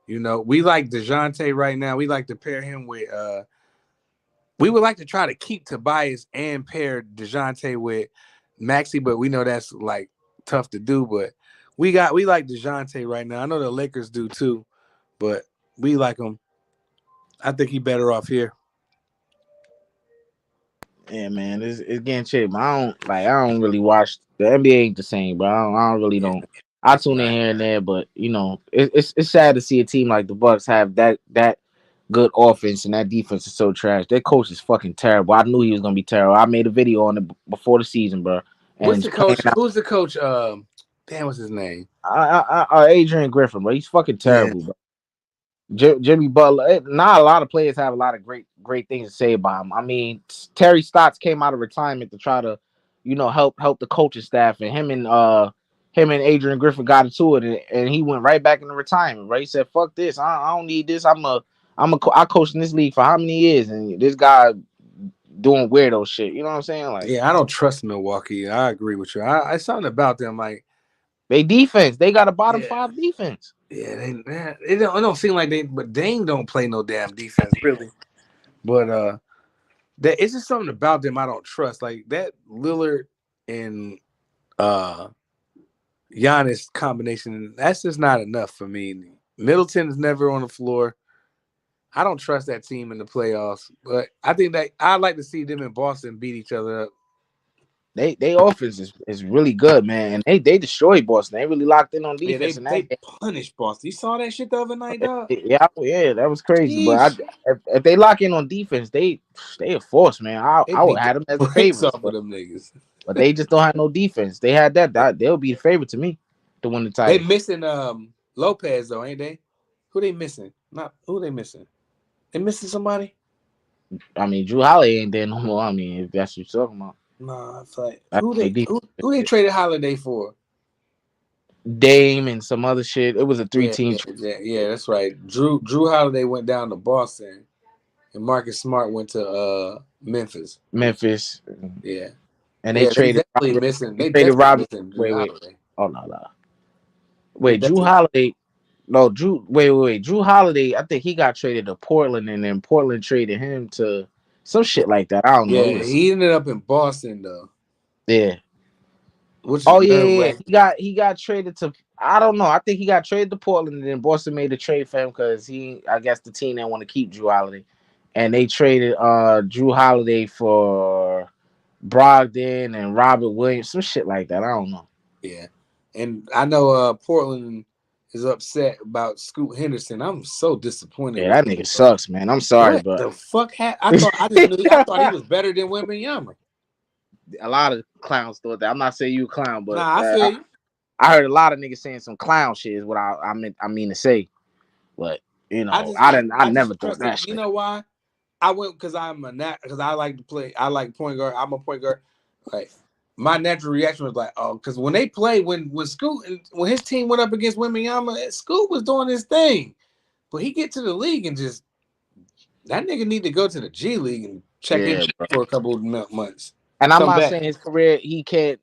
You know, we like DeJounte right now. We like to pair him with we would like to try to keep Tobias and pair DeJounte with Maxey, but we know that's like tough to do. But we like DeJounte right now. I know the Lakers do too, but we like him. I think he better off here.
yeah, man, it's getting cheap. I don't really watch the NBA. Ain't the same, bro. I don't really don't. I tune in here and there, but you know, it's sad to see a team like the Bucks have that good offense and that defense is so trash. Their coach is fucking terrible. I knew he was gonna be terrible. I made a video on it before the season, bro. And
What's the coach? Who's the coach? Damn, what's his name?
Adrian Griffin, bro. He's fucking terrible, bro. Jimmy Butler. Not a lot of players have a lot of great things to say about him. I mean, Terry Stotts came out of retirement to try to, you know, help the coaching staff, and him and Adrian Griffin got into it, and he went right back into retirement. Right? He said, "Fuck this. I don't need this. I coached in this league for how many years, and this guy doing weirdo shit. You know what I'm saying? Like,
yeah, I don't trust Milwaukee. I agree with you. I something about them like
they defense. They got a bottom 5 defense.
Yeah, it don't seem like but Dame don't play no damn defense really. But it's just something about them I don't trust. Like that Lillard and Giannis combination, that's just not enough for me. Middleton is never on the floor. I don't trust that team in the playoffs, but I think that I'd like to see them in Boston beat each other up.
They offense is really good, man, and they destroyed Boston. They really locked in on defense.
Yeah, they punished Boston. You saw that shit the other night, dog?
Yeah, that was crazy. But if they lock in on defense, they a force, man. I would have them as a favorite.
Off of them niggas.
But they just don't have no defense. They had that they'll be the favorite to me to win the title.
They missing Lopez though, ain't they? Who they missing? Not who they missing? They missing somebody?
I mean, Drew Holiday ain't there no more. I mean, if that's what you're talking about.
Nah, it's like who they traded Holiday for?
Dame and some other shit. It was a 3-team.
Yeah, that's right. Drew Holiday went down to Boston, and Marcus Smart went to Memphis. Yeah,
and they traded.
Definitely missing. They
traded Robert.
Wait.
Oh no. Wait, Drew Holiday. No, Wait. Drew Holiday. I think he got traded to Portland, and then Portland traded him to some shit like that. I don't know.
Yeah, he ended up in Boston though.
Yeah.
He got
He got traded to I don't know. I think he got traded to Portland, and then Boston made a trade for him because I guess the team didn't want to keep Drew Holiday, and they traded Drew Holiday for Brogdon and Robert Williams, some shit like that. I don't know.
Yeah, and I know Portland is upset about Scoot Henderson. I'm so disappointed
Yeah,
with
that
him,
nigga
bro.
sucks, man. I'm sorry,
What
but
the fuck? I thought he was better than Wembanyama.
a lot of clowns thought that. I'm not saying you a clown, but
Nah, I feel you.
I heard a lot of niggas saying some clown shit is what I mean to say. But I
I just
never thought
trust him.
that
You
shit.
know why? I went because because I like to play. I like point guard. I'm a point guard. Like my natural reaction was like, oh, because when they play, when Scoot when his team went up against Wembanyama, Scoot was doing his thing, but he get to the league and just that nigga need to go to the G League and check in
Yeah, bro.
for a couple of months.
And I'm
Come
not
back.
saying his career, he can't,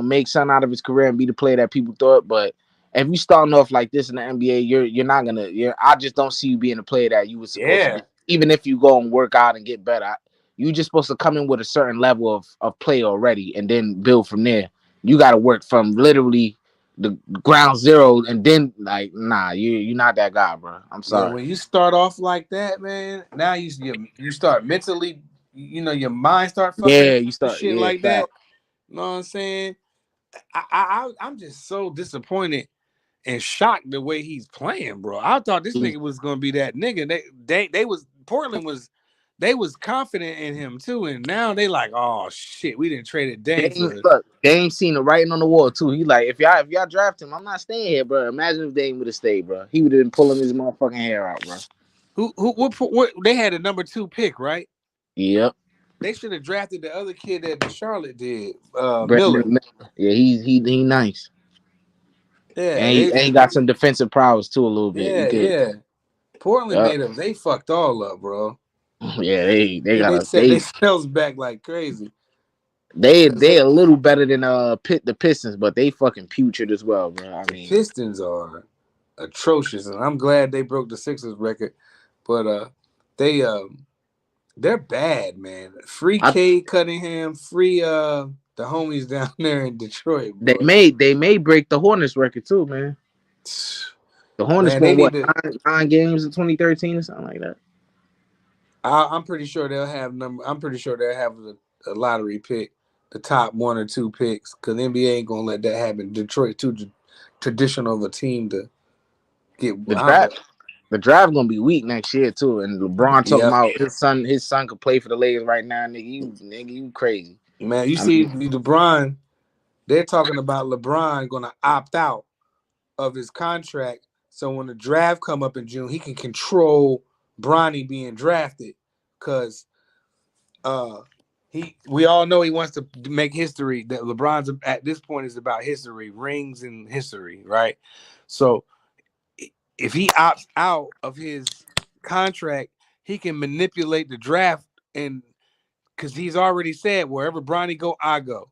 make something out of his career and be the player that people thought. But if you starting off like this in the NBA, you're not gonna. I just don't see you being a player that you were supposed to
Yeah.
be. Even if you go and work out and get better, you just supposed to come in with a certain level of play already, and then build from there. You got to work from literally the ground zero, and then like, nah, you're not that guy, bro. I'm
Yeah,
sorry.
when you start off like that, man, now you start mentally, your mind start fucking
Yeah,
up
you
and
start.
shit
Yeah,
like
fact.
that. You know what I'm saying? I'm just so disappointed and shocked the way he's playing, bro. I thought this nigga was gonna be that nigga. They was Portland was they was confident in him too, and now they like, oh shit, we didn't trade it Dame for
They ain't seen the writing on the wall too. He like, if y'all draft him, I'm not staying here, bro. Imagine if Dame would have stayed, bro. He would have been pulling his motherfucking hair out, bro.
what they had a number 2 pick, right?
Yep.
They should have drafted the other kid that the Charlotte did,
Brandon
Miller.
Miller. Yeah, he nice.
Yeah,
And he got some defensive prowess too a little bit. He could.
yeah. Portland
Yep.
made them. They fucked all up, bro.
Yeah, they got
They
a
set themselves back like crazy.
they a little better than the Pistons, but they fucking putrid as well, bro. I
The
mean,
Pistons are atrocious, and I'm glad they broke the Sixers record. But they're bad, man. Free
I
Cade Cunningham, free the homies down there in Detroit,
they
bro.
may break the Hornets record too, man. The Hornets
Man, they
won
need
what
to.
nine games in 2013 or something like that.
I'm pretty sure they'll have I'm pretty sure they'll have a lottery pick, the top 1 or 2 picks, because NBA ain't gonna let that happen. Detroit too traditional of a team to get.
The
I don't know.
draft gonna be weak next year too. And LeBron talking
Yep,
about his son could play for the Lakers right now. Nigga, you crazy.
man. You
I
see
mean,
LeBron. They're talking about LeBron gonna opt out of his contract, so when the draft come up in June, he can control Bronny being drafted, because we all know he wants to make history. That LeBron's at this point is about history, rings and history, right? So if he opts out of his contract, he can manipulate the draft, and because he's already said wherever Bronny go, I go.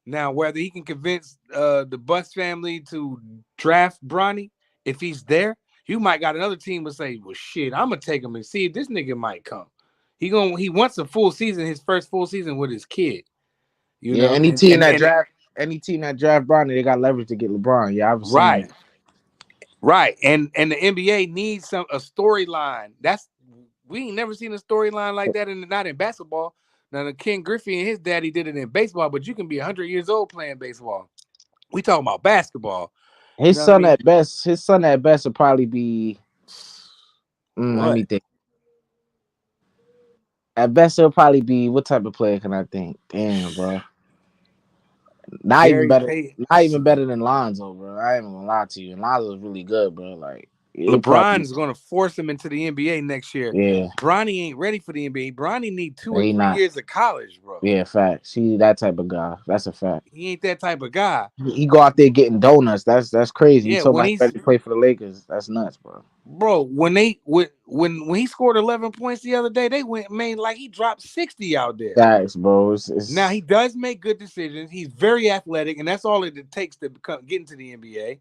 Now, whether he can convince the Bucks family to draft Bronny, if he's there, you might got another team to say, "Well, shit, I'm gonna take him and see if this nigga might come." He wants a full season, his first full season with his kid,
yeah, any team that draft Bronny, they got leverage to get LeBron. Yeah, I've seen
right,
that.
right, and the NBA needs a storyline. We ain't never seen a storyline like that not in basketball. Now, the Ken Griffey and his daddy did it in baseball, but you can be 100 years old playing baseball. We talking about basketball. You
His
know what I
son
mean?
at best will probably be. Let
What?
me think. At best, he'll probably be what type of player can I think? Damn, bro. Not even
Gary
better.
Payton.
Not even better than Lonzo, bro. I ain't even gonna lie to you. Lonzo's really good, bro. Like he'll
LeBron
probably.
is going to force him into the NBA next year.
Yeah,
Bronny ain't ready for the NBA. Bronny need 2 or
he
3
not.
years of college, bro.
Yeah, facts. He that type of guy. That's a fact.
He ain't that type of guy.
He go out there getting donuts. That's crazy. You
Yeah,
talking
when
about he
he's
ready to play for the Lakers? That's nuts, bro.
bro, when he scored 11 points the other day, they made like he dropped 60 out there.
Facts, bro.
Now he does make good decisions. He's very athletic, and that's all it takes to get into the NBA.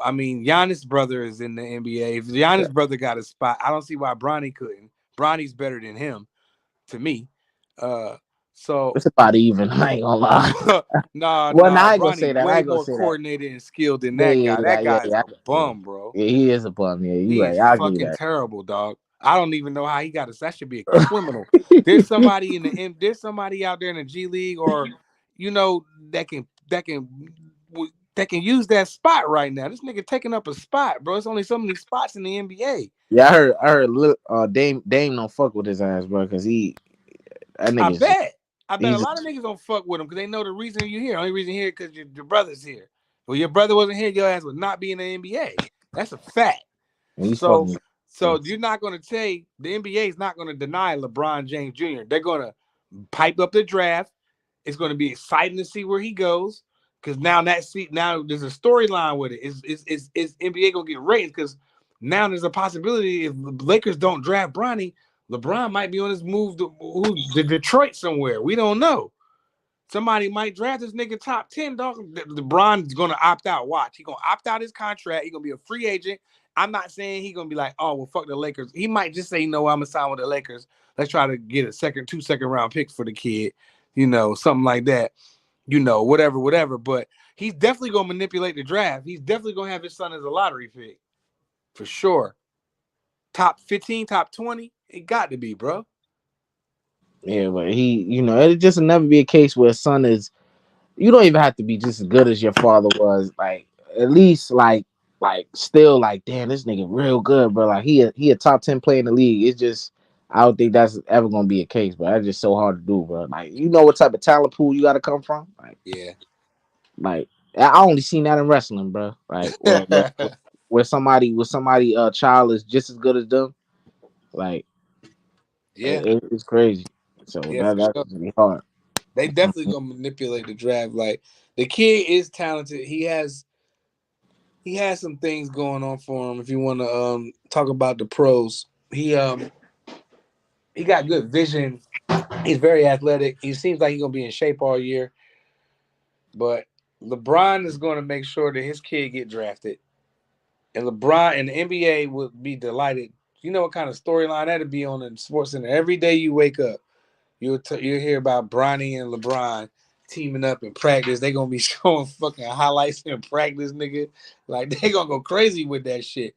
I mean, Giannis' brother is in the NBA. If Giannis' brother got a spot, I don't see why Bronny couldn't. Bronny's better than him, to me. So
It's about even. I ain't gonna lie.
nah,
Well, now I ain't gonna
Bronny
say that. I
way
ain't gonna
more
say that.
coordinated and skilled than
Yeah,
that
yeah,
guy.
yeah,
That
yeah,
guy's
yeah.
a bum, bro.
Yeah, he is a bum. Yeah, you right.
He's
I give you
fucking
that.
terrible, dog. I don't even know how he got us. That should be a criminal. There's somebody out there in the G League or that can use that spot right now. This nigga taking up a spot, bro. It's only so many spots in the NBA.
Yeah, I heard. Dame don't fuck with his ass, bro, because that
I
nigga's just,
bet. I bet a
he's
lot of niggas don't fuck with him because they know the reason you're here. Only reason you're here because your brother's here. Well, your brother wasn't here, your ass would not be in the NBA. That's a fact.
he's
So,
fucking.
you're not going to say the NBA is not going to deny LeBron James Jr. They're going to pipe up the draft. It's going to be exciting to see where he goes because now there's a storyline with it. Is NBA going to get ratings because now there's a possibility if the Lakers don't draft Bronny, LeBron might be on his move to Detroit somewhere. We don't know. Somebody might draft this nigga top 10, dog. LeBron's gonna opt out. Watch. He's gonna opt out his contract. He's gonna be a free agent. I'm not saying he's gonna be like, oh, well, fuck the Lakers. He might just say, I'm gonna sign with the Lakers. Let's try to get two second round picks for the kid, something like that. Whatever. But he's definitely gonna manipulate the draft. He's definitely gonna have his son as a lottery pick. For sure. Top 15, top 20. It got to be, bro.
Yeah, but it just will never be a case where son is. You don't even have to be just as good as your father was. Like at least still damn, this nigga real good, bro. Like he a top 10 player in the league. It's just I don't think that's ever gonna be a case, but that's just so hard to do, bro. Like what type of talent pool you got to come from.
Yeah.
Like I only seen that in wrestling, bro. Like where somebody child is just as good as them. Like
Yeah.
it's crazy. So
Yeah, for sure.
that's really hard.
They definitely gonna manipulate the draft. Like the kid is talented. He has some things going on for him. If you want to talk about the pros, he got good vision. He's very athletic. He seems like he's gonna be in shape all year. But LeBron is gonna make sure that his kid get drafted, and LeBron and the NBA would be delighted. You know what kind of storyline that'd be on in Sports Center every day you wake up. You'll hear about Bronny and LeBron teaming up in practice. They gonna be showing fucking highlights in practice, nigga. Like they gonna go crazy with that shit.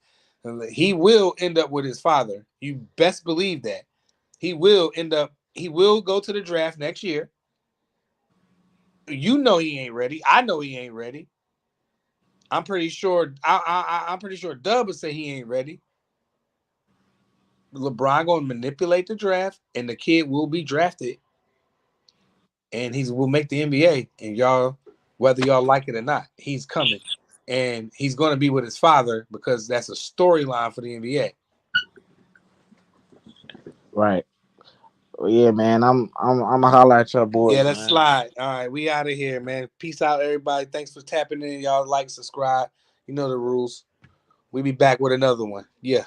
He will end up with his father. You best believe that. He will go to the draft next year. You know he ain't ready. I know he ain't ready. I'm pretty sure. I'm pretty sure Dub would say he ain't ready. LeBron gonna manipulate the draft, and the kid will be drafted and will make the NBA. And y'all, whether y'all like it or not, he's coming, and he's going to be with his father because that's a storyline for the NBA.
Right. Well, yeah, man. I'm gonna holler at your
Yeah,
boys,
let's
man.
slide. All right, we out of here, man. Peace out, everybody. Thanks for tapping in. Y'all like, subscribe. You know the rules. We be back with another one. Yeah.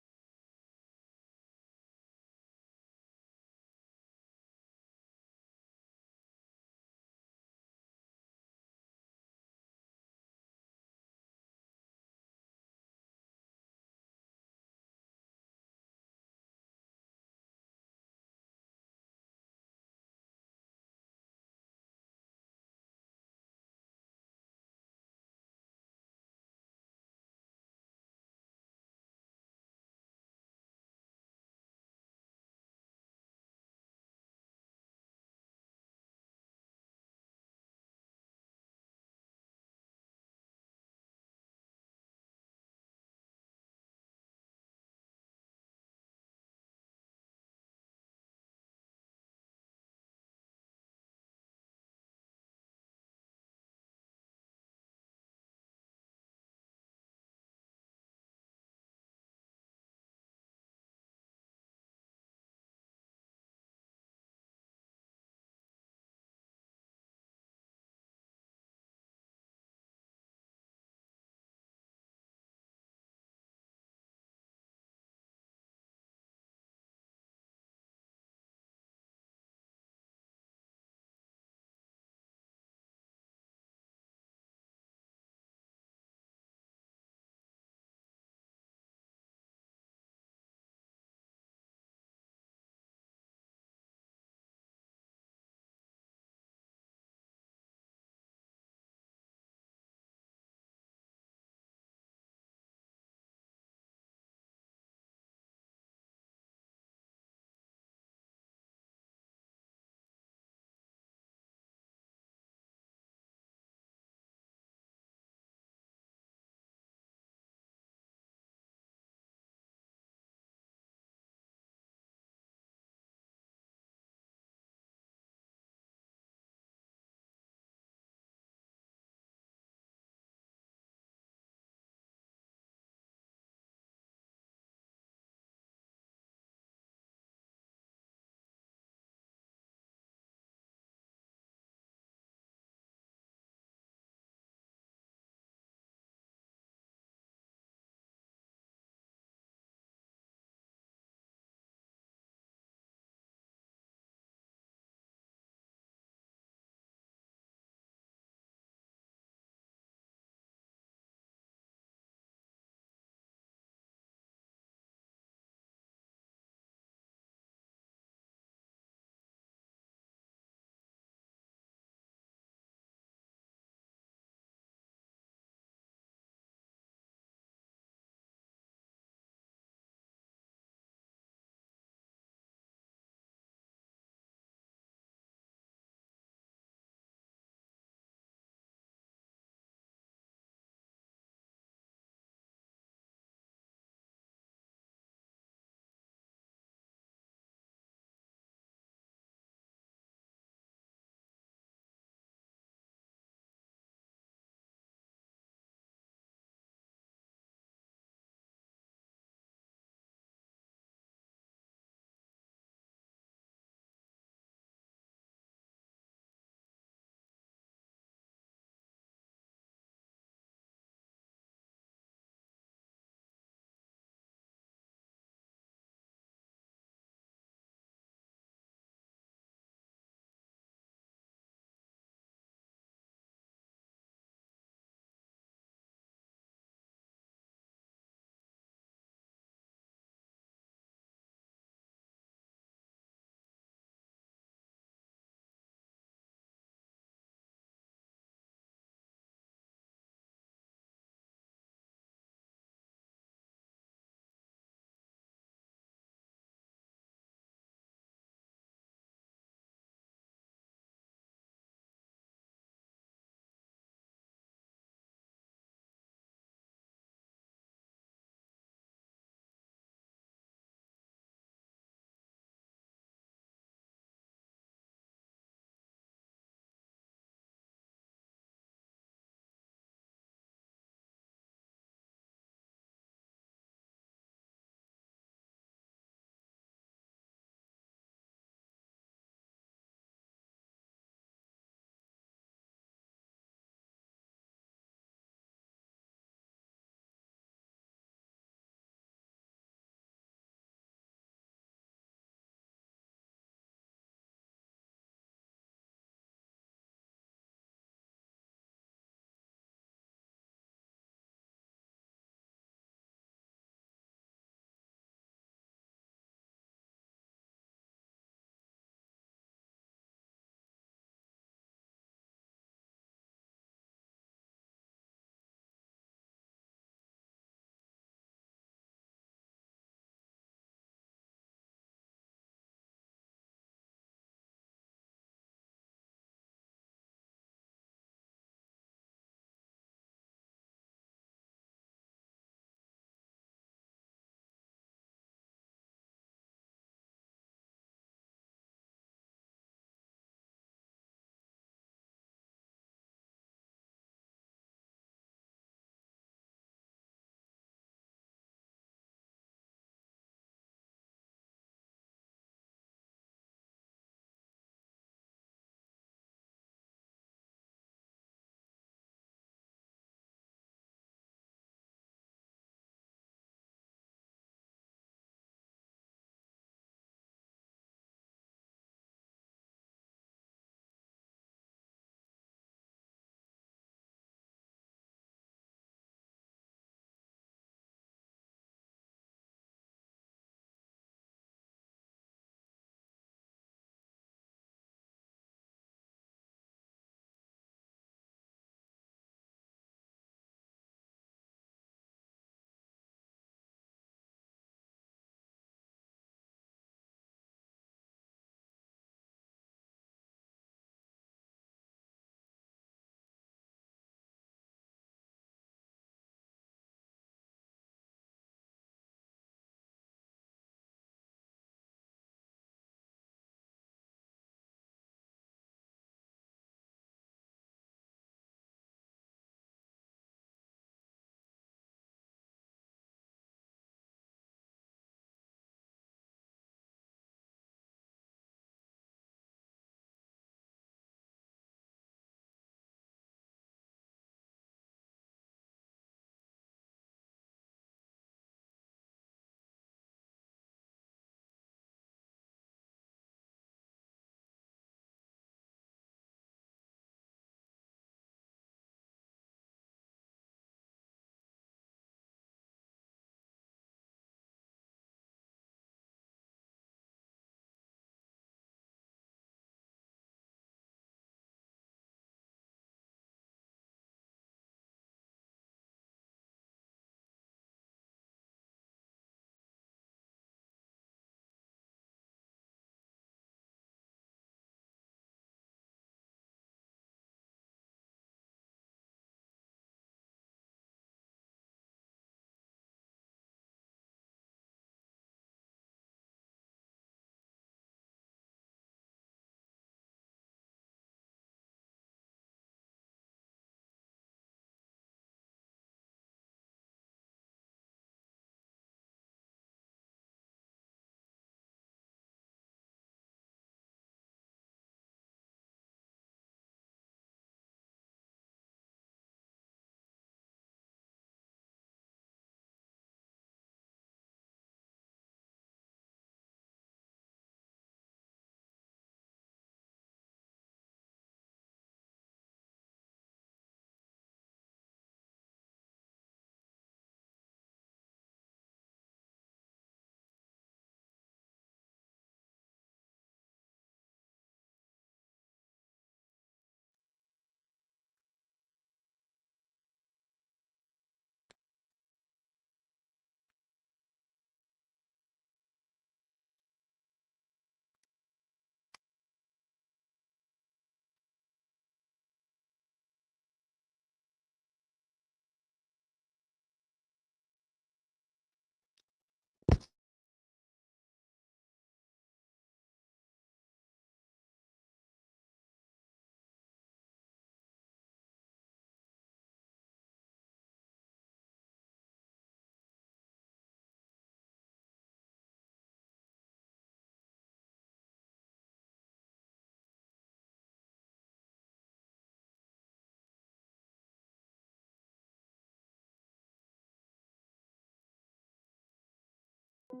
BVO,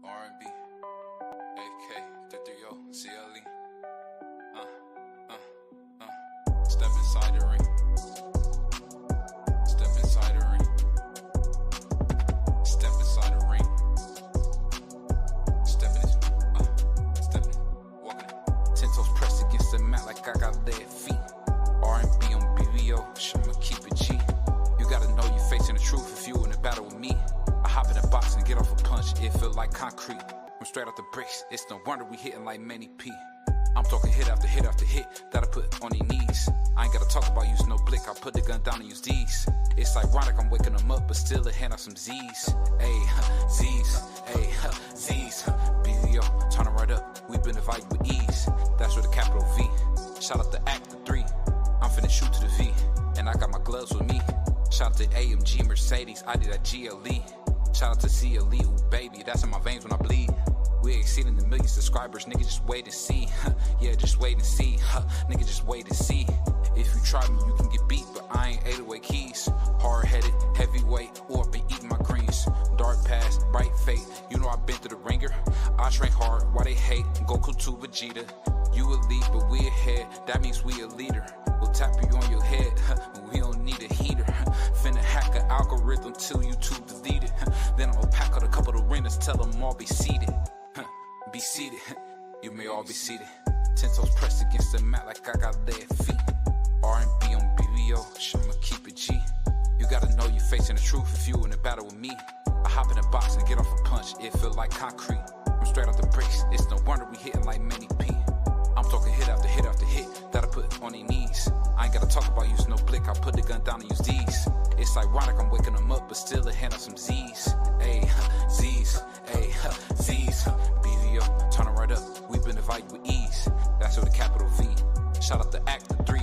R&B, AK, 330, CLE. Step inside the ring. Step inside the ring. Step inside the ring. Stepping, stepping, walking. 10 toes pressed against the mat like I got lead feet. R&B on BVO, I'ma keep it G. You gotta know you facing the truth if you in a battle with me. I hop in the box and get off a punch, it feel like concrete. I'm straight off the bricks, it's no wonder we hitting like Manny P. I'm talking hit after hit after hit that I put on their knees. I ain't gotta talk about using no blick, I put the gun down and use these. It's ironic I'm waking them up, but still a hand on some Z's. Ayy, Z's, ayy, Z's. BVO, turn them right up, we been divided with ease. That's with a capital V. Shout out to Actor 3, I'm finna shoot to the V. And I got my gloves with me. Shout out to AMG Mercedes, I did that GLE. Shout out to CLE, ooh baby, that's in my veins when I bleed. We exceeding the million subscribers, nigga just wait and see. Yeah, just wait and see. Nigga just wait and see. If you try me, you can get beat, but I ain't 808 keys. Hard-headed, heavyweight, or been eating my greens. Dark past, bright fate, you know I've been through the ringer. I train hard, why they hate, Goku to Vegeta. You elite, but we ahead, that means we a leader. We'll tap you on your head, we don't need a heater. Finna hack an algorithm till YouTube delete it. Then I'ma pack out a couple of ringers, tell them all be seated. Be seated, you may all be seated. 10 toes pressed against the mat like I got lead feet. R&B on BVO, I'ma keep it G. You gotta know you facing the truth if you in a battle with me. I hop in the box and get off a punch, it feel like concrete. I'm straight off the bricks, it's no wonder we hitting like Manny P. I'm talking hit after hit after hit that I put on their knees. I ain't gotta talk about using no blick, I put the gun down and use these. It's ironic I'm waking them up, but still a hand on some Z's. Ayy, Z's, ayy, Z's. BVO, turn them right up, we been divided with ease. That's with a capital V. Shout out to Actor 3,